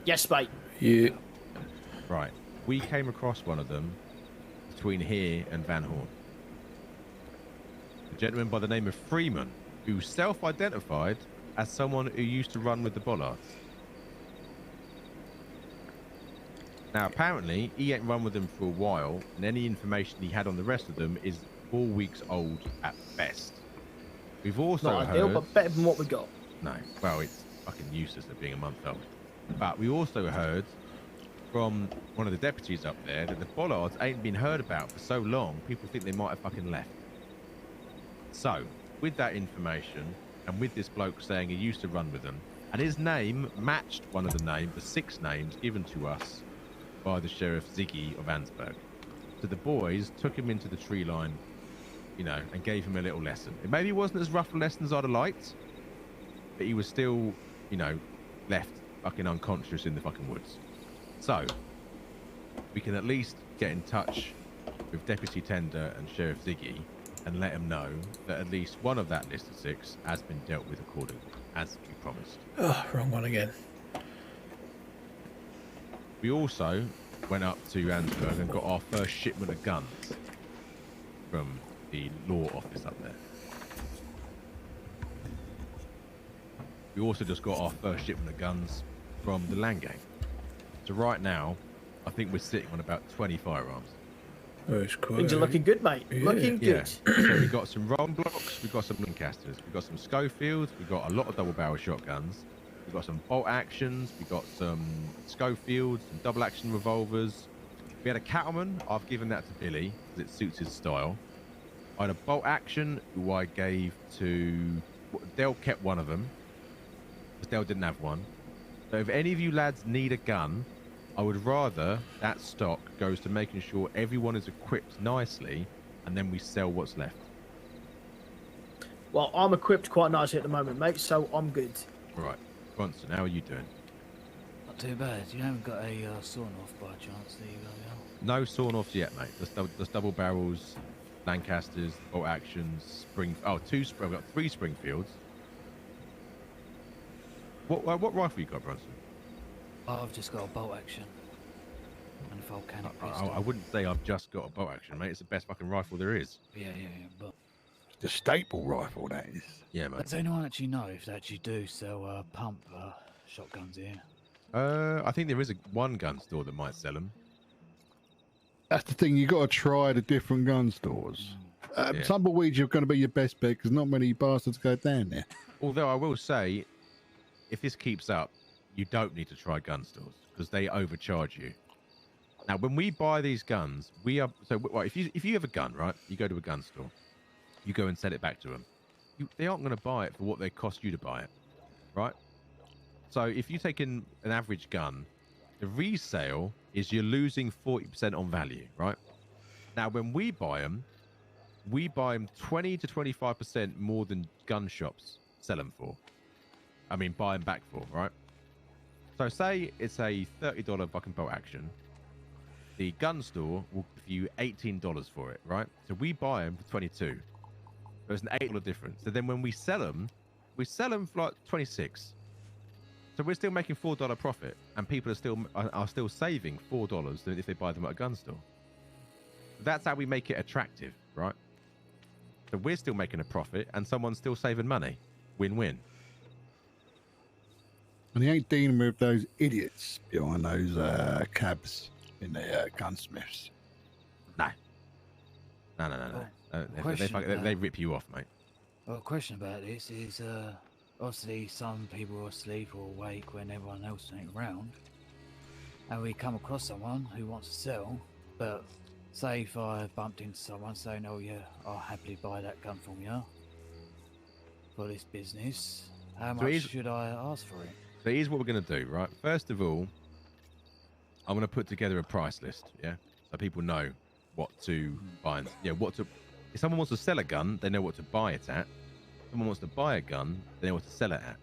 Speaker 8: Yes, mate.
Speaker 6: Yeah.
Speaker 3: Right. We came across one of them between here and Van Horn. A gentleman by the name of Freeman, who self-identified as someone who used to run with the Bollards. Now, apparently, he ain't run with them for a while, and any information he had on the rest of them is 4 weeks old at best. We've also
Speaker 8: Not
Speaker 3: heard...
Speaker 8: ideal, but better than what we got.
Speaker 3: No, well, it's fucking useless at being a month old. But we also heard from one of the deputies up there that the Bollards ain't been heard about for so long, people think they might have fucking left. So, with that information, and with this bloke saying he used to run with them, and his name matched one of the 6 names given to us by the Sheriff Ziggy of Ansburg. So the boys took him into the tree line, and gave him a little lesson. It maybe wasn't as rough a lesson as I'd have liked, but he was still, left fucking unconscious in the fucking woods. So, we can at least get in touch with Deputy Tender and Sheriff Ziggy and let them know that at least one of that list of 6 has been dealt with accordingly, as we promised.
Speaker 6: Oh, wrong one again.
Speaker 3: We also went up to Ansburg and got our first shipment of guns from the law office up there. We also just got our first shipment of guns from the land gang. So right now, I think we're sitting on about 20 firearms.
Speaker 6: Oh, it's quite...
Speaker 8: Things are looking good, mate.
Speaker 6: Yeah.
Speaker 8: Looking good.
Speaker 3: So we got some round blocks, we got some Lancasters, we got some Schofields, we got a lot of double barrel shotguns, we got some bolt actions, we got some Schofields, some double action revolvers. We had a cattleman. I've given that to Billy because it suits his style. I had a bolt action who I gave to Dell. Kept one of them because Dell didn't have one. So if any of you lads need a gun, I would rather that stock goes to making sure everyone is equipped nicely, and then we sell what's left.
Speaker 8: Well, I'm equipped quite nicely at the moment, mate, so I'm good.
Speaker 3: Right. Bronson, how are you doing?
Speaker 10: Not too bad. You haven't got a sawn off by chance, do you,
Speaker 3: No sawn offs yet, mate. Just double barrels, Lancasters, bolt actions, I've got 3 Springfields. What rifle you got, Bronson?
Speaker 10: I've just got a bolt action and a volcanic pistol.
Speaker 3: I wouldn't say I've just got a bolt action, mate. It's the best fucking rifle there is.
Speaker 10: Yeah, but...
Speaker 7: The staple rifle, that is.
Speaker 3: Yeah, mate.
Speaker 10: Does anyone actually know if they actually do sell pump shotguns here?
Speaker 3: I think there is one gun store that might sell them.
Speaker 7: That's the thing, you got to try the different gun stores. Tumbleweeds are going to be your best bet because not many bastards go down there.
Speaker 3: Although I will say, if this keeps up, you don't need to try gun stores because they overcharge you. Now, when we buy these guns, if you have a gun, right, you go to a gun store, you go and sell it back to them. They aren't going to buy it for what they cost you to buy it, right? So if you take an average gun, the resale is you're losing 40% on value, right? Now, when we buy them 20 to 25% more than gun shops sell them for. I mean, buy them back for, right? So say it's a $30 fucking bolt action. The gun store will give you $18 for it, right? So we buy them for 22. There's an $8 difference. So then when we sell them for like 26. So we're still making $4 profit, and people are still saving $4 than if they buy them at a gun store. That's how we make it attractive, right? So we're still making a profit, and someone's still saving money. Win-win.
Speaker 7: And he ain't dealing with those idiots behind those cabs in the gunsmiths.
Speaker 3: No. They rip you off, mate.
Speaker 10: Well, a question about this is, obviously some people are asleep or awake when everyone else ain't around. And we come across someone who wants to sell, but say if I bumped into someone saying, "Oh yeah, I'll happily buy that gun from you for this business," how much should I ask for it?
Speaker 3: So here's what we're going to do, right? First of all, I'm going to put together a price list, yeah? So people know what to buy and, what to... If someone wants to sell a gun, they know what to buy it at. If someone wants to buy a gun, they know what to sell it at.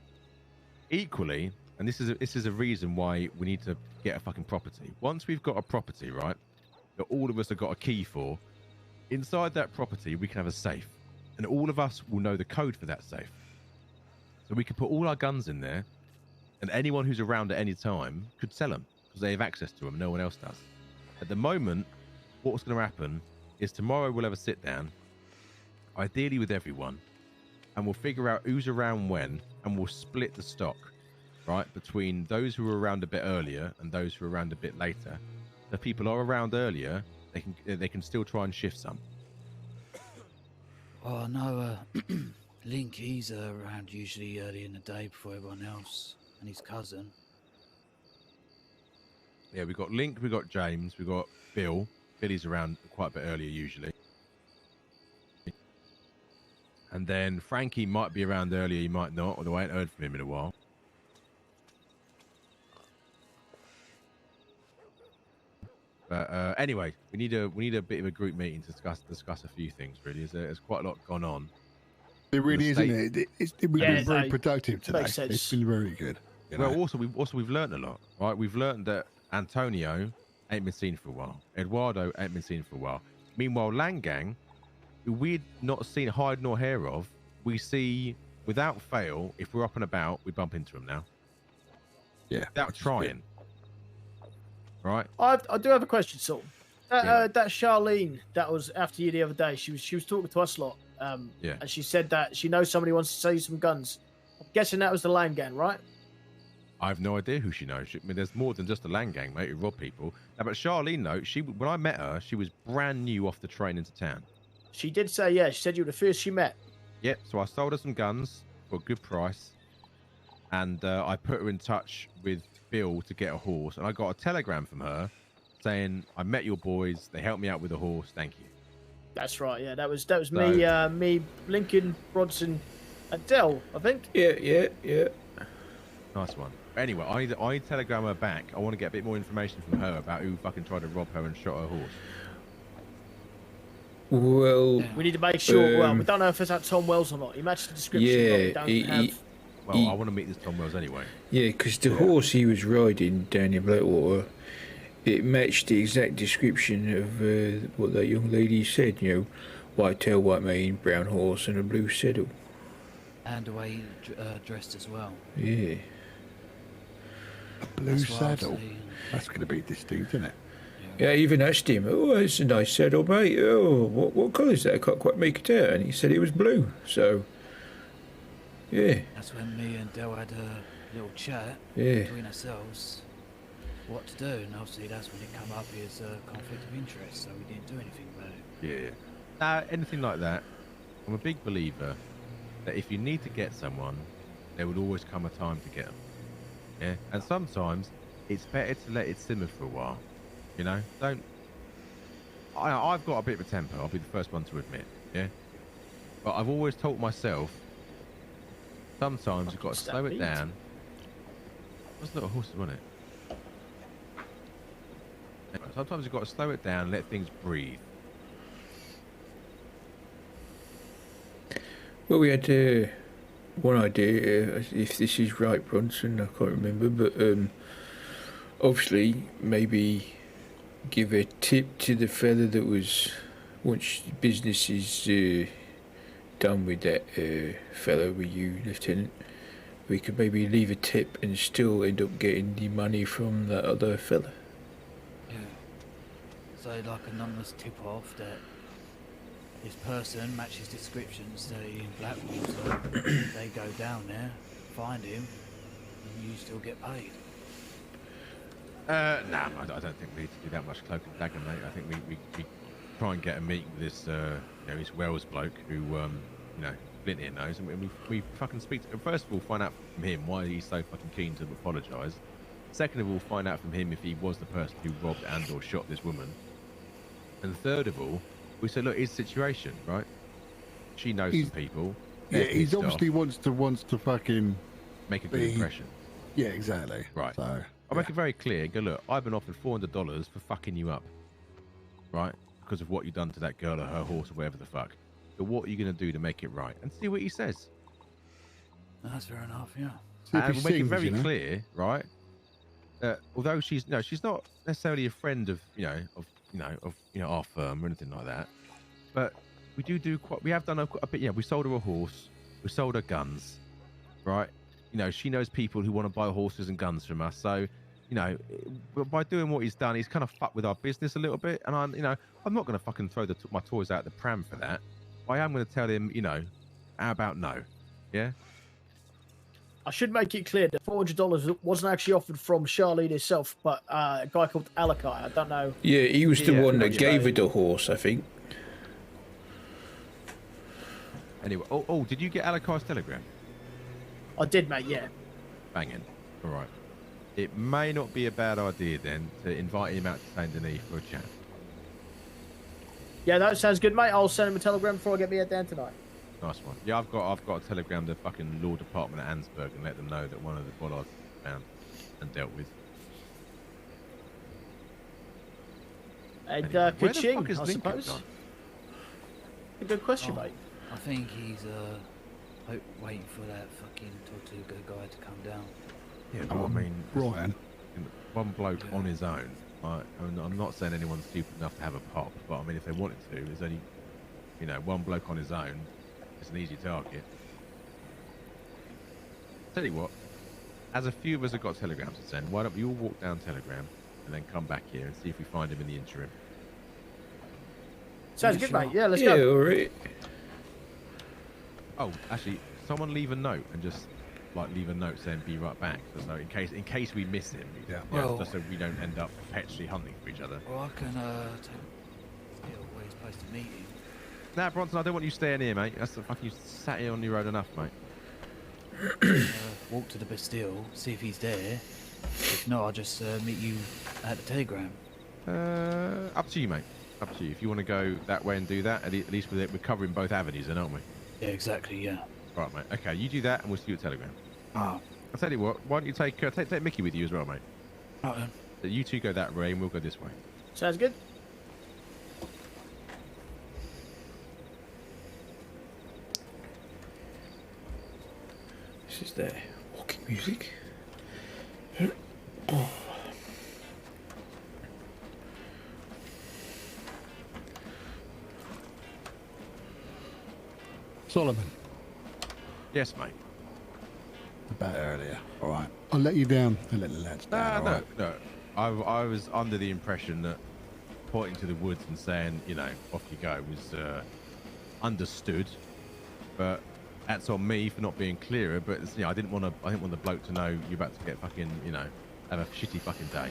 Speaker 3: Equally, and this is a reason why we need to get a fucking property. Once we've got a property, right, that all of us have got a key for, inside that property, we can have a safe. And all of us will know the code for that safe. So we can put all our guns in there, and anyone who's around at any time could sell them because they have access to them. No one else does. At the moment, what's going to happen is tomorrow we'll have a sit down, ideally with everyone, and we'll figure out who's around when, and we'll split the stock, right, between those who are around a bit earlier and those who are around a bit later. If people are around earlier, they can still try and shift some.
Speaker 10: Oh no, Link, he's around usually early in the day before everyone else. And his cousin.
Speaker 3: Yeah, we've got Link, we've got James, we've got Bill. Billy's around quite a bit earlier usually. And then Frankie might be around earlier, he might not, although I ain't heard from him in a while. But anyway, we need a bit of a group meeting to discuss a few things. Really, there's quite a lot gone on.
Speaker 7: It really is, isn't it? We've been very productive today.
Speaker 8: Makes sense.
Speaker 7: It's been very good.
Speaker 3: Well, we've learned a lot, right? We've learned that Antonio ain't been seen for a while. Eduardo ain't been seen for a while. Meanwhile, Langang, who we'd not seen hide nor hair of, we see without fail. If we're up and about, we bump into him now.
Speaker 7: Yeah,
Speaker 3: without trying. Right.
Speaker 8: I do have a question, Saul. That Charlene that was after you the other day, she was talking to us a lot.
Speaker 3: Yeah.
Speaker 8: And she said that she knows somebody wants to sell you some guns. I'm guessing that was the Land Gang, right?
Speaker 3: I have no idea who she knows. I mean, there's more than just a Land Gang, mate, who rob people. Now, but Charlene, though, when I met her, she was brand new off the train into town.
Speaker 8: She did say, yeah, she said you were the first she met.
Speaker 3: Yep, so I sold her some guns for a good price. And I put her in touch with Bill to get a horse. And I got a telegram from her saying, I met your boys. They helped me out with a horse. Thank you.
Speaker 8: That's right, yeah. That was me, Lincoln, Bronson, and Dell, I think.
Speaker 6: Yeah.
Speaker 3: Nice one. Anyway, I need to telegram her back. I want to get a bit more information from her about who fucking tried to rob her and shot her horse.
Speaker 6: Well,
Speaker 8: we need to make sure. Well, we don't know if it's that Tom Wells or not. He matched the description.
Speaker 6: Yeah,
Speaker 3: I want to meet this Tom Wells anyway.
Speaker 6: Yeah, because the horse he was riding down in Blackwater, it matched the exact description of what that young lady said. You know, white tail, white mane, brown horse, and a blue saddle.
Speaker 10: And the way he dressed as well.
Speaker 6: Yeah.
Speaker 7: A blue saddle. That's going to be distinct, isn't it?
Speaker 6: Yeah, I even asked him, "Oh, it's a nice saddle, mate. Oh, what colour is that? I can't quite make it out." And he said it was blue. So, yeah.
Speaker 10: That's when me and Del had a little chat between ourselves, what to do, and obviously that's when it come up as a conflict of interest. So we didn't do anything about it.
Speaker 3: Yeah. Anything like that. I'm a big believer that if you need to get someone, there would always come a time to get them. Yeah, and sometimes it's better to let it simmer for a while. You know, I've got a bit of a temper. I'll be the first one to admit. Yeah, but I've always taught myself. Sometimes you've got to slow it down. What's a little horse, wasn't it? Anyway, sometimes you've got to slow it down, let things breathe.
Speaker 6: Well, we had one idea, if this is right, Bronson, I can't remember, but obviously maybe give a tip to the fella that was, once business is done with that fella, with you, Lieutenant, we could maybe leave a tip and still end up getting the money from that other fella.
Speaker 10: Yeah. So like anonymous tip-off that this person matches descriptions, say in Blackwater, they go down there, find him, and you still get paid.
Speaker 3: I don't think we need to do that much cloak and dagger, mate. I think we try and get a meeting with this, this Wells bloke who, Flint here knows, and we fucking speak to him. First of all, find out from him why he's so fucking keen to apologise. Second of all, find out from him if he was the person who robbed and or shot this woman. And third of all, we said, look, his situation, right? She knows
Speaker 7: He's-
Speaker 3: some people.
Speaker 7: Yeah,
Speaker 3: They're
Speaker 7: he's
Speaker 3: pissed
Speaker 7: obviously
Speaker 3: off,
Speaker 7: wants to fucking
Speaker 3: make a good impression.
Speaker 7: Yeah, exactly.
Speaker 3: Right.
Speaker 7: So
Speaker 3: I'll make it very clear. Go, look, I've been offered $400 for fucking you up, right? Because of what you've done to that girl or her horse or whatever the fuck. But what are you going to do to make it right? And see what he says.
Speaker 10: That's fair enough, yeah.
Speaker 3: And we'll make it very clear, right? Although she's not necessarily a friend of our firm or anything like that, but we have done a bit. Yeah, we sold her a horse, we sold her guns, right? You know, she knows people who want to buy horses and guns from us. So, you know, by doing what he's done, he's kind of fucked with our business a little bit. And I'm not going to fucking throw my toys out the pram for that. I am going to tell him, how about no? Yeah.
Speaker 8: I should make it clear that $400 wasn't actually offered from Charlene herself, but a guy called Alakai. I don't know.
Speaker 6: Yeah, he was the one that gave her the horse, I think.
Speaker 3: Anyway, did you get Alakai's telegram?
Speaker 8: I did, mate, yeah.
Speaker 3: Banging. All right. It may not be a bad idea then to invite him out to Saint Denis for a chat.
Speaker 8: Yeah, that sounds good, mate. I'll send him a telegram before I get me head down tonight.
Speaker 3: Nice one. Yeah, I've got to telegram the fucking law department at Ansburg and let them know that one of the bollards is found and dealt with.
Speaker 8: And
Speaker 3: Anyway, where the
Speaker 8: Kuching,
Speaker 3: fuck is
Speaker 8: I
Speaker 3: Lincoln
Speaker 8: suppose.
Speaker 3: gone?
Speaker 8: A good question, mate.
Speaker 10: I think he's waiting for that fucking Tortuga guy to come down.
Speaker 3: Yeah, but I mean,
Speaker 7: Brian.
Speaker 3: One bloke on his own. Right? I mean, I'm not saying anyone's stupid enough to have a pop, but I mean, if they wanted to, there's only, one bloke on his own. It's an easy target. Tell you what, as a few of us have got telegrams to send, why don't we all walk down Telegram and then come back here and see if we find him in the interim?
Speaker 8: Sounds good, mate. Yeah, let's go.
Speaker 6: All right.
Speaker 3: Oh, actually, someone leave a note and just leave a note saying "be right back," so in case we miss him.
Speaker 7: Yeah.
Speaker 10: Well,
Speaker 3: just so we don't end up perpetually hunting for each other.
Speaker 10: Well, I can tell where he's supposed to meet him.
Speaker 3: Nah, Bronson, I don't want you staying here, mate. That's the fucking, you sat here on your own enough, mate.
Speaker 10: Walk to the Bastille, see if he's there. If not, I'll just meet you at the Telegram.
Speaker 3: Up to you, mate. Up to you. If you want to go that way and do that, at least we're covering both avenues, then, aren't we?
Speaker 10: Yeah, exactly. Yeah.
Speaker 3: Right, mate. Okay, you do that, and we'll see you at Telegram.
Speaker 10: Oh.
Speaker 3: I'll tell you what. Why don't you take Mickey with you as well, mate?
Speaker 10: Right then.
Speaker 3: So you two go that way, and we'll go this way.
Speaker 8: Sounds good.
Speaker 6: This is their walking music.
Speaker 7: Solomon.
Speaker 3: Yes, mate.
Speaker 7: About earlier. All right. I'll let you down and let the lads down.
Speaker 3: No. I was under the impression that pointing to the woods and saying, off you go was understood, but that's on me for not being clearer. But I didn't want the bloke to know you're about to get fucking, have a shitty fucking day.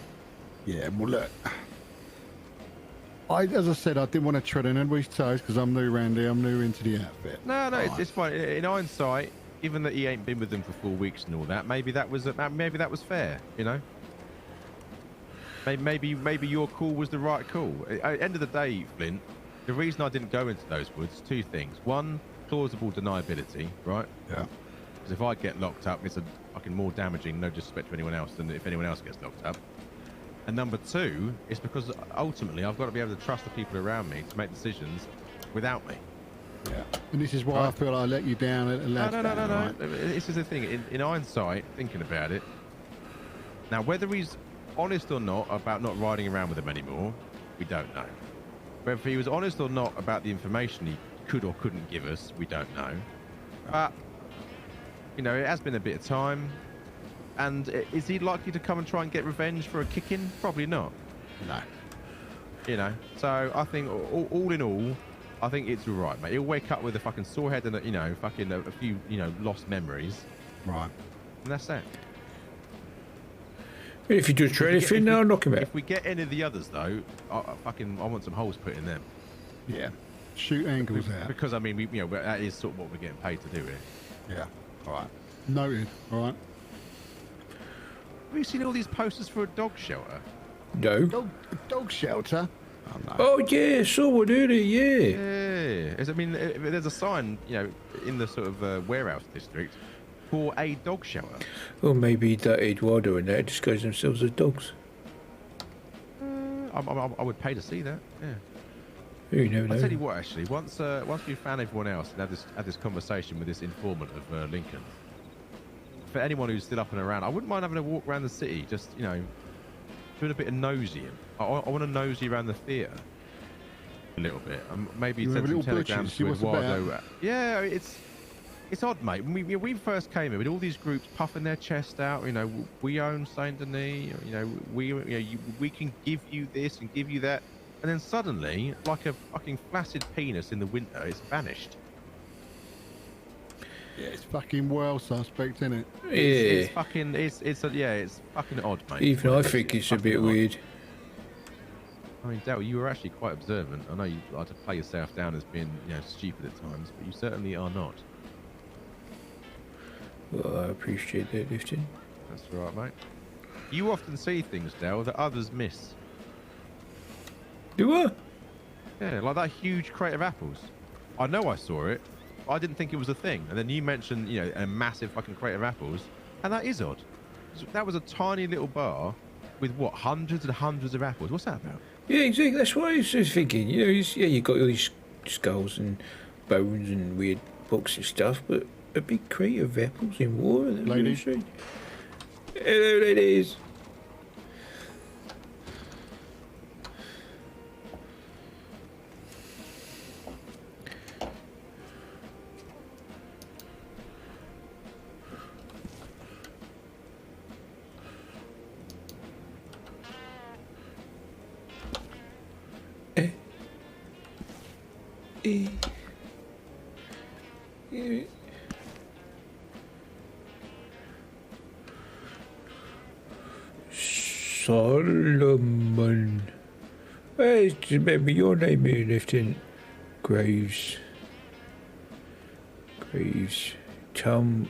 Speaker 7: Yeah. Well, look. As I said, I didn't want to tread on anybody's toes because I'm new around here. I'm new into the outfit.
Speaker 3: No, it's fine. In hindsight, given that he ain't been with them for 4 weeks and all that, maybe that was fair. Maybe your call was the right call. At the end of the day, Flint, the reason I didn't go into those woods, two things. One, plausible deniability, right?
Speaker 7: Yeah.
Speaker 3: Because if I get locked up, it's a fucking more damaging, no disrespect to anyone else, than if anyone else gets locked up. And number two, it's because ultimately I've got to be able to trust the people around me to make decisions without me.
Speaker 7: Yeah. And this is why I feel I let you down at the lads.
Speaker 3: No.
Speaker 7: Right?
Speaker 3: This is the thing. In hindsight, thinking about it, now whether he's honest or not about not riding around with them anymore, we don't know. Whether he was honest or not about the information he could or couldn't give us, we don't know. But, it has been a bit of time. And is he likely to come and try and get revenge for a kicking? Probably not.
Speaker 7: No.
Speaker 3: So I think all in all, I think it's all right, mate. He'll wake up with a fucking sore head and a few lost memories.
Speaker 7: Right.
Speaker 3: And that's that.
Speaker 6: If you do try anything, I'll knock him out.
Speaker 3: If we get any of the others though, I want some holes put in them.
Speaker 7: Yeah. Shoot angles out.
Speaker 3: Because I mean, that is sort of what we're getting paid to do here.
Speaker 7: Yeah. All right. Noted. All right.
Speaker 3: Have you seen all these posters for a dog shelter?
Speaker 6: No.
Speaker 7: Dog shelter?
Speaker 6: Oh yeah, I saw one earlier. Yeah.
Speaker 3: Yeah. I mean, there's a sign, you know, in the sort of warehouse district for a dog shelter.
Speaker 6: Or maybe that Eduardo and that disguise themselves as dogs.
Speaker 3: I would pay to see that. Yeah.
Speaker 6: You never know.
Speaker 3: I'll tell you what, actually, once we've found everyone else and had this conversation with this informant of Lincoln, for anyone who's still up and around, I wouldn't mind having a walk around the city, just, you know, doing a bit of nosying. I want to nosy around the theatre a little bit. Maybe send some telegrams to Eduardo. Yeah, it's odd, mate. When we first came here with all these groups puffing their chest out, you know, we own Saint Denis, you know, we can give you this and give you that. And then suddenly, like a fucking flaccid penis in the winter, it's vanished.
Speaker 7: Yeah, it's fucking well suspect, isn't it?
Speaker 6: Yeah.
Speaker 3: It's fucking odd, mate.
Speaker 6: Even I think it's a bit weird.
Speaker 3: I mean, Dale, you were actually quite observant. I know you like to play yourself down as being, you know, stupid at times, but you certainly are not.
Speaker 6: Well, I appreciate that, Lifton.
Speaker 3: That's all right, mate. You often see things, Dale, that others miss.
Speaker 6: Do I?
Speaker 3: Yeah, like that huge crate of apples. I know I saw it. I didn't think it was a thing. And then you mentioned, you know, a massive fucking crate of apples. And that is odd. That was a tiny little bar with, what, hundreds and hundreds of apples. What's that about?
Speaker 6: Yeah, exactly. That's what I was just thinking. You know, you've got all these skulls and bones and weird books and stuff, but a big crate of apples in water.
Speaker 7: Lady.
Speaker 6: Hello, ladies. Solomon. Remember your name here, Lieutenant Graves. Tom.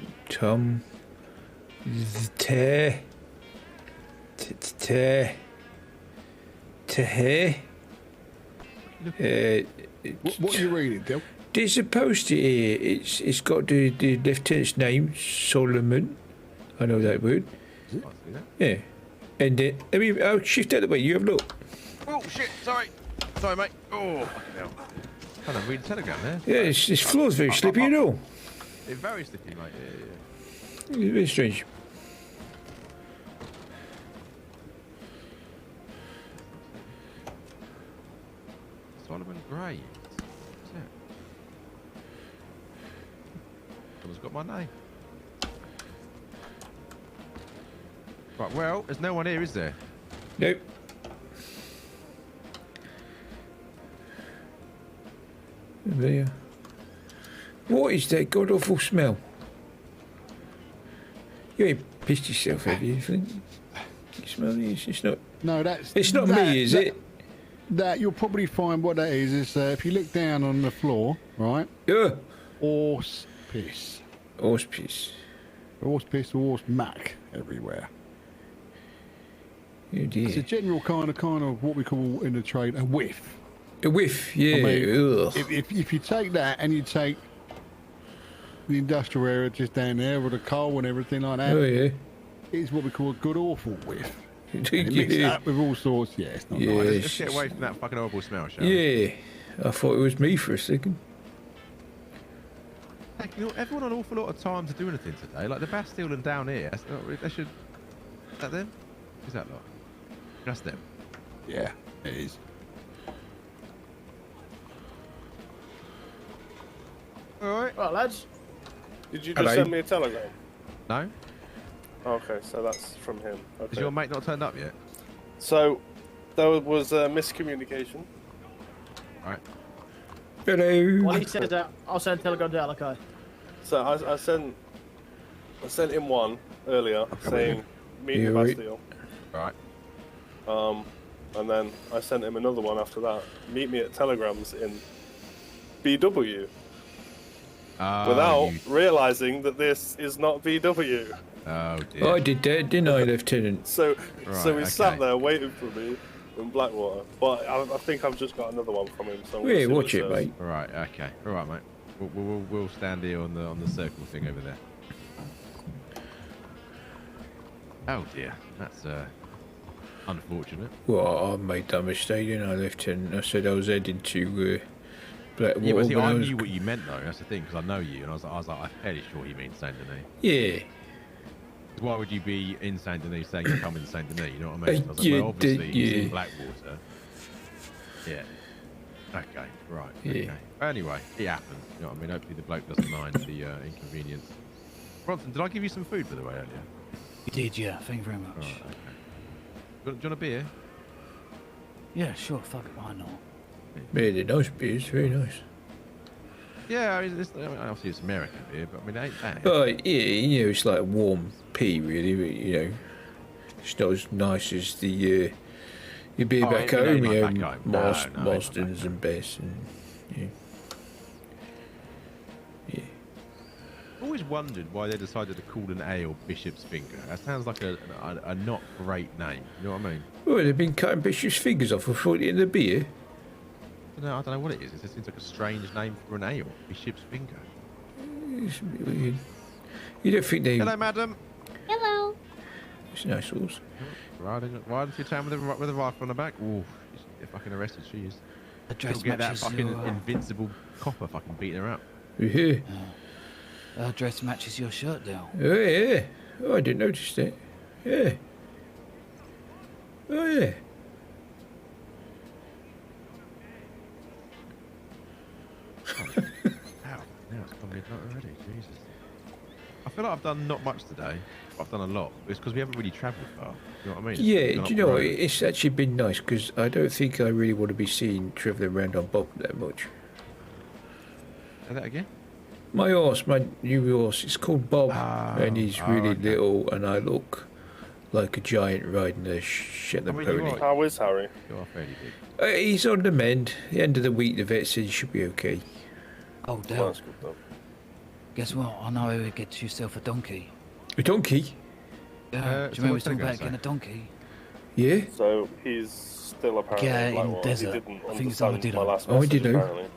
Speaker 7: What are you reading, Dil?
Speaker 6: There's a poster here. It's got the lieutenant's name, Solomon. I know that word. Yeah. And I'll shift out of the way. You have a look.
Speaker 3: Oh shit! Sorry, mate. Oh, fucking hell. Kind of read the telegram there.
Speaker 6: Yeah, this floor's very slippy, you know.
Speaker 3: It's very slippy, mate. Yeah.
Speaker 6: It's very strange.
Speaker 3: Solomon Gray. What's that? Someone's got my name. Right, well, there's no one here, is there?
Speaker 6: Nope. There. What is that god awful smell? You ain't pissed yourself, have you, Flint? You smell this? It's not.
Speaker 7: No, that's.
Speaker 6: It's not me, is it?
Speaker 7: That you'll probably find what that is if you look down on the floor, right?
Speaker 6: Yeah.
Speaker 7: Horse piss.
Speaker 6: Horse piss.
Speaker 7: Horse piss, horse muck everywhere.
Speaker 6: Oh dear.
Speaker 7: It's a general kind of what we call in the trade a whiff.
Speaker 6: A whiff, yeah.
Speaker 7: I mean, if you take that and you take the industrial area just down there with the coal and everything like that,
Speaker 6: oh yeah,
Speaker 7: it's what we call a good awful whiff.
Speaker 6: Yeah.
Speaker 7: It mixed up with all sorts. Yeah, it's not nice.
Speaker 3: Let's get away from that fucking horrible smell, shall
Speaker 6: we? Yeah, I thought it was me for a second.
Speaker 3: Heck, you know, everyone an awful lot of time to do anything today. Like the Bastille and down here, they should. Is that them? Is that lot? That's them.
Speaker 7: Yeah, it is.
Speaker 3: Alright.
Speaker 8: Right, lads.
Speaker 5: Did you just send me a telegram?
Speaker 3: No.
Speaker 5: Okay, so that's from him. Okay.
Speaker 3: Has your mate not turned up yet?
Speaker 5: So, there was a miscommunication.
Speaker 3: Right.
Speaker 6: Hello.
Speaker 8: Well, he said that I'll send a telegram to Alakai.
Speaker 5: So I sent him one earlier saying meet in Bastille.
Speaker 3: Right.
Speaker 5: And then I sent him another one after that. Meet me at Telegrams in BW. Without realizing that this is not BW.
Speaker 3: Oh dear.
Speaker 6: I did that, didn't I, Lieutenant?
Speaker 5: So we sat there waiting for me, in Blackwater. But I think I've just got another one from him. So
Speaker 6: Yeah, watch it, mate.
Speaker 3: All right, okay, all right, mate. We'll stand here on the circle thing over there. Oh dear, that's unfortunate.
Speaker 6: Well, I made that mistake and I left and I said I was heading to Blackwater.
Speaker 3: Yeah, but see,
Speaker 6: when
Speaker 3: I
Speaker 6: was...
Speaker 3: knew what you meant though. That's the thing, because I know you, and I was like, I'm fairly sure he means Saint Denis.
Speaker 6: Yeah.
Speaker 3: Why would you be in Saint Denis saying you're coming to Saint Denis? You know what I mean? I was like,
Speaker 6: Yeah,
Speaker 3: well, obviously he's
Speaker 6: yeah.
Speaker 3: in Blackwater. Yeah. Okay, right.
Speaker 6: Yeah.
Speaker 3: Okay. Anyway, it happens. You know what I mean? Hopefully the bloke doesn't mind the inconvenience. Bronson, did I give you some food, by the way, earlier?
Speaker 10: You did, yeah. Thank you very much.
Speaker 3: Right, okay. Do you want a beer?
Speaker 10: Yeah, sure. Fuck it, why not?
Speaker 6: Really nice beers, very nice.
Speaker 3: Yeah, I mean, obviously it's American beer, but I mean, it ain't bad.
Speaker 6: But yeah, you know, it's like warm pea, really. But, you know, it's not as nice as the your beer back home. You know, Marston's and Bess, and yeah.
Speaker 3: I've always wondered why they decided to call an ale Bishop's Finger. That sounds like a not great name. You know what I mean?
Speaker 6: Well, they've been cutting Bishop's fingers off for 40 in the beer.
Speaker 3: I don't know what it is. It seems like a strange name for an ale. Bishop's Finger.
Speaker 6: It's a bit weird. You don't think they...
Speaker 3: Hello, madam.
Speaker 13: Hello.
Speaker 6: It's nice horse.
Speaker 3: Riding to town with a rifle on the back. Ooh, she's fucking arrested. She is.
Speaker 10: Address
Speaker 3: She'll get that
Speaker 10: matches
Speaker 3: fucking
Speaker 10: your,
Speaker 3: invincible copper fucking beating her up.
Speaker 6: Yeah.
Speaker 10: Her dress matches your shirt, Dale.
Speaker 6: Oh, yeah. Oh, I didn't notice that. Yeah. Oh, yeah.
Speaker 3: Now it's gone midnight already. Jesus. I feel like I've done not much today. I've done a lot. It's because we haven't really travelled far. You know what I mean?
Speaker 6: Yeah, do you know what? It's actually been nice because I don't think I really want to be seen travelling around on Bob that much.
Speaker 3: Say that again?
Speaker 6: My horse, my new horse, it's called Bob, and he's really
Speaker 3: okay.
Speaker 6: little, and I look like a giant riding a Shetland pony.
Speaker 5: How is Harry?
Speaker 3: You are fairly big.
Speaker 6: He's on the mend. The end of the week, the vet said he should be okay.
Speaker 10: Oh, Dale. Guess what? I know how to get yourself a donkey.
Speaker 6: A donkey?
Speaker 10: Yeah. Do you remember we talking about getting a donkey?
Speaker 6: Yeah.
Speaker 5: So he's still apparently
Speaker 10: Yeah,
Speaker 5: in
Speaker 10: in
Speaker 5: Blackwater.
Speaker 10: desert.
Speaker 5: He didn't
Speaker 10: I think it's on
Speaker 5: understand
Speaker 10: the
Speaker 5: my last
Speaker 6: Oh, I
Speaker 5: message,
Speaker 6: didn't know.
Speaker 5: apparently.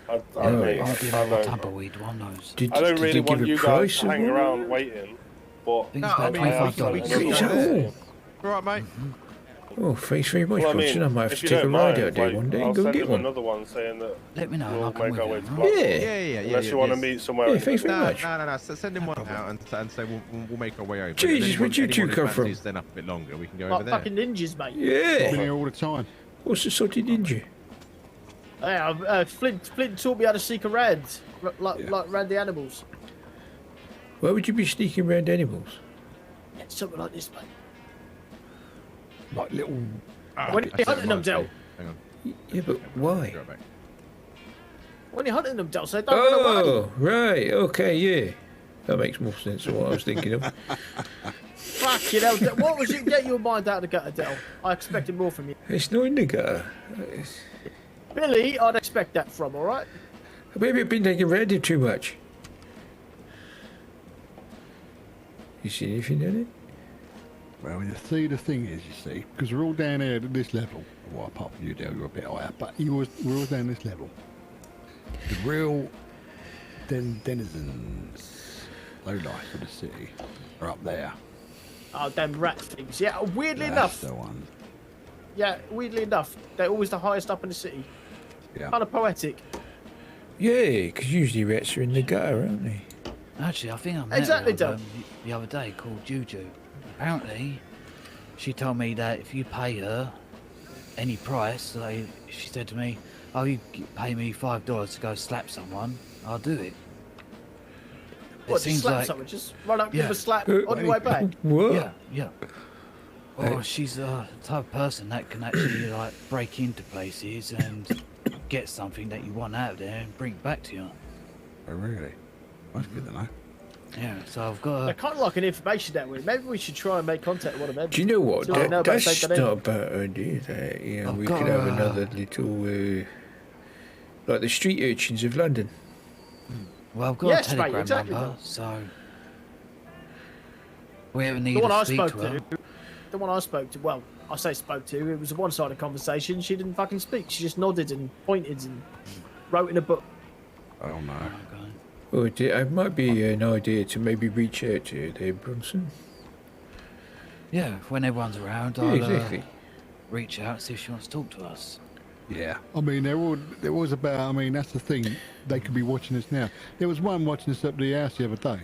Speaker 5: I
Speaker 10: I'll give him a tumbleweed, one knows.
Speaker 5: I don't really want you guys to hang around waiting, but
Speaker 10: think it's about
Speaker 6: $25.
Speaker 3: Right, mate.
Speaker 6: Oh, thanks very much,
Speaker 5: Well, I
Speaker 6: Bronson.
Speaker 5: mean,
Speaker 6: I might have
Speaker 5: if
Speaker 6: to
Speaker 5: you
Speaker 6: take a
Speaker 5: don't
Speaker 6: ride
Speaker 5: mind,
Speaker 6: out there
Speaker 5: like,
Speaker 6: one day
Speaker 5: I'll
Speaker 6: and go
Speaker 5: send
Speaker 6: get
Speaker 5: him
Speaker 6: one.
Speaker 5: another one saying that
Speaker 10: Let me know,
Speaker 5: we'll
Speaker 10: I'll come
Speaker 5: make our
Speaker 10: with
Speaker 5: way
Speaker 10: you,
Speaker 5: to
Speaker 10: huh?
Speaker 5: Blackwater.
Speaker 6: Yeah.
Speaker 5: Unless you want to meet somewhere.
Speaker 6: Yeah, thanks very much.
Speaker 3: No. Send him one out and say we'll make our way over.
Speaker 6: Jesus,
Speaker 3: And
Speaker 6: where'd you two
Speaker 3: anyone who
Speaker 6: come from?
Speaker 3: fancies staying up a bit longer, we can go
Speaker 8: Like
Speaker 3: over there.
Speaker 8: fucking ninjas, mate.
Speaker 6: Yeah.
Speaker 7: Been here all the time.
Speaker 6: What's the sort of ninja?
Speaker 8: Yeah, Flint taught me how to seek a rad, like rad the animals.
Speaker 6: Why would you be sneaking around animals?
Speaker 8: Yeah, something like this, mate.
Speaker 7: Like little...
Speaker 8: When you're hunting them, Del.
Speaker 3: Hang on.
Speaker 6: Yeah, but why?
Speaker 3: Be right back.
Speaker 8: When you're hunting them, Del, so they don't run away.
Speaker 6: Oh, right. Okay, yeah. That makes more sense than what I was thinking of.
Speaker 8: Fuck you, Del. What was it? Get your mind out of the gutter, Del. I expected more from you.
Speaker 6: It's not in the gutter.
Speaker 8: Billy, I'd expect that from, alright?
Speaker 6: Maybe I've been taking around him too much. You see anything in it?
Speaker 7: Well, you see, the thing is, you see, because we're all down here at this level. Well, apart from you, Dale, you're a bit higher, but we're all down this level. The real denizens, low life of the city, are up there.
Speaker 8: Oh, them rat things. Yeah, weirdly
Speaker 7: That's
Speaker 8: enough.
Speaker 7: the one.
Speaker 8: Yeah, weirdly enough, they're always the highest up in the city.
Speaker 7: Yeah.
Speaker 8: Kind of poetic.
Speaker 6: Yeah, because usually rats are in the gutter, aren't they?
Speaker 10: Actually, I think I met
Speaker 8: Exactly,
Speaker 10: her,
Speaker 8: Del.
Speaker 10: the other day called Juju. Apparently, she told me that if you pay her any price, like she said to me, "Oh, you pay me $5 to go slap someone, I'll do it."
Speaker 8: What, just slap someone? Just run up, give a slap on your way back?
Speaker 6: What?
Speaker 10: Yeah. Or she's the type of person that can actually like break into places and get something that you want out of there and bring it back to you.
Speaker 7: Oh, really? That's good to know.
Speaker 10: Yeah, so I've got
Speaker 8: They're kind of like an information network. Maybe we should try and make contact with one of them.
Speaker 6: Do you know what?
Speaker 8: So they know about
Speaker 6: That's
Speaker 8: Saint
Speaker 6: not
Speaker 8: Denis.
Speaker 6: a bad idea. That, you know,
Speaker 10: I've
Speaker 6: we
Speaker 10: got
Speaker 6: could have
Speaker 10: a-
Speaker 6: another little, like the street urchins of London.
Speaker 10: Well, I've got
Speaker 8: Yes,
Speaker 10: a
Speaker 8: mate,
Speaker 10: Telegram
Speaker 8: exactly,
Speaker 10: number,
Speaker 8: Del.
Speaker 10: so we ever need
Speaker 8: The one
Speaker 10: to
Speaker 8: I
Speaker 10: speak
Speaker 8: spoke
Speaker 10: to her.
Speaker 8: to, the one I spoke to, well, I say spoke to, it was a one-sided conversation. She didn't fucking speak. She just nodded and pointed and wrote in a book.
Speaker 7: Oh no.
Speaker 6: Well, it might be an idea to maybe reach out to her there, Bronson.
Speaker 10: Yeah, when everyone's around,
Speaker 6: Yeah,
Speaker 10: I'll
Speaker 6: exactly.
Speaker 10: reach out, see if she wants to talk to us.
Speaker 7: Yeah. I mean, there was about. I mean, that's the thing. They could be watching us now. There was one watching us up the house the other day.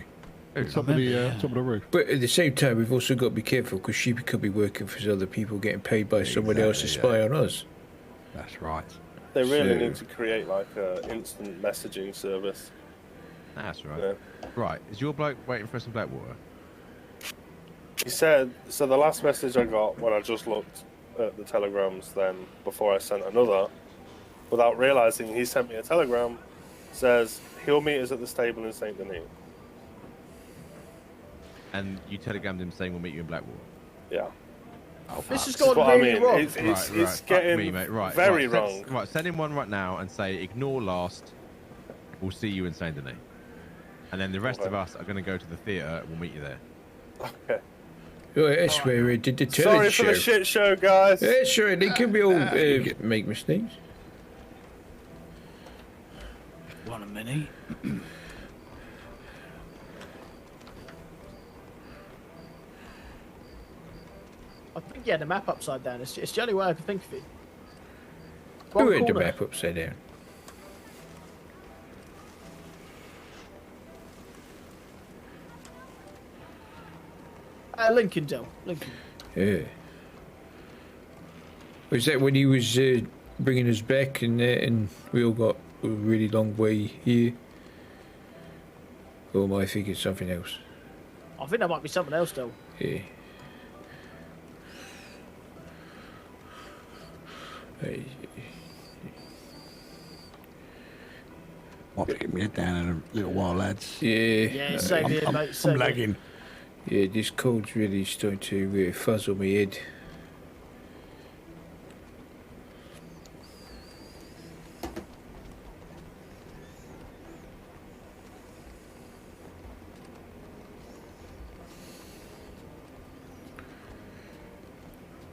Speaker 7: Top of the roof.
Speaker 6: But at the same time, we've also got to be careful because she could be working for other people, getting paid by someone else to spy on us.
Speaker 7: That's right.
Speaker 5: They really need to create like an instant messaging service.
Speaker 3: That's right.
Speaker 5: Yeah.
Speaker 3: Right, is your bloke waiting for some black water?
Speaker 5: He said, so the last message I got when I just looked at the telegrams then, before I sent another, without realising he sent me a telegram, says, he'll meet us at the stable in St. Denis.
Speaker 3: And you telegrammed him saying we'll meet you in Blackwater?
Speaker 5: Yeah.
Speaker 8: Oh, this has
Speaker 5: That's
Speaker 8: gone
Speaker 5: what
Speaker 8: really wrong.
Speaker 5: It's getting
Speaker 3: me, mate.
Speaker 5: very wrong.
Speaker 3: Right, send him one right now and say, ignore last, we'll see you in St. Denis. And then the rest of us are going to go to the theatre, we'll meet you there.
Speaker 5: Okay.
Speaker 6: Oh, that's where we did the
Speaker 5: Sorry
Speaker 6: talent
Speaker 5: for the shit show, guys.
Speaker 6: Yeah, sure, they can be all make mistakes.
Speaker 10: One a minute.
Speaker 8: I think he had the map upside down. It's the only way I can think of it.
Speaker 6: Who had the map upside down?
Speaker 8: Lincoln, Dell. Lincoln.
Speaker 6: Yeah. Was that when he was bringing us back and we all got a really long way here? Or am I thinking something else?
Speaker 8: I think that might be something else, though.
Speaker 6: Yeah.
Speaker 7: Might be getting me head down in a little while, lads.
Speaker 6: Yeah.
Speaker 8: Yeah, same here, mate. Same
Speaker 7: I'm
Speaker 8: here.
Speaker 7: lagging.
Speaker 6: Yeah, this cold's really starting to fuzz on my head.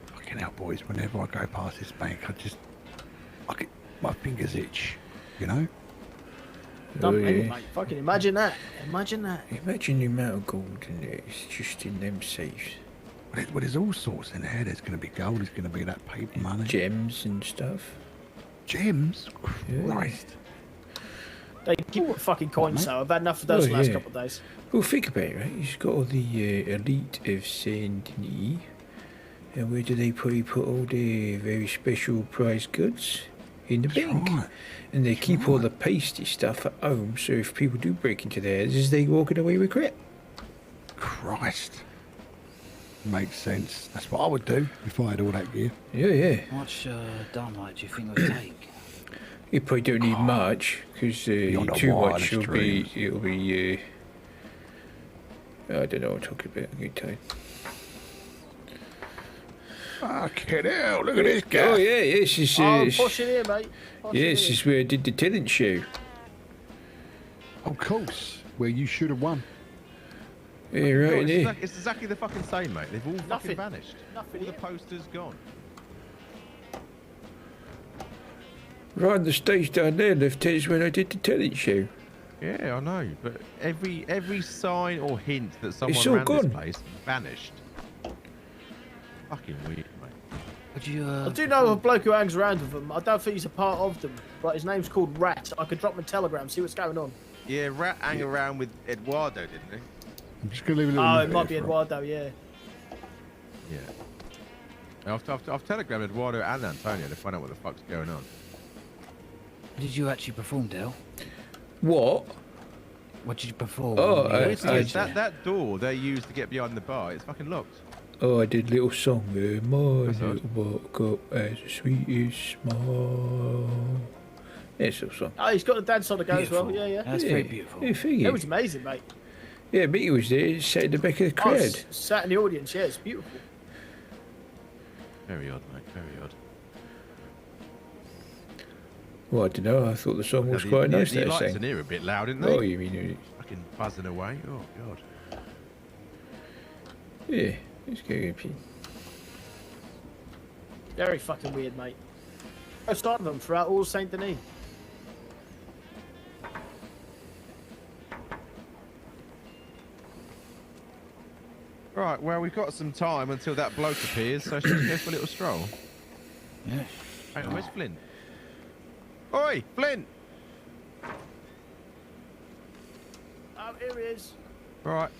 Speaker 7: Fucking hell, boys. Whenever I go past this bank, my fingers itch. You know.
Speaker 8: Don't mate. Fucking imagine that. Imagine that.
Speaker 6: Imagine the amount of gold in there. It's just in them safes.
Speaker 7: Well, there's all sorts in there. There's going to be gold. There's going to be that paper money.
Speaker 6: Gems and stuff.
Speaker 7: Gems?
Speaker 6: Yeah.
Speaker 7: Christ.
Speaker 8: They keep fucking coins, though. I've had enough of those the last couple of days.
Speaker 6: Well, think about it, right? He's got all the elite of Saint Denis. And where do they probably put all the very special prize goods? In the bank.
Speaker 7: Right.
Speaker 6: And they keep all the pasty stuff at home, so if people do break into theirs, they walking away with crap.
Speaker 7: Christ. Makes sense. That's what I would do if I had all that gear.
Speaker 6: Yeah, yeah.
Speaker 10: How much dynamite do you think it would take?
Speaker 6: You probably don't need much, because too much it'll be I don't know what I'm talking about. I'm getting tired.
Speaker 7: Fucking hell, look at this guy.
Speaker 6: Oh, yeah, yes, it's...
Speaker 8: push it here, mate.
Speaker 6: Yes, it's where I did the talent show.
Speaker 7: Of course, where you should have won.
Speaker 6: Yeah, right in here.
Speaker 3: It's exactly the fucking same, mate. They've all fucking vanished.
Speaker 8: Nothing
Speaker 3: All the
Speaker 8: here.
Speaker 3: posters gone.
Speaker 6: Right on the stage down there, left is when I did the talent show.
Speaker 3: Yeah, I know, but every sign or hint that someone
Speaker 6: It's all
Speaker 3: ran
Speaker 6: gone.
Speaker 3: this place vanished. Fucking weird, mate.
Speaker 10: Would you?
Speaker 8: I do know a bloke who hangs around with them. I don't think he's a part of them, but his name's called Rat. I could drop him a telegram, see what's going on.
Speaker 3: Yeah, Rat hang around with Eduardo, didn't he?
Speaker 7: I'm just going to leave a little
Speaker 8: Oh,
Speaker 7: note
Speaker 8: it might be
Speaker 7: here for
Speaker 8: Eduardo, yeah.
Speaker 3: Yeah. I've telegrammed Eduardo and Antonio to find out what the fuck's going on.
Speaker 10: Did you actually perform, Dale?
Speaker 6: What?
Speaker 10: What did you perform?
Speaker 6: Oh,
Speaker 3: that door they used to get behind the bar, it's fucking locked.
Speaker 6: Oh, I did a little song. My
Speaker 3: That's
Speaker 6: little buttercup as sweet as small. It's a song.
Speaker 8: Oh, he's got the dance on the go as well. Yeah, yeah.
Speaker 10: That's very beautiful.
Speaker 6: Yeah, thank
Speaker 8: It
Speaker 6: you.
Speaker 8: was amazing, mate.
Speaker 6: Yeah, Mickey was there. He sat in the back of the
Speaker 8: I
Speaker 6: crowd.
Speaker 8: was sat in the audience. Yeah, it's beautiful.
Speaker 3: Very odd, mate, very odd.
Speaker 6: Well, I don't know. I thought the song was
Speaker 3: The-
Speaker 6: quite
Speaker 3: the-
Speaker 6: nice.
Speaker 3: The
Speaker 6: That
Speaker 3: lights
Speaker 6: sang.
Speaker 3: in here are a bit loud, isn't they?
Speaker 6: Oh, you mean?
Speaker 3: Fucking buzzing away. Oh, God.
Speaker 6: Yeah, it's going to be.
Speaker 8: Very fucking weird, mate. Most of them throughout all Saint Denis.
Speaker 3: Right, well, we've got some time until that bloke appears, so should we go for a little stroll?
Speaker 10: Yeah.
Speaker 3: Hang on, where's Flint? Oi, Flint!
Speaker 8: Oh, here he is.
Speaker 3: Right.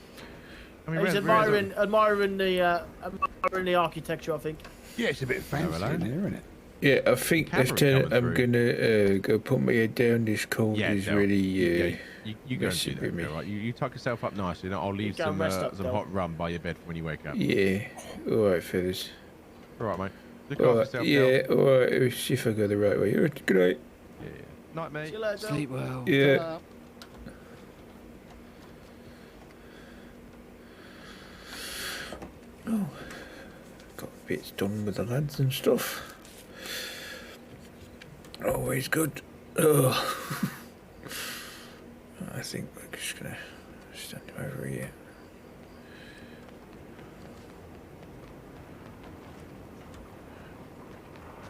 Speaker 3: I mean,
Speaker 8: He's admiring the architecture, I think.
Speaker 7: Yeah, it's a bit fancy in here, isn't it?
Speaker 6: Yeah, I think,
Speaker 3: Camera
Speaker 6: Lieutenant,
Speaker 3: coming
Speaker 6: I'm
Speaker 3: through.
Speaker 6: gonna go put my head down. This cold is
Speaker 3: Del,
Speaker 6: really
Speaker 3: you go and
Speaker 6: messing
Speaker 3: do
Speaker 6: with
Speaker 3: that,
Speaker 6: me.
Speaker 3: Del, right? You tuck yourself up nicely, and I'll leave
Speaker 8: go and
Speaker 3: some
Speaker 8: rest up,
Speaker 3: some
Speaker 8: Del.
Speaker 3: hot rum by your bed for when you wake up.
Speaker 6: Yeah, alright, fellas.
Speaker 3: All right, mate. Look after
Speaker 6: Alright,
Speaker 3: yourself,
Speaker 6: yeah,
Speaker 3: Del.
Speaker 6: alright, see if I go the right way. Alright, good night.
Speaker 3: Yeah. Night, mate.
Speaker 8: See you later, Del.
Speaker 10: Sleep well.
Speaker 6: Yeah. Oh, got bits done with the lads and stuff. Always good. Oh. I think we're just gonna stand him over here.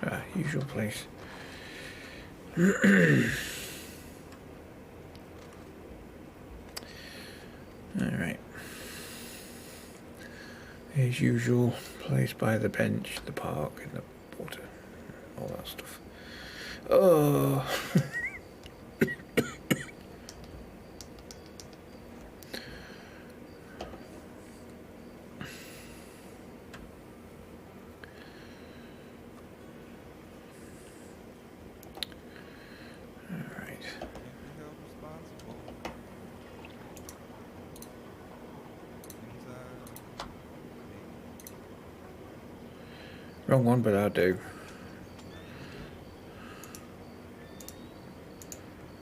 Speaker 6: Ah, usual place. Alright. As usual, place by the bench, the park, and the water, all that stuff. Oh. Alright. Wrong one, but I'll do.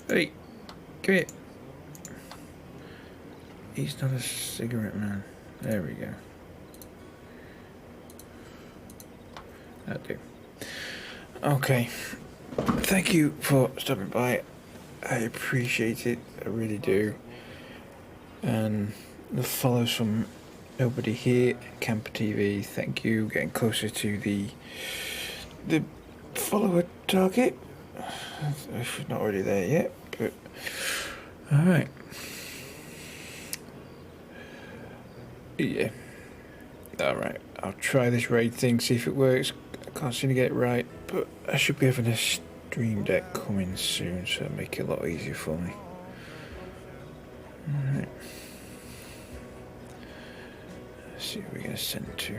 Speaker 6: Hey, come here. He's not a cigarette man. There we go. That'll do. Okay. Thank you for stopping by. I appreciate it. I really do. And the follows from Nobody Here, Camper TV. Thank you. Getting closer to the follower target. It's not really there yet, but all right. Yeah. All right. I'll try this raid thing, see if it works. I can't seem to get it right, but I should be having a stream deck coming soon, so it'll make it a lot easier for me. All right. Let's see who we're gonna send to.